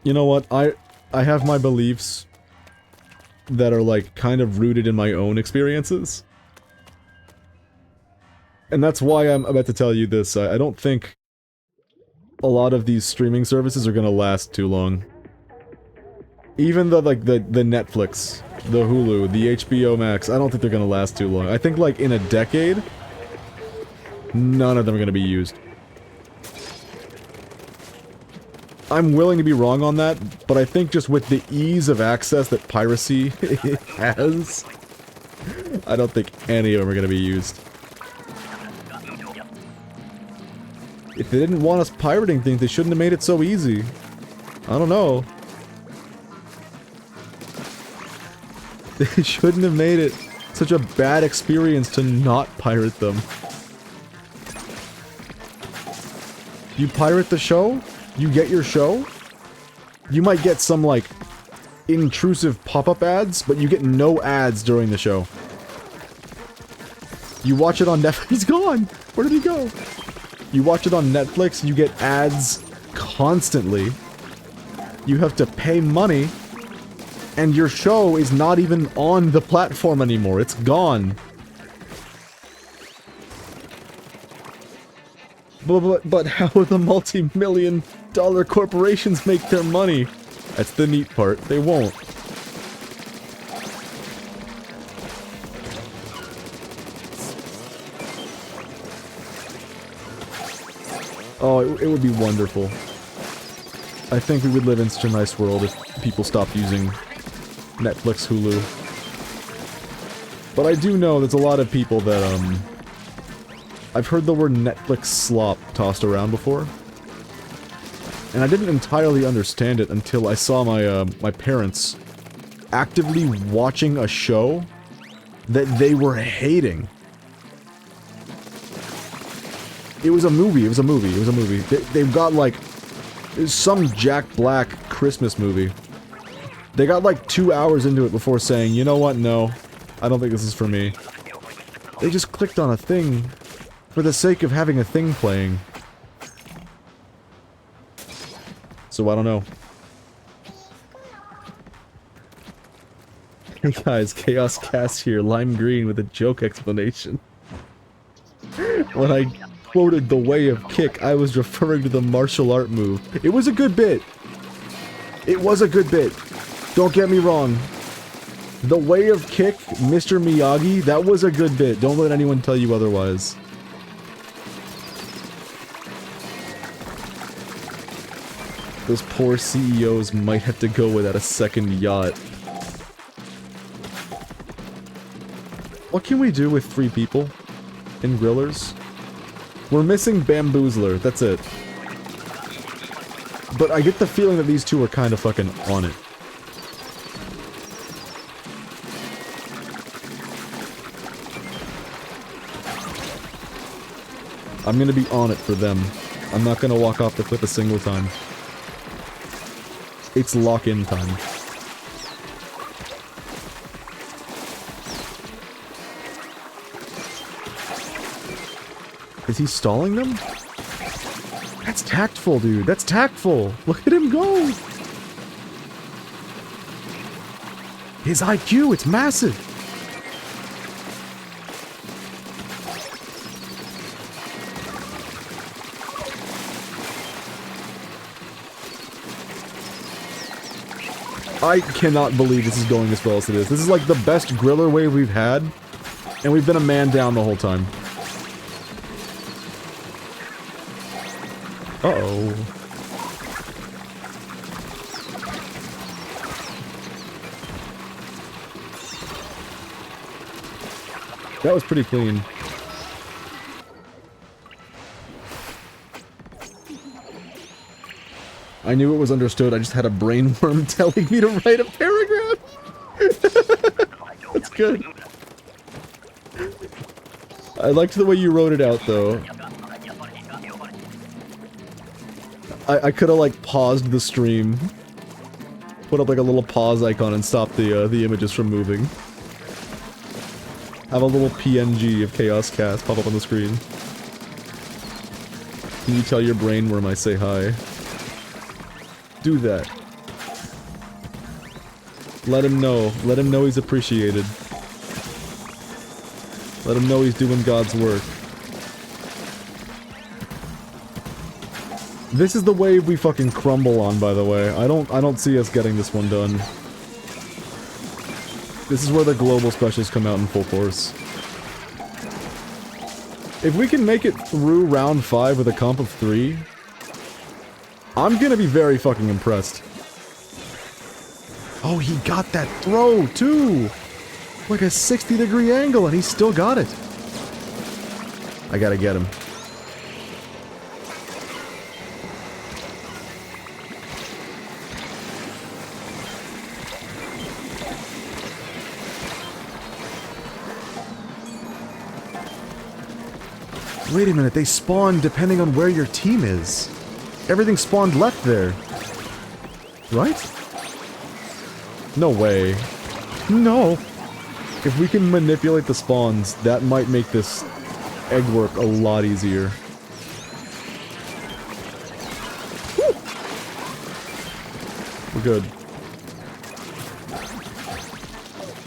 You know what, I have my beliefs that are like kind of rooted in my own experiences. And that's why I'm about to tell you this. I don't think a lot of these streaming services are gonna last too long. Even the Netflix, the Hulu, the HBO Max, I don't think they're gonna last too long. I think like in a decade, none of them are gonna be used. I'm willing to be wrong on that, but I think just with the ease of access that piracy has, I don't think any of them are gonna be used. If they didn't want us pirating things, they shouldn't have made it so easy. I don't know. They shouldn't have made it such a bad experience to not pirate them. You pirate the show? You get your show? You might get some, like, intrusive pop-up ads, but you get no ads during the show. You watch it on Netflix. He's gone! Where did he go? You watch it on Netflix, you get ads constantly. You have to pay money, and your show is not even on the platform anymore. It's gone. But how the multi-million-dollar corporations make their money? That's the neat part. They won't. Oh, it would be wonderful. I think we would live in such a nice world if people stopped using Netflix, Hulu. But I do know there's a lot of people that, I've heard the word Netflix slop tossed around before. And I didn't entirely understand it until I saw my parents actively watching a show that they were hating. It was a movie, They've got, like, some Jack Black Christmas movie. They got, like, 2 hours into it before saying, you know what, no, I don't think this is for me. They just clicked on a thing for the sake of having a thing playing. So I don't know. Hey guys, Chaos Cast here, lime green with a joke explanation. When I quoted the way of Kick, I was referring to the martial art move. It was a good bit. It was a good bit. Don't get me wrong. The way of Kick, Mr. Miyagi, that was a good bit. Don't let anyone tell you otherwise. Those poor CEOs might have to go without a second yacht. What can we do with 3 people in Grillers? We're missing Bamboozler, that's it. But I get the feeling that these two are kind of fucking on it. I'm gonna be on it for them. I'm not gonna walk off the cliff a single time. It's lock-in time. Is he stalling them? That's tactful, dude. That's tactful. Look at him go. His IQ, it's massive. I cannot believe this is going as well as it is. This is like the best griller wave we've had, and we've been a man down the whole time. Uh-oh. That was pretty clean. I knew it was understood, I just had a brainworm telling me to write a paragraph! That's good. I liked the way you wrote it out, though. I could've, like, paused the stream. Put up, like, a little pause icon and stop the images from moving. Have a little PNG of Chaos Cast pop up on the screen. Can you tell your brainworm I say hi? Do that. Let him know. Let him know he's appreciated. Let him know he's doing God's work. This is the wave we fucking crumble on, by the way. I don't see us getting this one done. This is where the global specials come out in full force. If we can make it through round 5 with a comp of 3, I'm gonna be very fucking impressed. Oh, he got that throw, too! Like a 60-degree angle, and he still got it. I gotta get him. Wait a minute, they spawn depending on where your team is. Everything spawned left there. Right? No way. No! If we can manipulate the spawns, that might make this egg work a lot easier. Woo! We're good.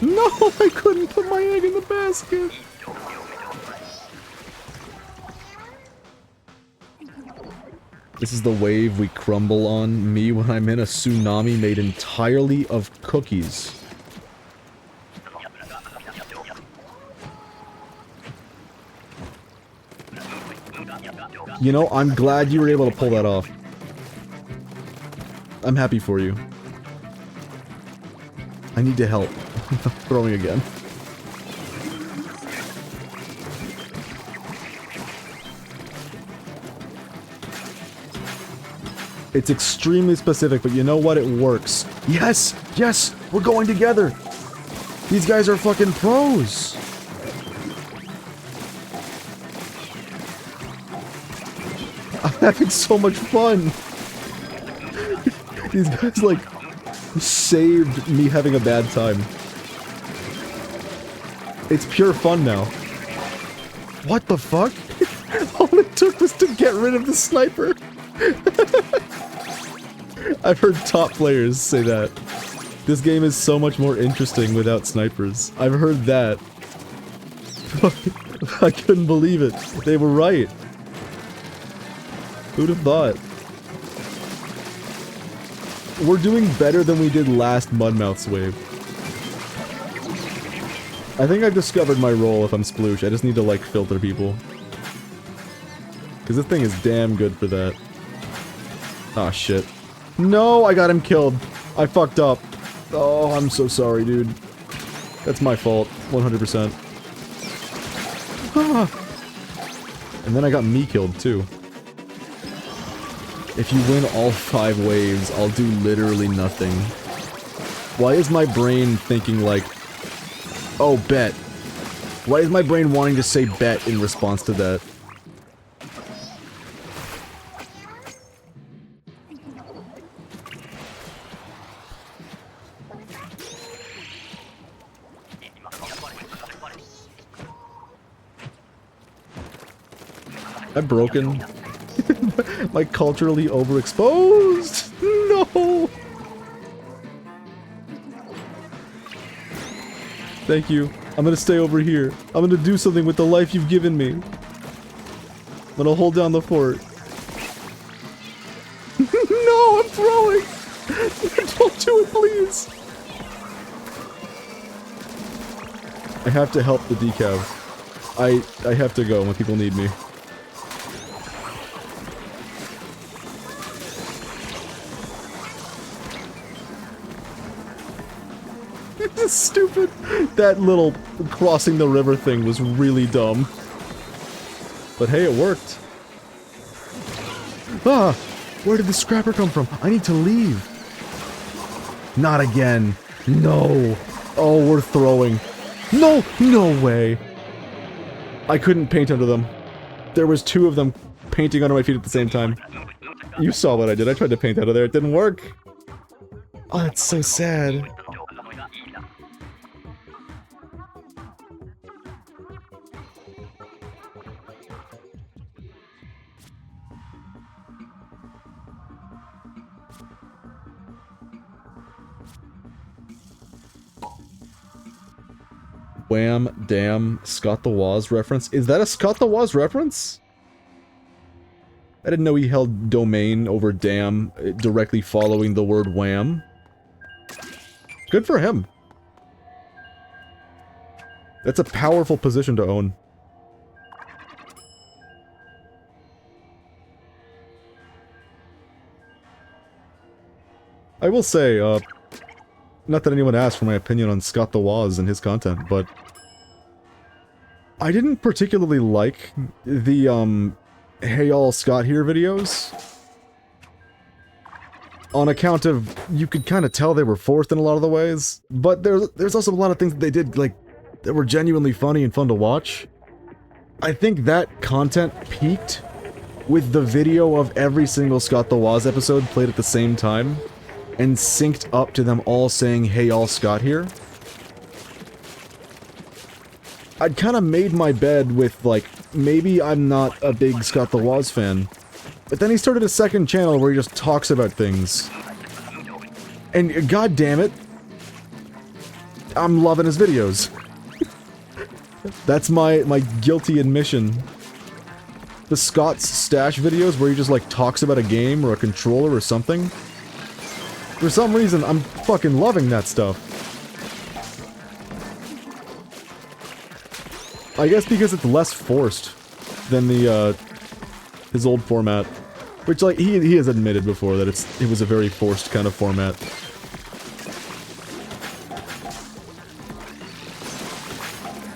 No! I couldn't put my egg in the basket! This is the wave we crumble on, me when I'm in a tsunami made entirely of cookies. You know, I'm glad you were able to pull that off. I'm happy for you. I need to help. Throwing again. It's extremely specific, but you know what? It works. Yes! Yes! We're going together! These guys are fucking pros! I'm having so much fun! These guys, like, saved me having a bad time. It's pure fun now. What the fuck? All it took was to get rid of the sniper! I've heard top players say that. This game is so much more interesting without snipers. I've heard that. I couldn't believe it. They were right. Who'd have thought? We're doing better than we did last Mudmouth's wave. I think I've discovered my role if I'm Sploosh. I just need to, like, filter people. Because this thing is damn good for that. Ah, shit. No, I got him killed. I fucked up. Oh, I'm so sorry, dude. That's my fault. 100%. Ah. And then I got me killed, too. If you win all 5 waves, I'll do literally nothing. Why is my brain thinking like... Oh, bet. Why is my brain wanting to say bet in response to that? I'm broken. My culturally overexposed. No. Thank you. I'm gonna stay over here. I'm gonna do something with the life you've given me. I'm gonna hold down the fort. No, I'm throwing! Don't do it, please! I have to help the decav. I have to go when people need me. This is stupid. That little crossing the river thing was really dumb. But hey, it worked. Ah! Where did the scrapper come from? I need to leave. Not again. No. Oh, we're throwing. No! No way. I couldn't paint under them. There was two of them painting under my feet at the same time. You saw what I did. I tried to paint out of there. It didn't work. Oh, that's so sad. Wham, damn, Scott the Woz reference. Is that a Scott the Woz reference? I didn't know he held domain over damn, directly following the word wham. Good for him. That's a powerful position to own. I will say, not that anyone asked for my opinion on Scott the Woz and his content, but I didn't particularly like the, Hey All Scott Here videos. On account of, you could kind of tell they were forced in a lot of the ways, but there's also a lot of things that they did, like, that were genuinely funny and fun to watch. I think that content peaked with the video of every single Scott the Woz episode played at the same time, and synced up to them all saying, Hey All Scott Here. I'd kind of made my bed with, like, maybe I'm not a big Scott the Woz fan. But then he started a second channel where he just talks about things. And god damn it, I'm loving his videos. That's my guilty admission. The Scott's Stash videos where he just, like, talks about a game or a controller or something. For some reason, I'm fucking loving that stuff. I guess because it's less forced than the, his old format. Which, like, he has admitted before that it was a very forced kind of format.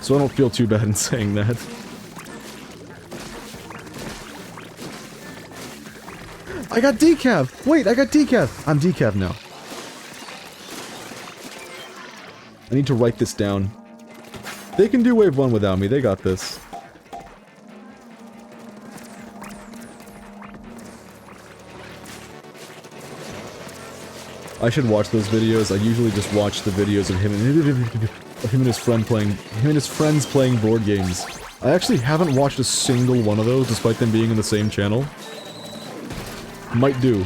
So I don't feel too bad in saying that. I got decav! Wait, I got decav! I'm decav now. I need to write this down. They can do wave 1 without me, they got this. I should watch those videos. I usually just watch the videos of him and his friends playing board games. I actually haven't watched a single one of those, despite them being in the same channel. Might do.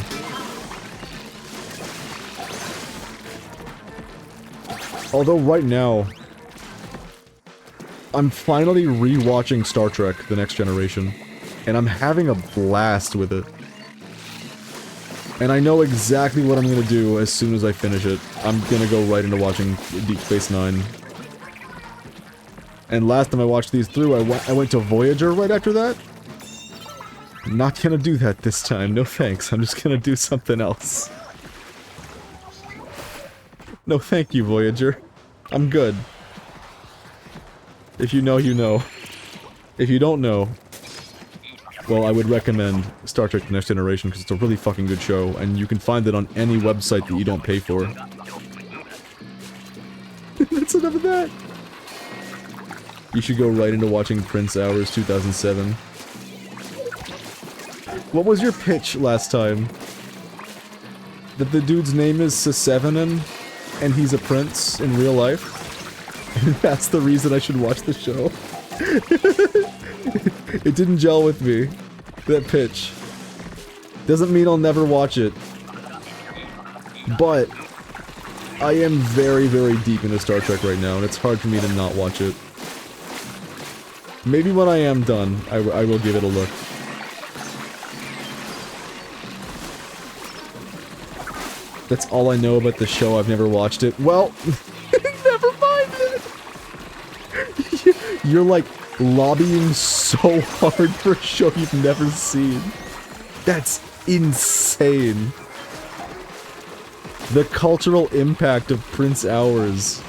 Although right now, I'm finally re-watching Star Trek: The Next Generation, and I'm having a blast with it. And I know exactly what I'm gonna do as soon as I finish it. I'm gonna go right into watching Deep Space Nine. And last time I watched these through, I went to Voyager right after that. I'm not gonna do that this time, no thanks, I'm just gonna do something else. No thank you, Voyager. I'm good. If you know, you know. If you don't know, well, I would recommend Star Trek: The Next Generation, because it's a really fucking good show, and you can find it on any website that you don't pay for. That's enough of that! You should go right into watching Prince Hours 2007. What was your pitch last time? That the dude's name is Sesevenin, and he's a prince in real life? And that's the reason I should watch the show? It didn't gel with me. that pitch. Doesn't mean I'll never watch it. But I am very, very deep into Star Trek right now, and it's hard for me to not watch it. Maybe when I am done, I will give it a look. That's all I know about the show. I've never watched it. Well, never mind it. You're like lobbying so hard for a show you've never seen. That's insane. The cultural impact of Prince Hours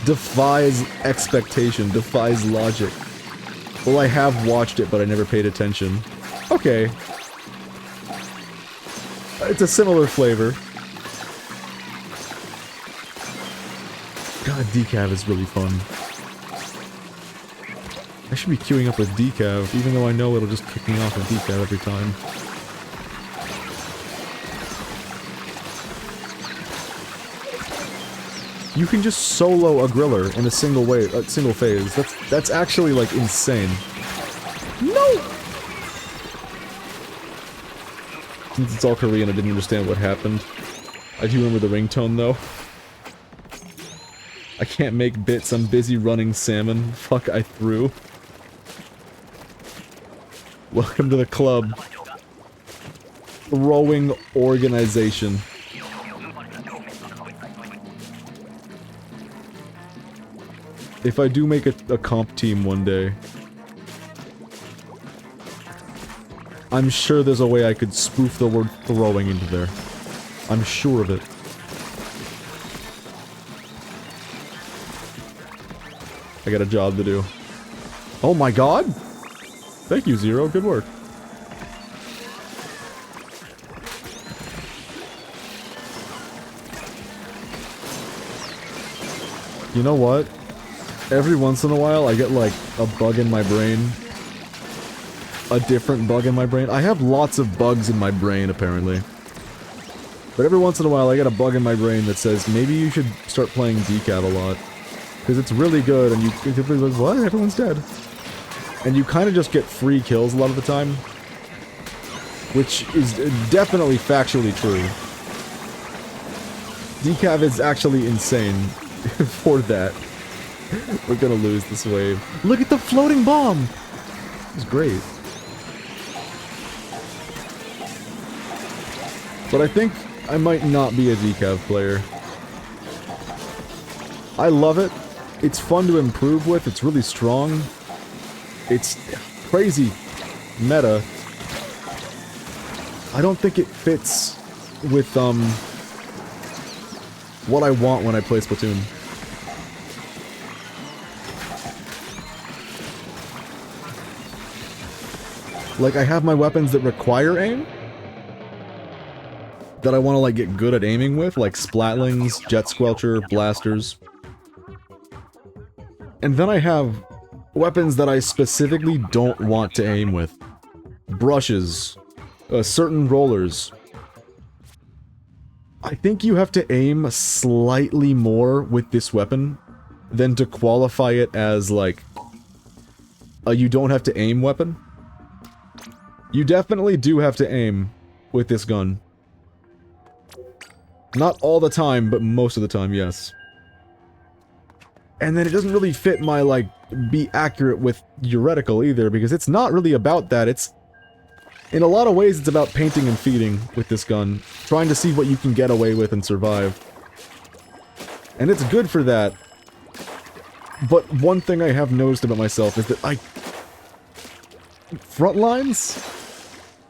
defies expectation, defies logic. Well, I have watched it, but I never paid attention. Okay. It's a similar flavor. God, decaf is really fun. I should be queuing up with decaf, even though I know it'll just kick me off of decaf every time. You can just solo a griller in a single phase. That's actually like insane. No! Since it's all Korean, I didn't understand what happened. I do remember the ringtone though. I can't make bits, I'm busy running salmon. Fuck, I threw. Welcome to the club. Throwing organization. If I do make a comp team one day, I'm sure there's a way I could spoof the word throwing into there. I'm sure of it. I got a job to do. Oh my god! Thank you, Zero. Good work. You know what? Every once in a while, I get, like, a bug in my brain. A different bug in my brain. I have lots of bugs in my brain, apparently. But every once in a while, I get a bug in my brain that says, maybe you should start playing Decaf a lot. Because it's really good, and everybody's like, what? Everyone's dead. And you kind of just get free kills a lot of the time. Which is definitely factually true. Decaf is actually insane for that. We're gonna lose this wave. Look at the floating bomb! It's great. But I think I might not be a decaf player. I love it. It's fun to improve with. It's really strong. It's crazy meta. I don't think it fits with, what I want when I play Splatoon. Like, I have my weapons that require aim, that I want to, like, get good at aiming with, like Splatlings, Jet Squelcher, Blasters. And then I have weapons that I specifically don't want to aim with. Brushes. Certain rollers. I think you have to aim slightly more with this weapon than to qualify it as, like, a you don't have to aim weapon. You definitely do have to aim with this gun. Not all the time, but most of the time, yes. And then it doesn't really fit my, like, be accurate with your reticle either, because it's not really about that. It's... in a lot of ways, it's about painting and feeding with this gun. Trying to see what you can get away with and survive. And it's good for that. But one thing I have noticed about myself is that Frontlines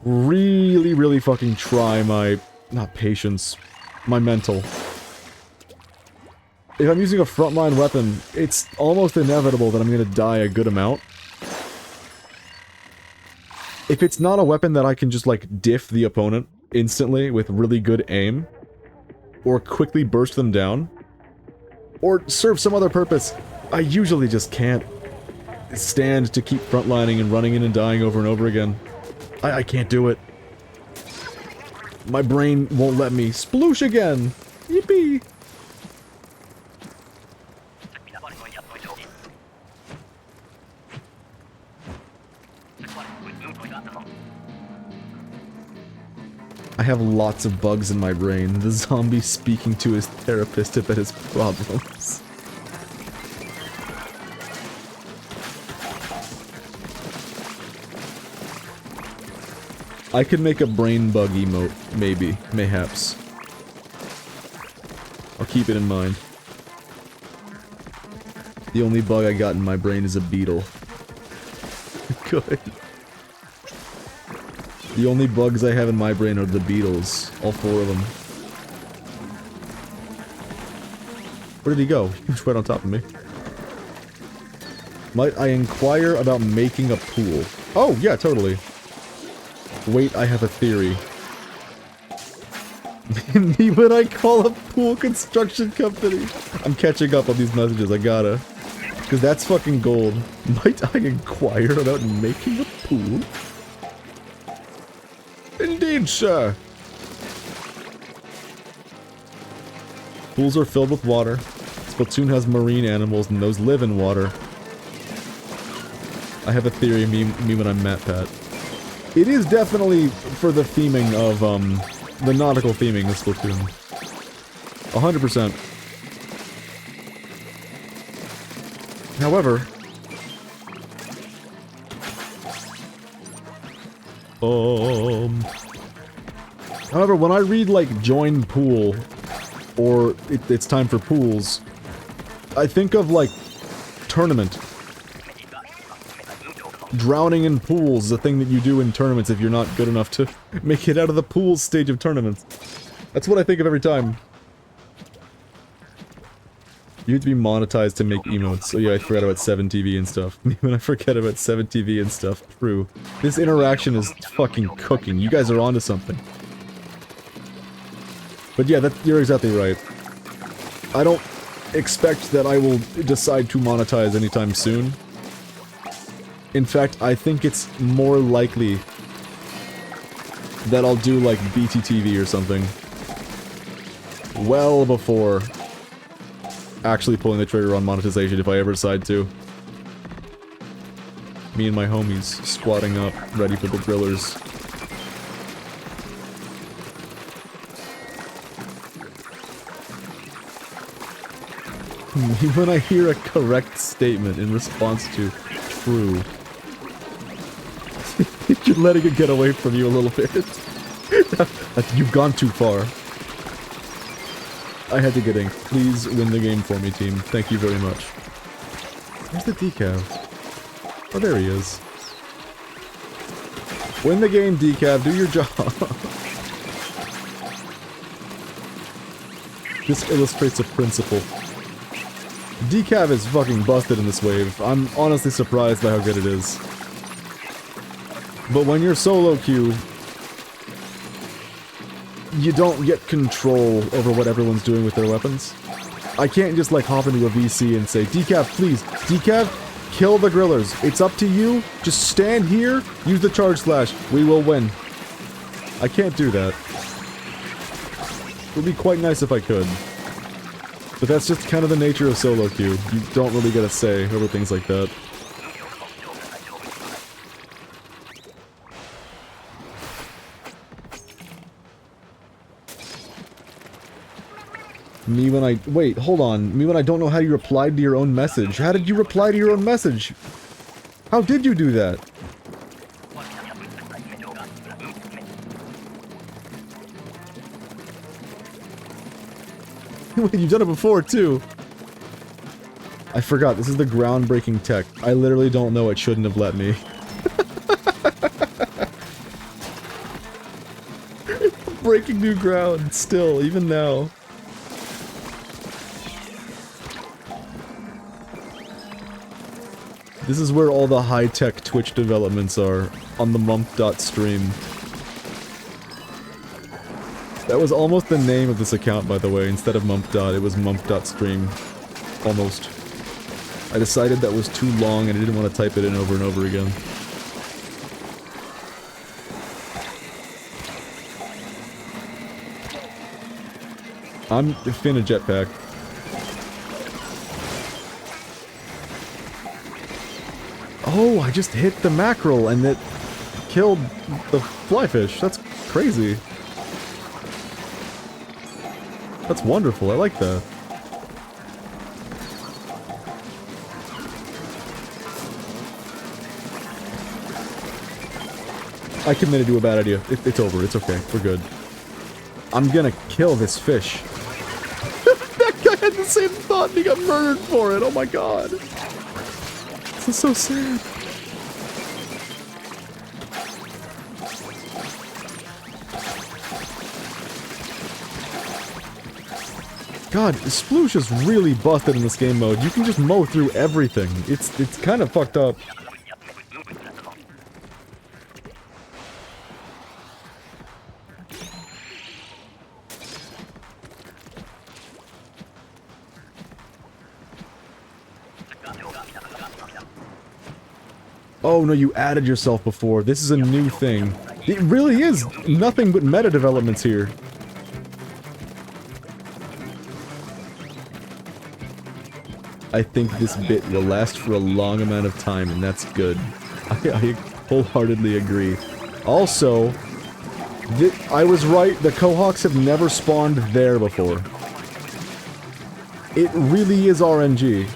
really, really fucking try my... not patience. My mental. If I'm using a frontline weapon, it's almost inevitable that I'm gonna die a good amount. If it's not a weapon that I can just, like, diff the opponent instantly with really good aim, or quickly burst them down, or serve some other purpose, I usually just can't stand to keep frontlining and running in and dying over and over again. I can't do it. My brain won't let me. Sploosh again! Yippee! I have lots of bugs in my brain. The zombie speaking to his therapist about his problems. I could make a brain bug emote, maybe, mayhaps. I'll keep it in mind. The only bug I got in my brain is a beetle. Good. The only bugs I have in my brain are the beetles. All 4 of them. Where did he go? He was right on top of me. Might I inquire about making a pool? Oh, yeah, totally. Wait, I have a theory. Me when I call a pool construction company. I'm catching up on these messages, I gotta. Because that's fucking gold. Might I inquire about making a pool? Indeed, sir. Pools are filled with water. Splatoon has marine animals and those live in water. I have a theory, me when I'm MatPat. It is definitely for the theming of, the nautical theming of Splatoon. 100%. However... However, when I read, like, join pool, or it's time for pools, I think of, like, tournament. Drowning in pools is a thing that you do in tournaments if you're not good enough to make it out of the pools stage of tournaments. That's what I think of every time. You have to be monetized to make emotes. Oh yeah, I forgot about 7TV and stuff. When I forget about 7TV and stuff. True. This interaction is fucking cooking. You guys are onto something. But yeah, you're exactly right. I don't expect that I will decide to monetize anytime soon. In fact, I think it's more likely that I'll do like BTTV or something. Well before actually pulling the trigger on monetization if I ever decide to. Me and my homies squatting up, ready for the grillers. When I hear a correct statement in response to true, you're letting it get away from you a little bit. You've gone too far. I had to get ink. Please win the game for me, team. Thank you very much. Where's the decav? Oh, there he is. Win the game, decav. Do your job. This illustrates a principle. Decav is fucking busted in this wave. I'm honestly surprised by how good it is. But when you're solo queue, you don't get control over what everyone's doing with their weapons. I can't just like hop into a VC and say, Decav, please, Decav, kill the grillers. It's up to you. Just stand here, use the charge slash. We will win. I can't do that. It would be quite nice if I could. But that's just kind of the nature of solo queue. You don't really get a say over things like that. Me when I... Wait, hold on. Me when I don't know how you replied to your own message. How did you reply to your own message? How did you do that? Wait, you've done it before, too. I forgot, this is the groundbreaking tech. I literally don't know, it shouldn't have let me. Breaking new ground, still, even now. This is where all the high-tech Twitch developments are, on the Mumph.stream. That was almost the name of this account, by the way. Instead of Mumph. It was Mumph.stream. Almost. I decided that was too long and I didn't want to type it in over and over again. I'm in a jetpack. Oh, I just hit the mackerel and it killed the flyfish. That's crazy. That's wonderful, I like that. I committed to a bad idea. It's over, it's okay, we're good. I'm gonna kill this fish. That guy had the same thought and he got murdered for it, oh my god. This is so sad. God, Sploosh is really busted in this game mode. You can just mow through everything. It's kind of fucked up. Oh no, you added yourself before. This is a new thing. It really is nothing but meta developments here. I think this bit will last for a long amount of time, and that's good. I wholeheartedly agree. Also, I was right, the Quahawks have never spawned there before. It really is RNG.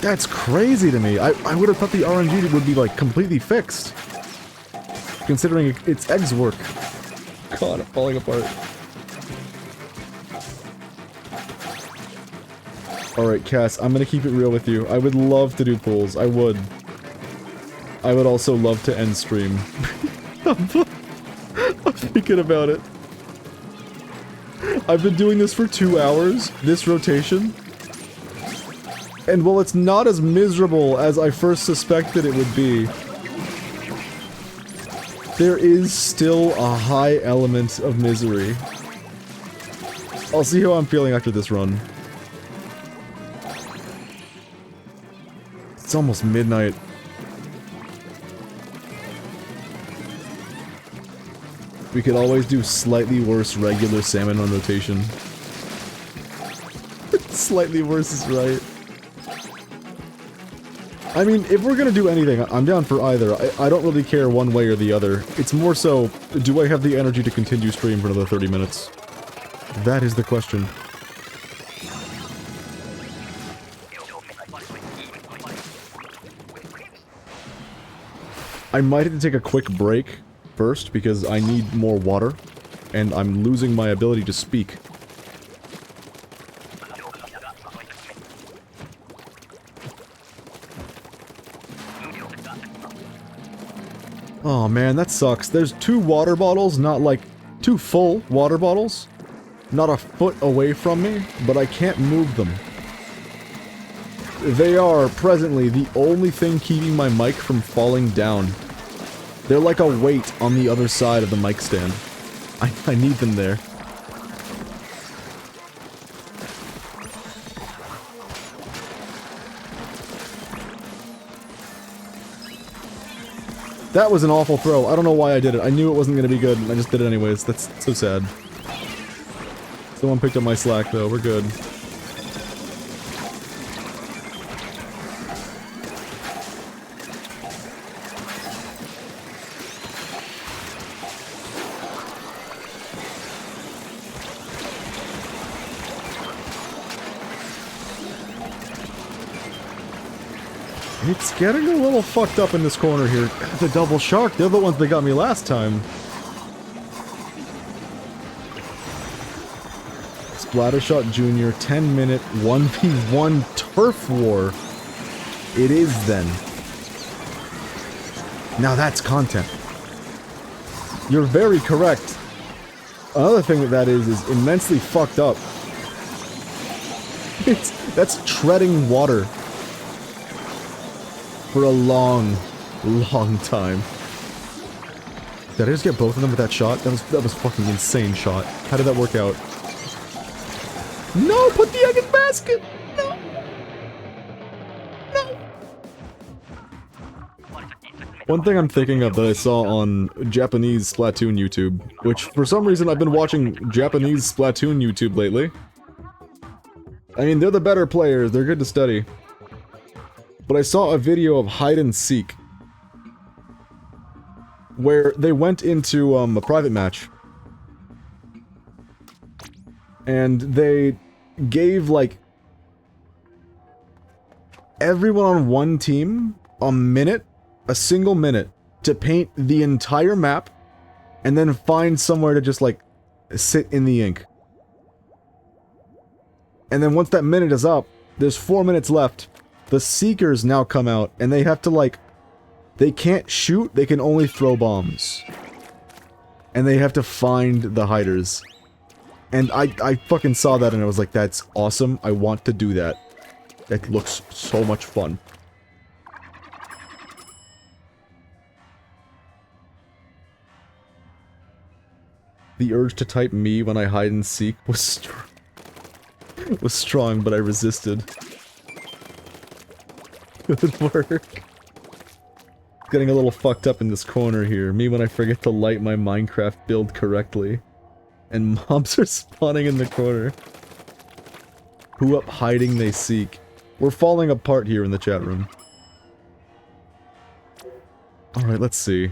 That's crazy to me. I would have thought the RNG would be, like, completely fixed. Considering its eggs work. God, I'm falling apart. Alright, Cass, I'm gonna keep it real with you. I would love to do pools. I would. I would also love to end stream. I'm thinking about it. I've been doing this for 2 hours, this rotation. And while it's not as miserable as I first suspected it would be, there is still a high element of misery. I'll see how I'm feeling after this run. It's almost midnight. We could always do slightly worse regular salmon on rotation. Slightly worse is right. I mean, if we're gonna do anything, I'm down for either. I don't really care one way or the other. It's more so, do I have the energy to continue stream for another 30 minutes? That is the question. I might have to take a quick break first, because I need more water, and I'm losing my ability to speak. Oh man, that sucks. There's 2 water bottles, not like 2 full water bottles, not a foot away from me, but I can't move them. They are, presently, the only thing keeping my mic from falling down. They're like a weight on the other side of the mic stand. I need them there. That was an awful throw. I don't know why I did it. I knew it wasn't going to be good, and I just did it anyways. That's so sad. Someone picked up my slack, though. We're good. It's getting a little fucked up in this corner here. The double shark, they're the ones that got me last time. Splattershot Jr., 10-minute 1v1 turf war. It is then. Now that's content. You're very correct. Another thing that is immensely fucked up. That's treading water. For a long, long time. Did I just get both of them with that shot? That was a fucking insane shot. How did that work out? No! Put the egg in the basket! No! No! One thing I'm thinking of that I saw on Japanese Splatoon YouTube, which for some reason I've been watching Japanese Splatoon YouTube lately. I mean, they're the better players, they're good to study. But I saw a video of hide and seek where they went into a private match And they gave, like, everyone on one team a single minute, to paint the entire map, and then find somewhere to just, like, sit in the ink. And then once that minute is up, there's 4 minutes left. The Seekers now come out, and they have to, like... They can't shoot, they can only throw bombs. And they have to find the hiders. And I fucking saw that and I was like, that's awesome, I want to do that. That looks so much fun. The urge to type me when I hide and seek was strong, but I resisted. Good work. Getting a little fucked up in this corner here. Me when I forget to light my Minecraft build correctly. And mobs are spawning in the corner. Who up hiding they seek. We're falling apart here in the chat room. Alright, let's see.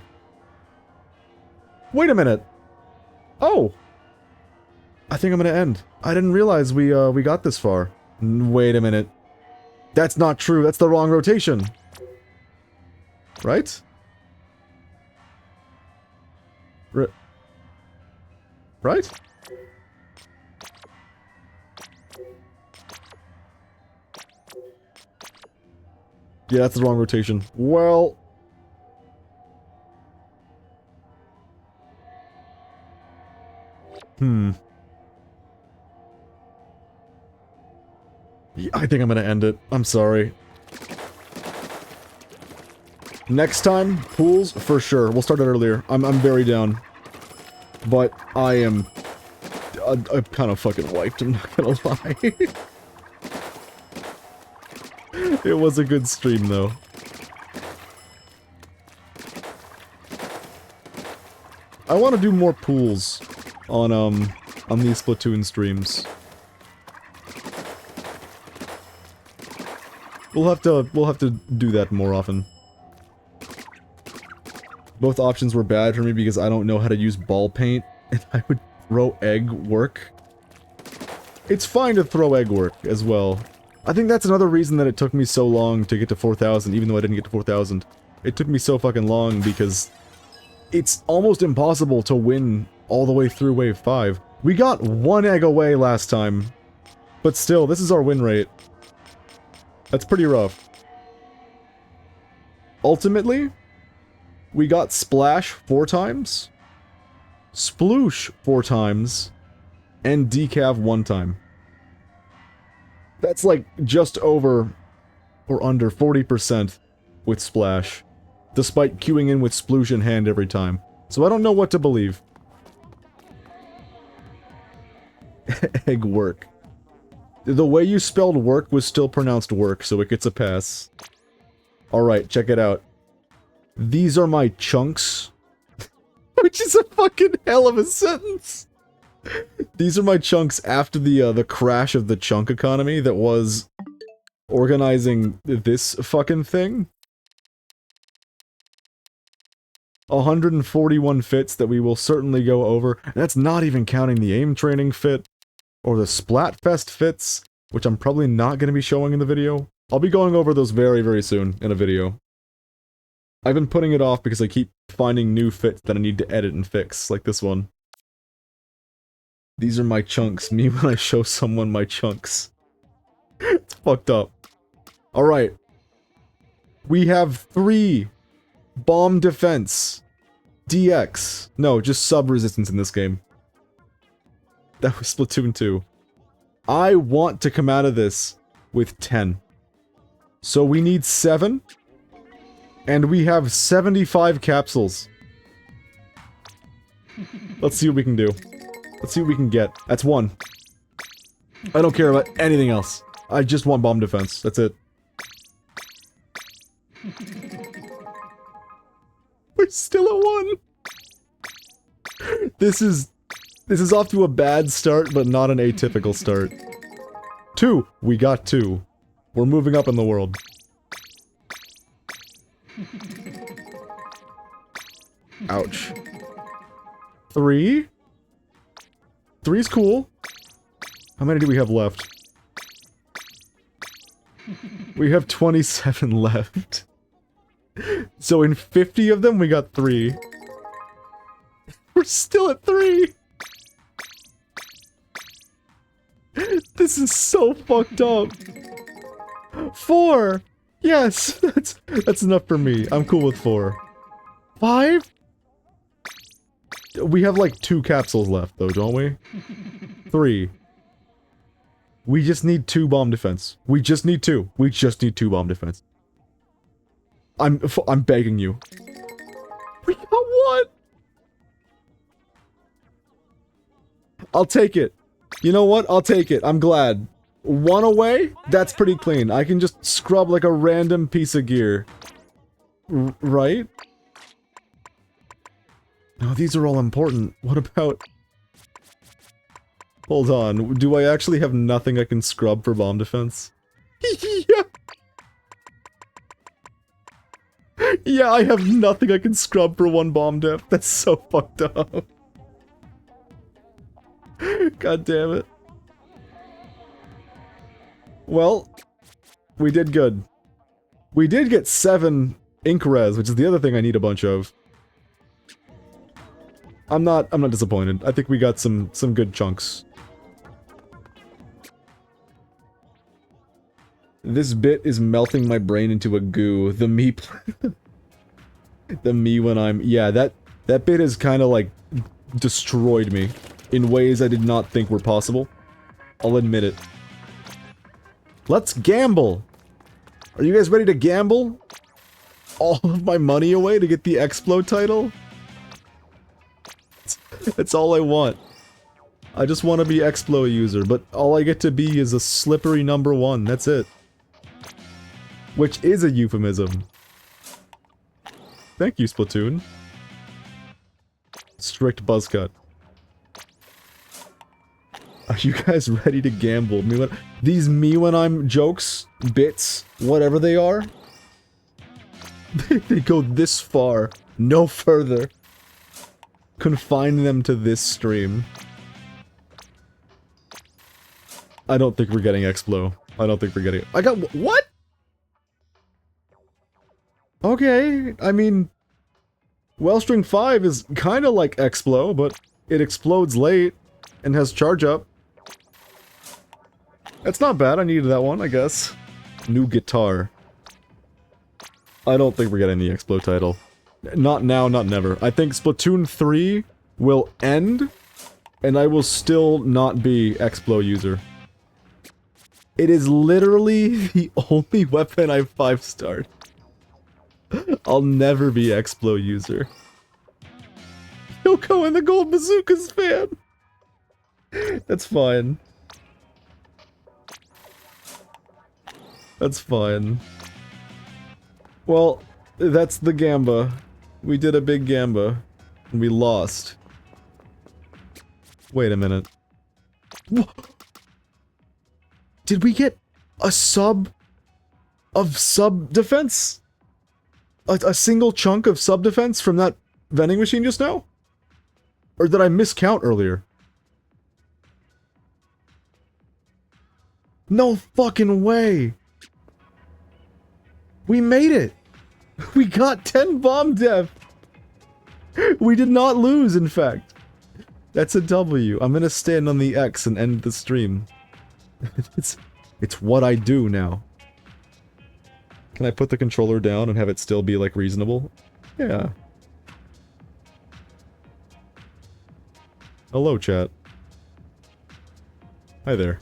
Wait a minute! Oh! I think I'm gonna end. I didn't realize we got this far. Wait a minute. That's not true, that's the wrong rotation! Right? Right? Yeah, that's the wrong rotation. Well... Yeah, I think I'm gonna end it. I'm sorry. Next time, pools, for sure. We'll start it earlier. I'm very down. But I am... I'm kind of fucking wiped, I'm not gonna lie. It was a good stream, though. I want to do more pools on these Splatoon streams. We'll have to do that more often. Both options were bad for me because I don't know how to use ball paint, and I would throw egg work. It's fine to throw egg work as well. I think that's another reason that it took me so long to get to 4,000, even though I didn't get to 4,000. It took me so fucking long because it's almost impossible to win all the way through Wave 5. We got 1 egg away last time, but still, this is our win rate. That's pretty rough. Ultimately, we got Splash 4 times, Sploosh 4 times, and Decav 1 time. That's like just over or under 40% with Splash, despite queuing in with Sploosh in hand every time. So I don't know what to believe. Egg work. The way you spelled work was still pronounced work, so it gets a pass. Alright, check it out. These are my chunks. Which is a fucking hell of a sentence. These are my chunks after the crash of the chunk economy that was organizing this fucking thing. 141 fits that we will certainly go over, and that's not even counting the aim training fit, or the Splatfest fits, which I'm probably not going to be showing in the video. I'll be going over those very, very soon in a video. I've been putting it off because I keep finding new fits that I need to edit and fix, like this one. These are my chunks, me when I show someone my chunks. It's fucked up. Alright. We have 3 bomb defense. DX. No, just sub-resistance in this game. That was Splatoon 2. I want to come out of this with 10. So we need 7. And we have 75 capsules. Let's see what we can do. Let's see what we can get. That's 1. I don't care about anything else. I just want bomb defense. That's it. We're still at 1. This is off to a bad start, but not an atypical start. 2. We got 2. We're moving up in the world. Ouch. 3? 3's cool. How many do we have left? We have 27 left. So in 50 of them, we got 3. We're still at 3! This is so fucked up. 4! Yes! That's enough for me. I'm cool with 4. 5? We have like 2 capsules left though, don't we? 3. We just need 2 bomb defense. We just need 2. We just need 2 bomb defense. I'm begging you. We got 1! I'll take it. You know what? I'll take it. I'm glad. 1 away? That's pretty clean. I can just scrub like a random piece of gear. Right? No, these are all important. What about... Hold on. Do I actually have nothing I can scrub for bomb defense? Yeah! Yeah, I have nothing I can scrub for 1 bomb def. That's so fucked up. God damn it. Well, we did good. We did get 7 ink res, which is the other thing I need a bunch of. I'm not disappointed. I think we got some good chunks. This bit is melting my brain into a goo. The me the me when I'm... Yeah, that bit has kind of like destroyed me in ways I did not think were possible. I'll admit it. Let's gamble! Are you guys ready to gamble? All of my money away to get the Explo title? That's all I want. I just want to be Explo user, but all I get to be is a slippery number 1, that's it. Which is a euphemism. Thank you, Splatoon. Strict buzz cut. Are you guys ready to gamble? These me when I'm jokes, bits, whatever they are, they go this far, no further. Confine them to this stream. I don't think we're getting Explo. I don't think we're getting it. I got- what?! Okay, I mean... Wellstring 5 is kinda like Explo, but it explodes late and has charge up. That's not bad, I needed that one, I guess. New guitar. I don't think we're getting the Explo title. Not now, not never. I think Splatoon 3 will end, and I will still not be Explo user. It is literally the only weapon I've 5-starred. I'll never be Explo user. Yoko and the Gold Bazookas fan! That's fine. That's fine. Well, that's the Gamba. We did a big Gamba. And we lost. Wait a minute. Did we get a sub of sub defense? A single chunk of sub defense from that vending machine just now? Or did I miscount earlier? No fucking way! We made it! We got 10 bomb def! We did not lose, in fact. That's a W. I'm gonna stand on the X and end the stream. It's what I do now. Can I put the controller down and have it still be, like, reasonable? Yeah. Hello, chat. Hi there.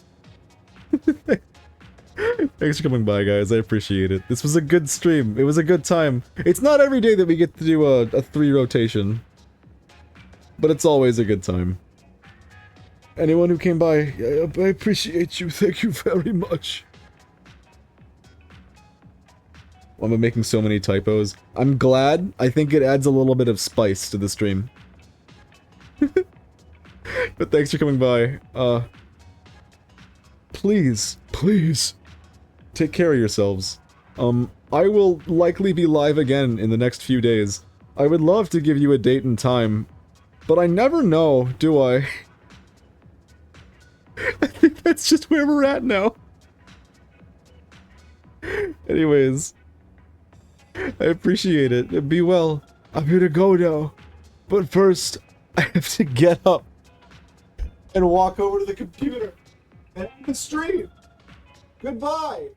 Thanks for coming by, guys. I appreciate it. This was a good stream. It was a good time. It's not every day that we get to do a 3 rotation. But it's always a good time. Anyone who came by, I appreciate you. Thank you very much. I'm making so many typos. I'm glad. I think it adds a little bit of spice to the stream. But thanks for coming by. Please, take care of yourselves. I will likely be live again in the next few days. I would love to give you a date and time, but I never know, do I? I think That's just where we're at now. Anyways, I appreciate it. Be well. I'm here to go now. But first, I have to get up and walk over to the computer and end the stream. Goodbye.